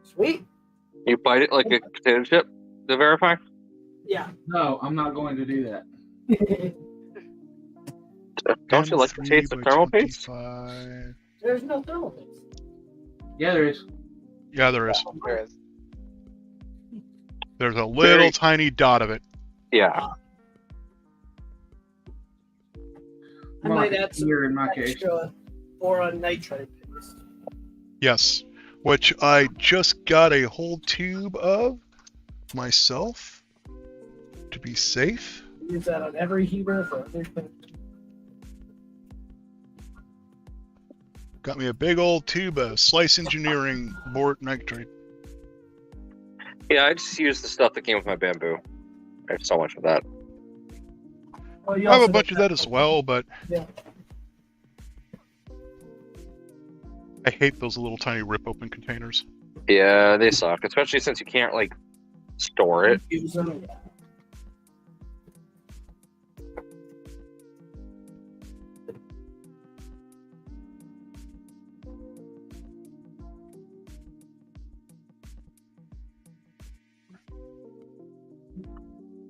Sweet. You bite it like a potato chip to verify? Yeah. No, I'm not going to do that. Don't you like the taste of thermal paste? There's no thermal paste. Yeah, there is. Yeah, there is. There is. There's a little tiny dot of it. Yeah. I might add some Here in my case. extra boron nitride paste. Yes, which I just got a whole tube of myself to be safe. Use that on every heater for everything. Got me a big old tube of Slice Engineering boron nitride. Yeah, I just use the stuff that came with my bamboo. I have so much of that. Well, you I have a also bunch get of that as well, but Yeah. I hate those little tiny rip open containers. Yeah, they suck, especially since you can't like store it. Use them. Yeah.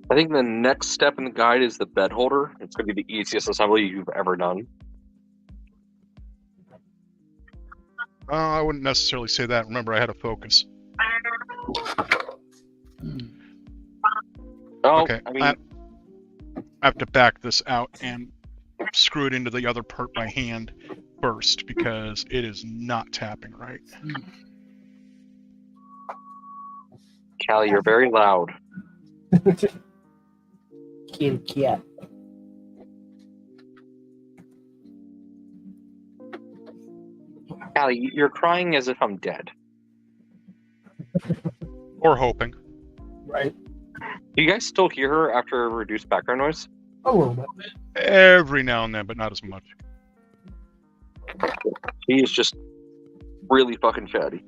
I think the next step in the guide is the bed holder. It's going to be the easiest assembly you've ever done. I wouldn't necessarily say that. Remember, I had a focus. Oh, Okay, I mean, I have to back this out and screw it into the other part by hand first because it is not tapping right. Callie, you're very loud. Yeah. Callie, you're crying as if I'm dead. Or hoping. Right. Do you guys still hear her after reduced background noise? A little bit. Every now and then, but not as much. She is just really fucking chatty.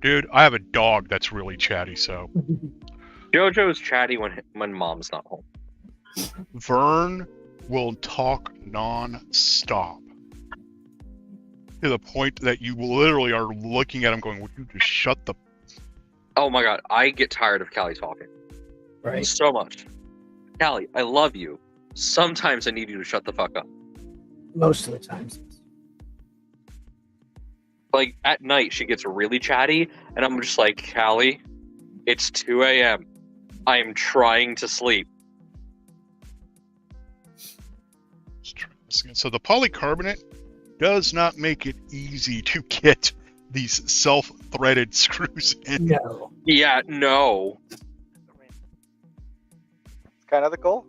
Dude, I have a dog that's really chatty, so. JoJo's chatty when mom's not home. Vern will talk non-stop. To the point that you literally are looking at him going, would you just shut the... Oh my god, I get tired of Callie talking. Right. So much. Callie, I love you. Sometimes I need you to shut the fuck up. Most of the times. Like, at night, she gets really chatty, and I'm just like, Callie, it's 2 a.m. I am trying to sleep. Let's try this again. So the polycarbonate does not make it easy to get these self-threaded screws in. No. Yeah, no. It's kind of the goal.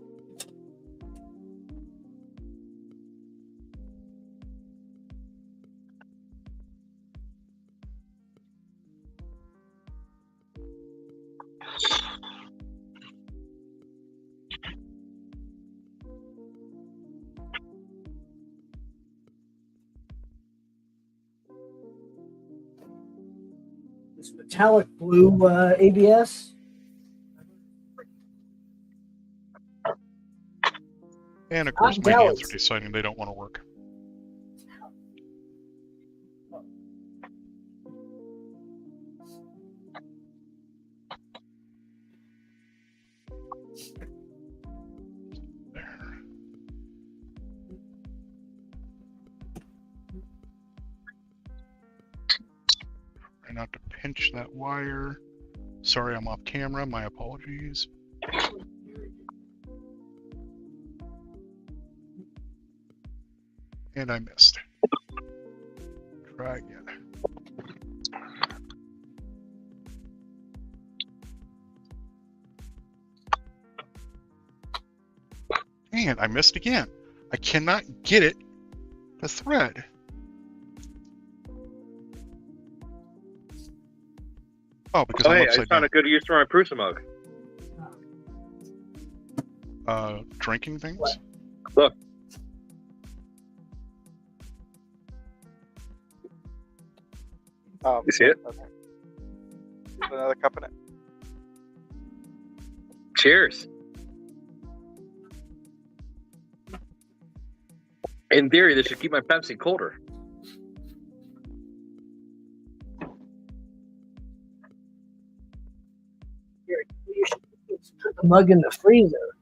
This metallic blue ABS. And of course, Hot my hands gallows. are deciding they don't want to work. There. Try not to pinch that wire. Sorry, I'm off camera. My apologies. And I missed. Try again. And I missed again. I cannot get it to thread. Oh, because Oh, I'm hey, I upside found down. a good use for my Prusa mug. Drinking things? What? Look. You see it? Okay. Put another cup in it. Cheers. In theory, this should keep my Pepsi colder. You should put the mug in the freezer.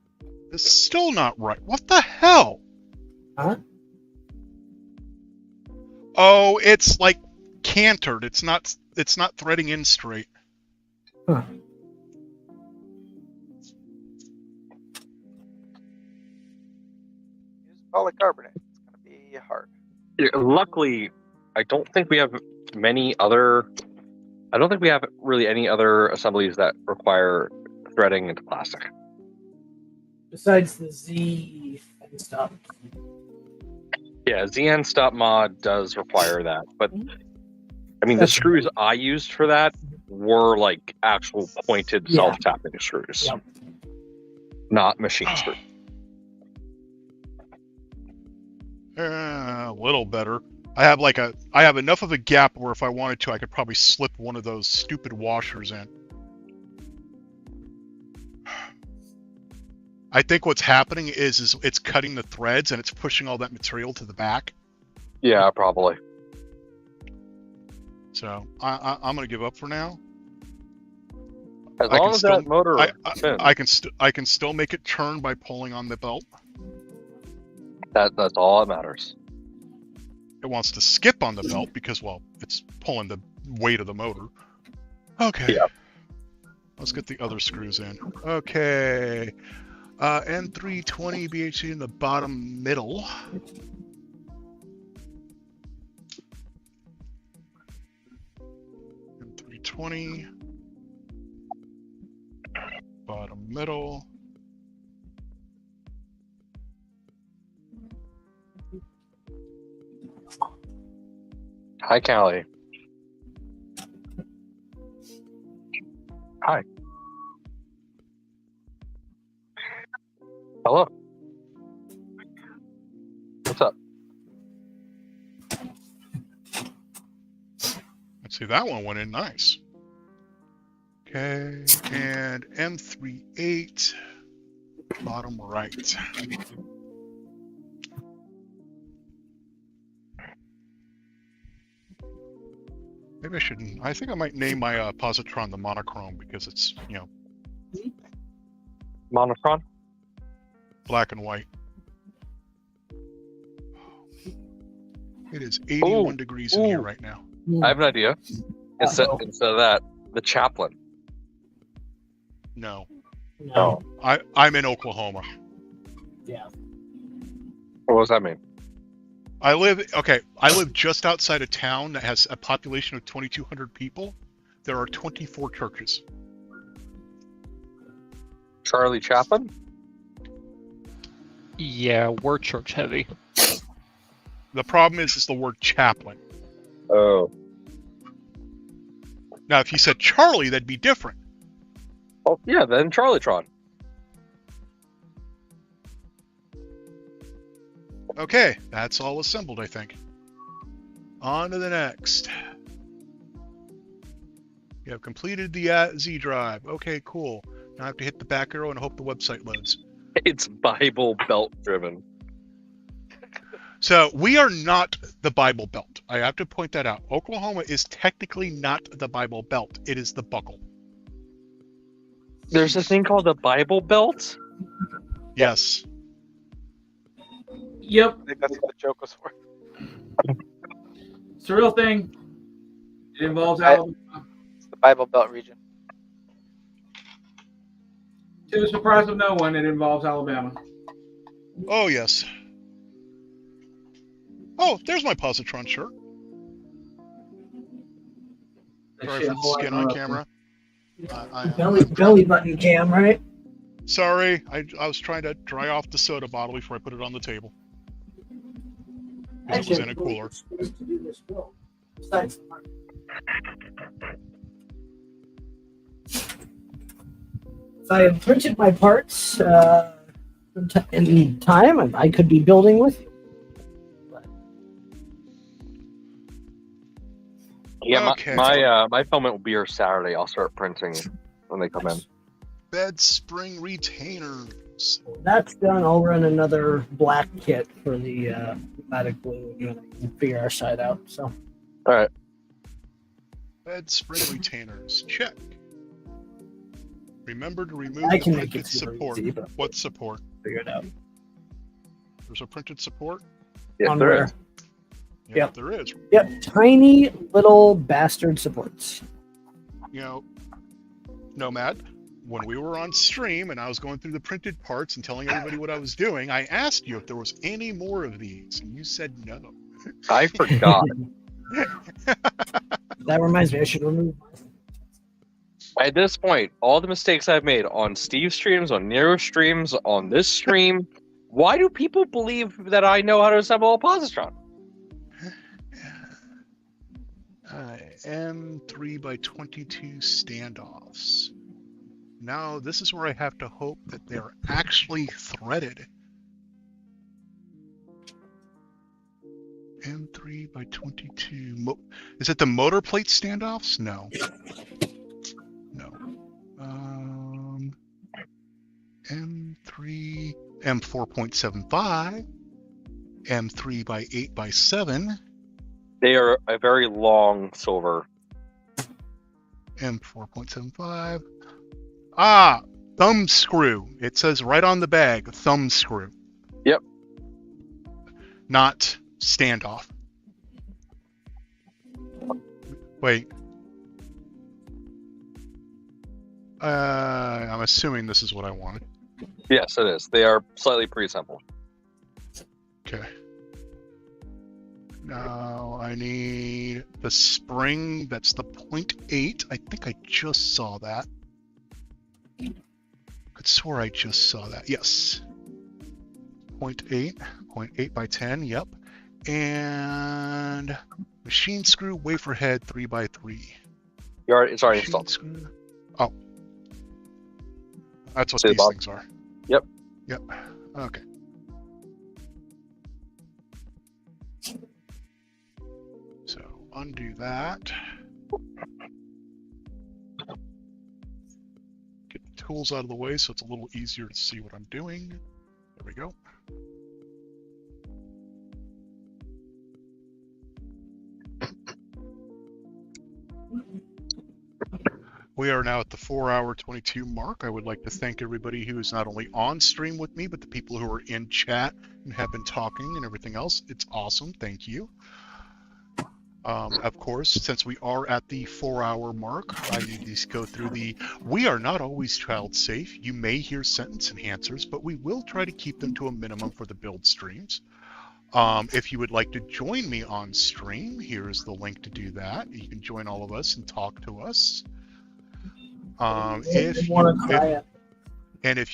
It's still not right. What the hell? Huh? Oh, it's like cantered. It's not threading in straight. Huh. Use polycarbonate. It's gonna be hard. Yeah, luckily, I don't think we have many other. I don't think we have really any other assemblies that require threading into plastic. Besides the Z and stuff. Yeah, ZN Stop Mod does require that, but I mean, the That's- screws I used for that were like actual pointed Yeah. self-tapping screws, Yep. not machine screws. A little better. I have enough of a gap where if I wanted to, I could probably slip one of those stupid washers in. I think what's happening is it's cutting the threads and it's pushing all that material to the back. Yeah, probably. So I'm gonna give up for now. As I long can as still- that motor spins, I can still make it turn by pulling on the belt. that's all that matters. It wants to skip on the belt because, well, it's pulling the weight of the motor. Okay. Yeah. Let's get the other screws in. Okay. N320 BHC in the bottom middle. N320. Bottom middle. Hi, Callie. Hi. Hello. What's up? Let's see, that one went in nice. Okay, and M38, bottom right. Maybe I shouldn't. I think I might name my positron the monochrome because it's, you know, Monocron? black and white. It is 81 degrees in here right now. I have an idea. Instead of that, the chaplain. No, No. I'm in Oklahoma. Yeah. What does that mean? I live just outside a town that has a population of 2,200 people. There are 24 churches. Charlie Chaplin? Yeah, we're church heavy. The problem is the word chaplain. Oh. Now, if you said Charlie, that'd be different. Oh, yeah, then Charlietron. Okay, that's all assembled, I think. On to the next. You have completed the Z drive. Okay, cool. Now I have to hit the back arrow and hope the website loads. It's Bible Belt driven. So we are not the Bible Belt. I have to point that out. Oklahoma is technically not the Bible Belt. It is the buckle. There's a thing called the Bible Belt? Yes. Yep, I think that's what the joke was for. it's a real thing. It involves I- Alabama. It's the Bible Belt region. To the surprise of no one, it involves Alabama. Oh, yes. Oh, there's my positron shirt. That Sorry shit for the whole skin lot on of- camera. Belly button cam, right? Sorry, I was trying to dry off the soda bottle before I put it on the table. 'Cause it was in a cooler. If I had printed my parts in time, I could be building with you. Yeah, Okay. my filament will be here Saturday. I'll start printing when they come in. Bed spring retainers. When that's done, I'll run another black kit for the pneumatic glue and you and I can figure our side out. So All right. Bed spring retainers. Check. Remember to remove I the can make printed it super support. easy, but What support? figure it out. There's a printed support? Yes, On there where? is. Yep. There is. Yep. Tiny little bastard supports. You know, Nomad, when we were on stream and I was going through the printed parts and telling everybody what I was doing, I asked you if there was any more of these, and you said no. I forgot. That reminds me, I should remove. At this point, all the mistakes I've made on Steve's streams, on Nero streams, on this stream, why do people believe that I know how to assemble a positron? M3 by 22 standoffs. Now, this is where I have to hope that they're actually threaded. M3 by 22. Is it the motor plate standoffs? No. No. M3, M4.75, M3 by 8 by 7. They are a very long silver. M4.75. Ah, thumb screw. It says right on the bag, thumb screw. Yep. Not standoff. Wait. I'm assuming this is what I wanted. Yes, it is. They are slightly pre-assembled. Okay. Now I need the spring. That's the 0.8. I think I just saw that. Could swear I just saw that. Yes. 0.8. 0.8 by 10. Yep. And machine screw wafer head 3 by 3. It's already Machine installed. screw. Oh. That's what See the these box? things are. Yep. Yep. Okay. So undo that. Get the tools out of the way so it's a little easier to see what I'm doing. There we go. We are now at the 4-hour 22 mark. I would like to thank everybody who is not only on stream with me, but the people who are in chat and have been talking and everything else. It's awesome. Thank you. Of course, since we are at the 4-hour mark, I need to go through we are not always child safe. You may hear sentence enhancers, but we will try to keep them to a minimum for the build streams. If you would like to join me on stream, here's the link to do that. You can join all of us and talk to us. If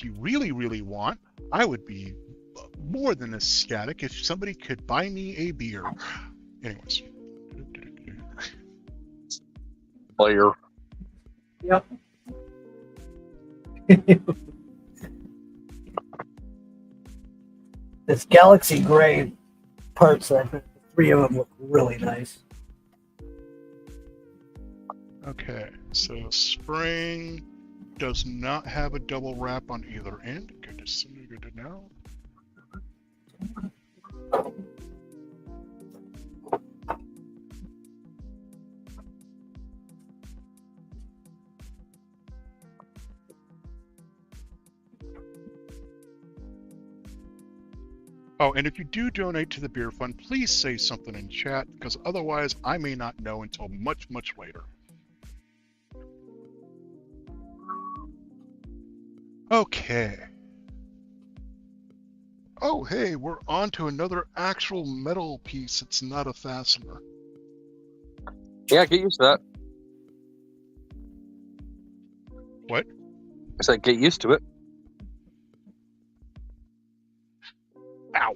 you really, really want, I would be more than ecstatic if somebody could buy me a beer. Anyways. Player. Yep. This galaxy gray parts, I think 3 of them look really nice. Okay, so spring does not have a double wrap on either end. Good to see, good to know. Oh, and if you do donate to the beer fund, please say something in chat, because otherwise I may not know until much, much later. Okay. Oh, hey, we're on to another actual metal piece. It's not a fastener. Yeah, get used to that. What? I said get used to it. Ow.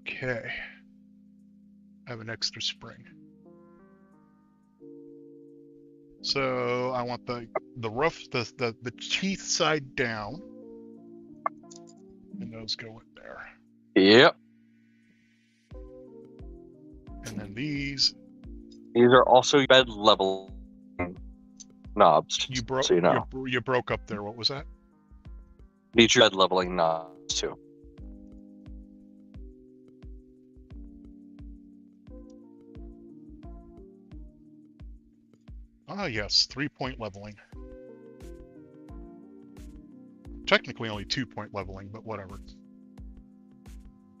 Okay. I have an extra spring. So I want the rough, the teeth side down. And those go in there. Yep. And then these. These are also bed level knobs. You broke. So you know. You broke up there. What was that? These are bed leveling knobs too. Ah, yes, 3-point leveling. Technically only 2-point leveling, but whatever.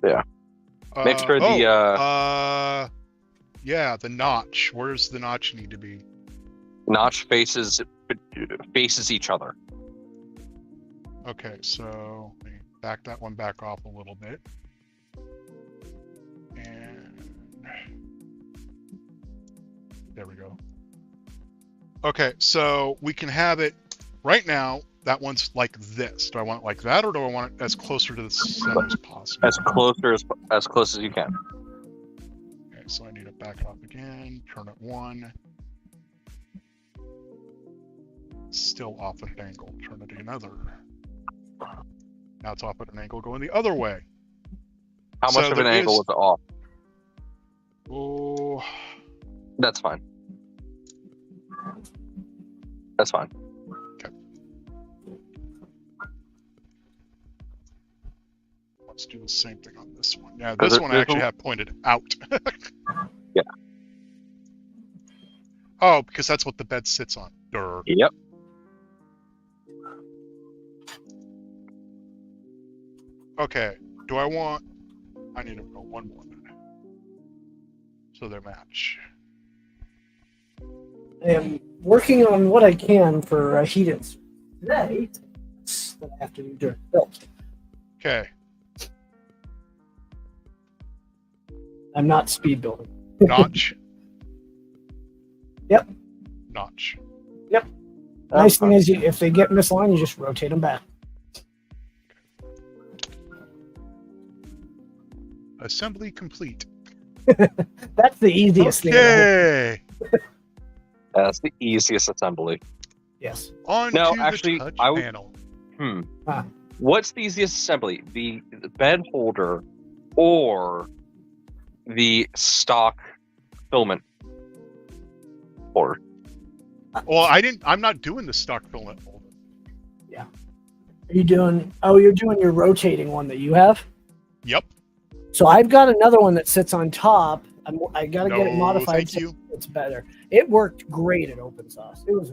Yeah. Make sure yeah, the notch. Where's the notch need to be? notch faces each other. Okay, so let me back that one back off a little bit. And there we go. Okay, so we can have it right now. That one's like this. Do I want it like that, or do I want it as closer to the center as possible? As close as you can. Okay, so I need to back it off again. Turn it 1. Still off at an angle. Turn it another. Now it's off at an angle going the other way. How much of an angle was it off? Oh, that's fine. That's fine. Okay. Let's do the same thing on this one. Yeah, this one I actually have pointed out. Yeah. Oh, because that's what the bed sits on. Durr. Yep. Okay. Do I want... I need to go one more then. So they match. I am working on what I can for heat-ins today. That I have to do during build. Okay. I'm not speed building. Notch. Yep. Notch. Yep. Nice thing is, if they get misaligned, you just rotate them back. Assembly complete. That's the easiest thing. Okay. That's the easiest assembly. Yes. On No, to actually, the touch I would- panel. What's the easiest assembly? The bed holder or the stock filament holder? Well, I'm not doing the stock filament holder. Yeah. Are you doing? Oh, you're doing your rotating one that you have. Yep. So I've got another one that sits on top. I got to get it modified. Thank you. It's better. It worked great at OpenSauce. It was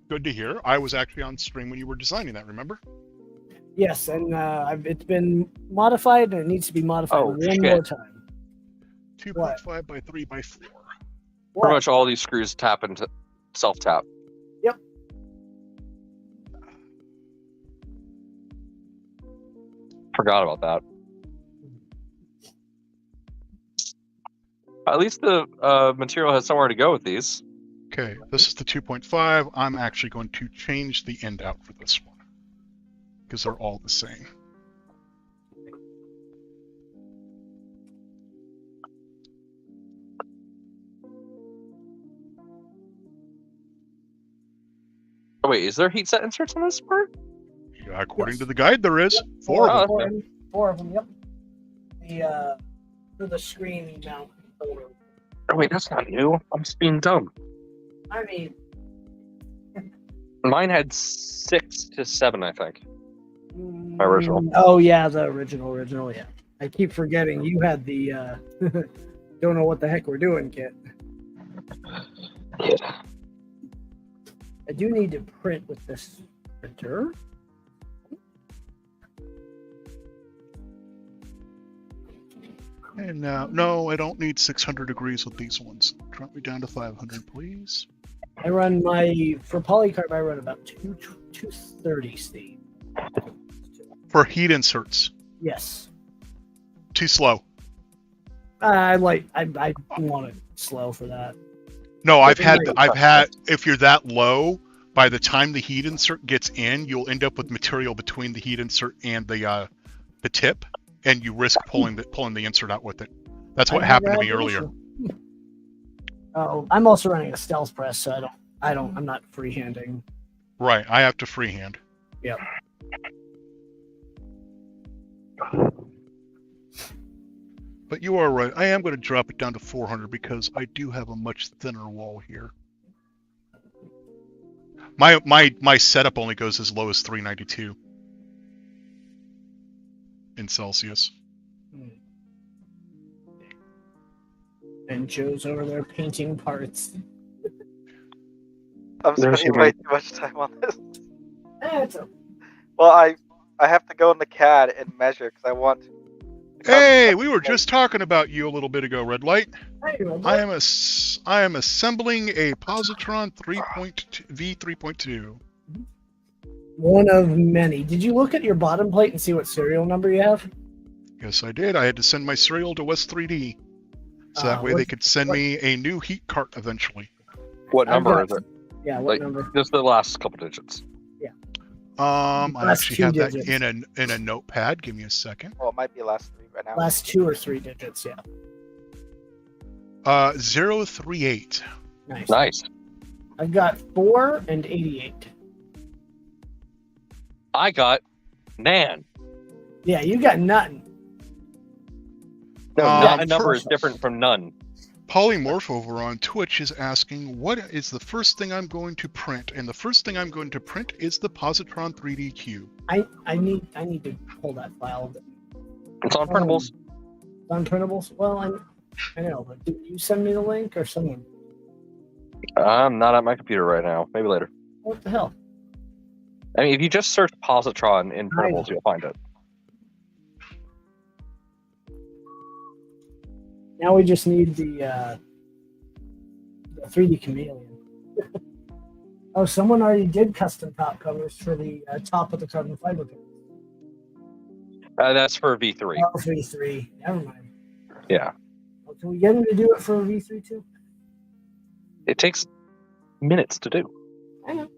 Good to hear. I was actually on stream when you were designing that. Remember? yes, and it's been modified, and it needs to be modified one shit. more time. 2.5 by 3 by 4. Pretty much all these screws tap into self-tap. Yep. Forgot about that. At least the material has somewhere to go with these. Okay, this is the 2.5. I'm actually going to change the end out for this one because they're all the same. Oh, wait, is there heat set inserts on this part? Yeah, according to the guide, there is 4 of them. Four of them. Yep. For the screen mount holder. Oh, wait, that's not new. I'm just being dumb. I mean, Mine had 6 to 7, I think. My original. Oh yeah, the original. Yeah. I keep forgetting you had the don't know what the heck we're doing kit. Yeah. I do need to print with this printer. And no, I don't need 600 degrees with these ones. Drop me down to 500, please. I run for polycarb. I run about 230 Steve. For heat inserts, Yes. too slow. I want it slow for that. No, I've had if you're that low, by the time the heat insert gets in, you'll end up with material between the heat insert and the tip, and you risk pulling the insert out with it. That's what happened to me earlier. Oh, I'm also running a stealth press, so I'm not freehanding. Right, I have to freehand. Yep. But you are right. I am going to drop it down to 400 because I do have a much thinner wall here. My setup only goes as low as 392 in Celsius. And Joe's over there painting parts. I'm spending way too much time on this. It's okay. Well, I have to go in the CAD and measure because I want Hey, we were just talking about you a little bit ago, Red Light. Hey, I am assembling a Positron V3.2. One of many. Did you look at your bottom plate and see what serial number you have? Yes, I did. I had to send my serial to West 3D, so that way they could send me a new heat cart eventually. What number is it? Yeah, what Like, number? just the last couple digits. I Last actually 2 have digits. that in a notepad. Give me a second. Well, it might be last 3 right now. Last 2 or 3 digits, yeah. 038. Nice. Nice. I've got 4 and 88. I got Nan. Yeah, you got nothing. No, Um, a number is different from none. Polymorph over on Twitch is asking, what is the first thing I'm going to print? And the first thing I'm going to print is the Positron 3D Cube. I need to pull that file. It's on printables. On printables? Well, I know, but did you send me the link or someone? I'm not at my computer right now. Maybe later. What the hell? I mean, if you just search Positron in I printables, know. you'll find it. Now we just need the 3D chameleon. Oh, someone already did custom top covers for the top of the carbon fiber panel. That's for V3. Oh, V3. Never mind. Yeah. Well, can we get him to do it for V3 too? It takes minutes to do. I know.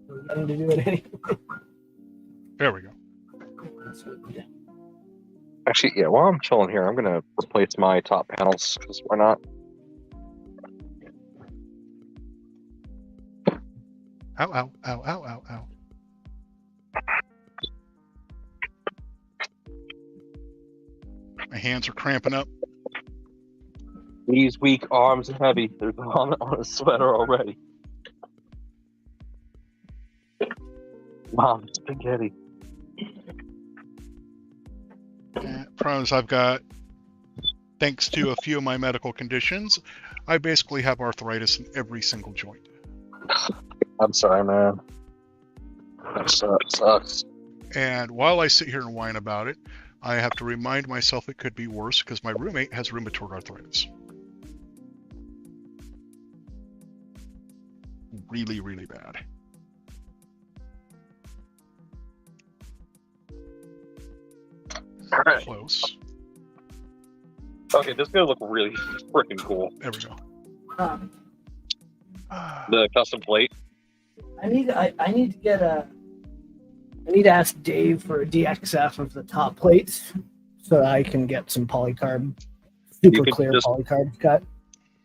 We'll get him to do it anyway. There we go. Actually, yeah, while I'm chilling here, I'm going to replace my top panels, because why not? Ow, ow, ow, ow, ow, ow. My hands are cramping up. These weak arms are heavy. There's vomit on a sweater already. Mom, spaghetti. Problems I've got, thanks to a few of my medical conditions, I basically have arthritis in every single joint. I'm sorry, man. That sucks. And while I sit here and whine about it, I have to remind myself it could be worse because my roommate has rheumatoid arthritis. Really, really bad. Alright. Close. Okay, this is gonna look really freaking cool. There we go. The custom plate. I need to get I need to ask Dave for a DXF of the top plates so that I can get some polycarb, super clear polycarb cut.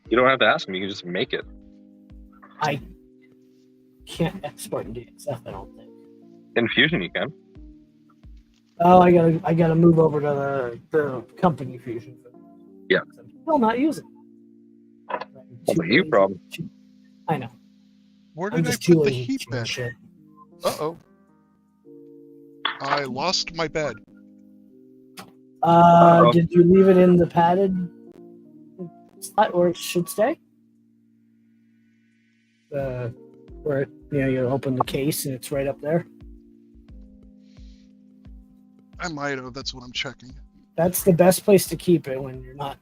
You don't have to ask me. You can just make it. I can't export in DXF. I don't think. In Fusion, you can. Oh, I gotta move over to the company Fusion. Yeah. I'm still not using. You problem. I know. Where I'm did I just too put the lazy to heat change bed? shit. Uh-oh. I lost my bed. Did you leave it in the padded spot where it should stay? Where you open the case and it's right up there. I might have. That's what I'm checking. That's the best place to keep it when you're not.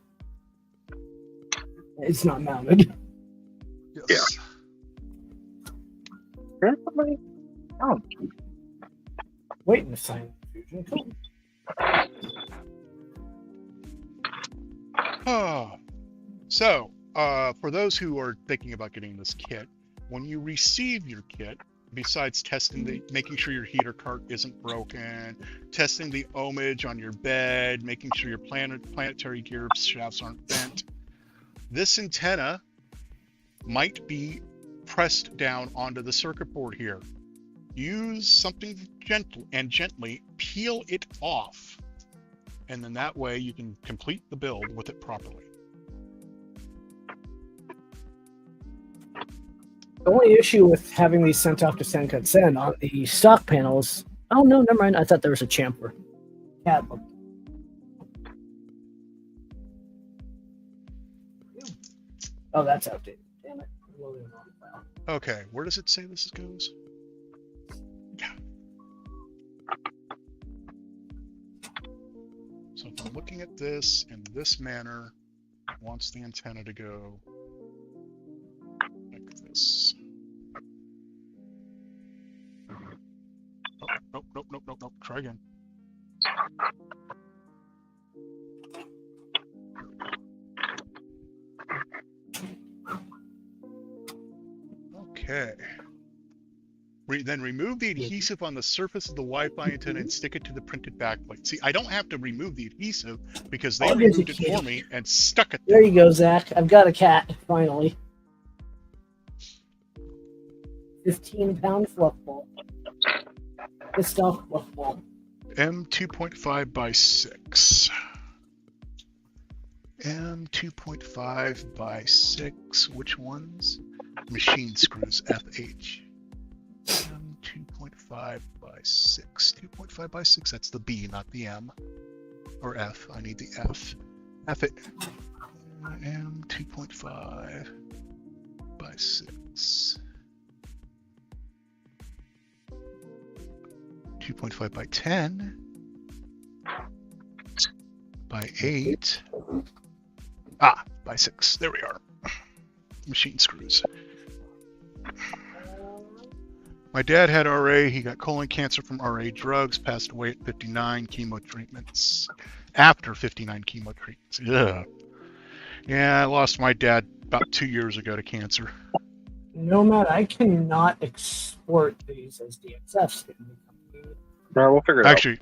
It's not mounted. Yes. Oh. Waiting to sign Fusion. Cool. So, for those who are thinking about getting this kit, when you receive your kit, besides making sure your heater cart isn't broken, testing the ohmage on your bed, making sure your planetary gear shafts aren't bent, this antenna might be pressed down onto the circuit board here. Use something gentle and gently peel it off, and then that way you can complete the build with it properly. The only issue with having these sent off to Senkan on the stock panels. Oh no, never mind. I thought there was a chamfer. Cadlock. Oh, that's outdated. Damn it. Okay, where does it say this goes? Yeah. So if I'm looking at this in this manner, it wants the antenna to go like this. Oh, nope. Try again. Okay. Then remove the adhesive on the surface of the Wi-Fi antenna and stick it to the printed backplate. See, I don't have to remove the adhesive because they removed it for me and stuck it there. There you go, Zach. I've got a cat, finally. 15-pound fluff ball. Pissed off fluff ball. M2.5 by 6. M2.5 by 6. Which ones? Machine screws, FH. M2.5 by 6. 2.5 by 6, that's the B, not the M. Or F, I need the F. F it. M2.5 by 6. 2.5 by 10. By 8. By 6. There we are. Machine screws. My dad had RA. He got colon cancer from RA drugs. Passed away at 59 chemo treatments. After 59 chemo treatments. Ugh. Yeah, I lost my dad about 2 years ago to cancer. No, Matt, I cannot export these as DXFs. No, we'll figure it out. Actually,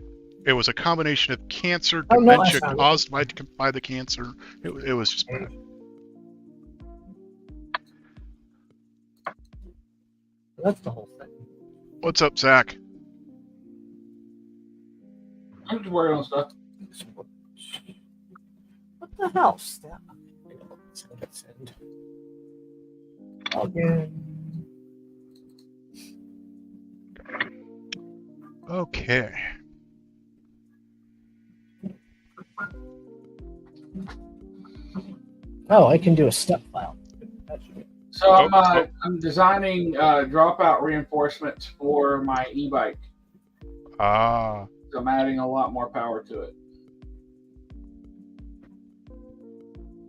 it was a combination of cancer, dementia caused by the cancer. It was just bad. That's the whole thing. What's up, Zach? I'm just working on stuff. What the hell? Send. Again. Okay. Oh, I can do a step file. So I'm designing dropout reinforcements for my e-bike. Ah. So I'm adding a lot more power to it.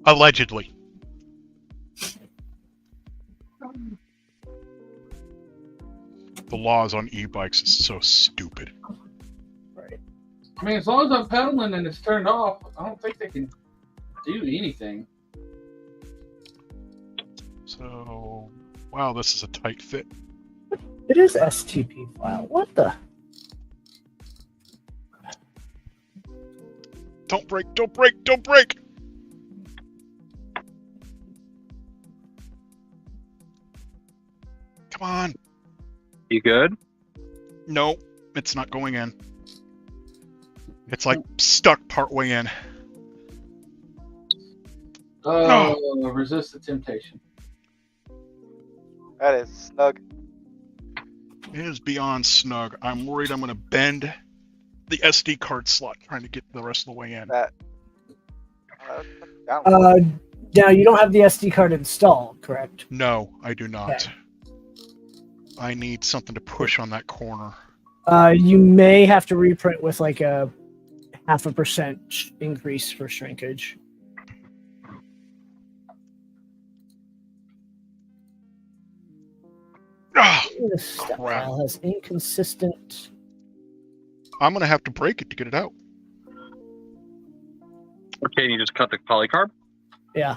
Allegedly. The laws on e-bikes is so stupid. Right. I mean, as long as I'm pedaling and it's turned off, I don't think they can do anything. So, wow, this is a tight fit. It is STP file. What the? Don't break, don't break, don't break! Come on. You good? No, it's not going in. It's like stuck partway in. Resist the temptation. That is snug. It is beyond snug. I'm worried I'm going to bend the SD card slot trying to get the rest of the way in. Now you don't have the SD card installed, correct? No, I do not. Okay. I need something to push on that corner. You may have to reprint with like a 0.5% increase for shrinkage. This step file has inconsistent. I'm going to have to break it to get it out. Okay, you just cut the polycarb? Yeah.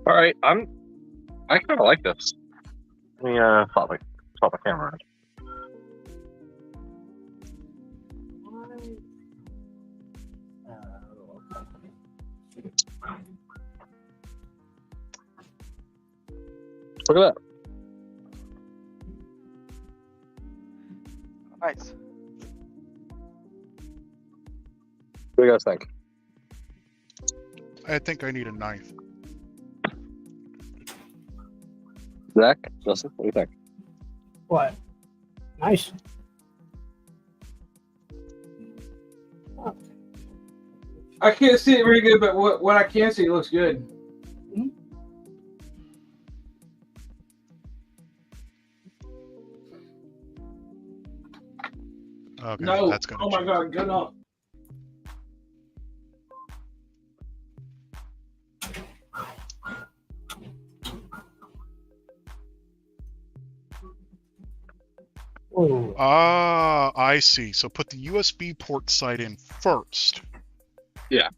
All right, I kind of like this. Let me swap the camera. Look at that. Nice. What do you guys think? I think I need a knife. Zach, Justin, what do you think? What? Nice. I can't see it very good, but what I can see, it looks good. Okay, No. that's gonna Oh my change. God, good enough. Oh, Ah, I see. So put the USB port side in first. Yeah.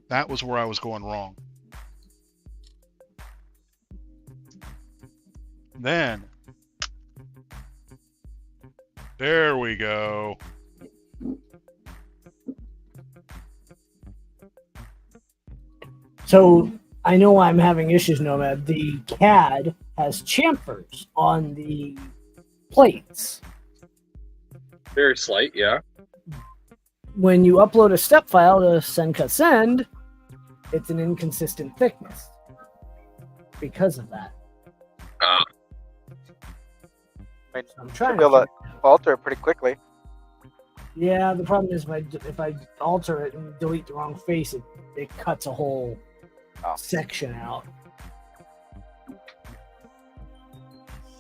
That was where I was going wrong. Then, there we go. so I know I'm having issues, Nomad. The CAD has chamfers on the plates. Very slight, yeah. When you upload a step file to send, it's an inconsistent thickness because of that. I mean, So I'm should trying be able to to. alter it pretty quickly. Yeah, the problem is if I alter it and delete the wrong face, it cuts a whole section out.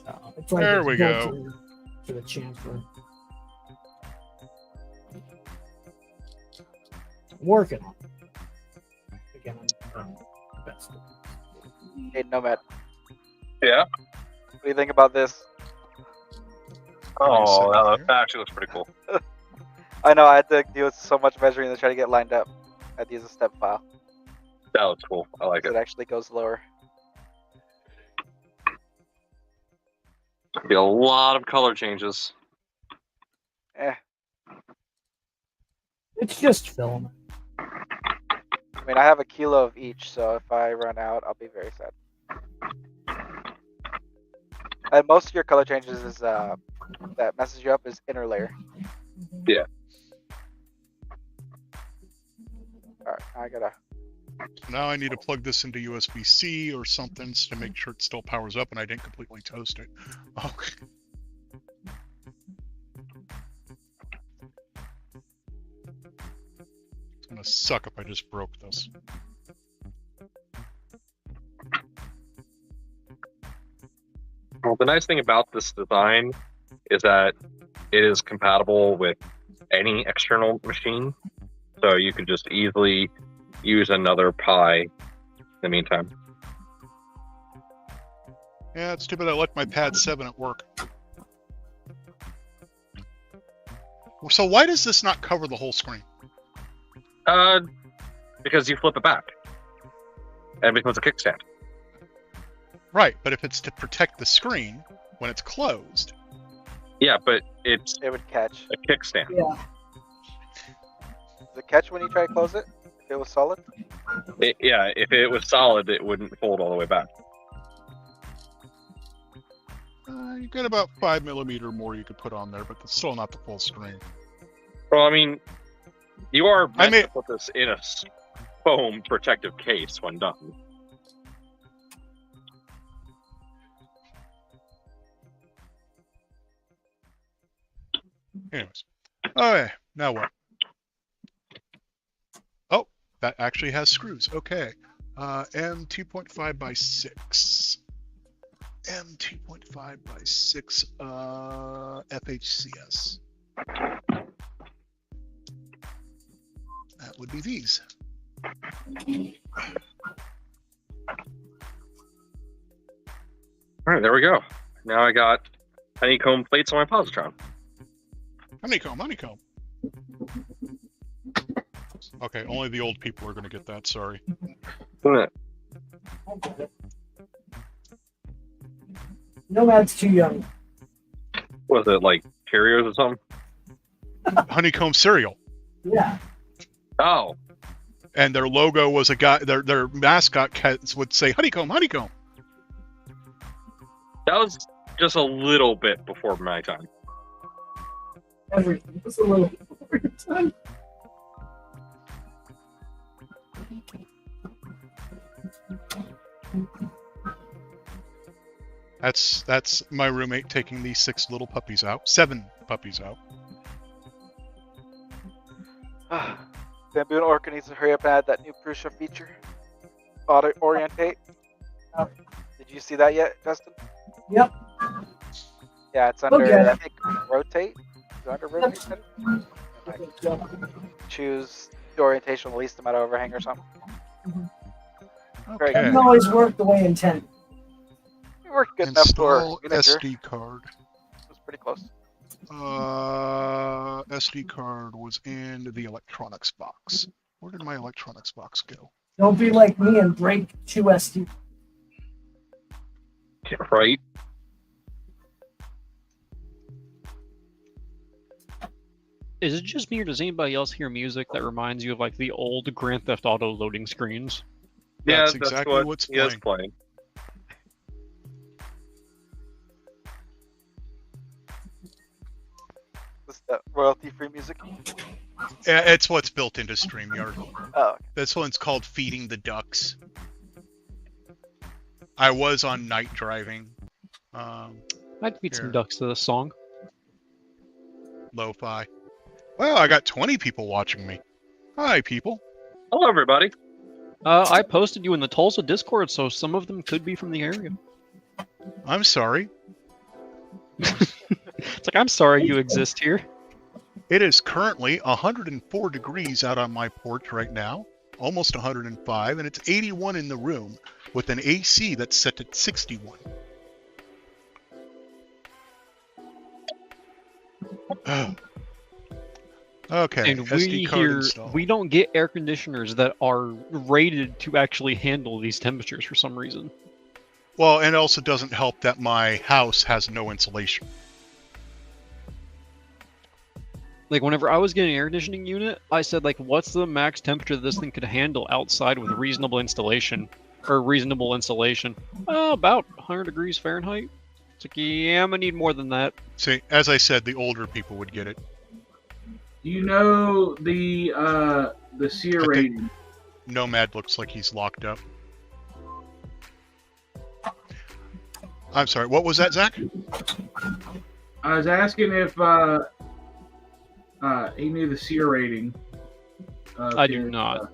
So it's like There it's we built go. to the chamfer. Working on it. Again, I'm best. Hey, Nomad, Yeah. what do you think about this? Oh, What that actually looks pretty cool. I know I had to deal with so much measuring to try to get lined up. I had to use a step file. That looks cool. I like It it. actually goes lower. Be a lot of color changes. Eh. It's just film. I mean, I have a kilo of each, so if I run out, I'll be very sad. And most of your color changes is that messes you up is inner layer. Yeah. Alright, I gotta. Now I need to plug this into USB-C or something to make sure it still powers up and I didn't completely toast it. Okay. It's gonna suck if I just broke this. Well, the nice thing about this design is that it is compatible with any external machine. So you could just easily use another Pi in the meantime. Yeah, it's too bad I left my Pad 7 at work. So why does this not cover the whole screen? Because you flip it back. And it becomes a kickstand. Right, but if it's to protect the screen when it's closed. Yeah, but it's It would catch. a kickstand. Yeah. Does it catch when you try to close it? If it was solid? Yeah, if it was solid, it wouldn't fold all the way back. You get about 5mm more you could put on there, but it's still not the full screen. Well, I mean, you are meant to put this in a foam protective case when done. Anyways. Okay, now what? Oh, that actually has screws. Okay. M 2.5 by 6. M 2.5 by 6 FHCS. That would be these. All right, there we go. Now I got honeycomb plates on my positron. Honeycomb, honeycomb. Okay, only the old people are going to get that, sorry. Nomad's too young. Was it like Cheerios or something? Honeycomb cereal. Yeah. Oh. And their logo was a guy, their mascot would say honeycomb, honeycomb. That was just a little bit before my time. Everything was a little before your time. That's my roommate taking these 6 little puppies out, 7 puppies out. Bamboo and Orca needs to hurry up and add that new Prusa feature. Auto orientate. Did you see that yet, Justin? Yep. Yeah, it's under, I think, rotate. Is it under rotate? Choose the orientation with the least amount of overhang or something. It doesn't always work the way intended. It worked good enough for SD card. It was pretty close. SD card was in the electronics box. Where did my electronics box go? Don't be like me and break 2 SD. Right. Is it just me, or does anybody else hear music that reminds you of like the old Grand Theft Auto loading screens? Yeah, that's exactly what's playing. Is that royalty-free music? It's what's built into StreamYard. Oh. Okay. This one's called Feeding the Ducks. I was on night driving. I'd feed some ducks to this song. Lo-fi. Well, I got 20 people watching me. Hi, people. Hello, everybody. I posted you in the Tulsa Discord, so some of them could be from the area. I'm sorry. It's like, I'm sorry you exist here. It is currently 104 degrees out on my porch right now, almost 105, and it's 81 in the room with an AC that's set at 61. Okay, And SD card installed. we don't get air conditioners that are rated to actually handle these temperatures for some reason. Well, and it also doesn't help that my house has no insulation. Like, whenever I was getting an air conditioning unit, I said, like, what's the max temperature that this thing could handle outside with reasonable installation? Or reasonable insulation? Oh, about 100 degrees Fahrenheit. It's like, yeah, I'm gonna need more than that. See, as I said, the older people would get it. Do you know the SEER rating? Nomad looks like he's locked up. I'm sorry, what was that, Zach? I was asking if he knew the SEER rating. I do not.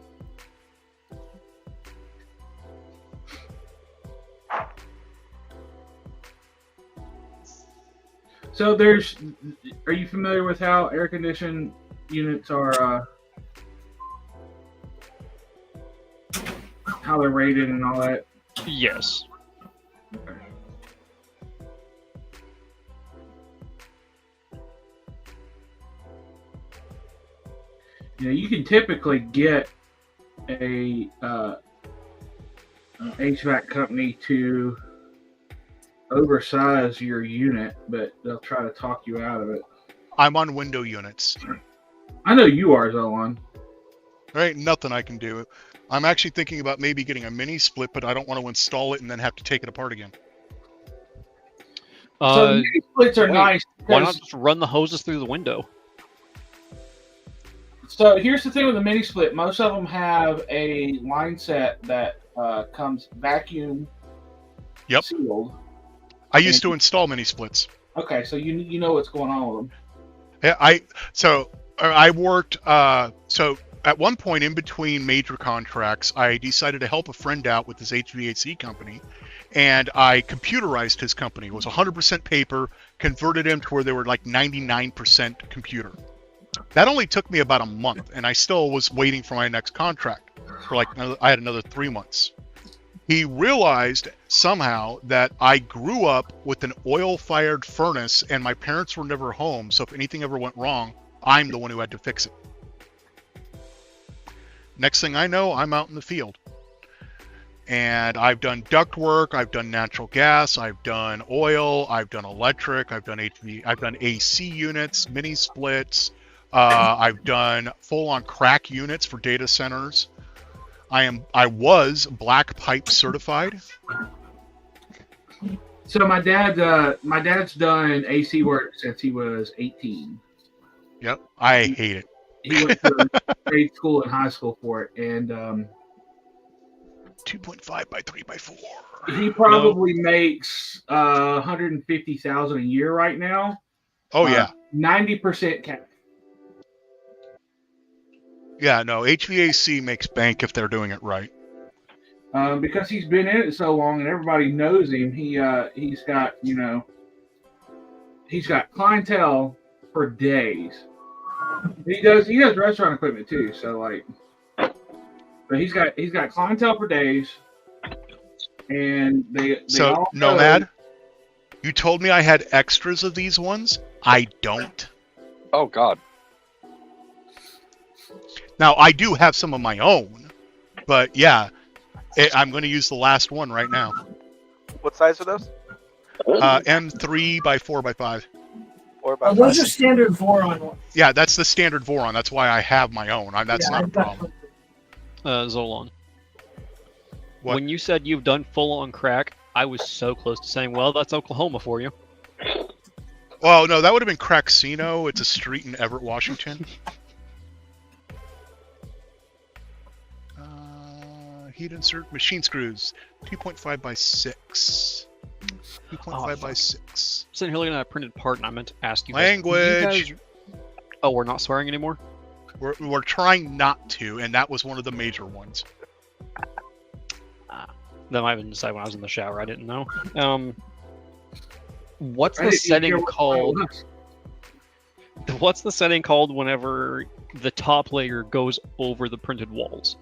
So are you familiar with how air conditioned units are, how they're rated and all that? Yes. Okay. You know, you can typically get a an HVAC company to oversize your unit, but they'll try to talk you out of it. I'm on window units. I know you are, Zolan. There ain't nothing I can do. I'm actually thinking about maybe getting a mini split, but I don't want to install it and then have to take it apart again. So the mini splits are nice. Why not just run the hoses through the window? So here's the thing with the mini split. Most of them have a line set that comes vacuum sealed. I used to install mini splits. Okay, so you know what's going on with them. Yeah, I worked. So at one point in between major contracts, I decided to help a friend out with his HVAC company, and I computerized his company. It was 100% paper, converted him to where they were like 99% computer. That only took me about a month, and I still was waiting for my next contract. For like, I had another 3 months. He realized somehow that I grew up with an oil-fired furnace, and my parents were never home, so if anything ever went wrong, I'm the one who had to fix it. Next thing I know, I'm out in the field. And I've done duct work, I've done natural gas, I've done oil, I've done electric, I've done I've done AC units, mini splits, I've done full-on crack units for data centers. I was black pipe certified. So my dad's done AC work since he was 18. Yep, I hate it. He went to grade school and high school for it, and 2.5 by 3 by 4. He probably makes $150,000 a year right now. Oh yeah, 90% cap. Yeah, no, HVAC makes bank if they're doing it right. Because he's been in it so long and everybody knows him, he's got he's got clientele for days. He does restaurant equipment too, so like, but he's got clientele for days, and they So, all Nomad, you told me I had extras of these ones. I don't. Oh God. Now, I do have some of my own, but yeah, I'm going to use the last one right now. What size are those? M3 by 4 by 5. 4 by those 5. are standard Voron ones. Yeah, that's the standard Voron. That's why I have my own. That's not a problem. Zolan. What? When you said you've done full on crack, I was so close to saying, well, that's Oklahoma for you. Well, no, that would have been Cracksino. It's a street in Everett, Washington. Heat insert machine screws, 2.5 by 6. 2.5 by 6. Sitting here looking at a printed part, and I meant to ask you. Language. You guys... Oh, we're not swearing anymore? We're trying not to, and that was one of the major ones. That might have been decided when I was in the shower. I didn't know. What's the setting called? What's the setting called whenever the top layer goes over the printed walls?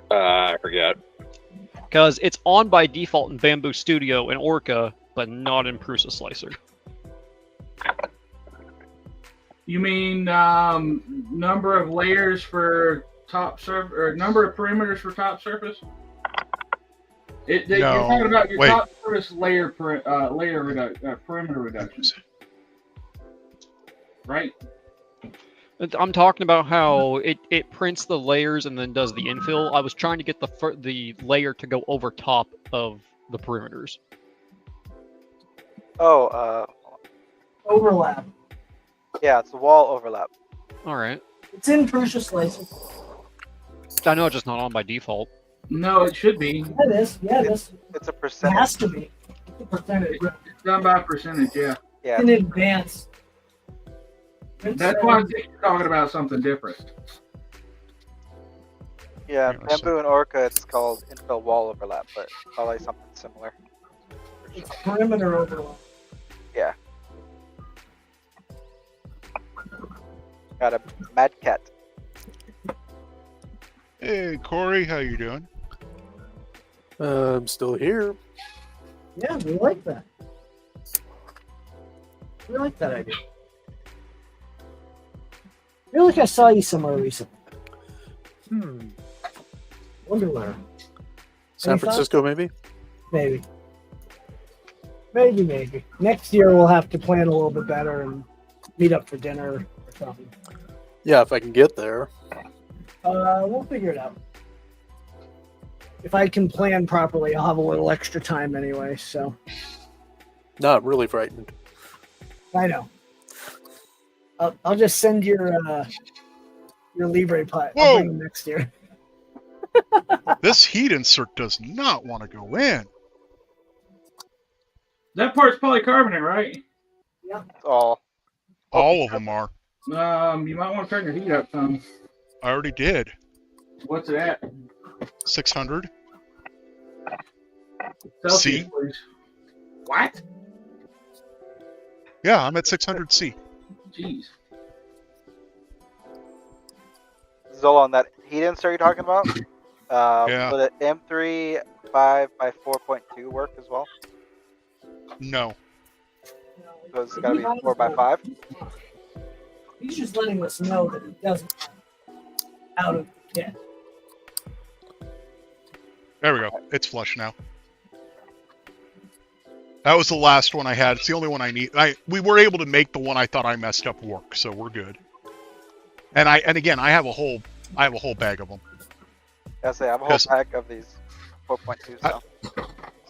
I forget. Because it's on by default in Bamboo Studio and Orca, but not in Prusa Slicer. You mean number of layers for top surface, or number of perimeters for top surface? You're talking about your top surface layer perimeter reduction, right? I'm talking about how it prints the layers and then does the infill. I was trying to get the layer to go over top of the perimeters. Oh, Overlap. yeah, it's a wall overlap. All right. It's in Prusa Slicer. I know it's just not on by default. No, it should be. Yeah, it is. Yeah, it is. It's a It percentage. has to be. It's a percentage. It's done by percentage, yeah. Yeah. In advance. That's why I think you're talking about something different. Yeah, Yeah, Bamboo and Orca, it's called infill wall overlap, but probably something similar. It's perimeter overlap. Yeah. Got a mad cat. Hey, Corey, how you doing? I'm still here. Yeah, we like that. We like that idea. I feel like I saw you somewhere recently. Wonder where. San Any Francisco, maybe? Maybe. Maybe. Next year we'll have to plan a little bit better and meet up for dinner or something. Yeah, if I can get there. We'll figure it out. If I can plan properly, I'll have a little extra time anyway, so. Not really frightened. I know. I'll just send your Libre Pi. I'll bring them next year. This heat insert does not want to go in. That part's polycarbonate, right? Yeah. All of them are. You might want to turn your heat up some. I already did. What's it at? 600. Celsius, C. please. What? Yeah, I'm at 600 C. Jeez. Zola, that heat insert you're talking about? Yeah. Would an M3 5 by 4.2 work as well? No. So it's got to be 4 by 5? He's just letting us know that it doesn't out of the kit. There we go. It's flush now. That was the last one I had. It's the only one I need. We were able to make the one I thought I messed up work, so we're good. And again, I have a whole bag of them. I say I have a whole pack of these 4.2. So.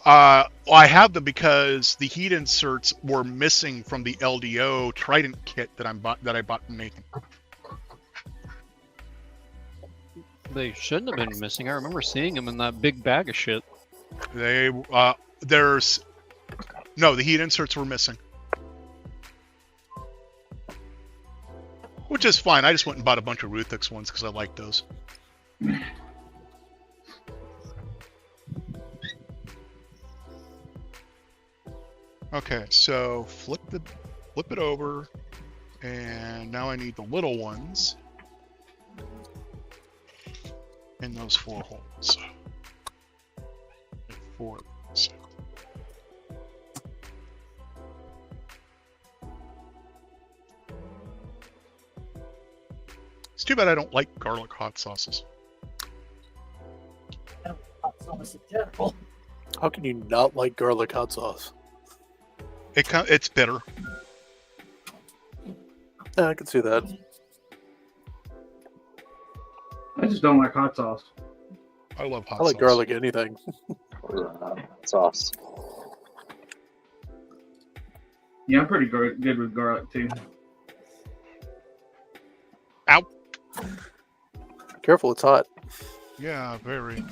I have them because the heat inserts were missing from the LDO Trident kit that I bought from Nathan. They shouldn't have been missing. I remember seeing them in that big bag of shit. The heat inserts were missing. Which is fine. I just went and bought a bunch of Ruthix ones because I like those. Okay, so flip it over, and now I need the little ones in those 4 holes. 4 of these. It's too bad I don't like garlic hot sauces. I don't like hot sauce in general. How can you not like garlic hot sauce? It's bitter. Yeah, I can see that. I just don't like hot sauce. I love hot I like sauce. garlic anything. Sauce. Yeah, I'm pretty good with garlic too. Ow! Careful, it's hot. Yeah, very.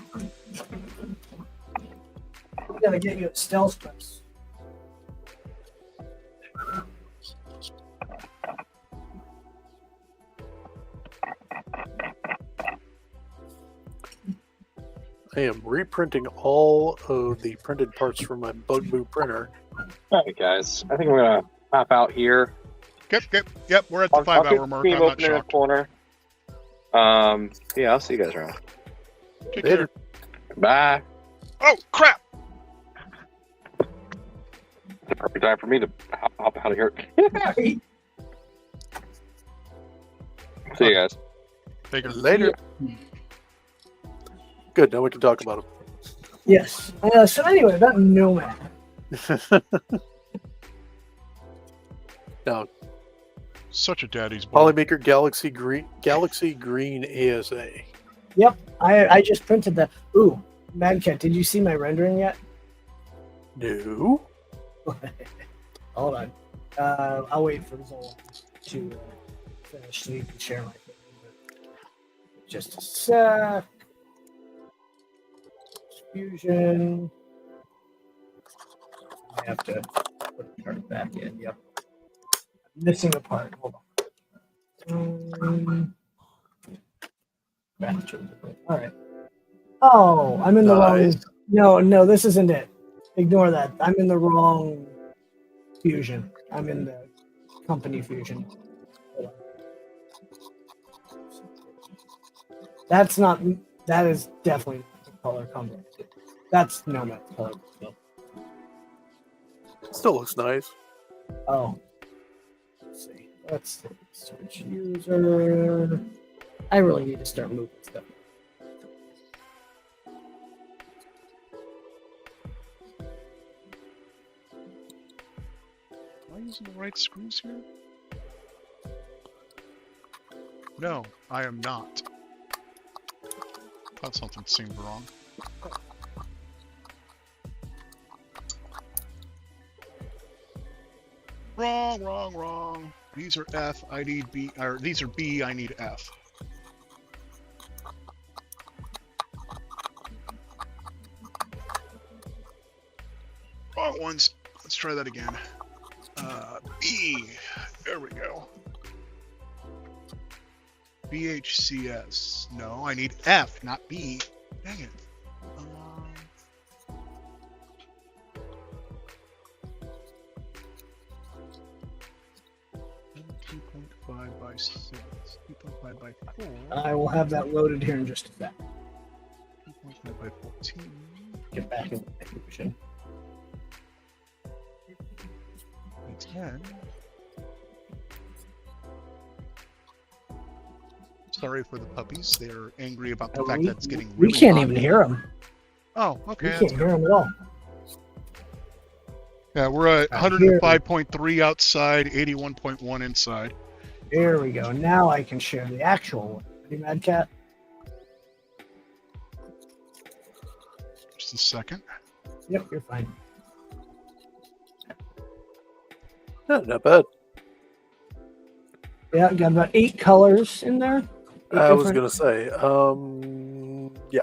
We gotta get you a stealth strips. I am reprinting all of the printed parts from my Bugaboo printer. All right, guys. I think we're gonna pop out here. Yep. We're at the 5-hour mark. I'm not Open in the shocked. corner. Yeah, I'll see you guys around. Take Later. care. Bye. Oh crap! The perfect time for me to hop out of here. See you guys. Take care. Later. Good, now we can talk about Yes. So anyway, about Nomad. them. Now, Such a daddy's boy. Polymaker Galaxy Green ASA. Yep. I just printed that. Ooh, Mad Cat, did you see my rendering yet? No. Hold on. I'll wait for Zola to finish so you can share my thing. Just a sec. Fusion. I have to put the part back in. Yep. I'm missing a part. Hold on. Back to the all right. Oh, I'm in the wrong. No, this isn't it. Ignore that. I'm in the wrong fusion. I'm in the company fusion. Hold on. That's not. That is definitely the color company. That's Nomad color. Still looks nice. Oh. Let's see. Let's switch user. I really need to start moving stuff. Am I using the right screws here? No, I am not. Thought something seemed wrong. Wrong. These are F, I need B, or these are B, I need F. Wrong ones. Let's try that again. B. There we go. BHCS. No, I need F, not B. Dang it. 2.5 by 6. 2.5 by 4. I will have that loaded here in just a sec. 2.5 by 14. Get back in the fusion. 10. Sorry for the puppies. They're angry about the fact that it's getting really We can't hot. even hear them. Oh, okay. We that's can't good. hear them at all. Yeah, we're at 105.3 outside, 81.1 inside. There we go. Now I can share the actual one. Ready, Mad Cat? Just a second. Yep, you're fine. Yeah, not bad. Yeah, got about 8 colors in there. I was gonna say, yeah,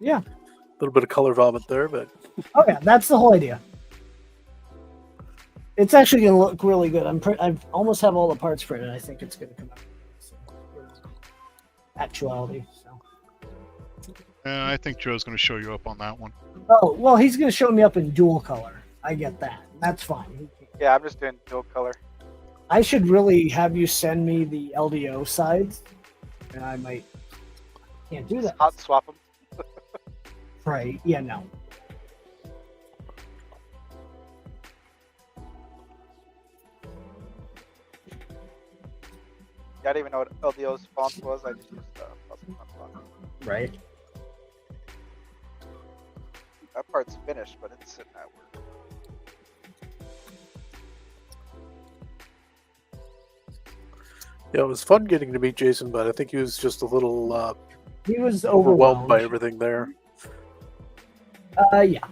Yeah. a little bit of color vomit there, but Oh yeah, that's the whole idea. It's actually going to look really good. I've almost have all the parts printed. I think it's going to come out. So, actuality. So. I think Joe's going to show you up on that one. Oh, well, he's going to show me up in dual color. I get that. That's fine. Yeah, I'm just doing dual color. I should really have you send me the LDO sides, and I can't do that. Hot swap them. Right? Yeah, no. I didn't even know what LDO's font was. I just used Positron font. Right. That part's finished, but it's sitting at work. Yeah, it was fun getting to meet Jason, but I think he was just a little he was overwhelmed by everything there. Yeah.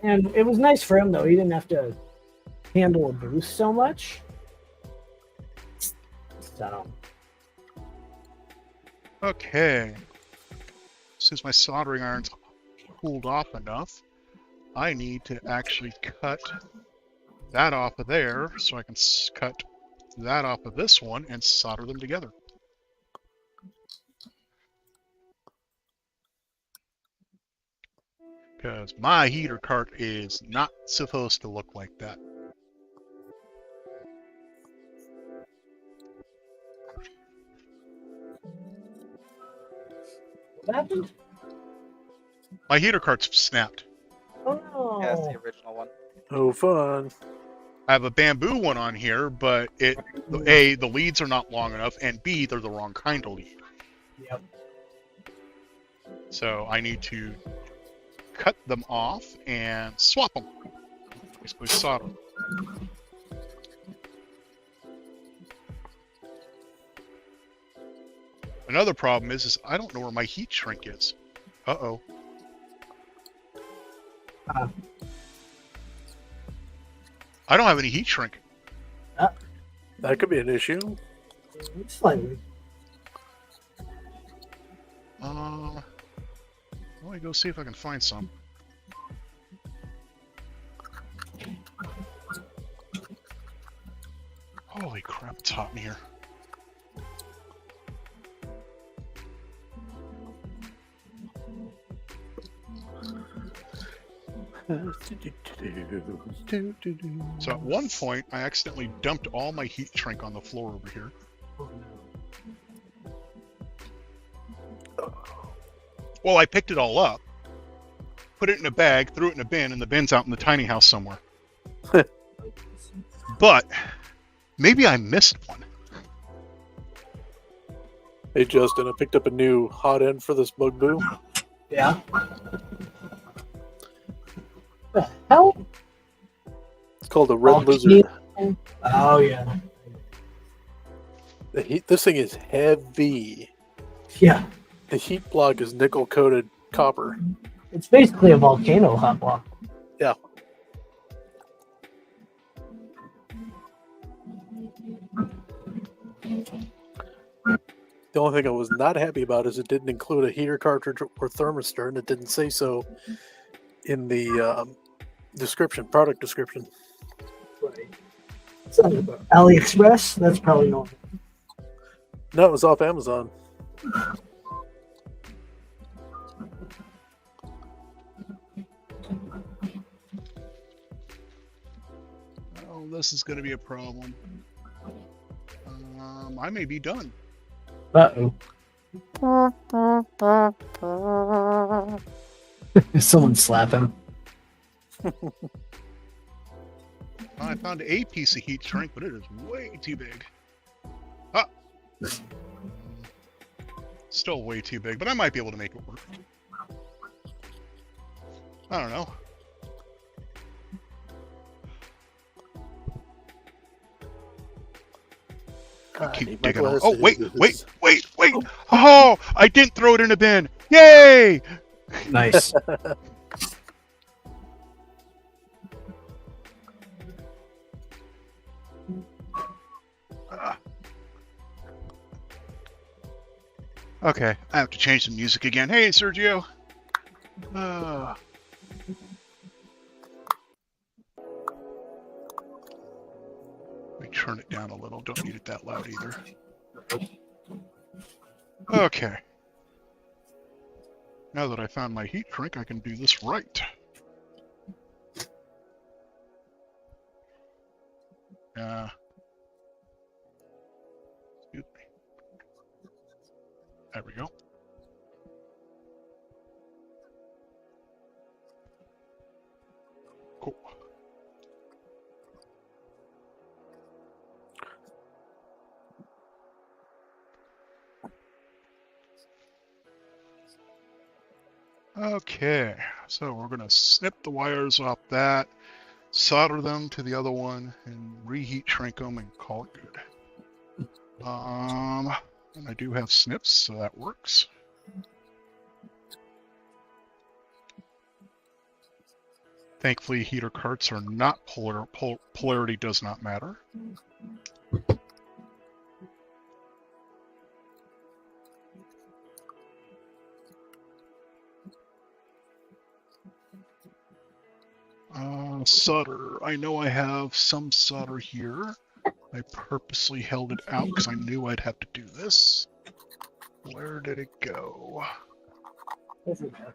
And it was nice for him, though. He didn't have to handle a booth so much. So. Okay. Since my soldering iron's cooled off enough, I need to actually cut that off of there so I can cut that off of this one and solder them together. Because my heater cart is not supposed to look like that. What happened? My heater cart's snapped. Oh no. Yeah, it's the original one. Oh, fun. I have a bamboo one on here, but A, the leads are not long enough, and B, they're the wrong kind of lead. Yep. So I need to cut them off and swap them. Basically solder them. Another problem is I don't know where my heat shrink is. Uh-oh. I don't have any heat shrink. That could be an issue. Slightly. Let me go see if I can find some. Holy crap, it's hot in here. So at one point, I accidentally dumped all my heat shrink on the floor over here. Well, I picked it all up, put it in a bag, threw it in a bin, and the bin's out in the tiny house somewhere. But maybe I missed one. Hey, Justin, I picked up a new hot end for this bugaboo. Yeah. The hell? It's called a red lizard. Oh yeah. This thing is heavy. Yeah. The heat block is nickel coated copper. It's basically a volcano hot block. Yeah. The only thing I was not happy about is it didn't include a heater cartridge or thermistor, and it didn't say so in the description, product description. Right. AliExpress? That's probably not. No, it was off Amazon. Oh, this is going to be a problem. I may be done. Uh-oh. Someone slap him. I found a piece of heat shrink, but it is way too big. Ah! Still way too big, but I might be able to make it work. I don't know. Keep digging on. Oh, wait! Oh, I didn't throw it in a bin. Yay! Nice. Okay, I have to change the music again. Hey, Sergio. turn it down a little. Don't need it that loud either. Okay. Now that I found my heat shrink, I can do this right. Excuse me. There we go. Cool. Okay, so we're going to snip the wires off that, solder them to the other one, and reheat shrink them and call it good. And I do have snips, so that works. Thankfully, heater carts are not polarity does not matter. Solder. I know I have some solder here. I purposely held it out because I knew I'd have to do this. Where did it go? Over there.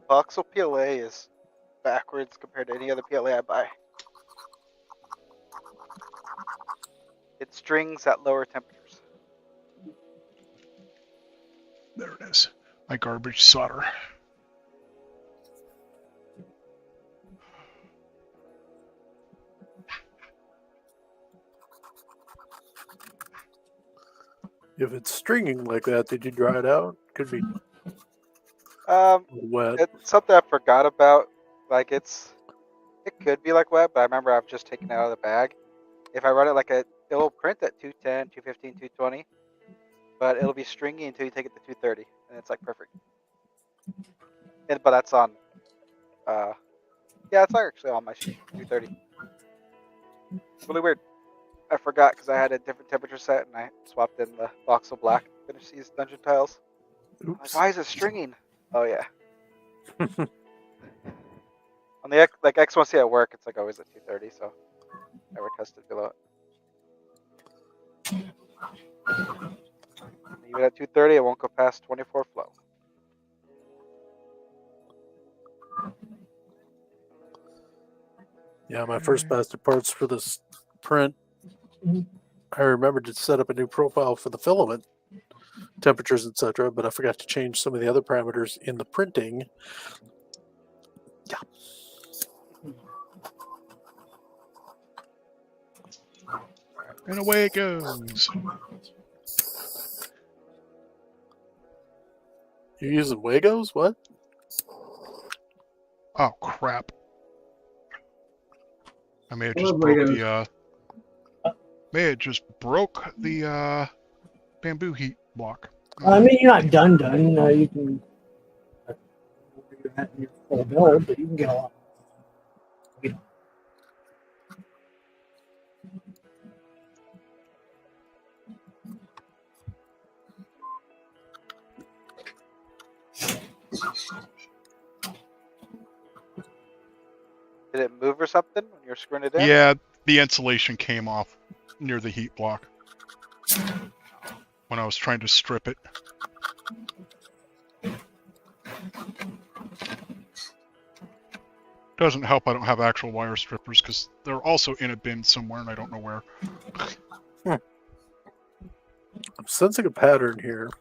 Voxel PLA is backwards compared to any other PLA I buy. It strings at lower temperatures. There it is. My garbage solder. If it's stringing like that, did you dry it out? Could be wet. It's something I forgot about. Like it could be like wet, but I remember I've just taken it out of the bag. If I run it like it'll print at 210, 215, 220, but it'll be stringy until you take it to 230, and it's like perfect. But that's on, yeah, it's actually on my sheet, 230. It's really weird. I forgot because I had a different temperature set and I swapped in the voxel black to finish these dungeon tiles. Like, why is it stringing? Oh yeah. On the like X1C at work, it's like always at 230, so never tested below it. Even at 230, it won't go past 24 flow. Yeah, my first batch of parts for this print, I remembered to set up a new profile for the filament temperatures, etc., but I forgot to change some of the other parameters in the printing. Yeah. And away it goes. You're using Wagos? What? Oh crap! I may have just broke the bamboo heat block. I mean, you're not done. You can do that in your full build, but you can get a lot. Did it move or something when you're screwing it in? Yeah, the insulation came off near the heat block when I was trying to strip it. Doesn't help I don't have actual wire strippers because they're also in a bin somewhere and I don't know where. I'm sensing a pattern here.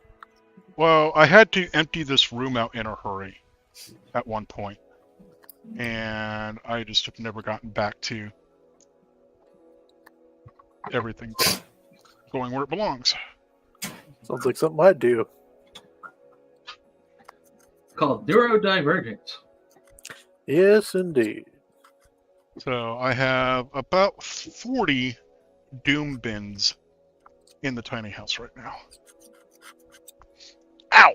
Well, I had to empty this room out in a hurry at one point, and I just have never gotten back to everything going where it belongs. Sounds like something I'd do. Called neurodivergence. Yes, indeed. So I have about 40 doom bins in the tiny house right now. Ow!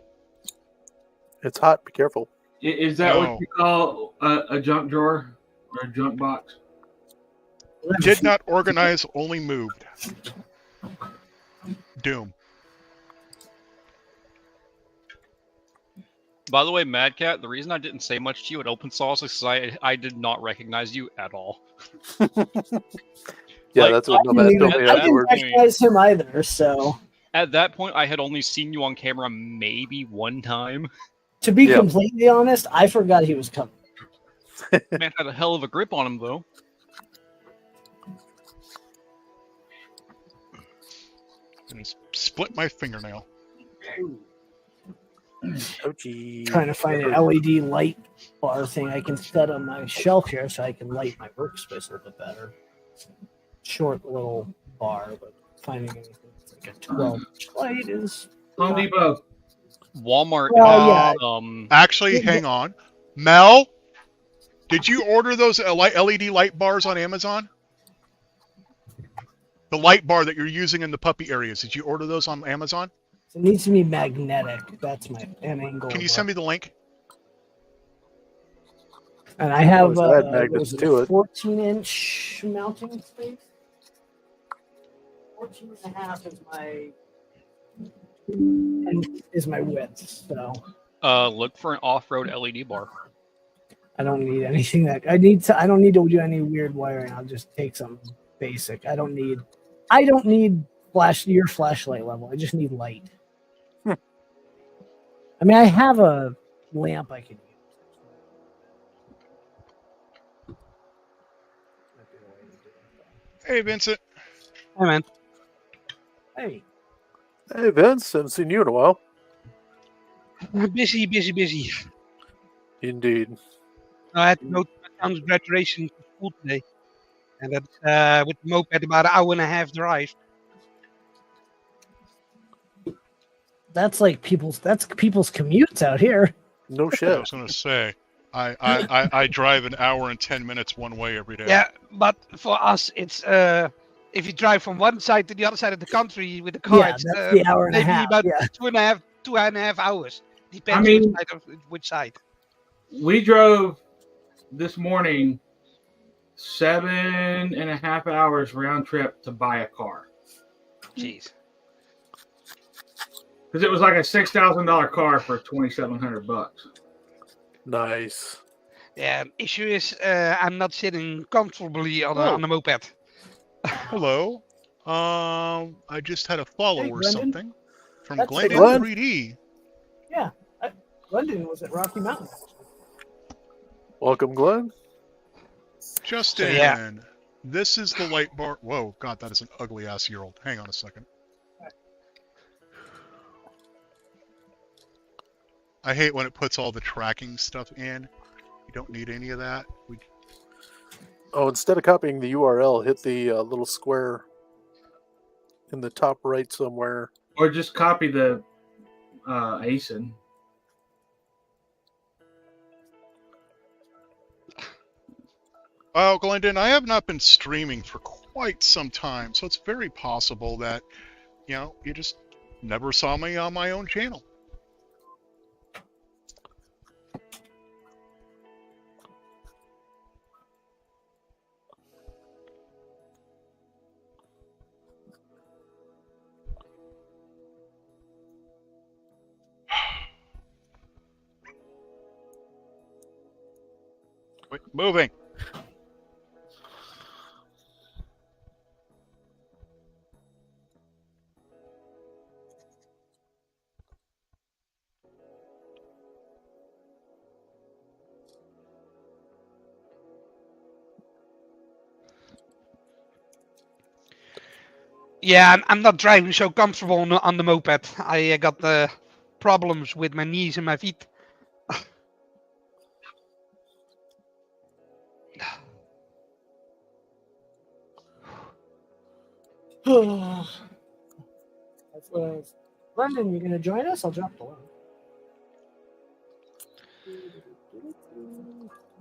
It's hot. Be careful. Is that what you call a junk drawer or a junk box? Did not organize, only moved. Doom. By the way, Mad Cat, the reason I didn't say much to you at Open Source is because I did not recognize you at all. Yeah, Like, that's what I Nomad didn't, told even, me I didn't afterwards. recognize him either. So at that point, I had only seen you on camera maybe one time. to be Yeah. completely honest, I forgot he was coming. Man had a hell of a grip on him, though. And split my fingernail. Ouchie. Trying to find an LED light bar thing I can set on my shelf here so I can light my workspace a little bit better. Short little bar, but finding anything that's like a 12-inch light is. Home Depot. Walmart. Well, has, Actually, hang on. Mel, did you order those LED light bars on Amazon? The light bar that you're using in the puppy areas, did you order those on Amazon? It needs to be magnetic. That's my angle. Can you send me the link? And I have Always add magnets to it. 14-inch mounting space. 14 and a half is my width. So look for an off-road LED bar. I don't need anything that I need to. I don't need to do any weird wiring. I'll just take something basic. I don't need your flashlight level. I just need light. I mean, I have a lamp I can use. Hey, Vincent. Hey, man. Hey. Hey, Vince. Haven't seen you in a while. Busy. Indeed. I had to go to my son's graduation to school today. And that's with the moped about an hour and a half drive. That's people's commutes out here. No I shit. was going to say, I drive an hour and 10 minutes one way every day. Yeah, but for us, it's if you drive from one side to the other side of the country with the car, Yeah, it's that's the hour and a maybe half. about Yeah. two and a half hours. Depends which side. We drove this morning 7.5 hours round trip to buy a car. Jeez. Because it was like a $6,000 car for $2,700. Nice. Yeah, issue is I'm not sitting comfortably on a moped. Hello. I just had a follow Hey, or Brendan. something from That's Glendon Glenn. 3D. Yeah. London was at Rocky Mountain. Welcome, Glenn. Justin, yeah. this is the light bar. Whoa, God, that is an ugly ass year old. Hang on a second. I hate when it puts all the tracking stuff in. You don't need any of that. Oh, instead of copying the URL, hit the little square in the top right somewhere. Or just copy the ASIN. Oh, Glendon, I have not been streaming for quite some time, so it's very possible that, you just never saw me on my own channel. Wait, moving. Yeah, I'm not driving so comfortable on the moped. I got the problems with my knees and my feet. London, you gonna join us? I'll drop the link.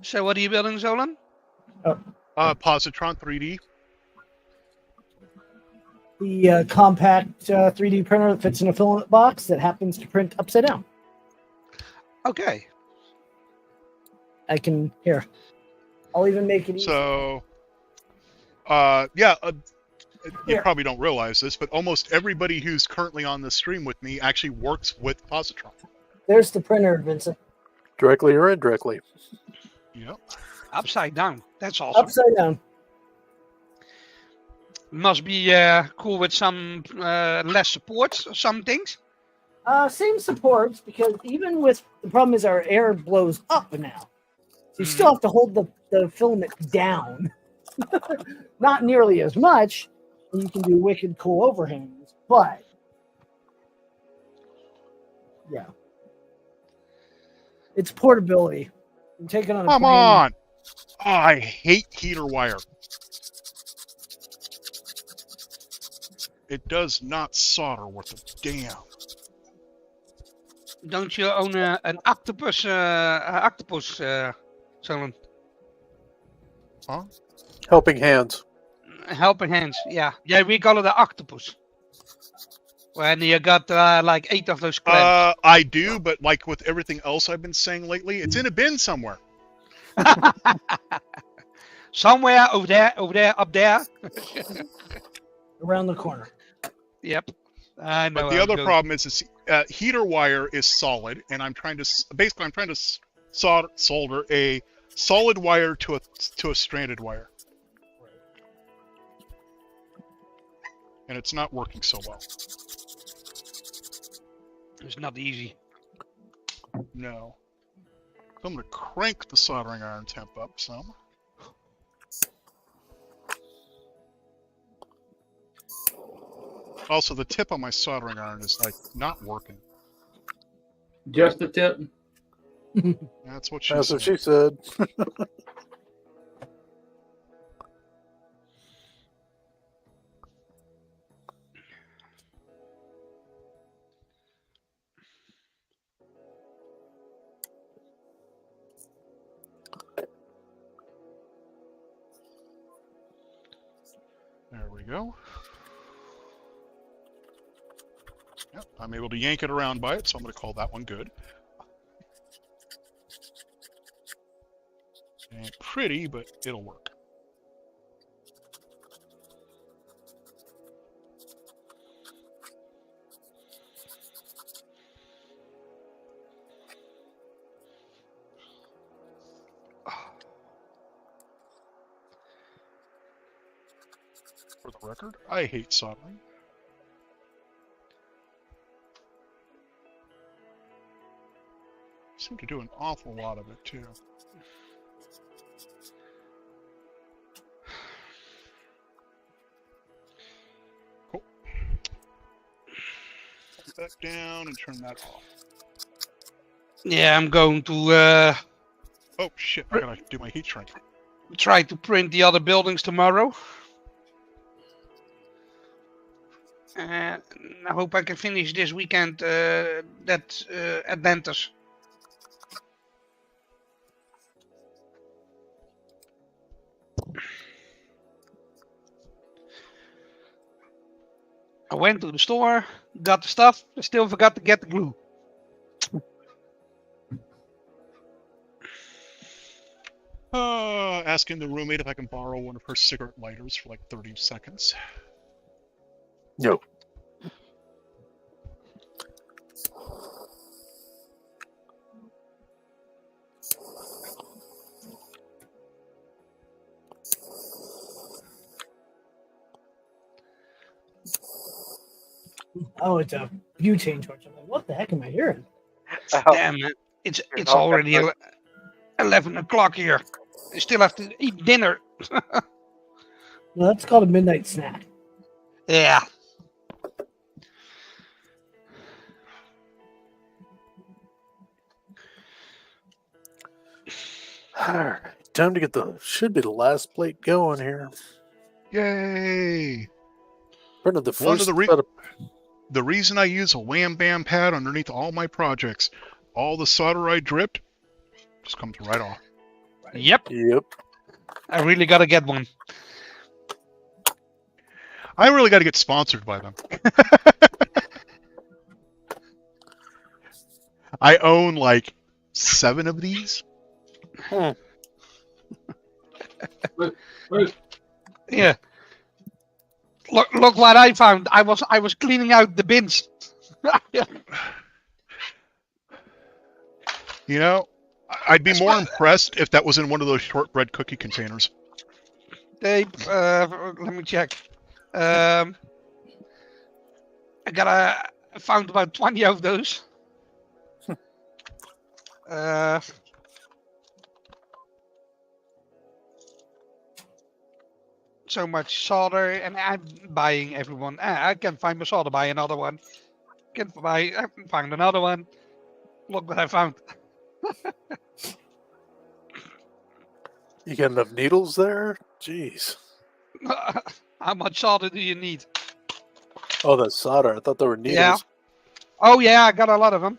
So what are you building, Zolan? Positron 3D. The compact 3D printer that fits in a filament box that happens to print upside down. Okay. I can here. I'll even make it easy. So, you probably don't realize this, but almost everybody who's currently on the stream with me actually works with Positron. There's the printer, Vincent. Directly or indirectly. Yep. Upside down. That's awesome. Upside down. Must be cool with some less supports or some things. Same supports, because even with the problem is our air blows up now. So you still have to hold the filament down. Not nearly as much. And you can do wicked cool overhangs, but yeah. It's portability. I'm taking on a Come plane. on! Oh, I hate heater wire. It does not solder worth a damn. Don't you own an octopus? Solon? Huh? Helping hands. Helping hands. Yeah. We call it an octopus. When you got like 8 of those clamps. I do, but like with everything else I've been saying lately, it's in a bin somewhere. Somewhere over there, up there. Around the corner. Yep. I know. But the other problem is heater wire is solid, and I'm trying to solder a solid wire to a stranded wire, and it's not working so well. It's not easy. No. So I'm going to crank the soldering iron temp up some. Also, the tip on my soldering iron is like not working. Just the tip. That's what she That's said. what she said. There we go. Yep, I'm able to yank it around by it, so I'm going to call that one good. It ain't pretty, but it'll work. For the record, I hate soldering. I seem to do an awful lot of it, too. Cool. Put that down and turn that off. Yeah, I'm going to Oh, shit, I gotta do my heat shrink. try to print the other buildings tomorrow. I hope I can finish this weekend that Atlantis. I went to the store, got the stuff, I still forgot to get the glue. Asking the roommate if I can borrow one of her cigarette lighters for like 30 seconds. No. Oh, it's a butane torch. I'm like, what the heck am I hearing? Damn it. It's already 11 o'clock here. I still have to eat dinner. Well, that's called a midnight snack. Yeah. Alright, time to get should be the last plate going here. Yay! Printed the first set of The reason I use a Wham Bam pad underneath all my projects, all the solder I dripped just comes right off. Yep. Yep. I really gotta get one. I really got to get sponsored by them. I own like 7 of these. Yeah. Look what I found. I was cleaning out the bins. You know, I'd be That's more what impressed if that was in one of those shortbread cookie containers. they. Let me check. I found about 20 of those. So much solder, and I'm buying everyone. I can find my solder, buy another one. I can find another one. Look what I found. You got enough needles there? Jeez. How much solder do you need? Oh, that's solder. I thought there were Yeah. needles. Oh yeah, I got a lot of them.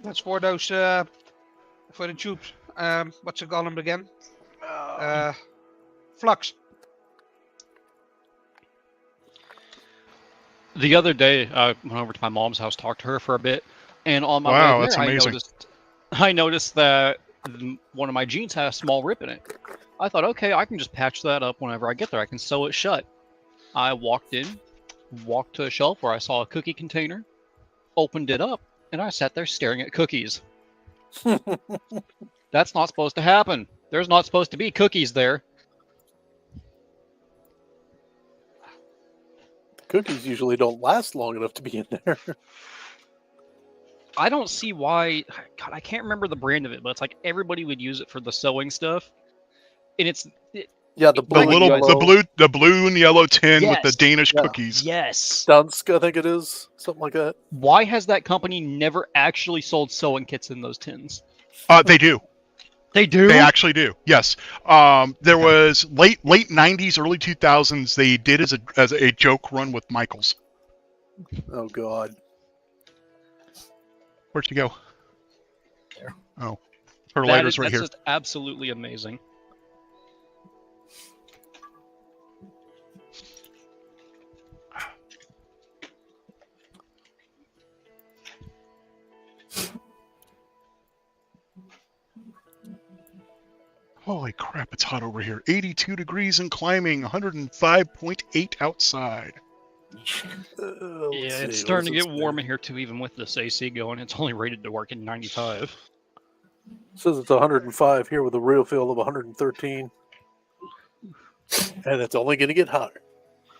That's for those for the tubes. What's it called again? Flux. The other day, I went over to my mom's house, talked to her for a bit, and on my Wow, way that's there, amazing. I noticed that one of my jeans had a small rip in it. I thought, okay, I can just patch that up whenever I get there. I can sew it shut. I walked to a shelf where I saw a cookie container, opened it up, and I sat there staring at cookies. That's not supposed to happen. There's not supposed to be cookies there. Cookies usually don't last long enough to be in there. I don't see why. God, I can't remember the brand of it, but it's like everybody would use it for the sewing stuff, and Yeah, the blue and yellow. the blue and yellow tin with the Yes. Danish Yeah. cookies. Yes. Dunsk, I think it is. Something like that. Why has that company never actually sold sewing kits in those tins? They do. They do? They actually do. Yes. There was late 90s, early 2000s. They did as a joke run with Michaels. Oh God. Where'd you go? There. Oh, her lighter's right here. That's just absolutely amazing. Holy crap, it's hot over here. 82 degrees and climbing, 105.8 outside. Yeah, it's starting to get warm in here too, even with this AC going. It's only rated to work in 95. It says it's 105 here with a real feel of 113. And it's only going to get hotter.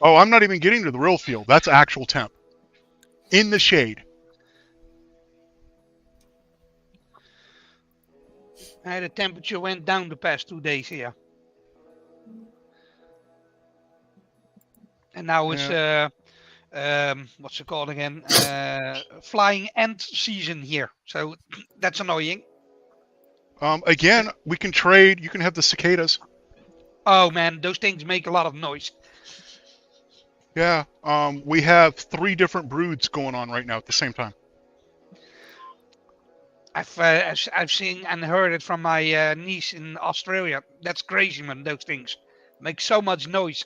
Oh, I'm not even getting to the real feel. That's actual temp. In the shade. The temperature went down the past 2 days here. And now it's what's it called again? Flying ant season here. So that's annoying. Again, we can trade. You can have the cicadas. Oh man, those things make a lot of noise. Yeah. We have 3 different broods going on right now at the same time. I've seen and heard it from my niece in Australia. That's crazy, man. Those things make so much noise.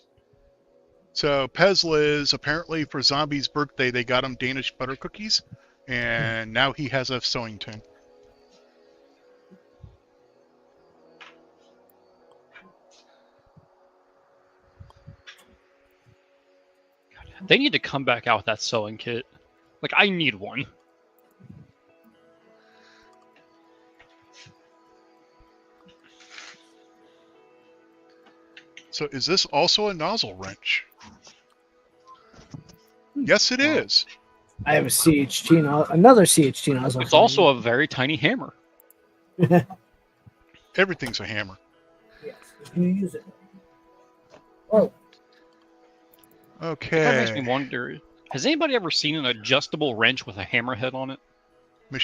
So Pezliz, apparently for Zombie's birthday, they got him Danish butter cookies, and now he has a sewing tin. They need to come back out with that sewing kit. Like, I need one. So is this also a nozzle wrench? Yes, it is. I have a CHT another CHT nozzle. It's also a very tiny hammer. Everything's a hammer. Yes, you use it. Oh. Okay. That makes me wonder, has anybody ever seen an adjustable wrench with a hammerhead on it?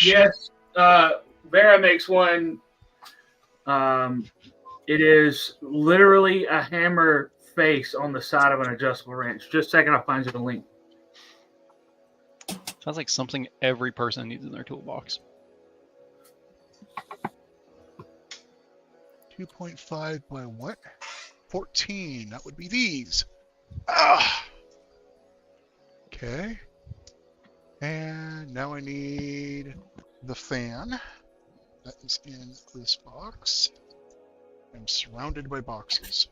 Yes. Vera makes one. It is literally a hammer face on the side of an adjustable wrench. Just a second, I'll find you the link. Sounds like something every person needs in their toolbox. 2.5 by what? 14. That would be these. Ah. Okay. And now I need the fan. That is in this box. I'm surrounded by boxes.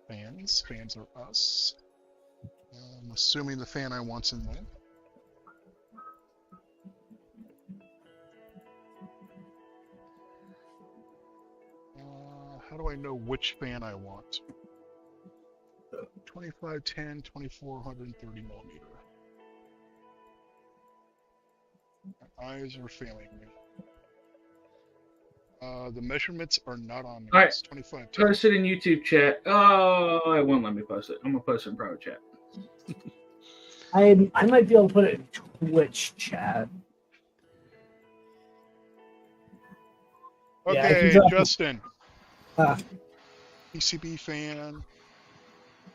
Fans. Fans are us. I'm assuming the fan I want's in there. how do I know which fan I want? 2510, 2430 millimeter. My eyes are failing me. The measurements are not on there. All right. It's 2510. Post it in YouTube chat. Oh, it won't let me post it. I'm gonna post it in private chat. I might be able to put it in Twitch chat. Yeah, I can Okay, drop it. Justin. Uh, PCB fan.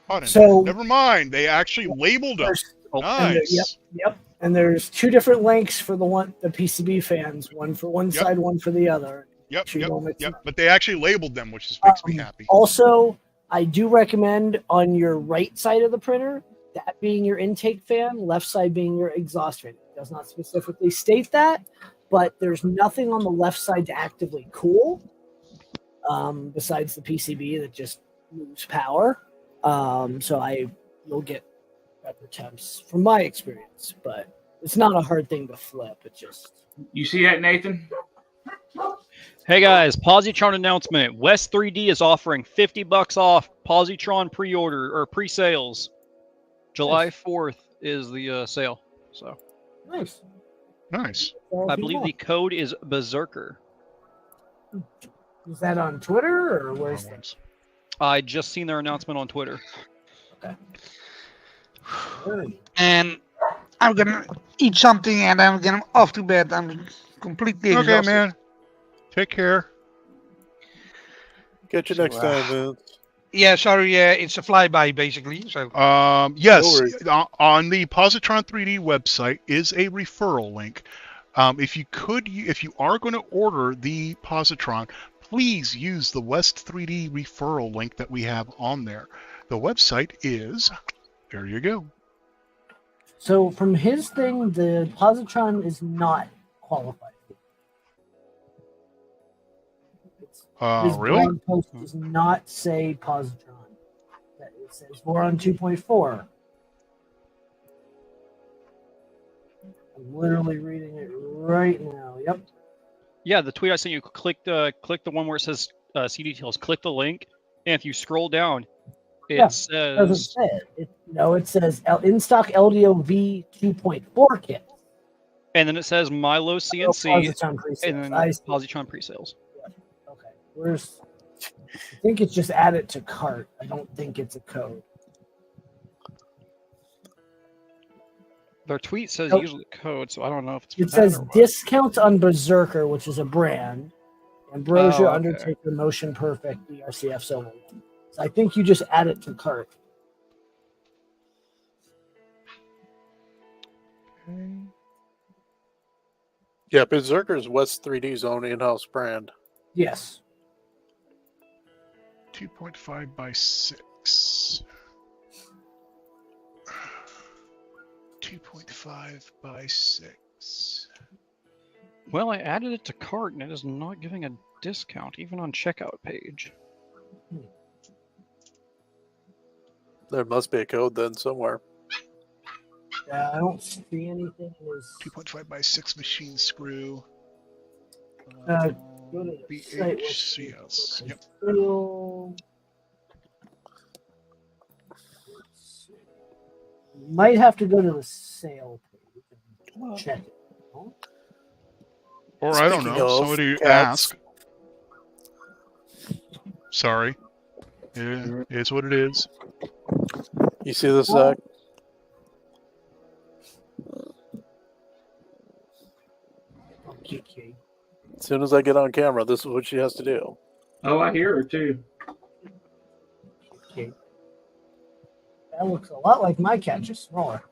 Oh, So- never mind. They actually labeled them. and Nice. yep. And there's two different links for the PCB fans. One for one Yep. side, one for the other. Yep, Sure you don't mix yep. them up. But they actually labeled them, which makes me happy. Also, I do recommend on your right side of the printer, that being your intake fan, left side being your exhaust fan. It does not specifically state that, but there's nothing on the left side to actively cool, besides the PCB that just moves power. So you'll get better temps from my experience, but it's not a hard thing to flip. It just You see that, Nathan? Hey guys, Positron announcement. West 3D is offering $50 off Positron pre-order or pre-sales. July 4th is the sale. So nice. Nice. I believe the code is Berserker. Is that on Twitter or where's that? I just seen their announcement on Twitter. Okay. And I'm gonna eat something and I'm getting off to bed. I'm completely exhausted. Okay, man. Take care. Catch you next time, man. Yeah, sorry, it's a flyby basically. So Yes, No worries. on the Positron 3D website is a referral link. If you are going to order the Positron, please use the West 3D referral link that we have on there. The website is, there you go. So from his thing, the Positron is not qualified. His Really? blog post does not say Positron. It says Voron 2.4. I'm literally reading it right now. Yep. Yeah, the tweet I sent you. Click the one where it says C details. Click the link, and if you scroll down, it It doesn't says say it. It says in stock LDO V 2.4 kit. and then it says Milo CNC, Positron pre-sales. and then I see. Positron pre-sales. Okay. I think it's just add it to cart. I don't think it's a code. Their tweet says Nope. usually code, so I don't know if it's. It that says or what. discounts on Berserker, which is a brand. Ambrosia, Oh, okay. Undertaker, Motion Perfect, BRCF, so on. So I think you just add it to cart. Yeah, Berserker is West 3D's own in-house brand. Yes. 2.5 by 6. 2.5 by 6. Well, I added it to cart, and it is not giving a discount, even on checkout page. There must be a code then somewhere. I don't see anything. 2.5 by 6 machine screw. Go to the site. BHCS. Yep. You might have to go to the sale page and check it. Or I don't Speaking know. of Somebody cats. ask. Sorry. Yeah, it's what it is. You see this, Zach? Okay. As soon as I get on camera, this is what she has to do. Oh, I hear her too. Okay. That looks a lot like my cat, just smaller.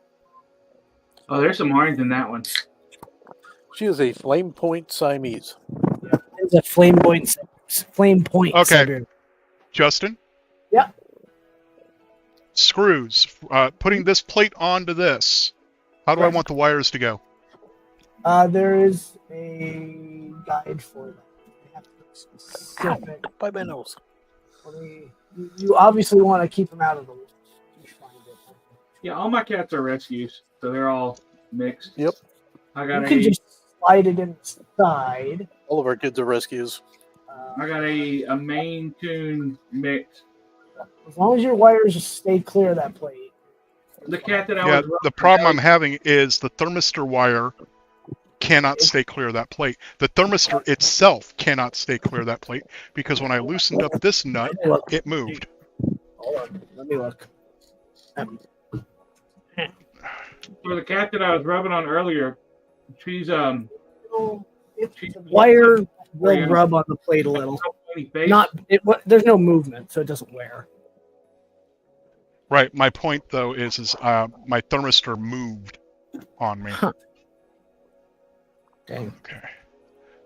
Oh, there's some orange in that one. She is a flame point Siamese. It's a flame point. Okay. Siberian. Justin? Yeah. Screws. Putting this plate onto this. How do I want the wires to go? There is a guide for that. You have to be specific. By my nose. You obviously want to keep them out of the way. Yeah, all my cats are rescues, so they're all mixed. Yep. I got You can just slide it inside. All of our kids are rescues. I got a main tune mix. As long as your wires just stay clear of that plate. The cat that I Yeah, was the problem I'm having is the thermistor wire cannot stay clear of that plate. The thermistor itself cannot stay clear of that plate because when I loosened up this nut, it moved. Hold on, let me look. For the cat that I was rubbing on earlier, she's Wire will rub on the plate a little. There's no movement, so it doesn't wear. Right. My point though is my thermistor moved on me. Huh. Dang. Okay.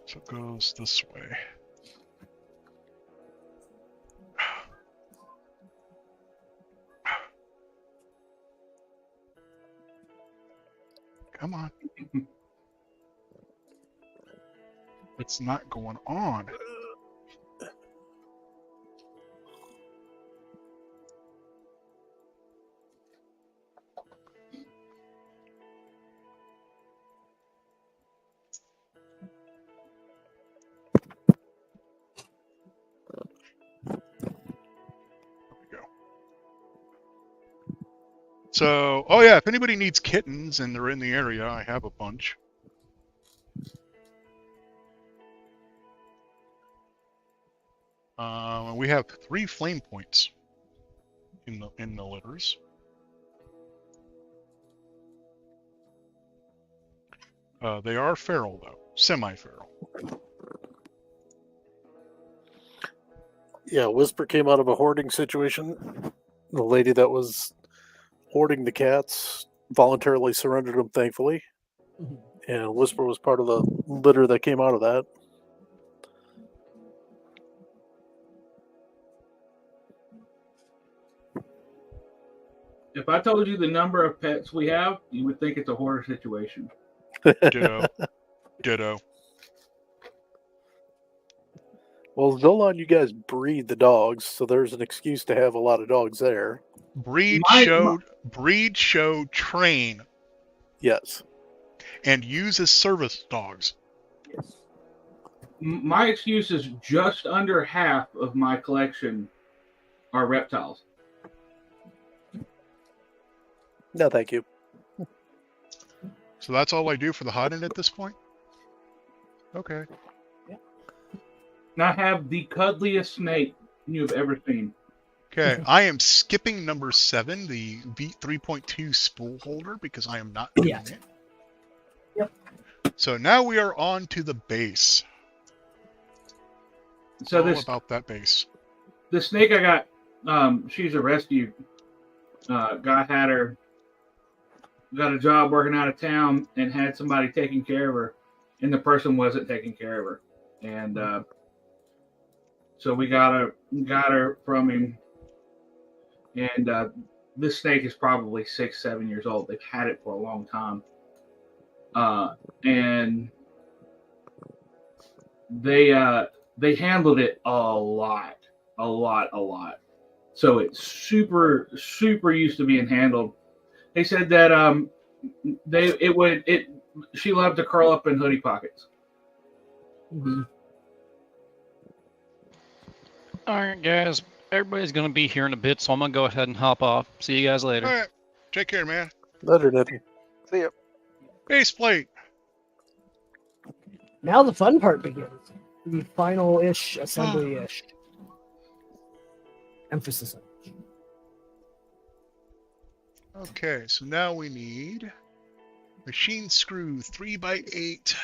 So it goes this way. Come on. It's not going on. So, oh yeah, if anybody needs kittens and they're in the area, I have a bunch. We have 3 flame points in the litters. They are feral though, semi-feral. Yeah, Whisper came out of a hoarding situation. The lady that was hoarding the cats voluntarily surrendered them, thankfully. And Whisper was part of the litter that came out of that. If I told you the number of pets we have, you would think it's a hoarder situation. Ditto. Ditto. Well, Zolan, you guys breed the dogs, so there's an excuse to have a lot of dogs there. Breed, show, train. Yes. And use as service dogs. My excuse is just under half of my collection are reptiles. No, thank you. So that's all I do for the hiding at this point? Okay. And I have the cuddliest snake you've ever seen. Okay, I am skipping number 7, the V3.2 spool holder, because I am not doing it. Yep. So now we are on to the base. So all about that base. The snake I got, she's a rescue. Guy had her, got a job working out of town, and had somebody taking care of her, and the person wasn't taking care of her, and so we got her from him. And this snake is probably 6-7 years old. They've had it for a long time. And they handled it a lot. So it's super used to being handled. They said that she loved to curl up in hoodie pockets. Mm-hmm. All right, guys. Everybody's going to be here in a bit, so I'm going to go ahead and hop off. See you guys later. All right. Take care, man. Later, Nippy. See ya. Base plate. Now the fun part begins. The final-ish, assembly-ish. Emphasis on it. Okay, so now we need machine screw 3x8.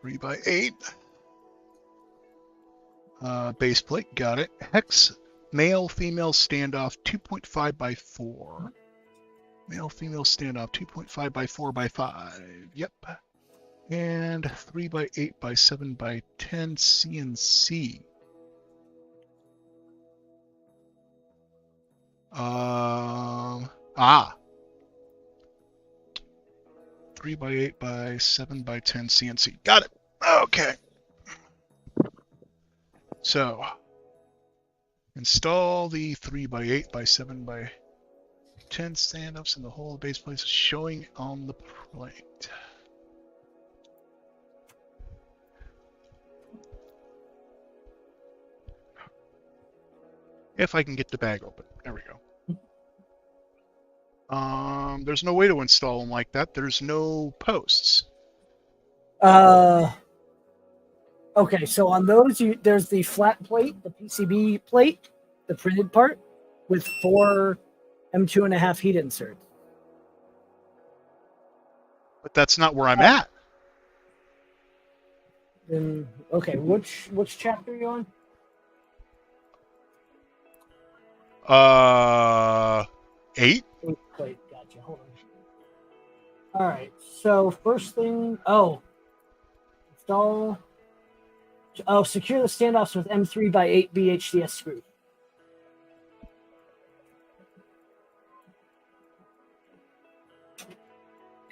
Three by 8. Base plate, got it. Hex male female standoff 2.5 by 4. Male female standoff 2.5 by 4 by 5. Yep. And 3 by 8 by 7 by 10 CNC. 3 by 8 by 7 by 10 CNC. Got it. Okay. So, install the 3 by 8 by 7 by 10 standoffs in the whole base place showing on the plate. If I can get the bag open. There we go. There's no way to install them like that. There's no posts. Okay, so on those, there's the flat plate, the PCB plate, the printed part, with 4 M2.5 heat inserts. But that's not where I'm at. Then okay, which chapter are you on? 8. Plate, gotcha. Hold on. All right. So first thing, install. Oh, secure the standoffs with M3 by 8 BHDS screw.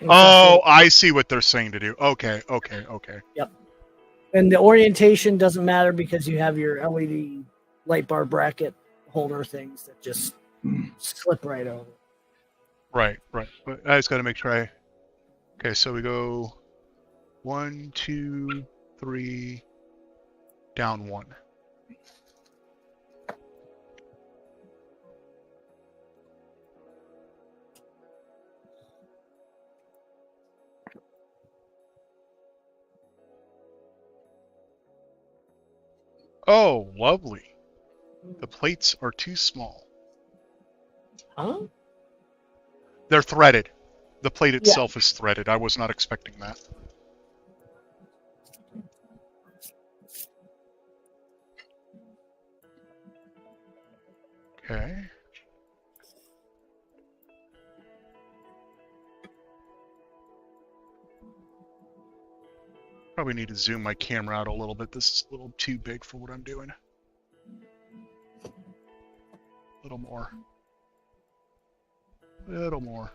Oh, I see what they're saying to do. Okay. Yep. And the orientation doesn't matter because you have your LED light bar bracket holder things that just slip right over. Right. But I just got to make sure Okay, so we go 1, 2, 3, down 1. Oh, lovely. The plates are too small. Huh? They're threaded. The plate itself is threaded. I was not expecting that. Okay. Probably need to zoom my camera out a little bit. This is a little too big for what I'm doing. A little more. Little more.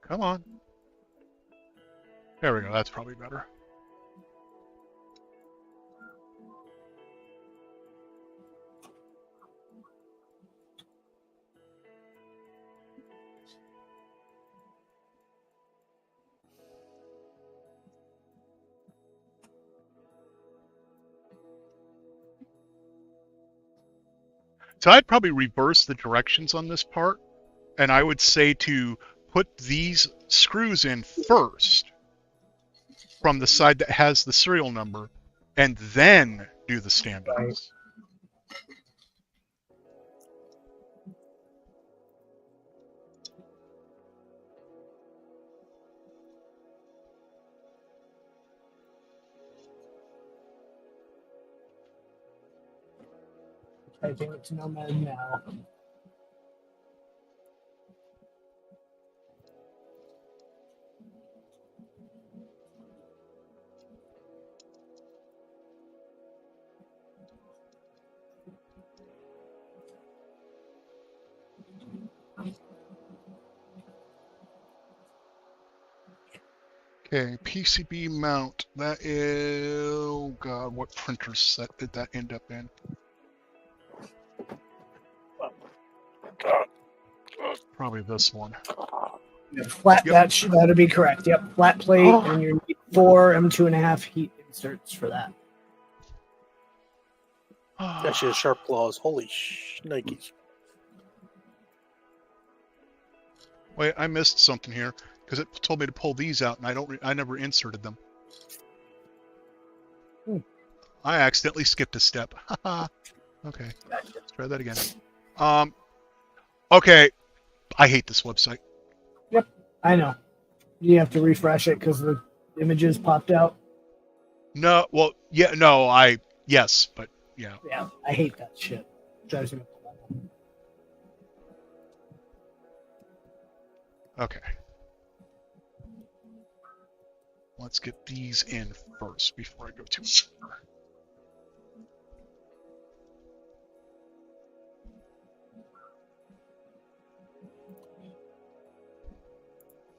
Come on. There we go. That's probably better. So I'd probably reverse the directions on this part, and I would say to put these screws in first from the side that has the serial number, and then do the standoffs. Typing it to Nomad now. Okay, PCB mount. That is... Oh god, what printer set did that end up in? Probably this one. Flat. Yep. That'll be correct. Yep, flat plate, and you need 4 M2.5 heat inserts for that. Yeah, she has sharp claws. Holy Nikes. Wait, I missed something here because it told me to pull these out, and I never inserted them. I accidentally skipped a step. Okay, let's try that again. Okay, I hate this website. Yep, I know. You have to refresh it because the images popped out. No, well, yeah, no, yes, but yeah. Yeah, I hate that shit. Drives me. Okay. Let's get these in first before I go too far.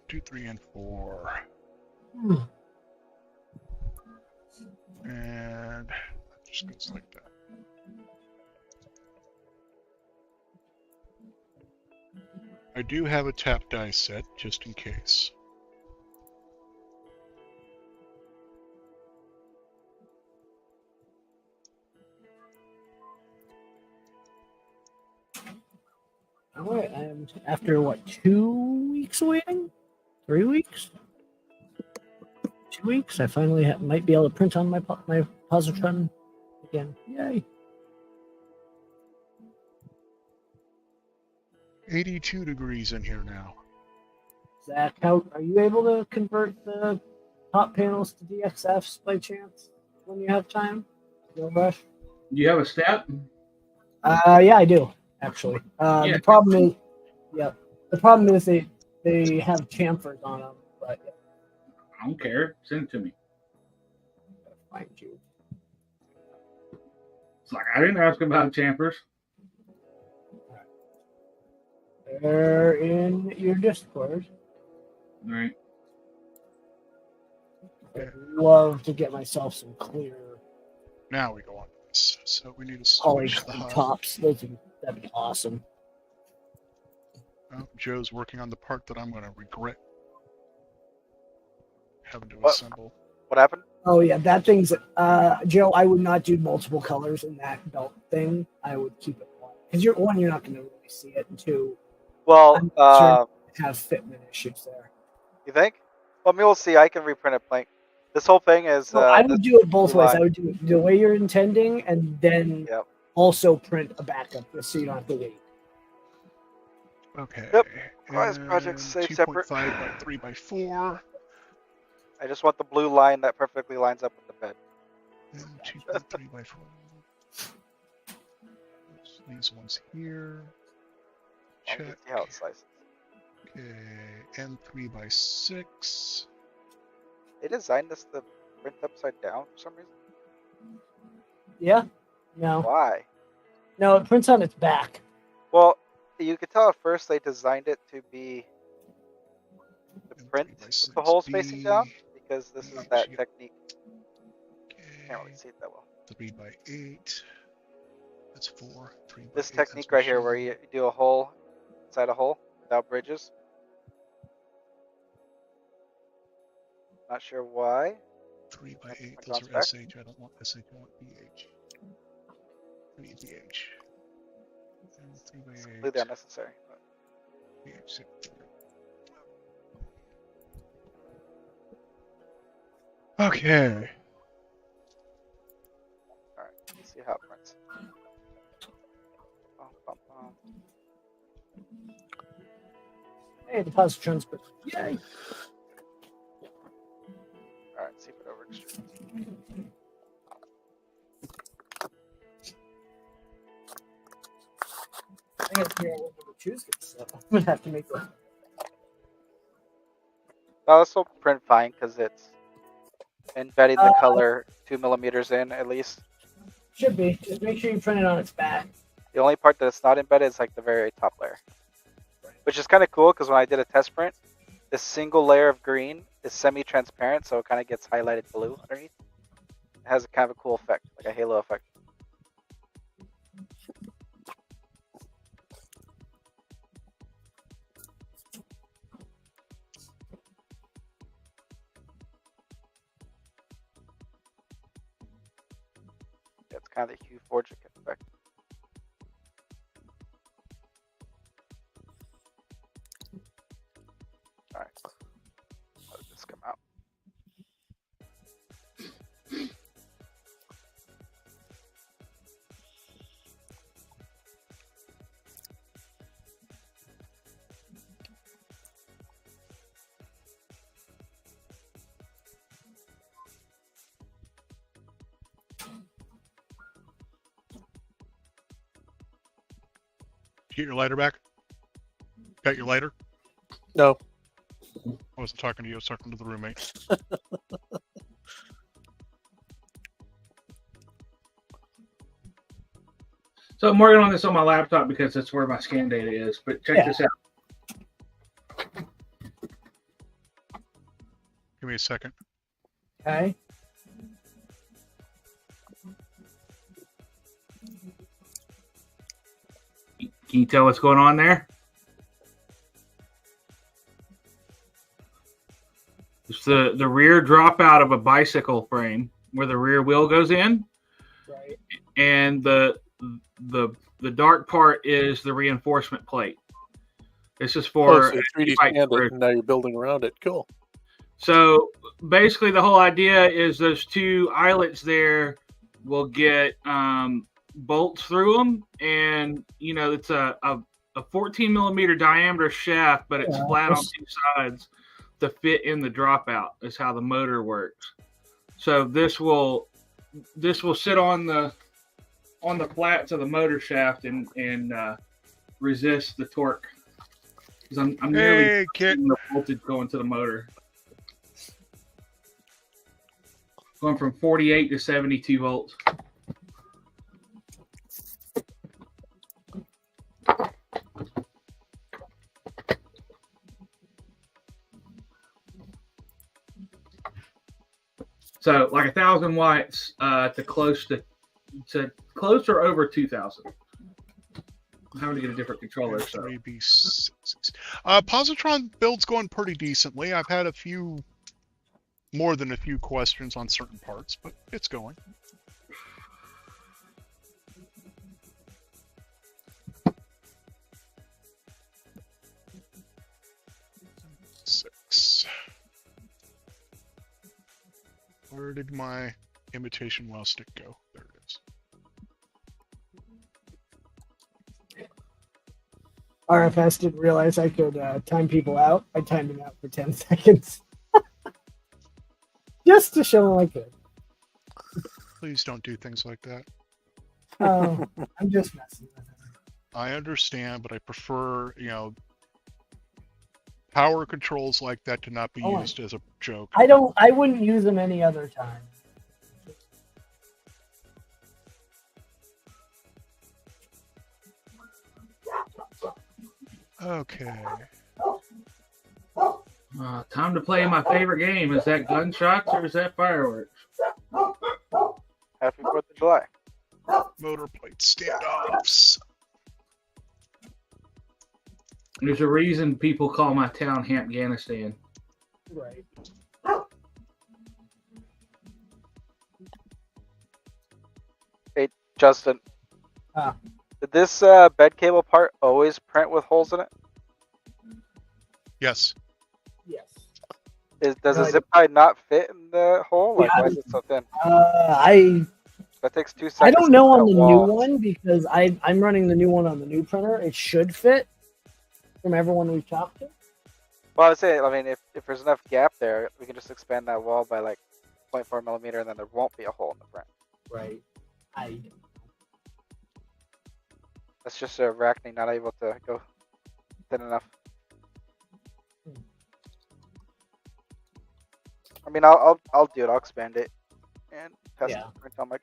Two, 3, and 4. And that just goes like that. I do have a tap die set, just in case. All right, I'm after what, 2 weeks waiting? 3 weeks? 2 weeks? I finally might be able to print on my Positron again. Yay! 82 degrees in here now. Zach, how are you able to convert the top panels to DXFs by chance when you have time? No rush. Do you have a step? Yeah, I do actually. Yeah. The problem is they have chamfers on them, but I don't care. Send it to me. find you. It's like I didn't ask about chamfers. They're in your Discord. Right. I'd love to get myself some clear Now we go on this. So we need to switch the polygon hub. tops. That'd be awesome. Oh, Joe's working on the part that I'm going to regret having to What? assemble. What happened? Oh yeah, that thing's Joe. I would not do multiple colors in that belt thing. I would keep it one because you're not going to really see it, and two, Well, I'm concerned have fitment issues there. you think? Well, I mean, we'll see. I can reprint it blank. This whole thing is. So I would do it both ways. line. I would do it the way you're intending, and then Yep. also print a backup so you don't have to wait. Okay. Yep. Why is project safe 2.5 separate? by 3 by 4. I just want the blue line that perfectly lines up with the bed. And 2.3 by 4. These ones here. I'll Check. see how it slices. Okay. And 3 by 6. They designed this to print upside down for some reason. Yeah. No. Why? No, it prints on its back. Well, you could tell at first they designed it to be to print with the hole spacing down because this is that technique. Can't really see it that well. 3 by 8. That's 4. 3 by This 8, technique that's right here where you do a hole inside a hole without bridges. Not sure why. 3 by 8. That's Those are back. SH. I don't want SH. I want BH. 3 BH. And 3 by 8. Completely unnecessary. But BH. Okay. alright, let's see how it prints. Bum, bum, bum. Hey, the Positron's but yay! Alright, see if it over extrudes. I gotta figure out what to choose this. So I'm gonna have to make that. No, this will print fine because it's embedding the color 2 millimeters in at least. Should be. Just make sure you print it on its back. The only part that it's not embedded is like the very top layer. Which is kind of cool because when I did a test print, this single layer of green is semi-transparent, so it kind of gets highlighted blue underneath. It has a kind of a cool effect, like a halo effect. Yeah, it's kind of the Hue Forgic effect. Alright. Let this come out. Did you get your lighter back? Got your lighter? No. I wasn't talking to you, I was talking to the roommate. So I'm working on this on my laptop because that's where my scan data is. But check this out. Give me a second. Okay. Can you tell what's going on there? It's the rear dropout of a bicycle frame where the rear wheel goes in, Right. and the dark part is the reinforcement plate. This is for so 3D bike scanned crew. it, and now you're building around it. Cool. So basically, the whole idea is those two eyelets there will get bolts through them, and it's a 14 millimeter diameter shaft, but it's flat on two sides to fit in the dropout. Is how the motor works. So this will sit on the flats of the motor shaft and resist the torque. Because I'm nearly the voltage going to the motor. Going from 48 to 72 volts. So like 1,000 watts to close or over 2,000. I'm having to get a different controller. So. Positron build's going pretty decently. I've had more than a few questions on certain parts, but it's going. Six. Where did my imitation wow stick go? There it is. RFS didn't realize I could time people out. I timed him out for 10 seconds. Just to show him I could. Please don't do things like that. Oh, I'm just messing with him. I understand, but I prefer, power controls like that to not be used as a joke. I wouldn't use them any other time. Okay. Time to play my favorite game. Is that gunshots or is that fireworks? Happy 4th of July. Motor plate standoffs. There's a reason people call my town Hampganistan. Right. Hey, Justin. Did this bed cable part always print with holes in it? Yes. Yes. Does a zip tie not fit in the hole? Like, why is it so thin? That takes 2 seconds. I don't know on the new one because I'm running the new one on the new printer. It should fit from everyone we've talked to. Well, I would say, if there's enough gap there, we can just expand that wall by like 0.4 millimeter, and then there won't be a hole in the front. Right. That's just a Arachne not able to go thin enough. I'll do it. I'll expand it and test it. Print on if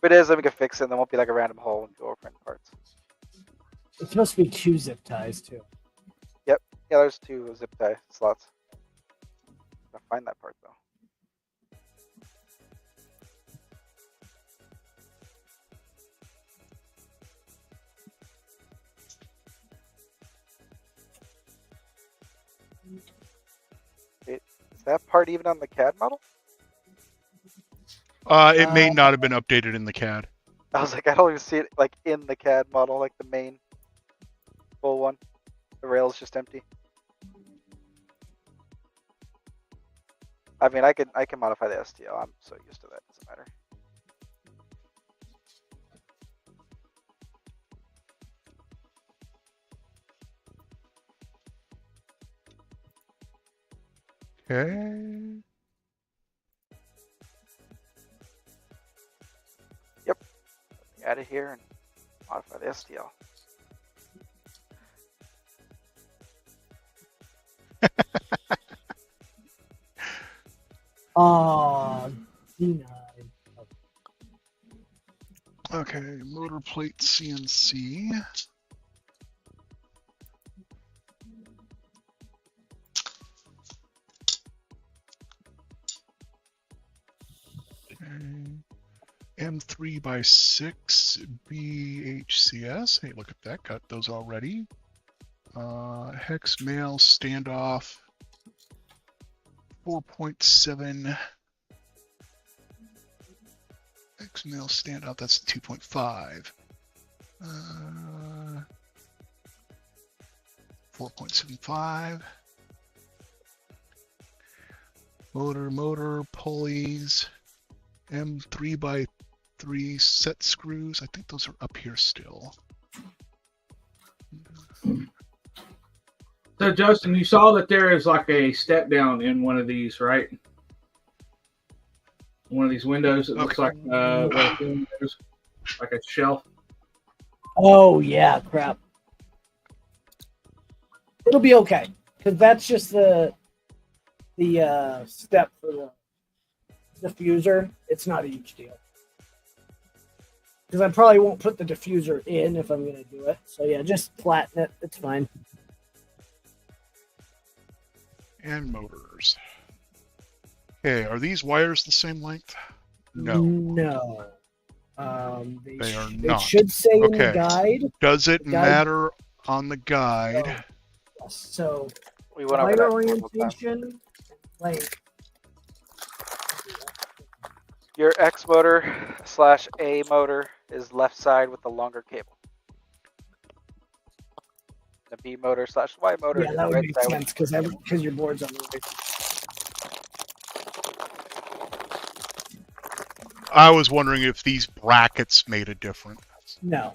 it is, then we can fix it. And there won't be like a random hole and go print parts. It's supposed to be 2 zip ties too. Yep. Yeah, there's 2 zip tie slots. I'll find that part though. Is that part even on the CAD model? It may not have been updated in the CAD. I was like, I don't even see it like in the CAD model, like the main full one. The rail is just empty. I can modify the STL. I'm so used to that. It doesn't matter. Okay. Yep. Out of here and modify the STL. D9. Okay, motor plate CNC. M3 by 6 BHCS. Hey, look at that. Got those already. Hex mail standoff 4.7 X mil standout. That's 2.5. 4.75. Motor, pulleys, M3 by 3 set screws. I think those are up here still. So, Justin, you saw that there is like a step down in one of these, right? One of these windows. It looks like like a shelf. Oh yeah, crap. It'll be okay because that's just the step for the diffuser. It's not a huge deal because I probably won't put the diffuser in if I'm going to do it. So yeah, just flatten it. It's fine. And motors. Okay, are these wires the same length? No. No. They are They not. should say in the Okay. guide. Does it The guide- matter on the guide? So We went over wire that multiple times. orientation, like Your X motor / A motor is left side with the longer cable. The B motor / Y motor yeah, is that would right make side sense because your board's on the right. I was wondering if these brackets made a difference. No,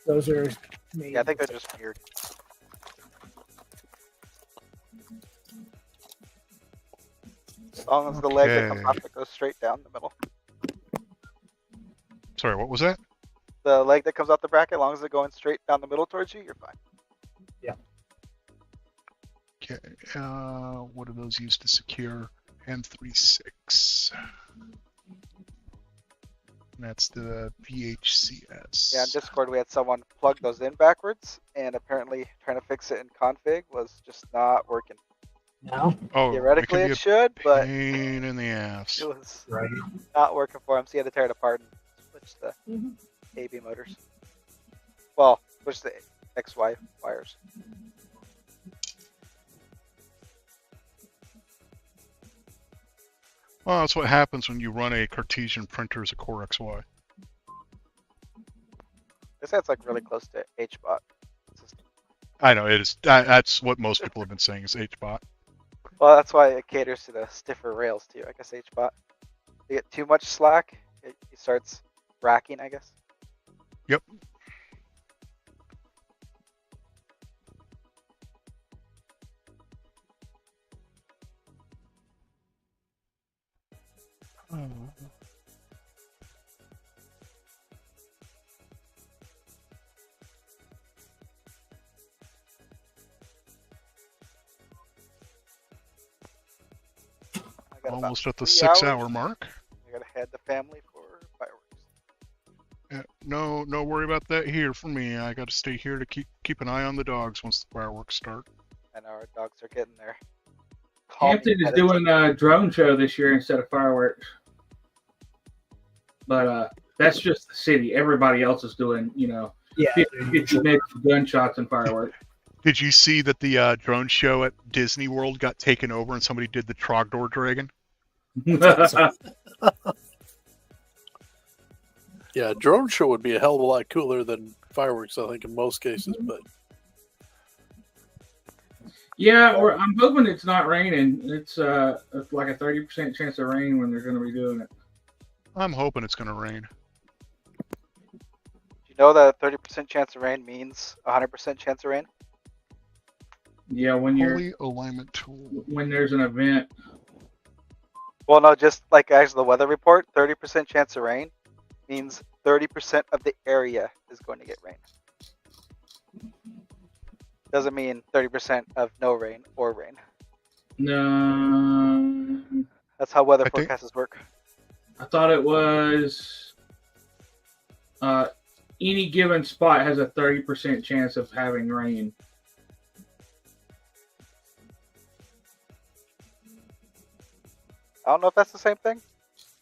those are made. Yeah, I think they're just weird. As long as the leg that comes Okay. off it goes straight down the middle. Sorry, what was that? The leg that comes out the bracket, as long as it's going straight down the middle towards you, you're fine. Okay. What are those used to secure? M36. That's the VHCS. Yeah, on Discord we had someone plug those in backwards, and apparently trying to fix it in config was just not working. No. Oh, Theoretically it can be it should, a but pain in the ass. it was Right. not working for him, so he had to tear it apart and switch the Mhm. AB motors. Well, switch the XY wires. Well, that's what happens when you run a Cartesian printer as a Core XY. This that's like really close to HBot system. I know it is. That's what most people have been saying is HBot. Well, that's why it caters to the stiffer rails too. I guess HBot. You get too much slack, it starts racking, I guess. Yep. I got about Almost at the 3 hours. 6-hour mark. I gotta head the family for fireworks. Yeah, no worry about that here for me. I got to stay here to keep an eye on the dogs once the fireworks start. And our dogs are getting there. Call me Hampton is at a doing a drone show this year instead of fireworks. But that's just the city. Everybody else is doing, Yeah. 50 minutes of gunshots and fireworks. Did you see that the drone show at Disney World got taken over and somebody did the Trogdor Dragon? Yeah, drone show would be a hell of a lot cooler than fireworks, I think, in most cases. But Yeah, I'm hoping it's not raining. It's like a 30% chance of rain when they're going to be doing it. I'm hoping it's going to rain. You know that 30% chance of rain means 100% chance of rain? Yeah, when alignment tool. When there's an event. Well, no, just like actually the weather report, 30% chance of rain means 30% of the area is going to get rain. Doesn't mean 30% of no rain or rain. No. That's how weather forecasts work. I thought it was any given spot has a 30% chance of having rain. I don't know if that's the same thing.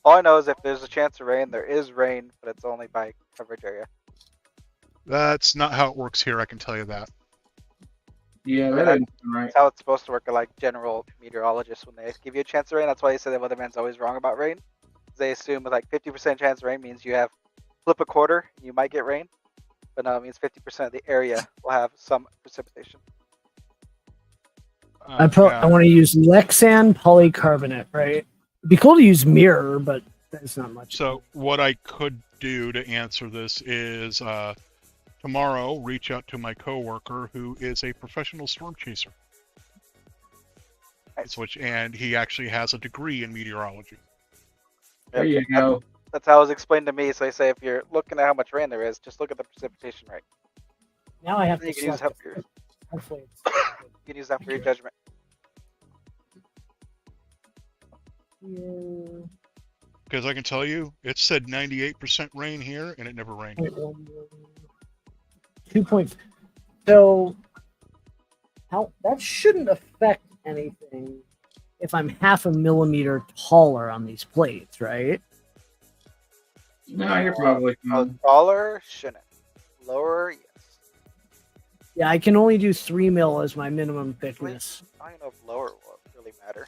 All I know is if there's a chance of rain, there is rain, but it's only by coverage area. That's not how it works here, I can tell you that. Yeah, I that mean, ain't right. that's how it's supposed to work. Like general meteorologists, when they give you a chance of rain, that's why they say the weatherman's always wrong about rain. They assume with like 50% chance of rain means you have flip a quarter, you might get rain, but no, it means 50% of the area will have some precipitation. I want to use Lexan polycarbonate, right? It'd be cool to use mirror, but that's not much. So what I could do to answer this is tomorrow reach out to my coworker who is a professional storm chaser. And he actually has a degree in meteorology. There you go. That's how it was explained to me. So they say if you're looking at how much rain there is, just look at the precipitation rate. Now I have to You can use that for your, hopefully you can use that for your judgment. Because I can tell you, it said 98% rain here, and it never rained. 2 points. So how that shouldn't affect anything if I'm half a millimeter taller on these plates, right? No, you're probably fine. Taller shouldn't. Lower, yes. Yeah, I can only do 3 mil as my minimum thickness. I don't know if lower will really matter.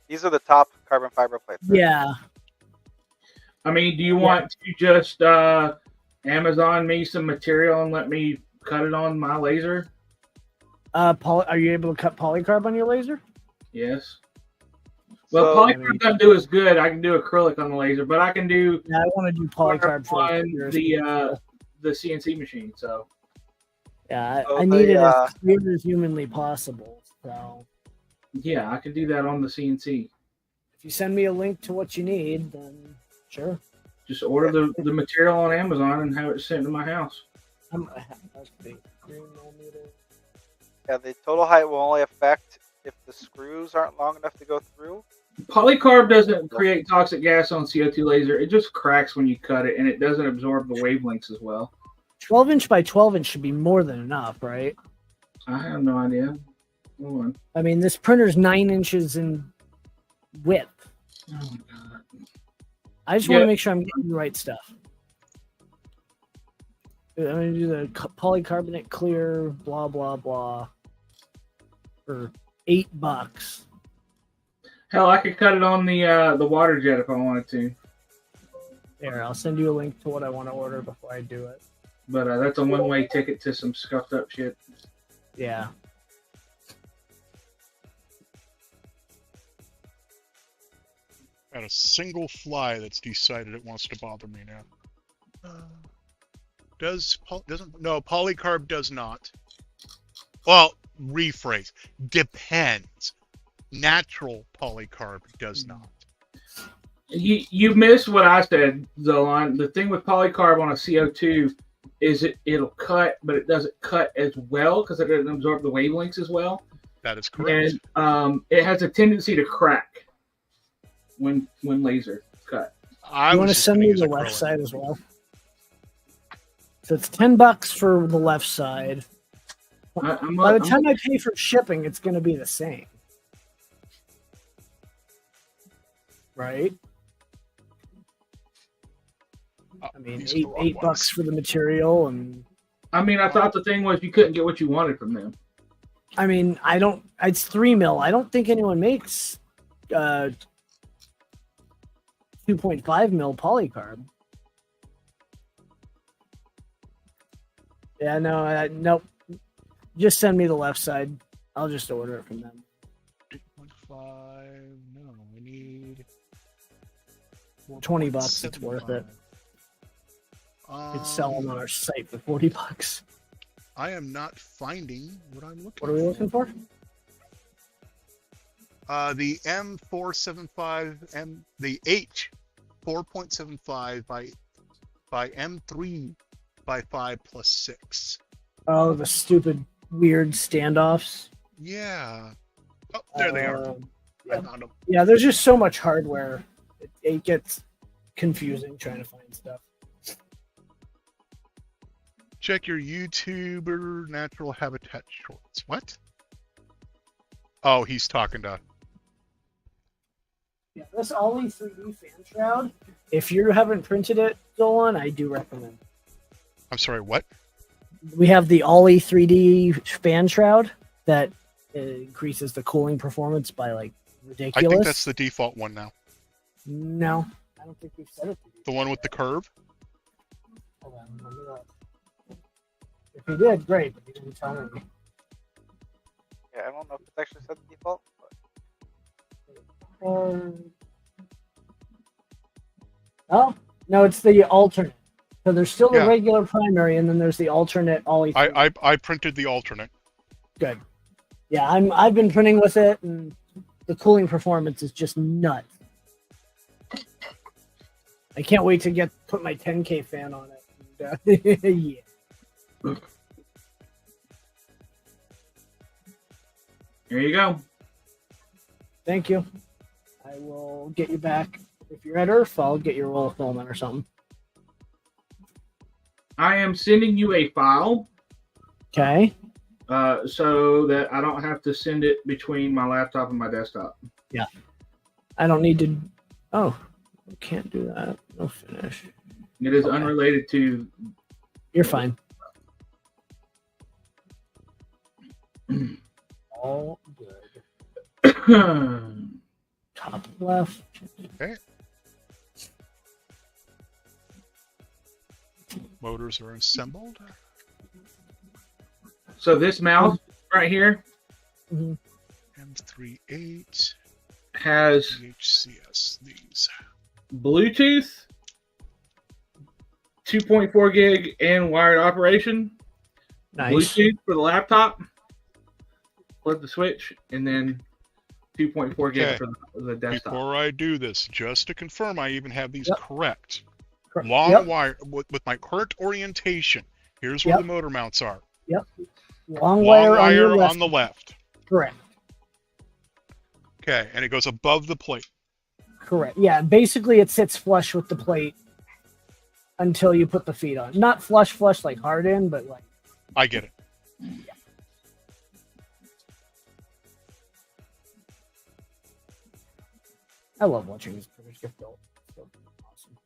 These are the top carbon fiber plates. Right? Yeah. I mean, do you want to just Amazon me some material and let me cut it on my laser? Are you able to cut polycarb on your laser? Yes. Well, polycarb doesn't do as good. I can do acrylic on the laser, but I can do. Yeah, I want to do polycarb on the CNC machine. So. Yeah, I need it as clear as humanly possible. So. Yeah, I can do that on the CNC. If you send me a link to what you need, then sure. Just order the material on Amazon and have it sent to my house. Yeah, the total height will only affect if the screws aren't long enough to go through. Polycarb doesn't create toxic gas on CO2 laser. It just cracks when you cut it, and it doesn't absorb the wavelengths as well. 12-inch by 12-inch should be more than enough, right? I have no idea. Hold on. I mean, this printer's 9 inches in width. Oh my god! I just want to make sure I'm getting the right stuff. I'm going to do the polycarbonate clear, blah, blah, blah, for $8. Hell, I could cut it on the water jet if I wanted to. There, I'll send you a link to what I want to order before I do it. But that's a one-way ticket to some scuffed up shit. Yeah. Got a single fly that's decided it wants to bother me now. Polycarb does not. Well, rephrase. Depends. Natural polycarb does not. You missed what I said, Zolan. The thing with polycarb on a CO2 is it'll cut, but it doesn't cut as well because it doesn't absorb the wavelengths as well. That is correct. And it has a tendency to crack when laser cut. You want to send me the left side as well? So it's $10 for the left side. By the time I pay for shipping, it's going to be the same. Right? I mean, $8 for the material, and I mean, I thought the thing was you couldn't get what you wanted from them. I mean, it's 3 mil. I don't think anyone makes 2.5 mil polycarb. Yeah, no, nope. Just send me the left side. I'll just order it from them. 2.5. No, we need $20. It's worth it. You could sell them on our site for $40. I am not finding what I'm looking for. What are we looking for? The M475 the H 4.75 by M3 by 5 plus 6. Oh, the stupid weird standoffs. Yeah. Oh, there they are. Yeah. I found them. Yeah, there's just so much hardware. It gets confusing trying to find stuff. Check your YouTuber natural habitat shorts. What? Oh, he's talking to. Yeah, this Ollie 3D fan shroud. If you haven't printed it, Zolan, I do recommend. I'm sorry, what? we have the Ollie 3D fan shroud that increases the cooling performance by like ridiculous. I think that's the default one now. No, I don't think we've set it. The one with the curve? Hold on, let me look. If you did, great, but you didn't tell me. Yeah, I don't know if it's actually set to default. But... Oh, no, it's the alternate. So there's still the regular primary, and then there's the alternate Ollie. I printed the alternate. Good. Yeah, I've been printing with it, and the cooling performance is just nuts. I can't wait to put my 10K fan on it. And, yeah. Here you go. Thank you. I will get you back. If you're at Earth, I'll get you a roll of filament or something. I am sending you a file. Okay. So that I don't have to send it between my laptop and my desktop. Yeah. I don't need to. Oh, I can't do that. No finish. It is unrelated to. You're fine. All good. Top left. Okay. Motors are assembled. So this mouse right here M38 has HCS these. Bluetooth, 2.4 gig, and wired operation. Nice. Bluetooth for the laptop. Flip the switch, and then 2.4 gig for the desktop. Before I do this, just to confirm I even have these correct. Correct. Long wire with my current orientation. Here's where the motor mounts are. Yep. Long wire on your left. on the left. Correct. Okay, and it goes above the plate. Correct. Yeah, basically it sits flush with the plate until you put the feet on. Not flush like hard in, but like. I get it. Yeah. I love watching these printers get built. It's so awesome.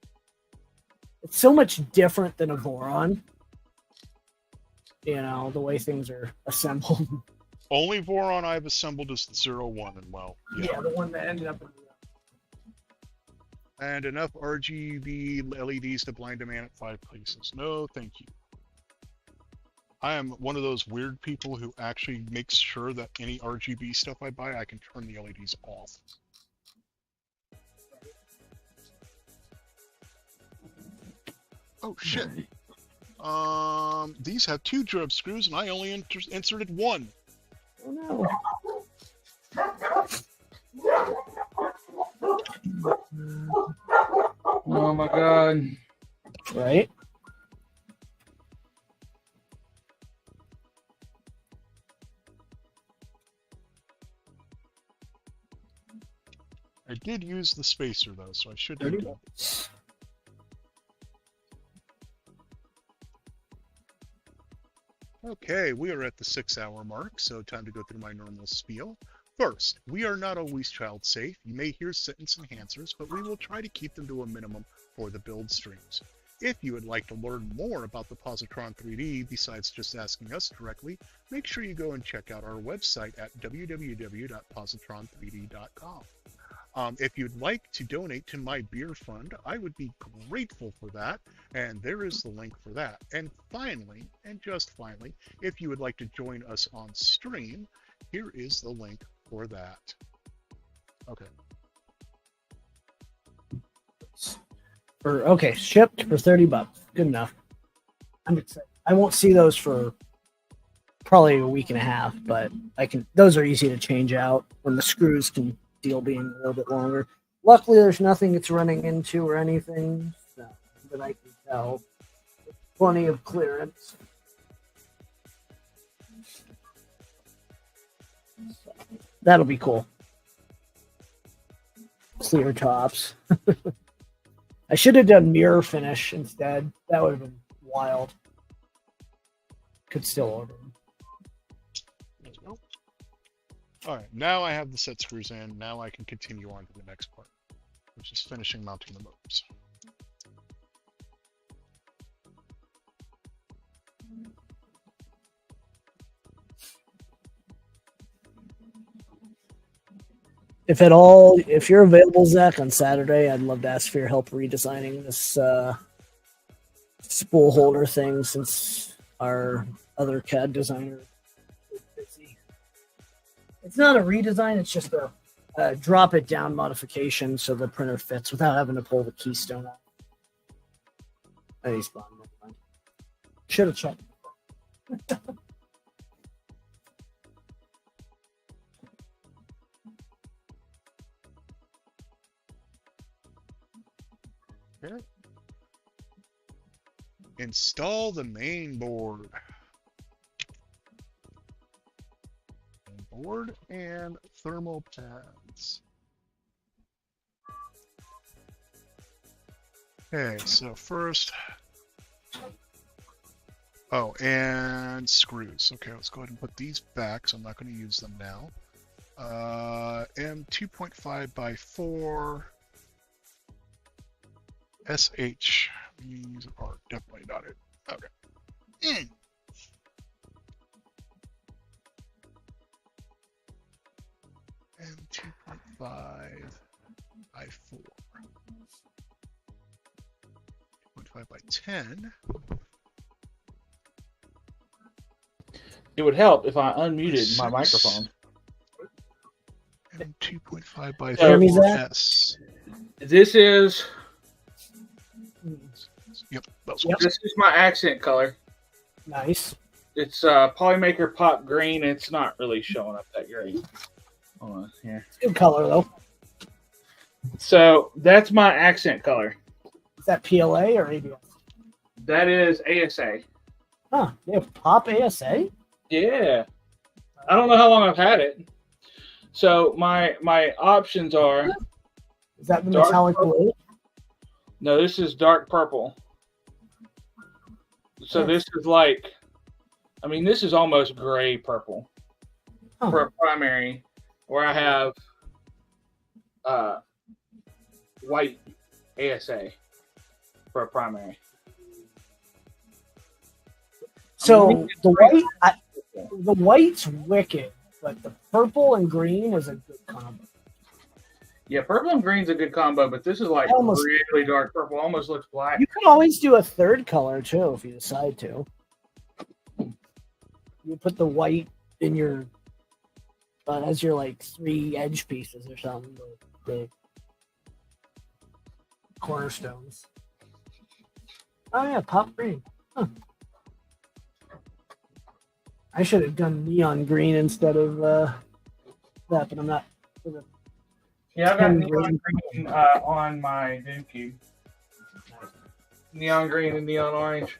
It's so much different than a Voron. You know, the way things are assembled. Only Voron I've assembled is the 01, and yeah, the one that ended up in and enough RGB LEDs to blind a man at 5 places. No, thank you. I am one of those weird people who actually makes sure that any RGB stuff I buy, I can turn the LEDs off. Oh shit. These have 2 drub screws, and I only inserted 1. Oh no. Oh my god. Right? I did use the spacer though, so I should have done it. Okay, we are at the 6-hour mark, so time to go through my normal spiel. First, we are not always child safe. You may hear sentence enhancers, but we will try to keep them to a minimum for the build streams. If you would like to learn more about the Positron 3D besides just asking us directly, make sure you go and check out our website at www.positron3d.com. If you'd like to donate to my beer fund, I would be grateful for that, and there is the link for that. And finally, and just finally, if you would like to join us on stream, here is the link for that. Okay. Shipped for $30. Good enough. I'm excited. I won't see those for probably a week and a half, but those are easy to change out when the screws can deal being a little bit longer. Luckily, there's nothing it's running into or anything that I can tell. Plenty of clearance. So, that'll be cool. Clear tops. I should have done mirror finish instead. That would have been wild. Could still order them. Alright, now I have the set screws in. Now I can continue on to the next part, which is finishing mounting the motors. If at all, if you're available, Zach, on Saturday, I'd love to ask for your help redesigning this spool holder thing since our other CAD designer is busy. It's not a redesign, it's just a drop it down modification so the printer fits without having to pull the keystone out. Oh, he's gone. Should have checked. Okay. Install the main board. Board and thermal pads. Okay, so first, oh, and screws. Okay, let's go ahead and put these back, so I'm not going to use them now. M2.5 by 4 SH. These are definitely not it. Okay. M2.5 by 4. 2.5 by 10. It would help if I unmuted my microphone. And 2.5 by Hear me, 4S. This is Yep, this is my accent color. Nice. It's Polymaker Pop Green. It's not really showing up that great. Hold on here. It's good color though. So that's my accent color. Is that PLA or ABS? That is ASA. Huh? They have Pop ASA? Yeah. I don't know how long I've had it. So my options are. Is that the metallic blue? No, this is dark purple. So this is like, I mean, this is almost gray purple for a primary, where I have white ASA for a primary. So the white's wicked, but the purple and green is a good combo. Yeah, purple and green's a good combo, but this is like really dark purple, almost looks black. You can always do a third color too if you decide to. You put the white in your as your like 3 edge pieces or something, the cornerstones. Oh yeah, pop green. Huh. I should have done neon green instead of that, but I'm not. Yeah, I got neon green on my Doom Cube. Neon green and neon orange.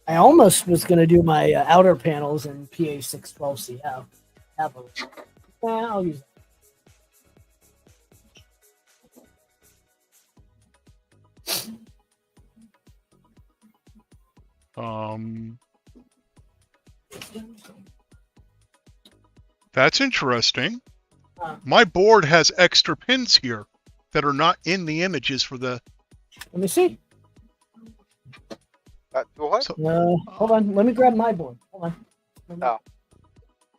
I almost was going to do my outer panels in PA 612C. Have those. I'll use that. That's interesting. My board has extra pins here that are not in the images for the. Let me see. What? Hold on. Let me grab my board. Hold on. Oh.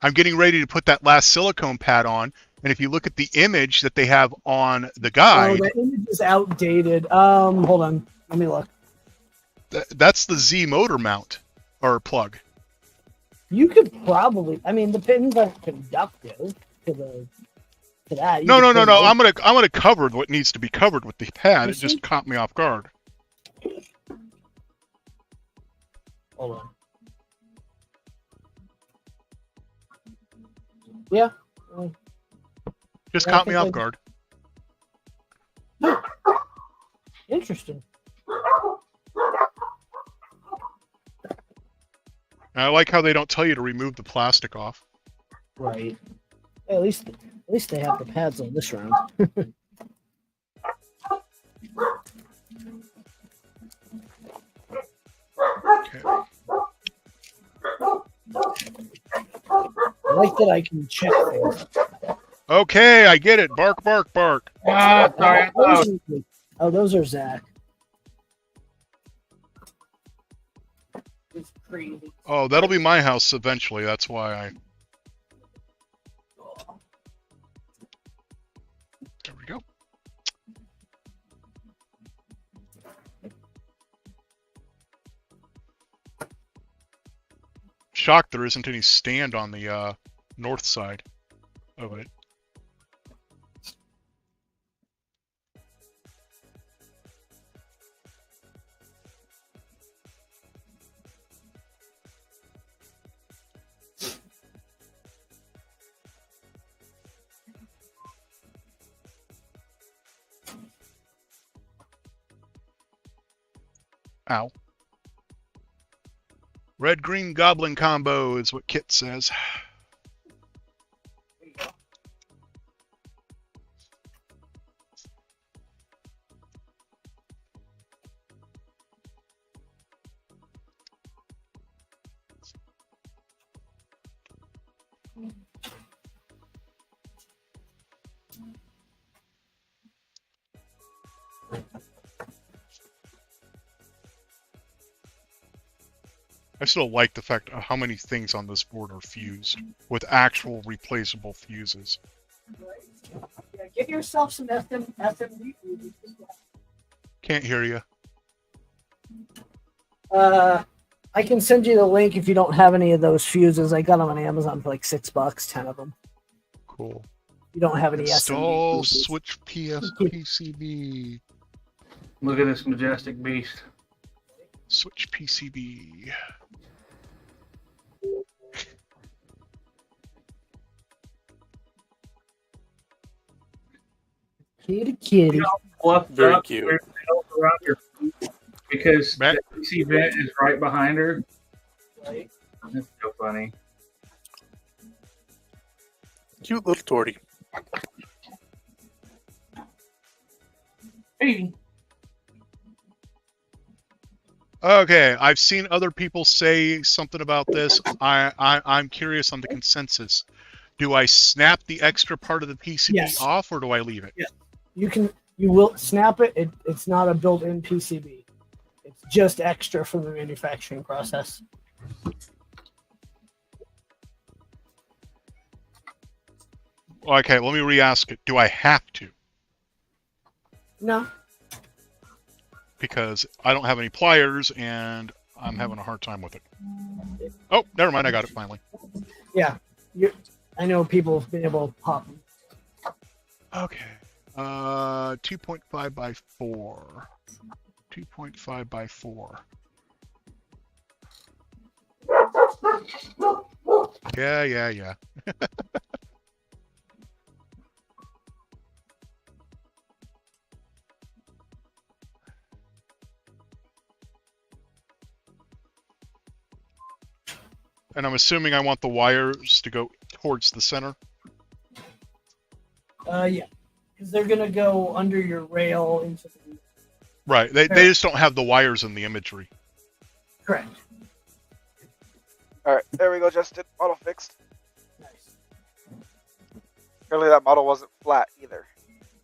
I'm getting ready to put that last silicone pad on, and if you look at the image that they have on the guide, the image is outdated. Hold on. Let me look. That's the Z motor mount or plug. You could probably. I mean, the pins aren't conductive to that. No. I'm gonna cover what needs to be covered with the pad. It just caught me off guard. Hold on. Yeah. Just caught me off guard. Interesting. I like how they don't tell you to remove the plastic off. Right. At least they have the pads on this round. Okay. I like that I can check things. Okay, I get it. Bark, bark, bark. Sorry. Those are Zach. Oh, that'll be my house eventually. That's why I. shocked there isn't any stand on the north side of it. Ow. Red-green goblin combo is what Kit says. I still like the fact of how many things on this board are fused with actual replaceable fuses. Yeah, get yourself some SMD fuses. Can't hear you. I can send you the link if you don't have any of those fuses. I got them on Amazon for like $6, 10 of them. Cool. You don't have any Install SMD fuses. switch PCB. Look at this majestic beast. Switch PCB. Kitty. Very cute. Around your feet because the PC vent is right behind her. Right. That's so funny. Cute little tortie. Hey. Okay, I've seen other people say something about this. I'm curious on the consensus. Do I snap the extra part of the PCB Yes. off, or do I leave it? Yeah. You will snap it. It's not a built-in PCB. It's just extra from the manufacturing process. Okay, let me re-ask it. Do I have to? No. Because I don't have any pliers and I'm having a hard time with it. Oh, never mind. I got it finally. Yeah. I know people have been able to pop them. Okay. 2.5 by 4. 2.5 by 4. Yeah. And I'm assuming I want the wires to go towards the center. Yeah. Because they're going to go under your rail into the... Right. They just don't have the wires in the imagery. Correct. All right, there we go, Justin. Model fixed. Nice. Apparently that model wasn't flat either.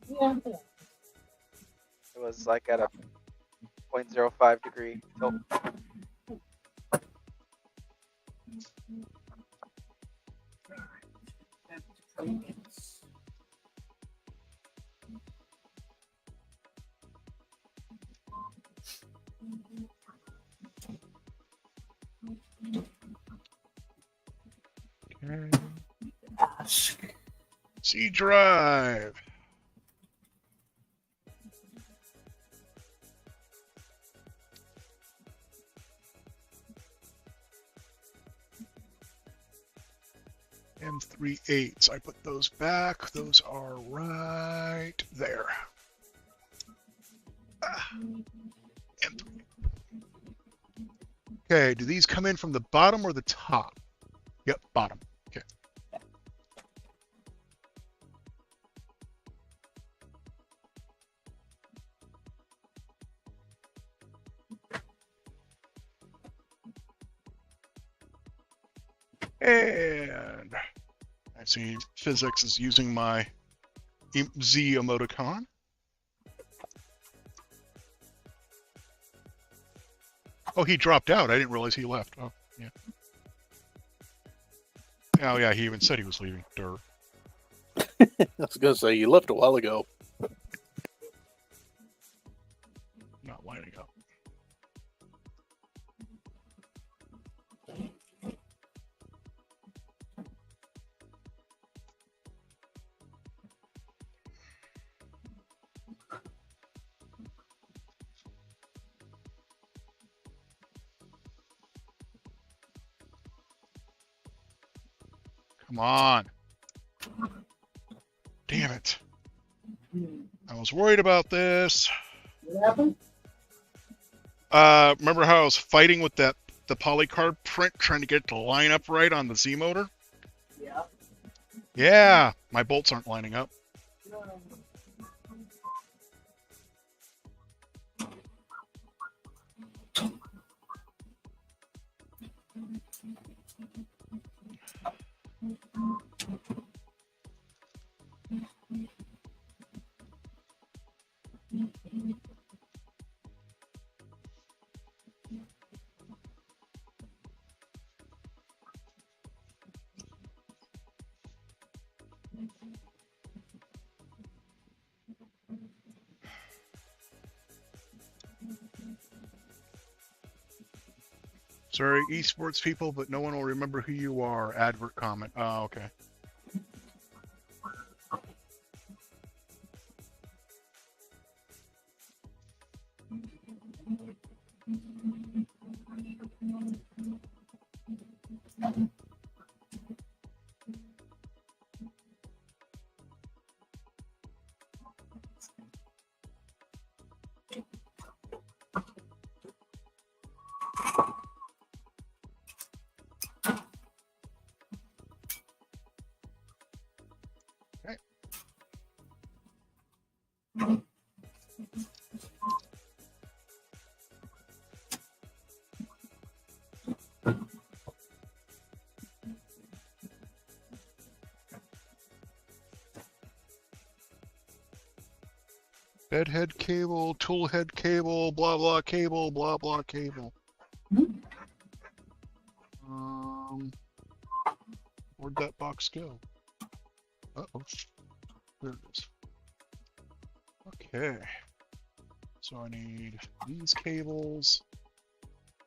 Yeah. It was like at a 0.05 degree tilt. Okay. C drive. M38s. I put those back. Those are right there. M3. Okay, do these come in from the bottom or the top? Yep, bottom. Okay. And I see physics is using my Z emoticon. Oh, he dropped out. I didn't realize he left. Oh, yeah. Oh, yeah, he even said he was leaving. Durr. I was going to say, you left a while ago. Not lining up. Come on. Damn it. I was worried about this. What happened? Remember how I was fighting with the polycard print trying to get it to line up right on the Z motor? Yeah. Yeah, my bolts aren't lining up. Sorry, esports people, but no one will remember who you are. Advert comment. Oh, okay. Bed head cable, tool head cable, blah blah cable, blah blah cable. Where'd that box go? Uh-oh. There it is. Okay. So I need these cables.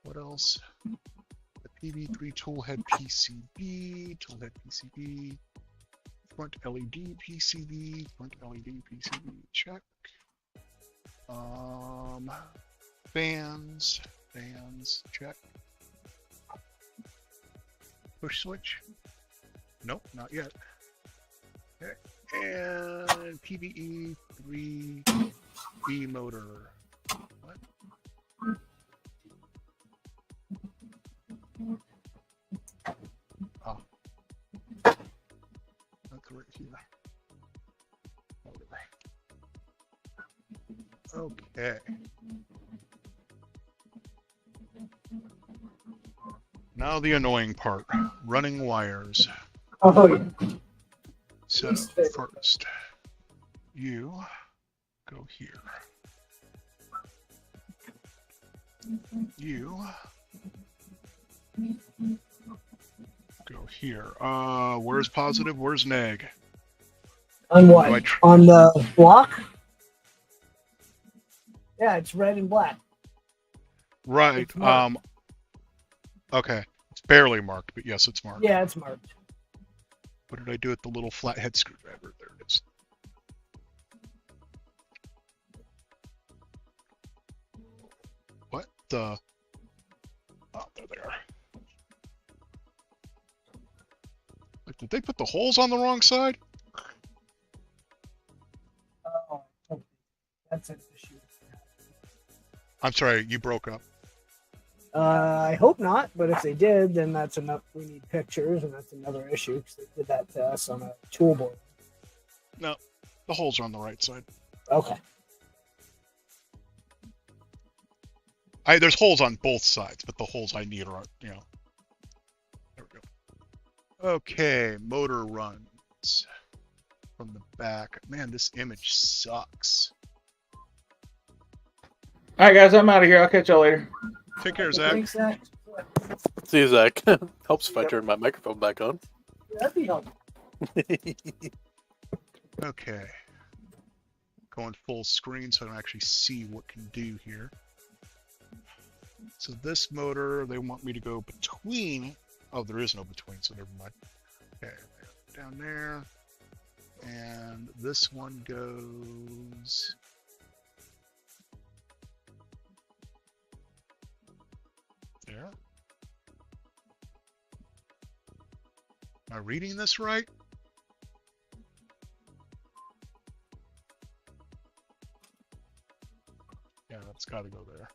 What else? The PV3 toolhead PCB, toolhead PCB, front LED PCB, front LED PCB, check. Fans, check. Push switch? Nope, not yet. Okay. And PVE 3B motor. What? Oh. That's right here. Okay. Now the annoying part, running wires. Oh, yeah. So first, you go here. You go here. Where's positive? Where's neg? On what? On the block? Yeah, it's red and black. Right. Okay. It's barely marked, but yes, it's marked. Yeah, it's marked. What did I do with the little flathead screwdriver? There it is. What the? Oh, there they are. Like, did they put the holes on the wrong side? Oh, that's an issue. I'm sorry, you broke up. I hope not, but if they did, then that's enough. We need pictures, and that's another issue because they did that to us on a tool board. No, the holes are on the right side. Okay. There's holes on both sides, but the holes I need are, you know. There we go. Okay, motor runs from the back. Man, this image sucks. All right, guys, I'm out of here. I'll catch y'all later. Take care, Zach. Thanks, Zach. See you, Zach. Helps if I turn my microphone back on. That'd be helpful. Okay. Going full screen so I can actually see what can do here. So this motor, they want me to go between. Oh, there is no between, so never mind. Okay, down there. And this one goes. There. Am I reading this right? Yeah, that's got to go there.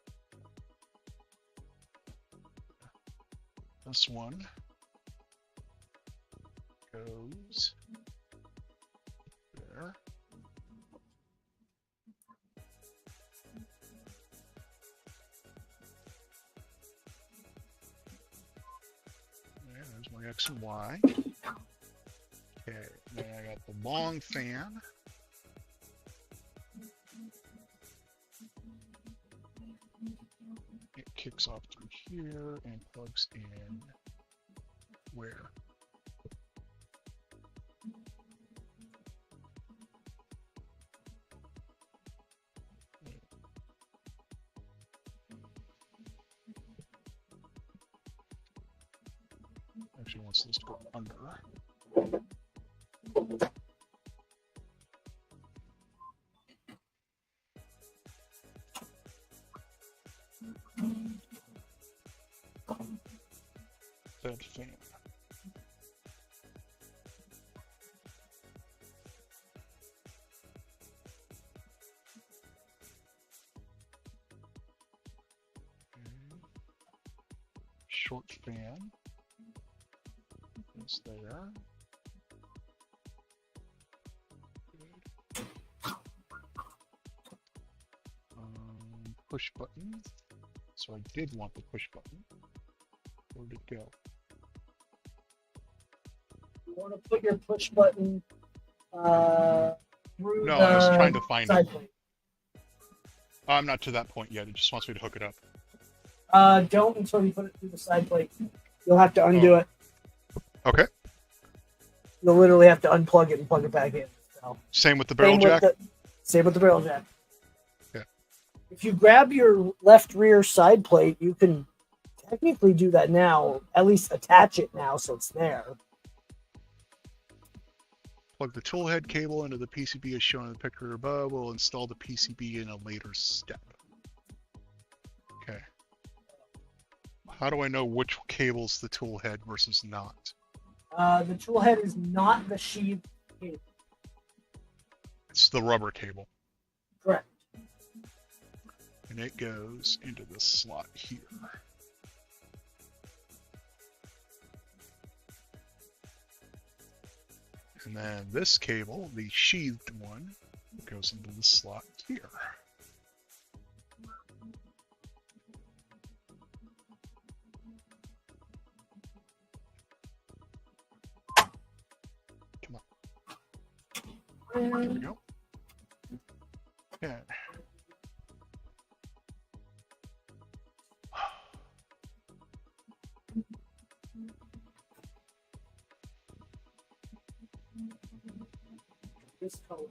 This one goes there. Yeah, there's my X and Y. Okay, then I got the long fan. It kicks off through here and plugs in where? Actually wants this to go under. That fan. Short fan is there. Good. Push button. So I did want the push button. Where'd it go? You want to put your push button through No, the I was trying to find side it. plate. I'm not to that point yet. It just wants me to hook it up. Don't until you put it through the side plate. You'll have to undo it. Okay. You'll literally have to unplug it and plug it back in. So. Same with the barrel jack? Same with the barrel jack. Yeah. If you grab your left rear side plate, you can technically do that now. At least attach it now so it's there. Plug the tool head cable into the PCB as shown in the picture above. We'll install the PCB in a later step. Okay. How do I know which cable's the tool head versus not? The tool head is not the sheath cable. It's the rubber cable. Correct. And it goes into this slot here. And then this cable, the sheathed one, goes into the slot here. Come on. There we go. Yeah. This color.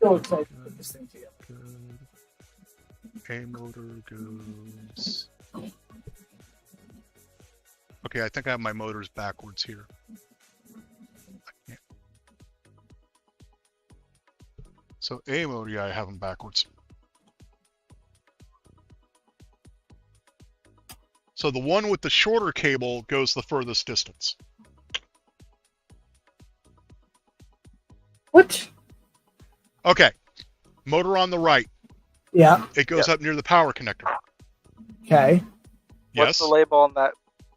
So excited to put this thing together. Good. A motor goes. Okay, I think I have my motors backwards here. So A motor, yeah, I have them backwards. So the one with the shorter cable goes the furthest distance. What? Okay. Motor on the right. Yeah. It goes up near the power connector. Okay. What's Yes. the label on that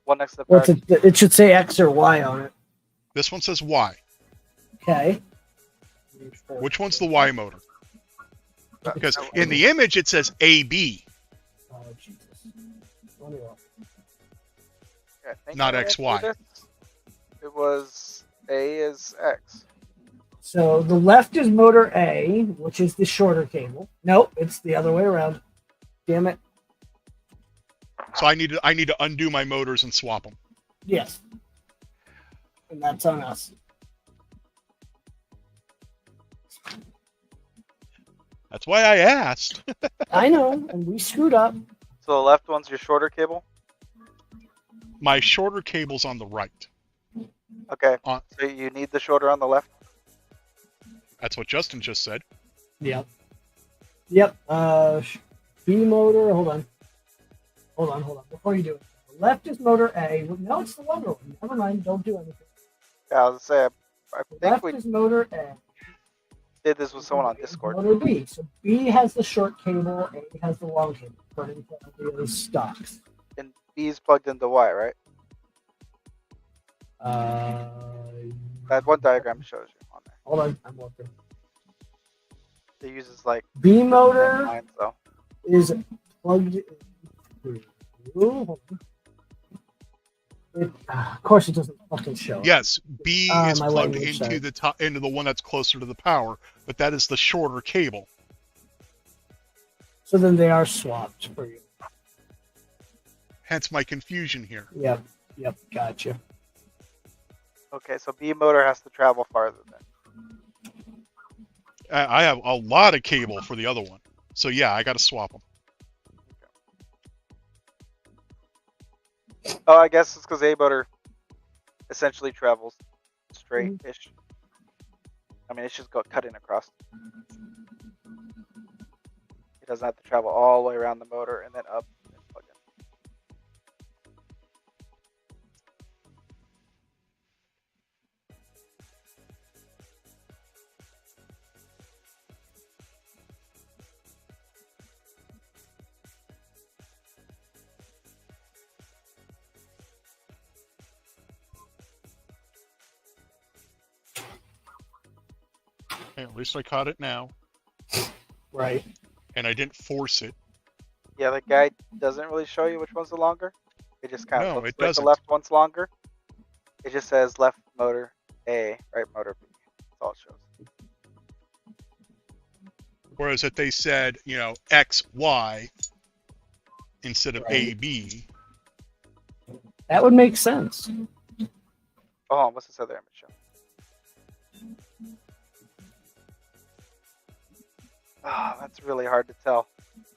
one next to the What's power? it? It should say X or Y on it. This one says Y. Okay. Which one's the Y motor? Because in the image it says AB, Oh, Jesus. Let me look. Yeah, I think not I went XY. through this. It was A is X. So the left is motor A, which is the shorter cable. Nope, it's the other way around. Damn it. So I need to undo my motors and swap them. Yes. And that's on us. That's why I asked. I know, and we screwed up. So the left one's your shorter cable. My shorter cable's on the right. Okay. On- So you need the shorter on the left. That's what Justin just said. Yep. Yep. B motor. Hold on. Hold on. Before you do it, the left is motor A. No, it's the longer one. Never mind. Don't do anything. Yeah, I was gonna say, I The think left we is motor A. did this with someone on Right is Discord. Motor B. So B has the short cable, A has the long cable, according to those stocks. And B's plugged into Y, right? That one diagram shows you on there. Hold on, I'm looking. It uses like B motor lines, though. is plugged in. Of course, it doesn't fucking show. Yes, B is my plugged language, into sorry. the top, into the one that's closer to the power, but that is the shorter cable. So then they are swapped for you. Hence my confusion here. Yep, gotcha. Okay, so B motor has to travel farther then. I have a lot of cable for the other one, so yeah, I got to swap them. Oh, I guess it's because A motor essentially travels straight-ish. I mean, it's just cutting across. It doesn't have to travel all the way around the motor and then up and plug in. Hey, at least I caught it now, Right. and I didn't force it. Yeah, the guide doesn't really show you which one's the longer. It just kind of No, looks it like doesn't. the left one's longer. It just says left motor A, right motor B. That's all it shows. Whereas if they said, X, Y, instead of Right. A, B, That would make sense. Oh, what's this other image show? Ah, that's really hard to tell.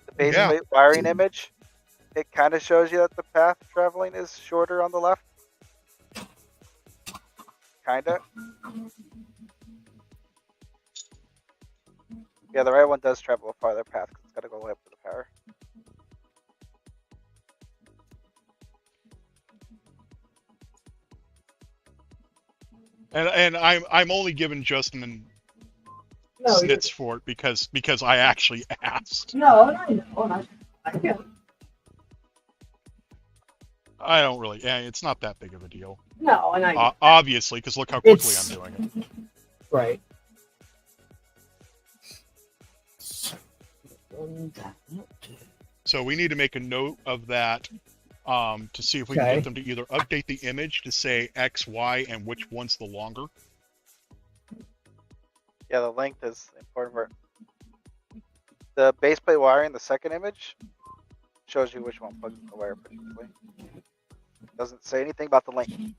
The base Yeah. plate wiring image, it kind of shows you that the path traveling is shorter on the left. Kinda. Yeah, the right one does travel a farther path because it's got to go way up to the power. and I'm only giving Justin No, snits for it because I actually asked. No, and I know, and I get it. I don't really. Yeah, it's not that big of a deal. No, and I Obviously, because look how quickly It's- I'm doing it. right. So we need to make a note of that to see if we can Okay. get them to either update the image to say X, Y, and which one's the longer. Yeah, the length is important part. The base plate wiring, the second image, shows you which one plugs in the wire pretty quickly. Doesn't say anything about the length.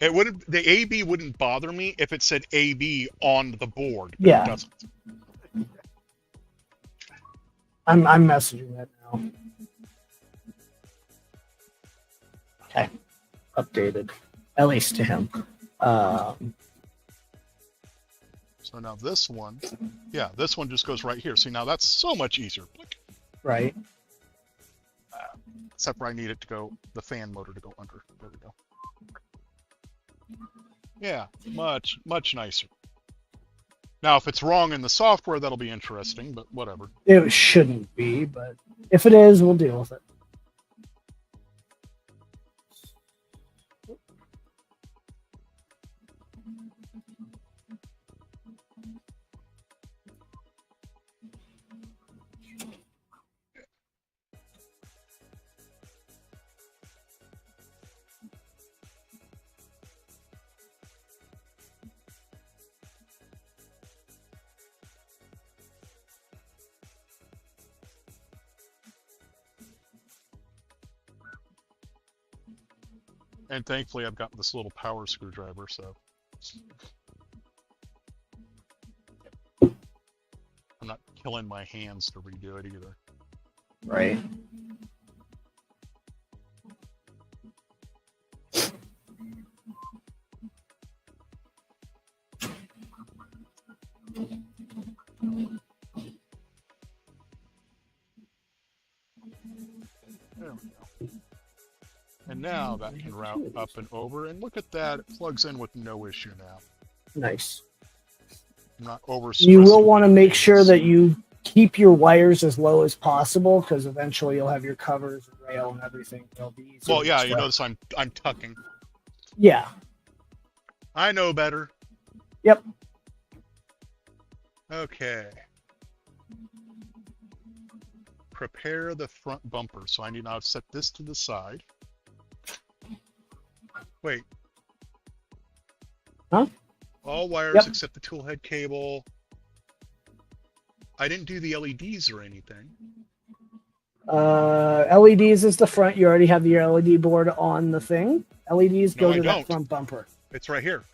It wouldn't. The AB wouldn't bother me if it said AB on the board. But Yeah. It doesn't. I'm messaging that now. Okay. Updated. At least to him. So now this one, yeah, this one just goes right here. See, now that's so much easier. Right. Except for I need it to go, the fan motor to go under. There we go. Yeah, much nicer. Now, if it's wrong in the software, that'll be interesting, but whatever. It shouldn't be, but if it is, we'll deal with it. And thankfully, I've got this little power screwdriver, so I'm not killing my hands to redo it either. Right. And now that can route up and over. And look at that. It plugs in with no issue now. Nice. I'm not over. You will want to make sure that you keep your wires as low as possible, because eventually you'll have your covers, rail, and everything. They'll be easy. Well, yeah, you notice I'm tucking. Yeah. I know better. Yep. Okay. Prepare the front bumper. So I need now to set this to the side. Wait. Huh? All wires except the tool head cable. I didn't do the LEDs or anything. LEDs is the front. You already have your LED board on the thing. LEDs go to that front bumper. It's right here.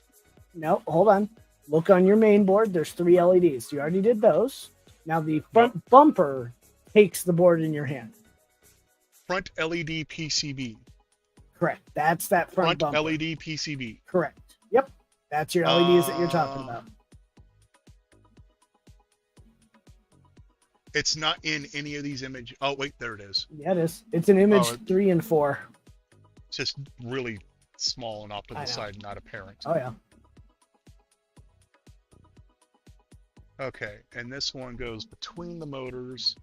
No, hold on. Look on your main board. There's 3 LEDs. You already did those. Now the front bumper takes the board in your hand. Front LED PCB. Correct. That's that front bumper. LED PCB. Correct. Yep. That's your LEDs that you're talking about. It's not in any of these images. Oh, wait, there it is. Yeah, it is. It's in image 3 and 4. It's just really small and off to the side, not apparent. Oh, yeah. Okay, and this one goes between the motors,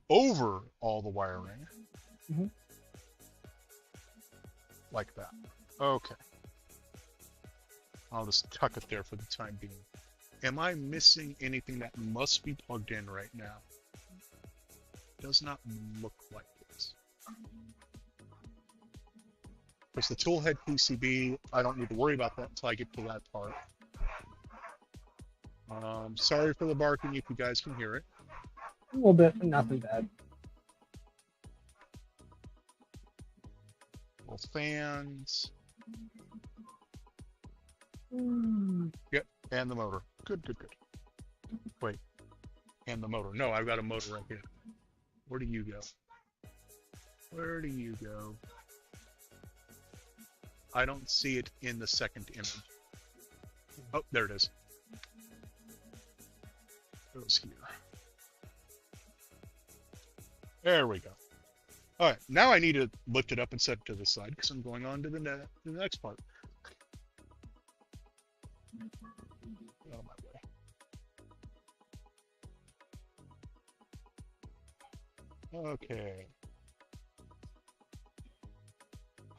over all the wiring. Mm-hmm. Like that. Okay. I'll just tuck it there for the time being. Am I missing anything that must be plugged in right now? Does not look like this. Because the tool head PCB, I don't need to worry about that until I get to that part. Sorry for the barking if you guys can hear it. A little bit, nothing bad. Both fans. Yep, and the motor. Good, good, good. Wait, and the motor. No, I've got a motor right here. Where do you go? Where do you go? I don't see it in the second image. Oh, there it is. It goes here. There we go. All right, now I need to lift it up and set it to the side because I'm going on to the next part. Out of my way. Okay.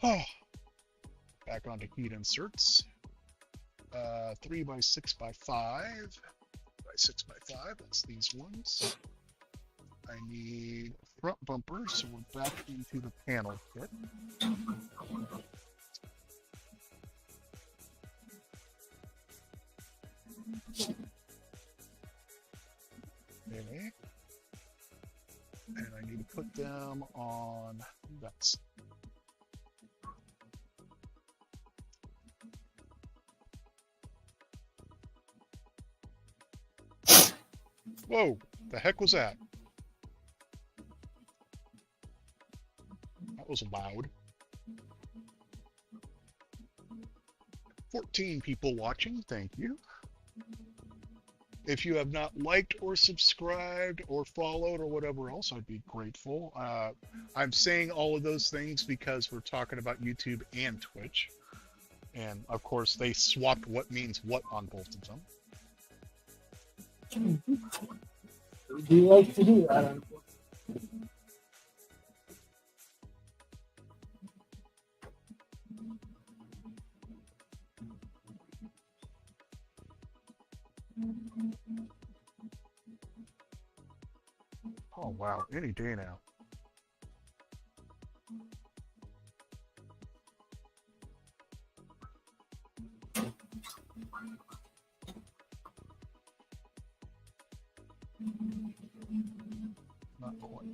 Oh. Back onto heat inserts. 3 by 6 by 5 by 6 by 5. That's these ones. I need a front bumper, so we're back into the panel kit. Okay. And I need to put them on that side. Whoa, the heck was that? That was loud. 14 people watching, thank you. If you have not liked or subscribed or followed or whatever else, I'd be grateful. I'm saying all of those things because we're talking about YouTube and Twitch. And of course, they swapped what means what on both of them. Do you like to do that? Oh wow, any day now. Not quite.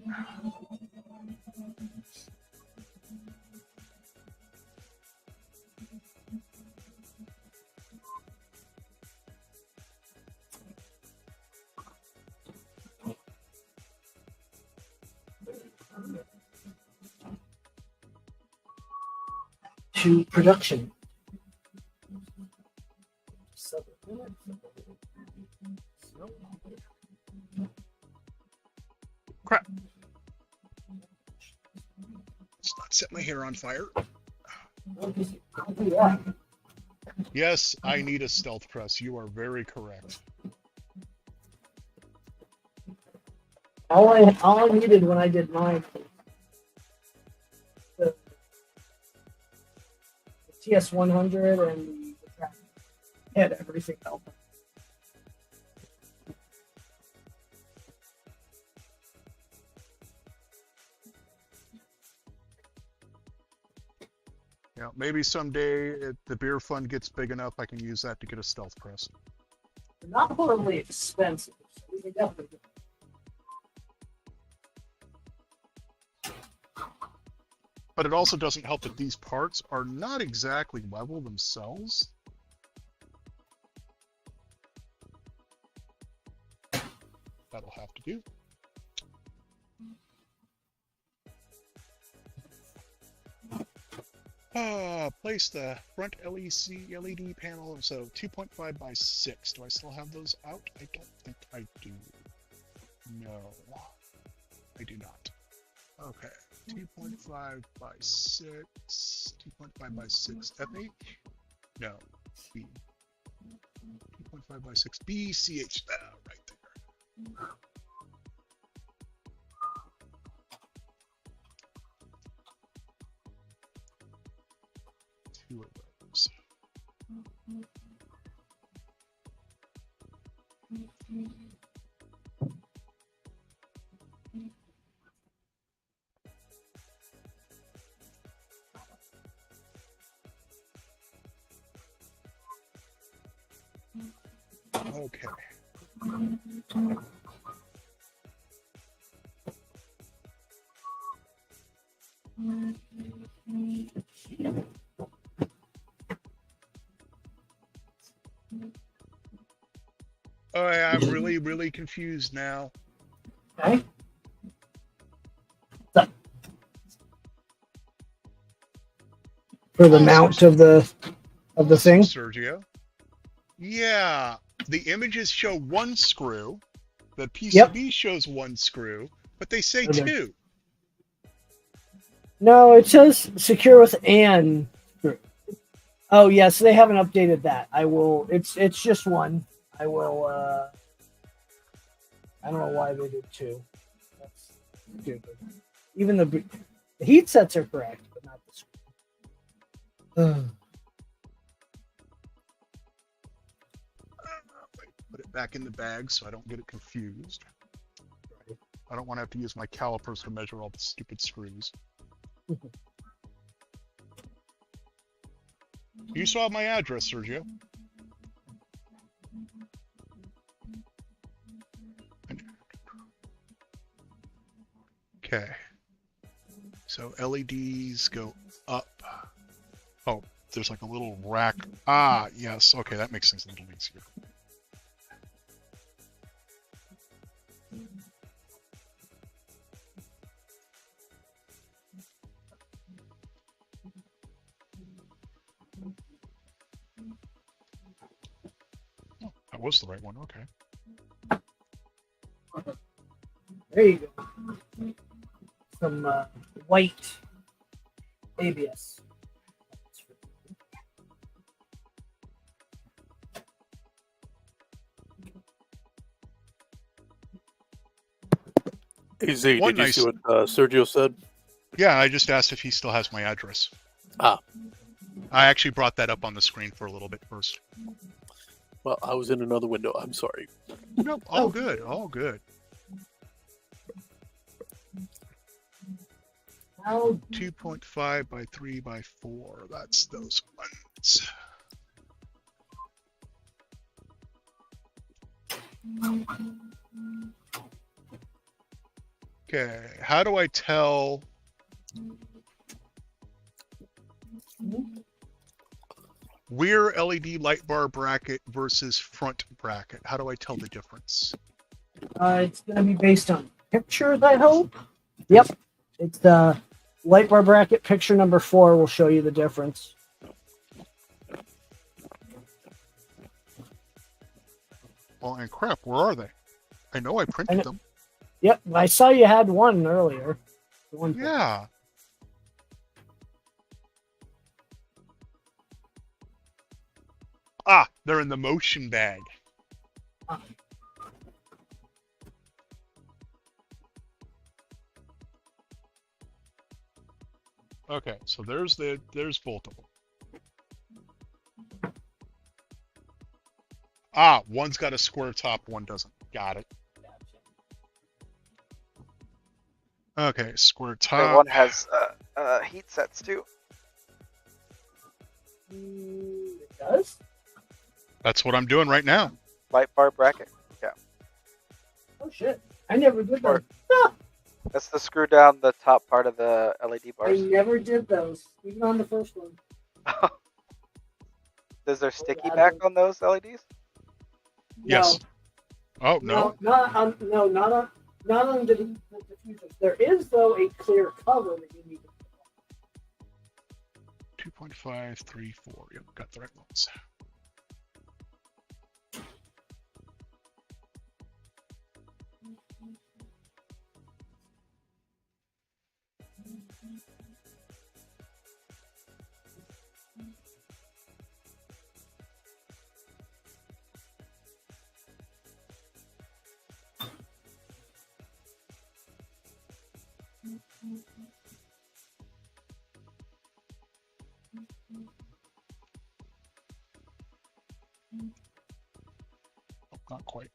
To production. Crap. Let's not set my hair on fire. I'll do that. Yes, I need a stealth press. You are very correct. All I needed when I did mine was the TS100 and the track. Had everything else. Yeah, maybe someday if the beer fund gets big enough, I can use that to get a stealth press. They're not horribly expensive. So we can definitely do But it also doesn't help that these parts are not exactly level themselves. That'll have to do. Place the front LED panel, so 2.5 by 6. Do I still have those out? I don't think I do. No, I do not. Okay, 2.5 by 6, 2.5 by 6 FH? No, B. 2.5 by 6 BCH, right there. Two of those. Okay. Oh, I'm really confused now. Okay. For the mount of the thing. Sergio. Yeah, the images show one screw. The PCB shows one screw, but they say two. No, it says secure with an screw. Oh yes, they haven't updated that. I will. It's just one. I will. I don't know why they did two. That's stupid. Even the heat sets are correct, but not the screw. Put it back in the bag so I don't get it confused. I don't want to have to use my calipers to measure all the stupid screws. You saw my address, Sergio. Okay. So LEDs go up. Oh, there's like a little rack. Ah, yes. Okay, that makes things a little easier. Oh, that was the right one. Okay. There you go. Some white ABS. AZ, did you see what Sergio said? Yeah, I just asked if he still has my address. Ah. I actually brought that up on the screen for a little bit first. Well, I was in another window. I'm sorry. Nope, all good, all good. 2.5 by 3 by 4. That's those ones. Okay, how do I tell rear LED light bar bracket versus front bracket? How do I tell the difference? It's going to be based on pictures, I hope. Yep. It's the light bar bracket picture number 4 will show you the difference. Well, and crap, where are they? I know I printed them. Yep, I saw you had one earlier. Yeah. Ah, they're in the motion bag. Okay, so there's both of them. Ah, one's got a square top, one doesn't. Got it. Okay, square And top. one has heat sets too. It does? That's what I'm doing right now. Light bar bracket. Yeah. Oh shit. I never did Or- those. That's the screw down the top part of the LED I bars. never did those, even on the first one. Is there sticky back on those LEDs? Yes. No. Oh no. Not on the diffusers. There is though a clear cover that you need. 2.534. Yep, got the right ones. Oh, not quite.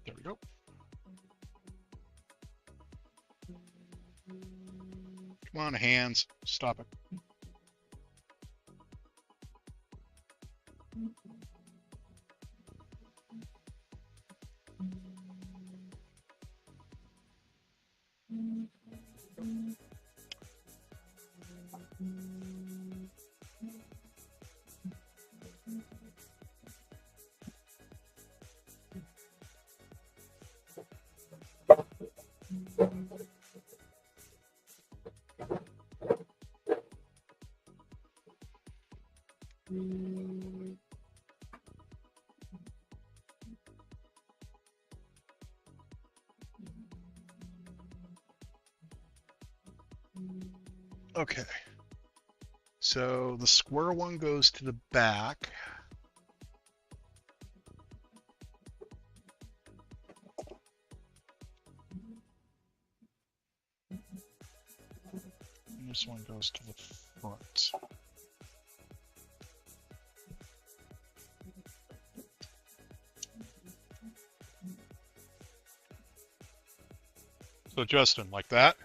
There we go. Come on, hands. Stop it. Okay. So the square one goes to the back. And this one goes to the front. So Justin, like that?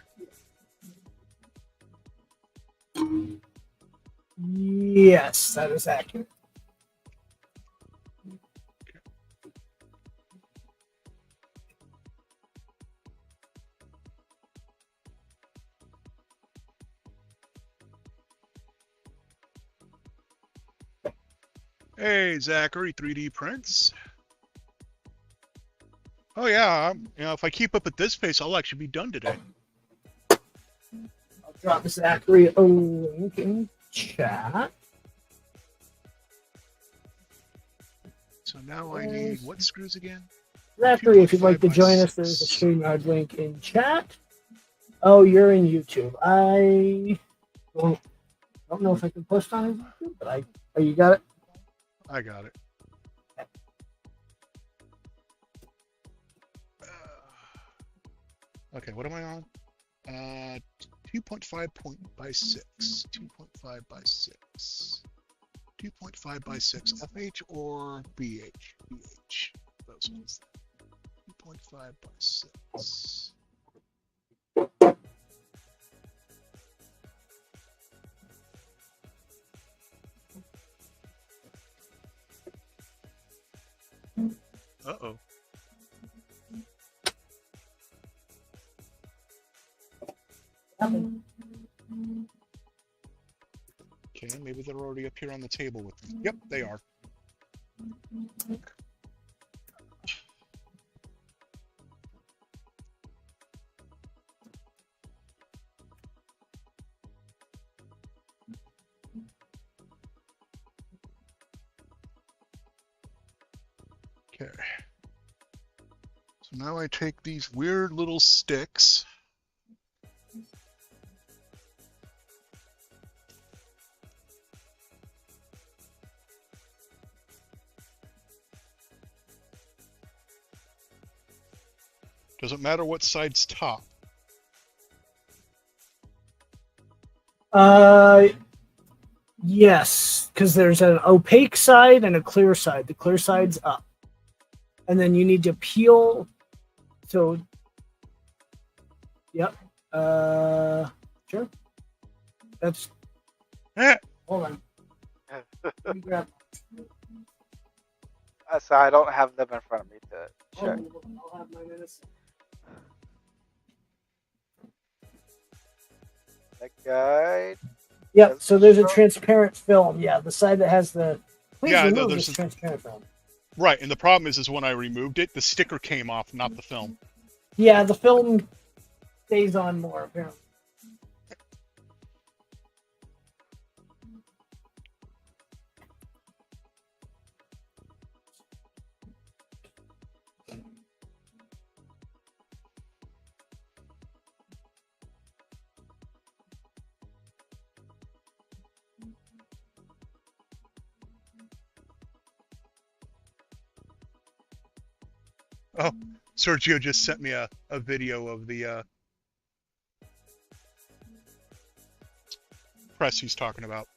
Yes, that is accurate. Hey, Zachary, 3D prints. Oh yeah, if I keep up at this pace, I'll actually be done today. I'll drop Zachary a link in chat. So now I need what screws again? Zachary, if you'd like to 2.5 by join us, there's a 6. StreamYard link in chat. Oh, you're in YouTube. I don't know if I can post on YouTube, but you got it? I got it. Okay, what am I on? 2.5 by 6. 2.5 by 6. 2.5 by 6. FH or BH? BH. Those ones. 2.5 by 6. Uh-oh. Okay, maybe they're already up here on the table with me. Yep, they are. Okay. So now I take these weird little sticks. Doesn't matter what side's top. Yes, because there's an opaque side and a clear side. The clear side's up, and then you need to peel. So, yep. Sure. That's. Hold on. Let me grab. So I don't have them in front of me to check. I'll have mine in a second. That guide. Yep. So there's a transparent film. Yeah, the side that has the. Please Yeah, remove there's this transparent film. Right, and the problem is when I removed it, the sticker came off, not the film. Yeah, the film stays on more apparently. Oh, Sergio just sent me a video of the press he's talking about.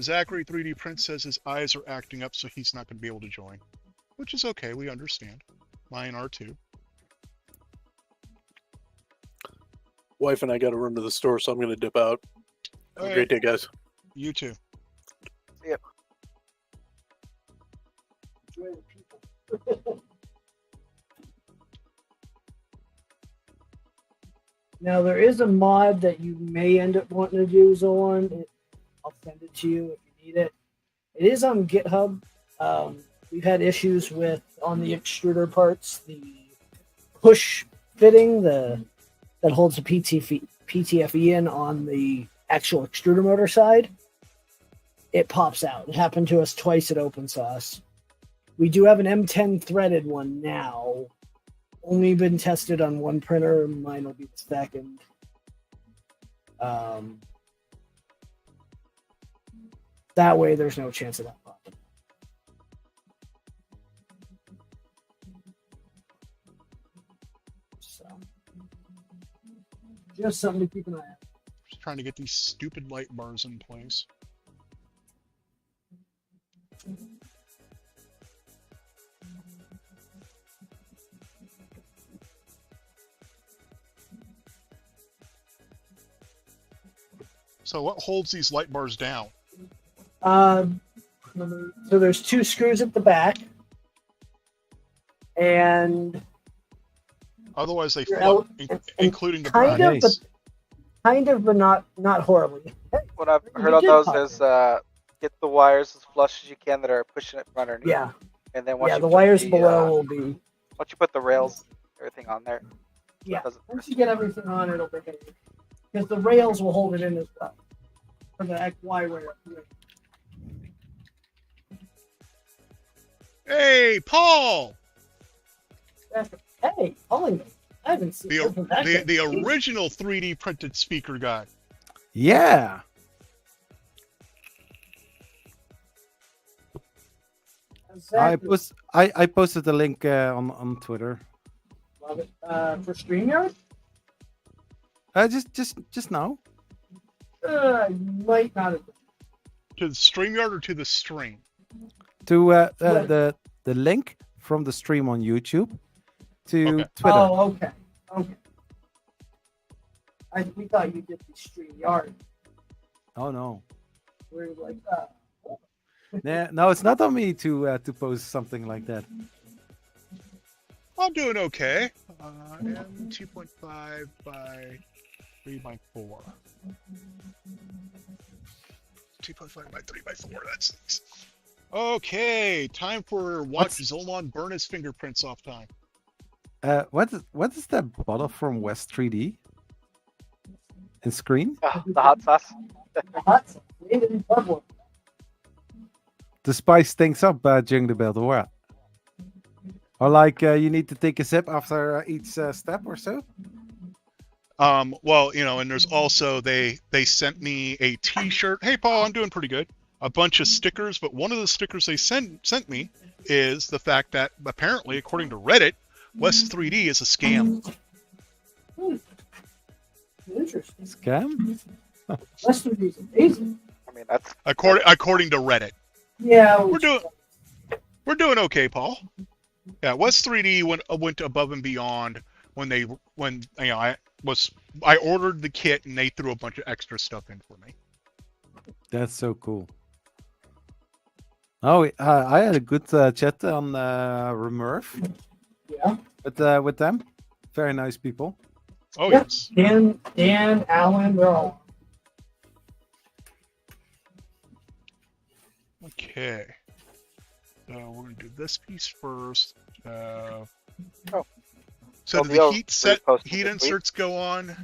Zachary 3D Print says his eyes are acting up, so he's not going to be able to join. Which is okay, we understand. Mine are too. Wife and I got to run to the store, so I'm going to dip out. Have a great day, guys. You too. Yep. Now there is a mod that you may end up wanting to do, Zolan. I'll send it to you if you need it. It is on GitHub. We've had issues with on the extruder parts, the push fitting, that holds the PTFE in on the actual extruder motor side. It pops out. It happened to us twice at OpenSauce. We do have an M10 threaded one now. Only been tested on one printer. Mine will be the second. That way, there's no chance of that popping. So, just something to keep an eye on. Just trying to get these stupid light bars in place. So what holds these light bars down? So there's two screws at the back, and otherwise they float, including the kind bracket. of, but not horribly. What I've heard on those is get the wires as flush as you can that are pushing it from underneath. Yeah. And then once Yeah, you the put wires below will be. Once you put the rails, everything on there. Yeah. Once you get everything on, it'll bring it in. Because the rails will hold it in as well. For the XY rail. Hey, Paul! Hey, calling me. I haven't seen the original 3D printed speaker guy. Yeah. Exactly. I posted the link on Twitter. Love it. For StreamYard? Just now. Might not have been. To the StreamYard or to the stream? To the link from the stream on YouTube to Twitter. Oh, okay. We thought you did the StreamYard. Oh no. We're like, No, it's not on me to post something like that. I'm doing okay. M 2.5 by 3 by 4. 2.5 by 3 by 4. That's nice. Okay, time for watch Zolan burn his fingerprints off time. What is that bottle from West 3D? In screen? The hot sauce. the hot sauce. Made it in Pueblo. To spice things up during the build, or what? Or like you need to take a sip after each step or so? Well, and there's also they sent me a T-shirt. Hey, Paul, I'm doing pretty good. A bunch of stickers, but one of the stickers they sent me is the fact that apparently, according to Reddit, West 3D is a scam. Interesting. Scam? West 3D is amazing. I mean, that's According to Reddit. Yeah, We're doing okay, Paul. Yeah, West 3D went above and beyond when I ordered the kit and they threw a bunch of extra stuff in for me. That's so cool. Oh, I had a good chat on Remurf. Yeah. With them. Very nice people. Oh, yep. yes. Dan, Alan, they're all. Okay. So we're going to do this piece first. So do the heat inserts go on?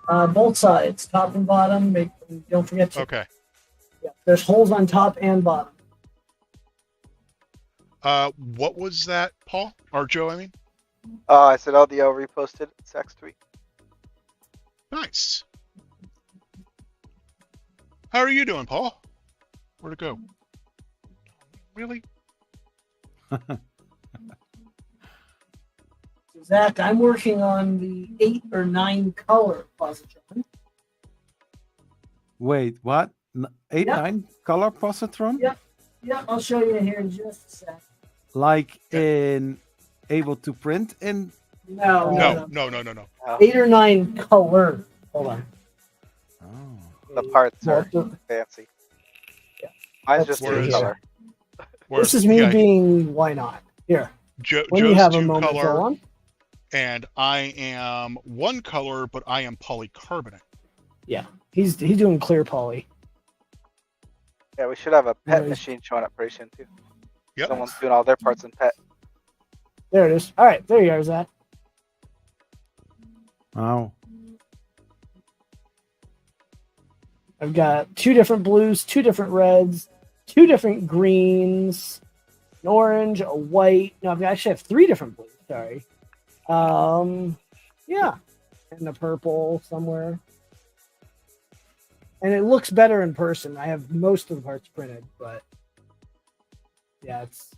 Both sides, top and bottom. Don't forget to. Okay. Yeah, there's holes on top and bottom. What was that, Paul? Or Joe, I mean? I said LDL reposted Sax3. Nice. How are you doing, Paul? Where'd it go? Really? Zach, I'm working on the 8 or 9 color positron. Wait, what? 8, 9 color positron? Yep. Yep, I'll show you here in just a sec. Like in able to print in? No. 8 or 9 color. Hold on. The parts are fancy. Yeah. Mine's just two color. This is me being why not? Here. When you have a moment, go on. And I am one color, but I am polycarbonate. Yeah, he's doing clear poly. Yeah, we should have a pet machine showing up pretty soon too. Yep. Someone's doing all their parts in pet. There it is. All right, there you are, Zach. Wow. I've got 2 different blues, 2 different reds, 2 different greens, an orange, a white. No, I actually have 3 different blues. Sorry. Yeah, and a purple somewhere. And it looks better in person. I have most of the parts printed, but yeah, it's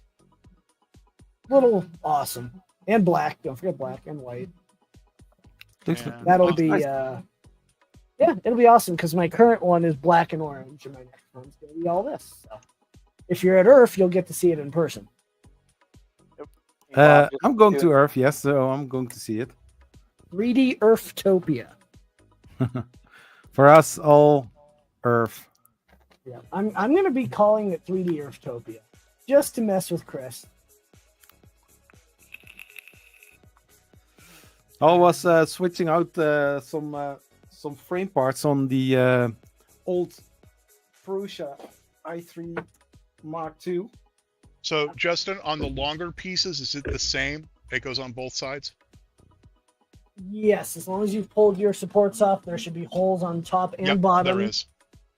a little awesome. And black. Don't forget black and white. That'll be yeah, it'll be awesome because my current one is black and orange, and my next one's gonna be all this. So if you're at Earth, you'll get to see it in person. I'm going to Earth, yes, so I'm going to see it. 3D Earthtopia. For us, all Earth. Yeah, I'm gonna be calling it 3D Earthtopia just to mess with Chris. I was switching out some frame parts on the old Prusa i3 Mark II. So, Justin, on the longer pieces, is it the same? It goes on both sides? Yes, as long as you've pulled your supports off, there should be holes on top and bottom. There is.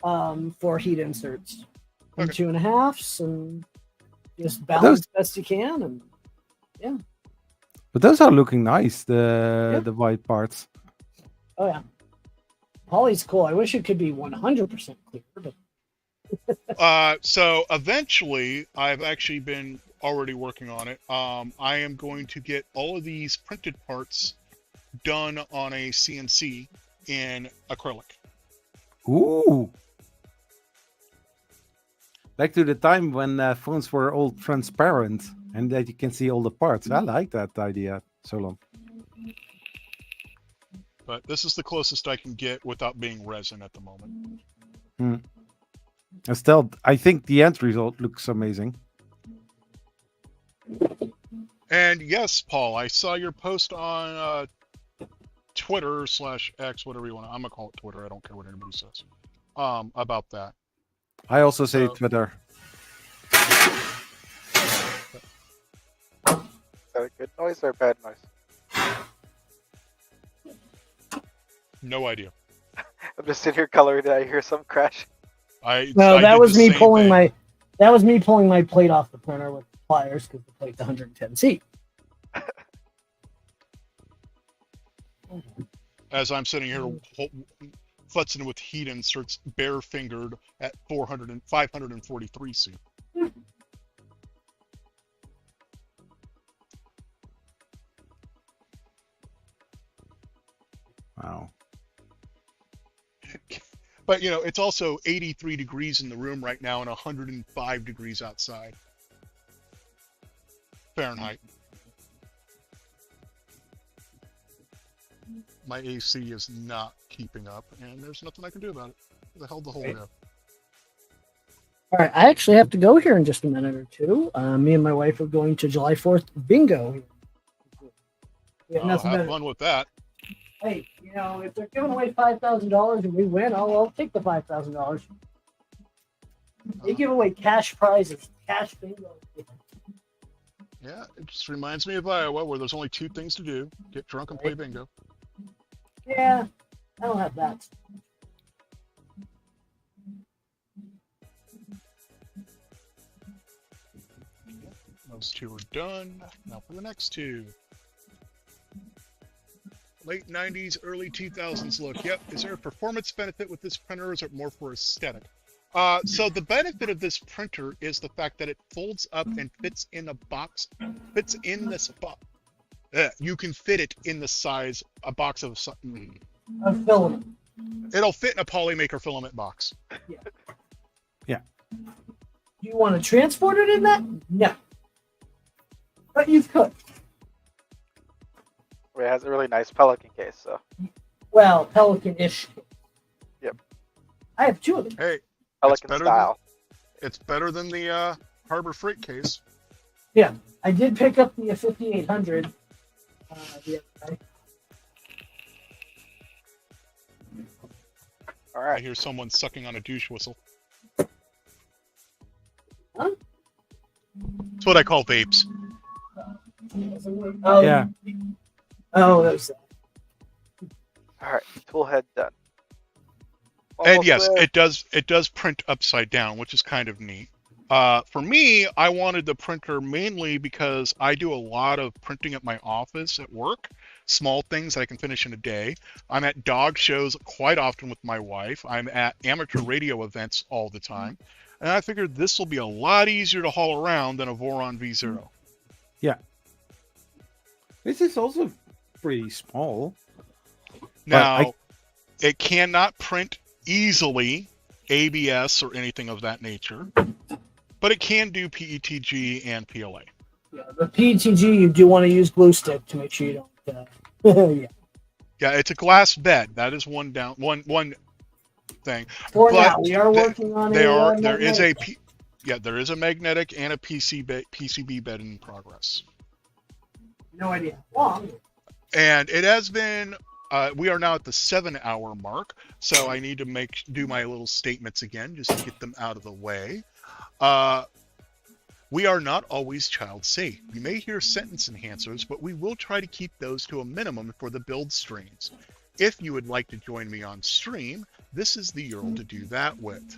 For heat inserts. And Okay. 2.5s, and just balance best you can, and yeah. But those are looking nice, the white parts. Oh yeah. Poly's cool. I wish it could be 100% clear, but So eventually, I've actually been already working on it. I am going to get all of these printed parts done on a CNC in acrylic. Ooh. Back to the time when phones were all transparent and that you can see all the parts. I like that idea, Solon. But this is the closest I can get without being resin at the moment. And still, I think the end result looks amazing. And yes, Paul, I saw your post on Twitter/X, whatever you want. I'm gonna call it Twitter. I don't care what anybody says. About that. I also say Twitter. Is that a good noise or a bad noise? No idea. I'm just sitting here coloring. Did I hear some crash? that was me pulling my plate off the printer with pliers because the plate's 110C. As I'm sitting here futzing with heat inserts bare-fingered at 543 C. Wow. But, you know, it's also 83 degrees in the room right now and 105 degrees outside. Fahrenheit. My AC is not keeping up, and there's nothing I can do about it. Where the hell the hole go? All right, I actually have to go here in just a minute or two. Me and my wife are going to July 4th bingo. Have fun with that. Hey, you know, if they're giving away $5,000 and we win, I'll take the $5,000. They give away cash prizes, cash bingo. Yeah, it just reminds me of Iowa, where there's only 2 things to do: get drunk and play bingo. Yeah, I don't have that. Those 2 are done. Now for the next 2. Late 90s, early 2000s look. Yep. Is there a performance benefit with this printer, or is it more for aesthetic? So the benefit of this printer is the fact that it folds up and fits in a box. Fits in this box. You can fit it in the size, a box of something. A filament. It'll fit in a Polymaker filament box. Yeah. Do you want to transport it in that? No. But you could. It has a really nice Pelican case, so. Well, Pelican-ish. Yep. I have 2 of them. Hey, Pelican style. It's better than the Harbor Freight case. Yeah, I did pick up the 5800 the other day. All right. I hear someone sucking on a douche whistle. Huh? That's what I call vapes. Oh, Yeah. Oh, that's that. All right. Toolhead done. And Almost yes, there. it does print upside down, which is kind of neat. For me, I wanted the printer mainly because I do a lot of printing at my office at work, small things that I can finish in a day. I'm at dog shows quite often with my wife. I'm at amateur radio events all the time. And I figured this will be a lot easier to haul around than a Voron V0. Yeah. This is also pretty small. Now, it cannot print easily ABS or anything of that nature, but it can do PETG and PLA. Yeah, the PETG, you do want to use glue stick to make sure you don't. Yeah. Yeah, it's a glass bed. That is one thing. For but now, we are working on there is a magnetic. there is a magnetic and a PCB bed in progress. No idea how long. And it has been. We are now at the 7-hour mark, so I need to do my little statements again just to get them out of the way. We are not always child safe. You may hear sentence enhancers, but we will try to keep those to a minimum for the build streams. If you would like to join me on stream, this is the URL to do that with.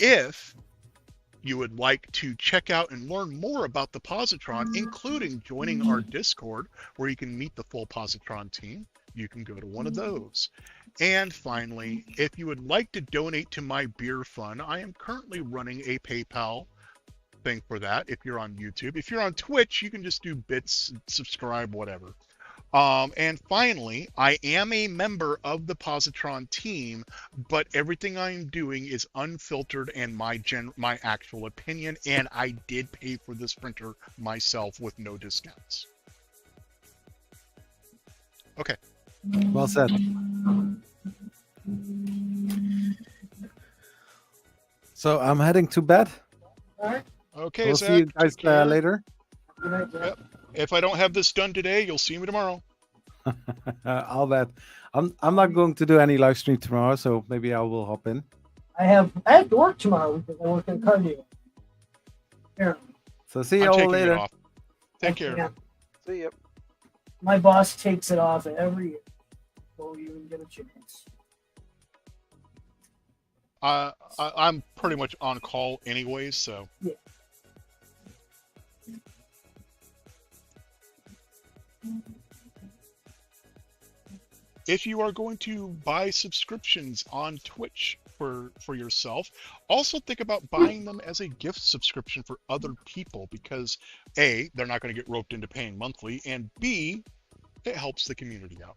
If you would like to check out and learn more about the Positron, including joining our Discord, where you can meet the full Positron team, you can go to one of those. And finally, if you would like to donate to my beer fund, I am currently running a PayPal thing for that if you're on YouTube. If you're on Twitch, you can just do bits, subscribe, whatever. And finally, I am a member of the Positron team, but everything I'm doing is unfiltered and my actual opinion, and I did pay for this printer myself with no discounts. Okay. Well said. So I'm heading to bed. All right. Okay, we'll Zach, see you guys take care. later. Good night, Jack. Yep. If I don't have this done today, you'll see me tomorrow. I'll bet. I'm not going to do any live stream tomorrow, so maybe I will hop in. I have to work tomorrow because I work in cardio. Here. So see you I'm all taking later. it off. Take care. Yeah. See ya. My boss takes it off every year. So you even get a chance. I'm pretty much on call anyways, so. Yeah. if you are going to buy subscriptions on Twitch for yourself, also think about buying them as a gift subscription for other people because A, they're not going to get roped into paying monthly, and B, it helps the community out.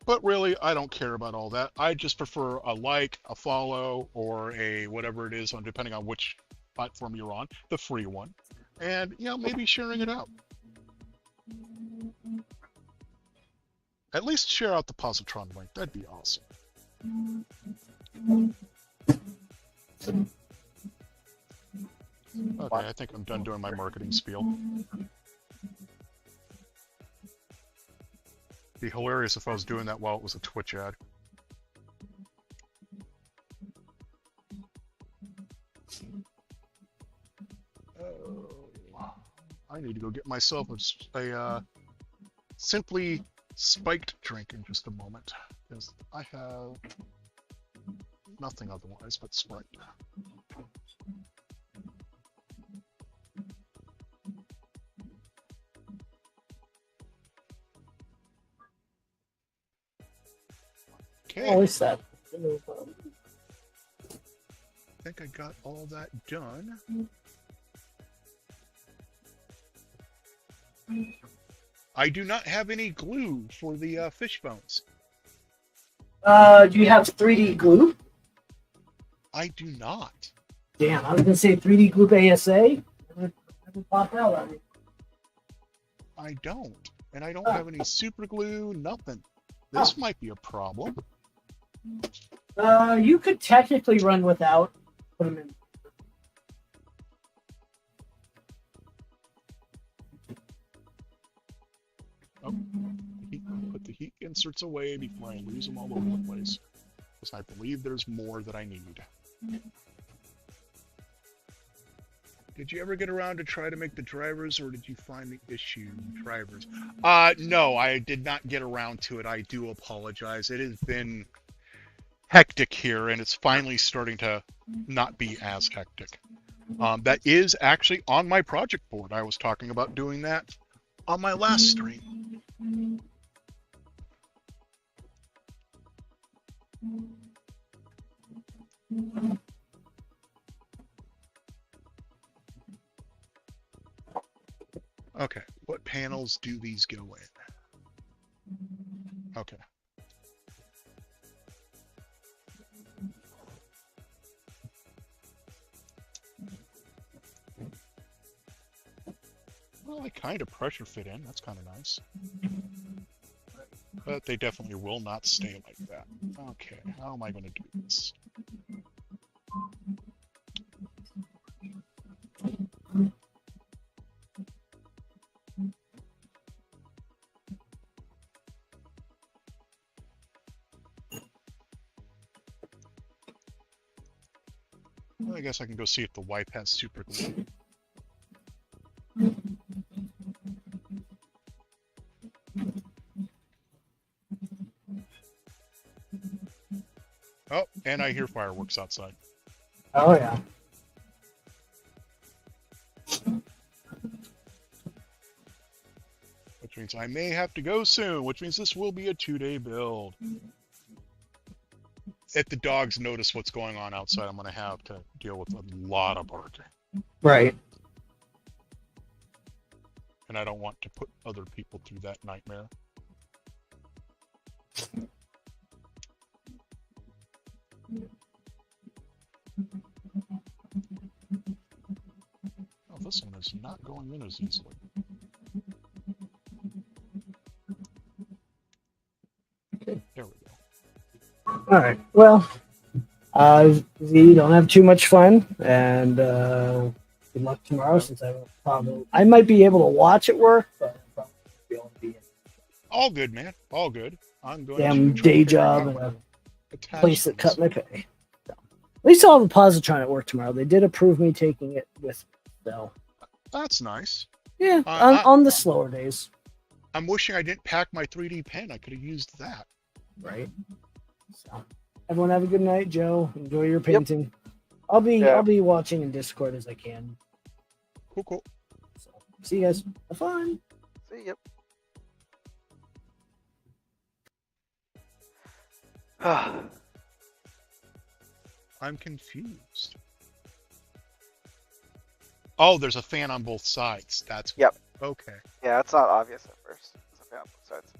But really, I don't care about all that. I just prefer a like, a follow, or a whatever it is, depending on which platform you're on, the free one. And, maybe sharing it out. At least share out the Positron link. That'd be awesome. Okay, I think I'm done doing my marketing spiel. It'd be hilarious if I was doing that while it was a Twitch ad. I need to go get myself a simply spiked drink in just a moment, because I have nothing otherwise but Sprite. Okay. Always that. I think I got all that done. I do not have any glue for the fish bones. Do you have 3D glue? I do not. Damn, I was gonna say 3D glue ASA. Never popped out on me. I don't. And I don't have any super glue, nothing. This might be a problem. You could technically run without. Put them in. Oh, put the heat inserts away before I lose them all over the place. Because I believe there's more that I need. Did you ever get around to try to make the drivers, or did you find the issue drivers? No, I did not get around to it. I do apologize. It has been hectic here, and it's finally starting to not be as hectic. That is actually on my project board. I was talking about doing that on my last stream. Okay, what panels do these go in? Okay. Well, I kind of pressure fit in. That's kind of nice. But they definitely will not stay like that. Okay, how am I going to do this? Well, I guess I can go see if the wipe has super glue. Oh, and I hear fireworks outside. Oh, yeah. Which means I may have to go soon, which means this will be a 2-day build. If the dogs notice what's going on outside, I'm going to have to deal with a lot of barking. Right. And I don't want to put other people through that nightmare. Oh, this one is not going in as easily. There we go. All right. Well, Z, don't have too much fun, and good luck tomorrow. Since I might be able to watch at work, but I probably won't be able to be in. All good, man. All good. I'm going Damn to try day to figure job out and a attachments. place that cut my pay. So, at least I'll have a Positron at work tomorrow. They did approve me taking it with me, so That's nice. yeah, on the slower days. I'm wishing I didn't pack my 3D pen. I could have used that. Right. So, everyone have a good night, Joe. Enjoy your painting. Yep. I'll be watching in Discord as I can. Cool. So, See you guys. Have fun. See you. I'm confused. Oh, there's a fan on both sides. That's Yep. Okay. Yeah, it's not obvious at first. It's a fan on both sides.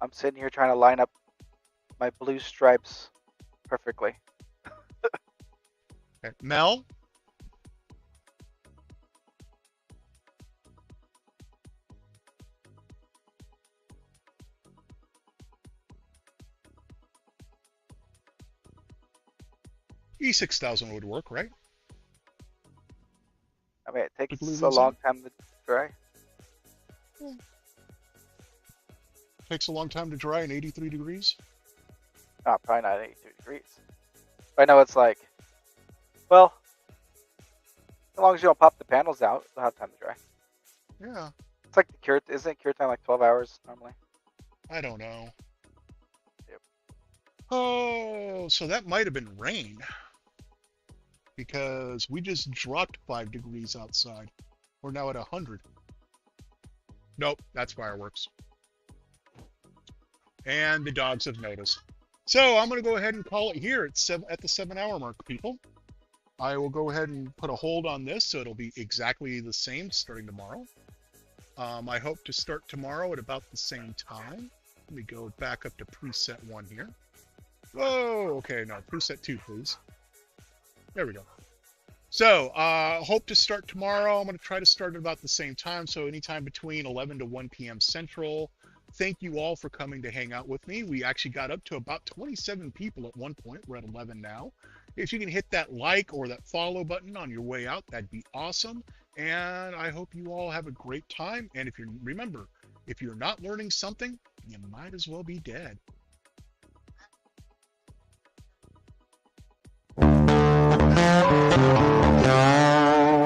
I'm sitting here trying to line up my blue stripes perfectly. Okay. Mel? E6000 would work, right? I mean, it takes glue a these long on? time to dry. Takes a long time to dry in 83 degrees. Oh, probably not 82 degrees. But I know it's like, well, as long as you don't pop the panels out, you'll have time to dry. Yeah. It's like the cure, isn't cure time like 12 hours normally? I don't know. Yep. Oh, so that might have been rain. Because we just dropped 5 degrees outside. We're now at 100. Nope, that's fireworks. And the dogs have noticed. So I'm going to go ahead and call it here at the 7-hour mark, people. I will go ahead and put a hold on this, so it'll be exactly the same starting tomorrow. I hope to start tomorrow at about the same time. Let me go back up to preset 1 here. Whoa, okay, no, preset 2, please. There we go. So, hope to start tomorrow. I'm going to try to start at about the same time, so anytime between 11 to 1 p.m. Central. Thank you all for coming to hang out with me. We actually got up to about 27 people at one point. We're at 11 now. If you can hit that like or that follow button on your way out, that'd be awesome. And I hope you all have a great time. And remember, if you're not learning something, you might as well be dead.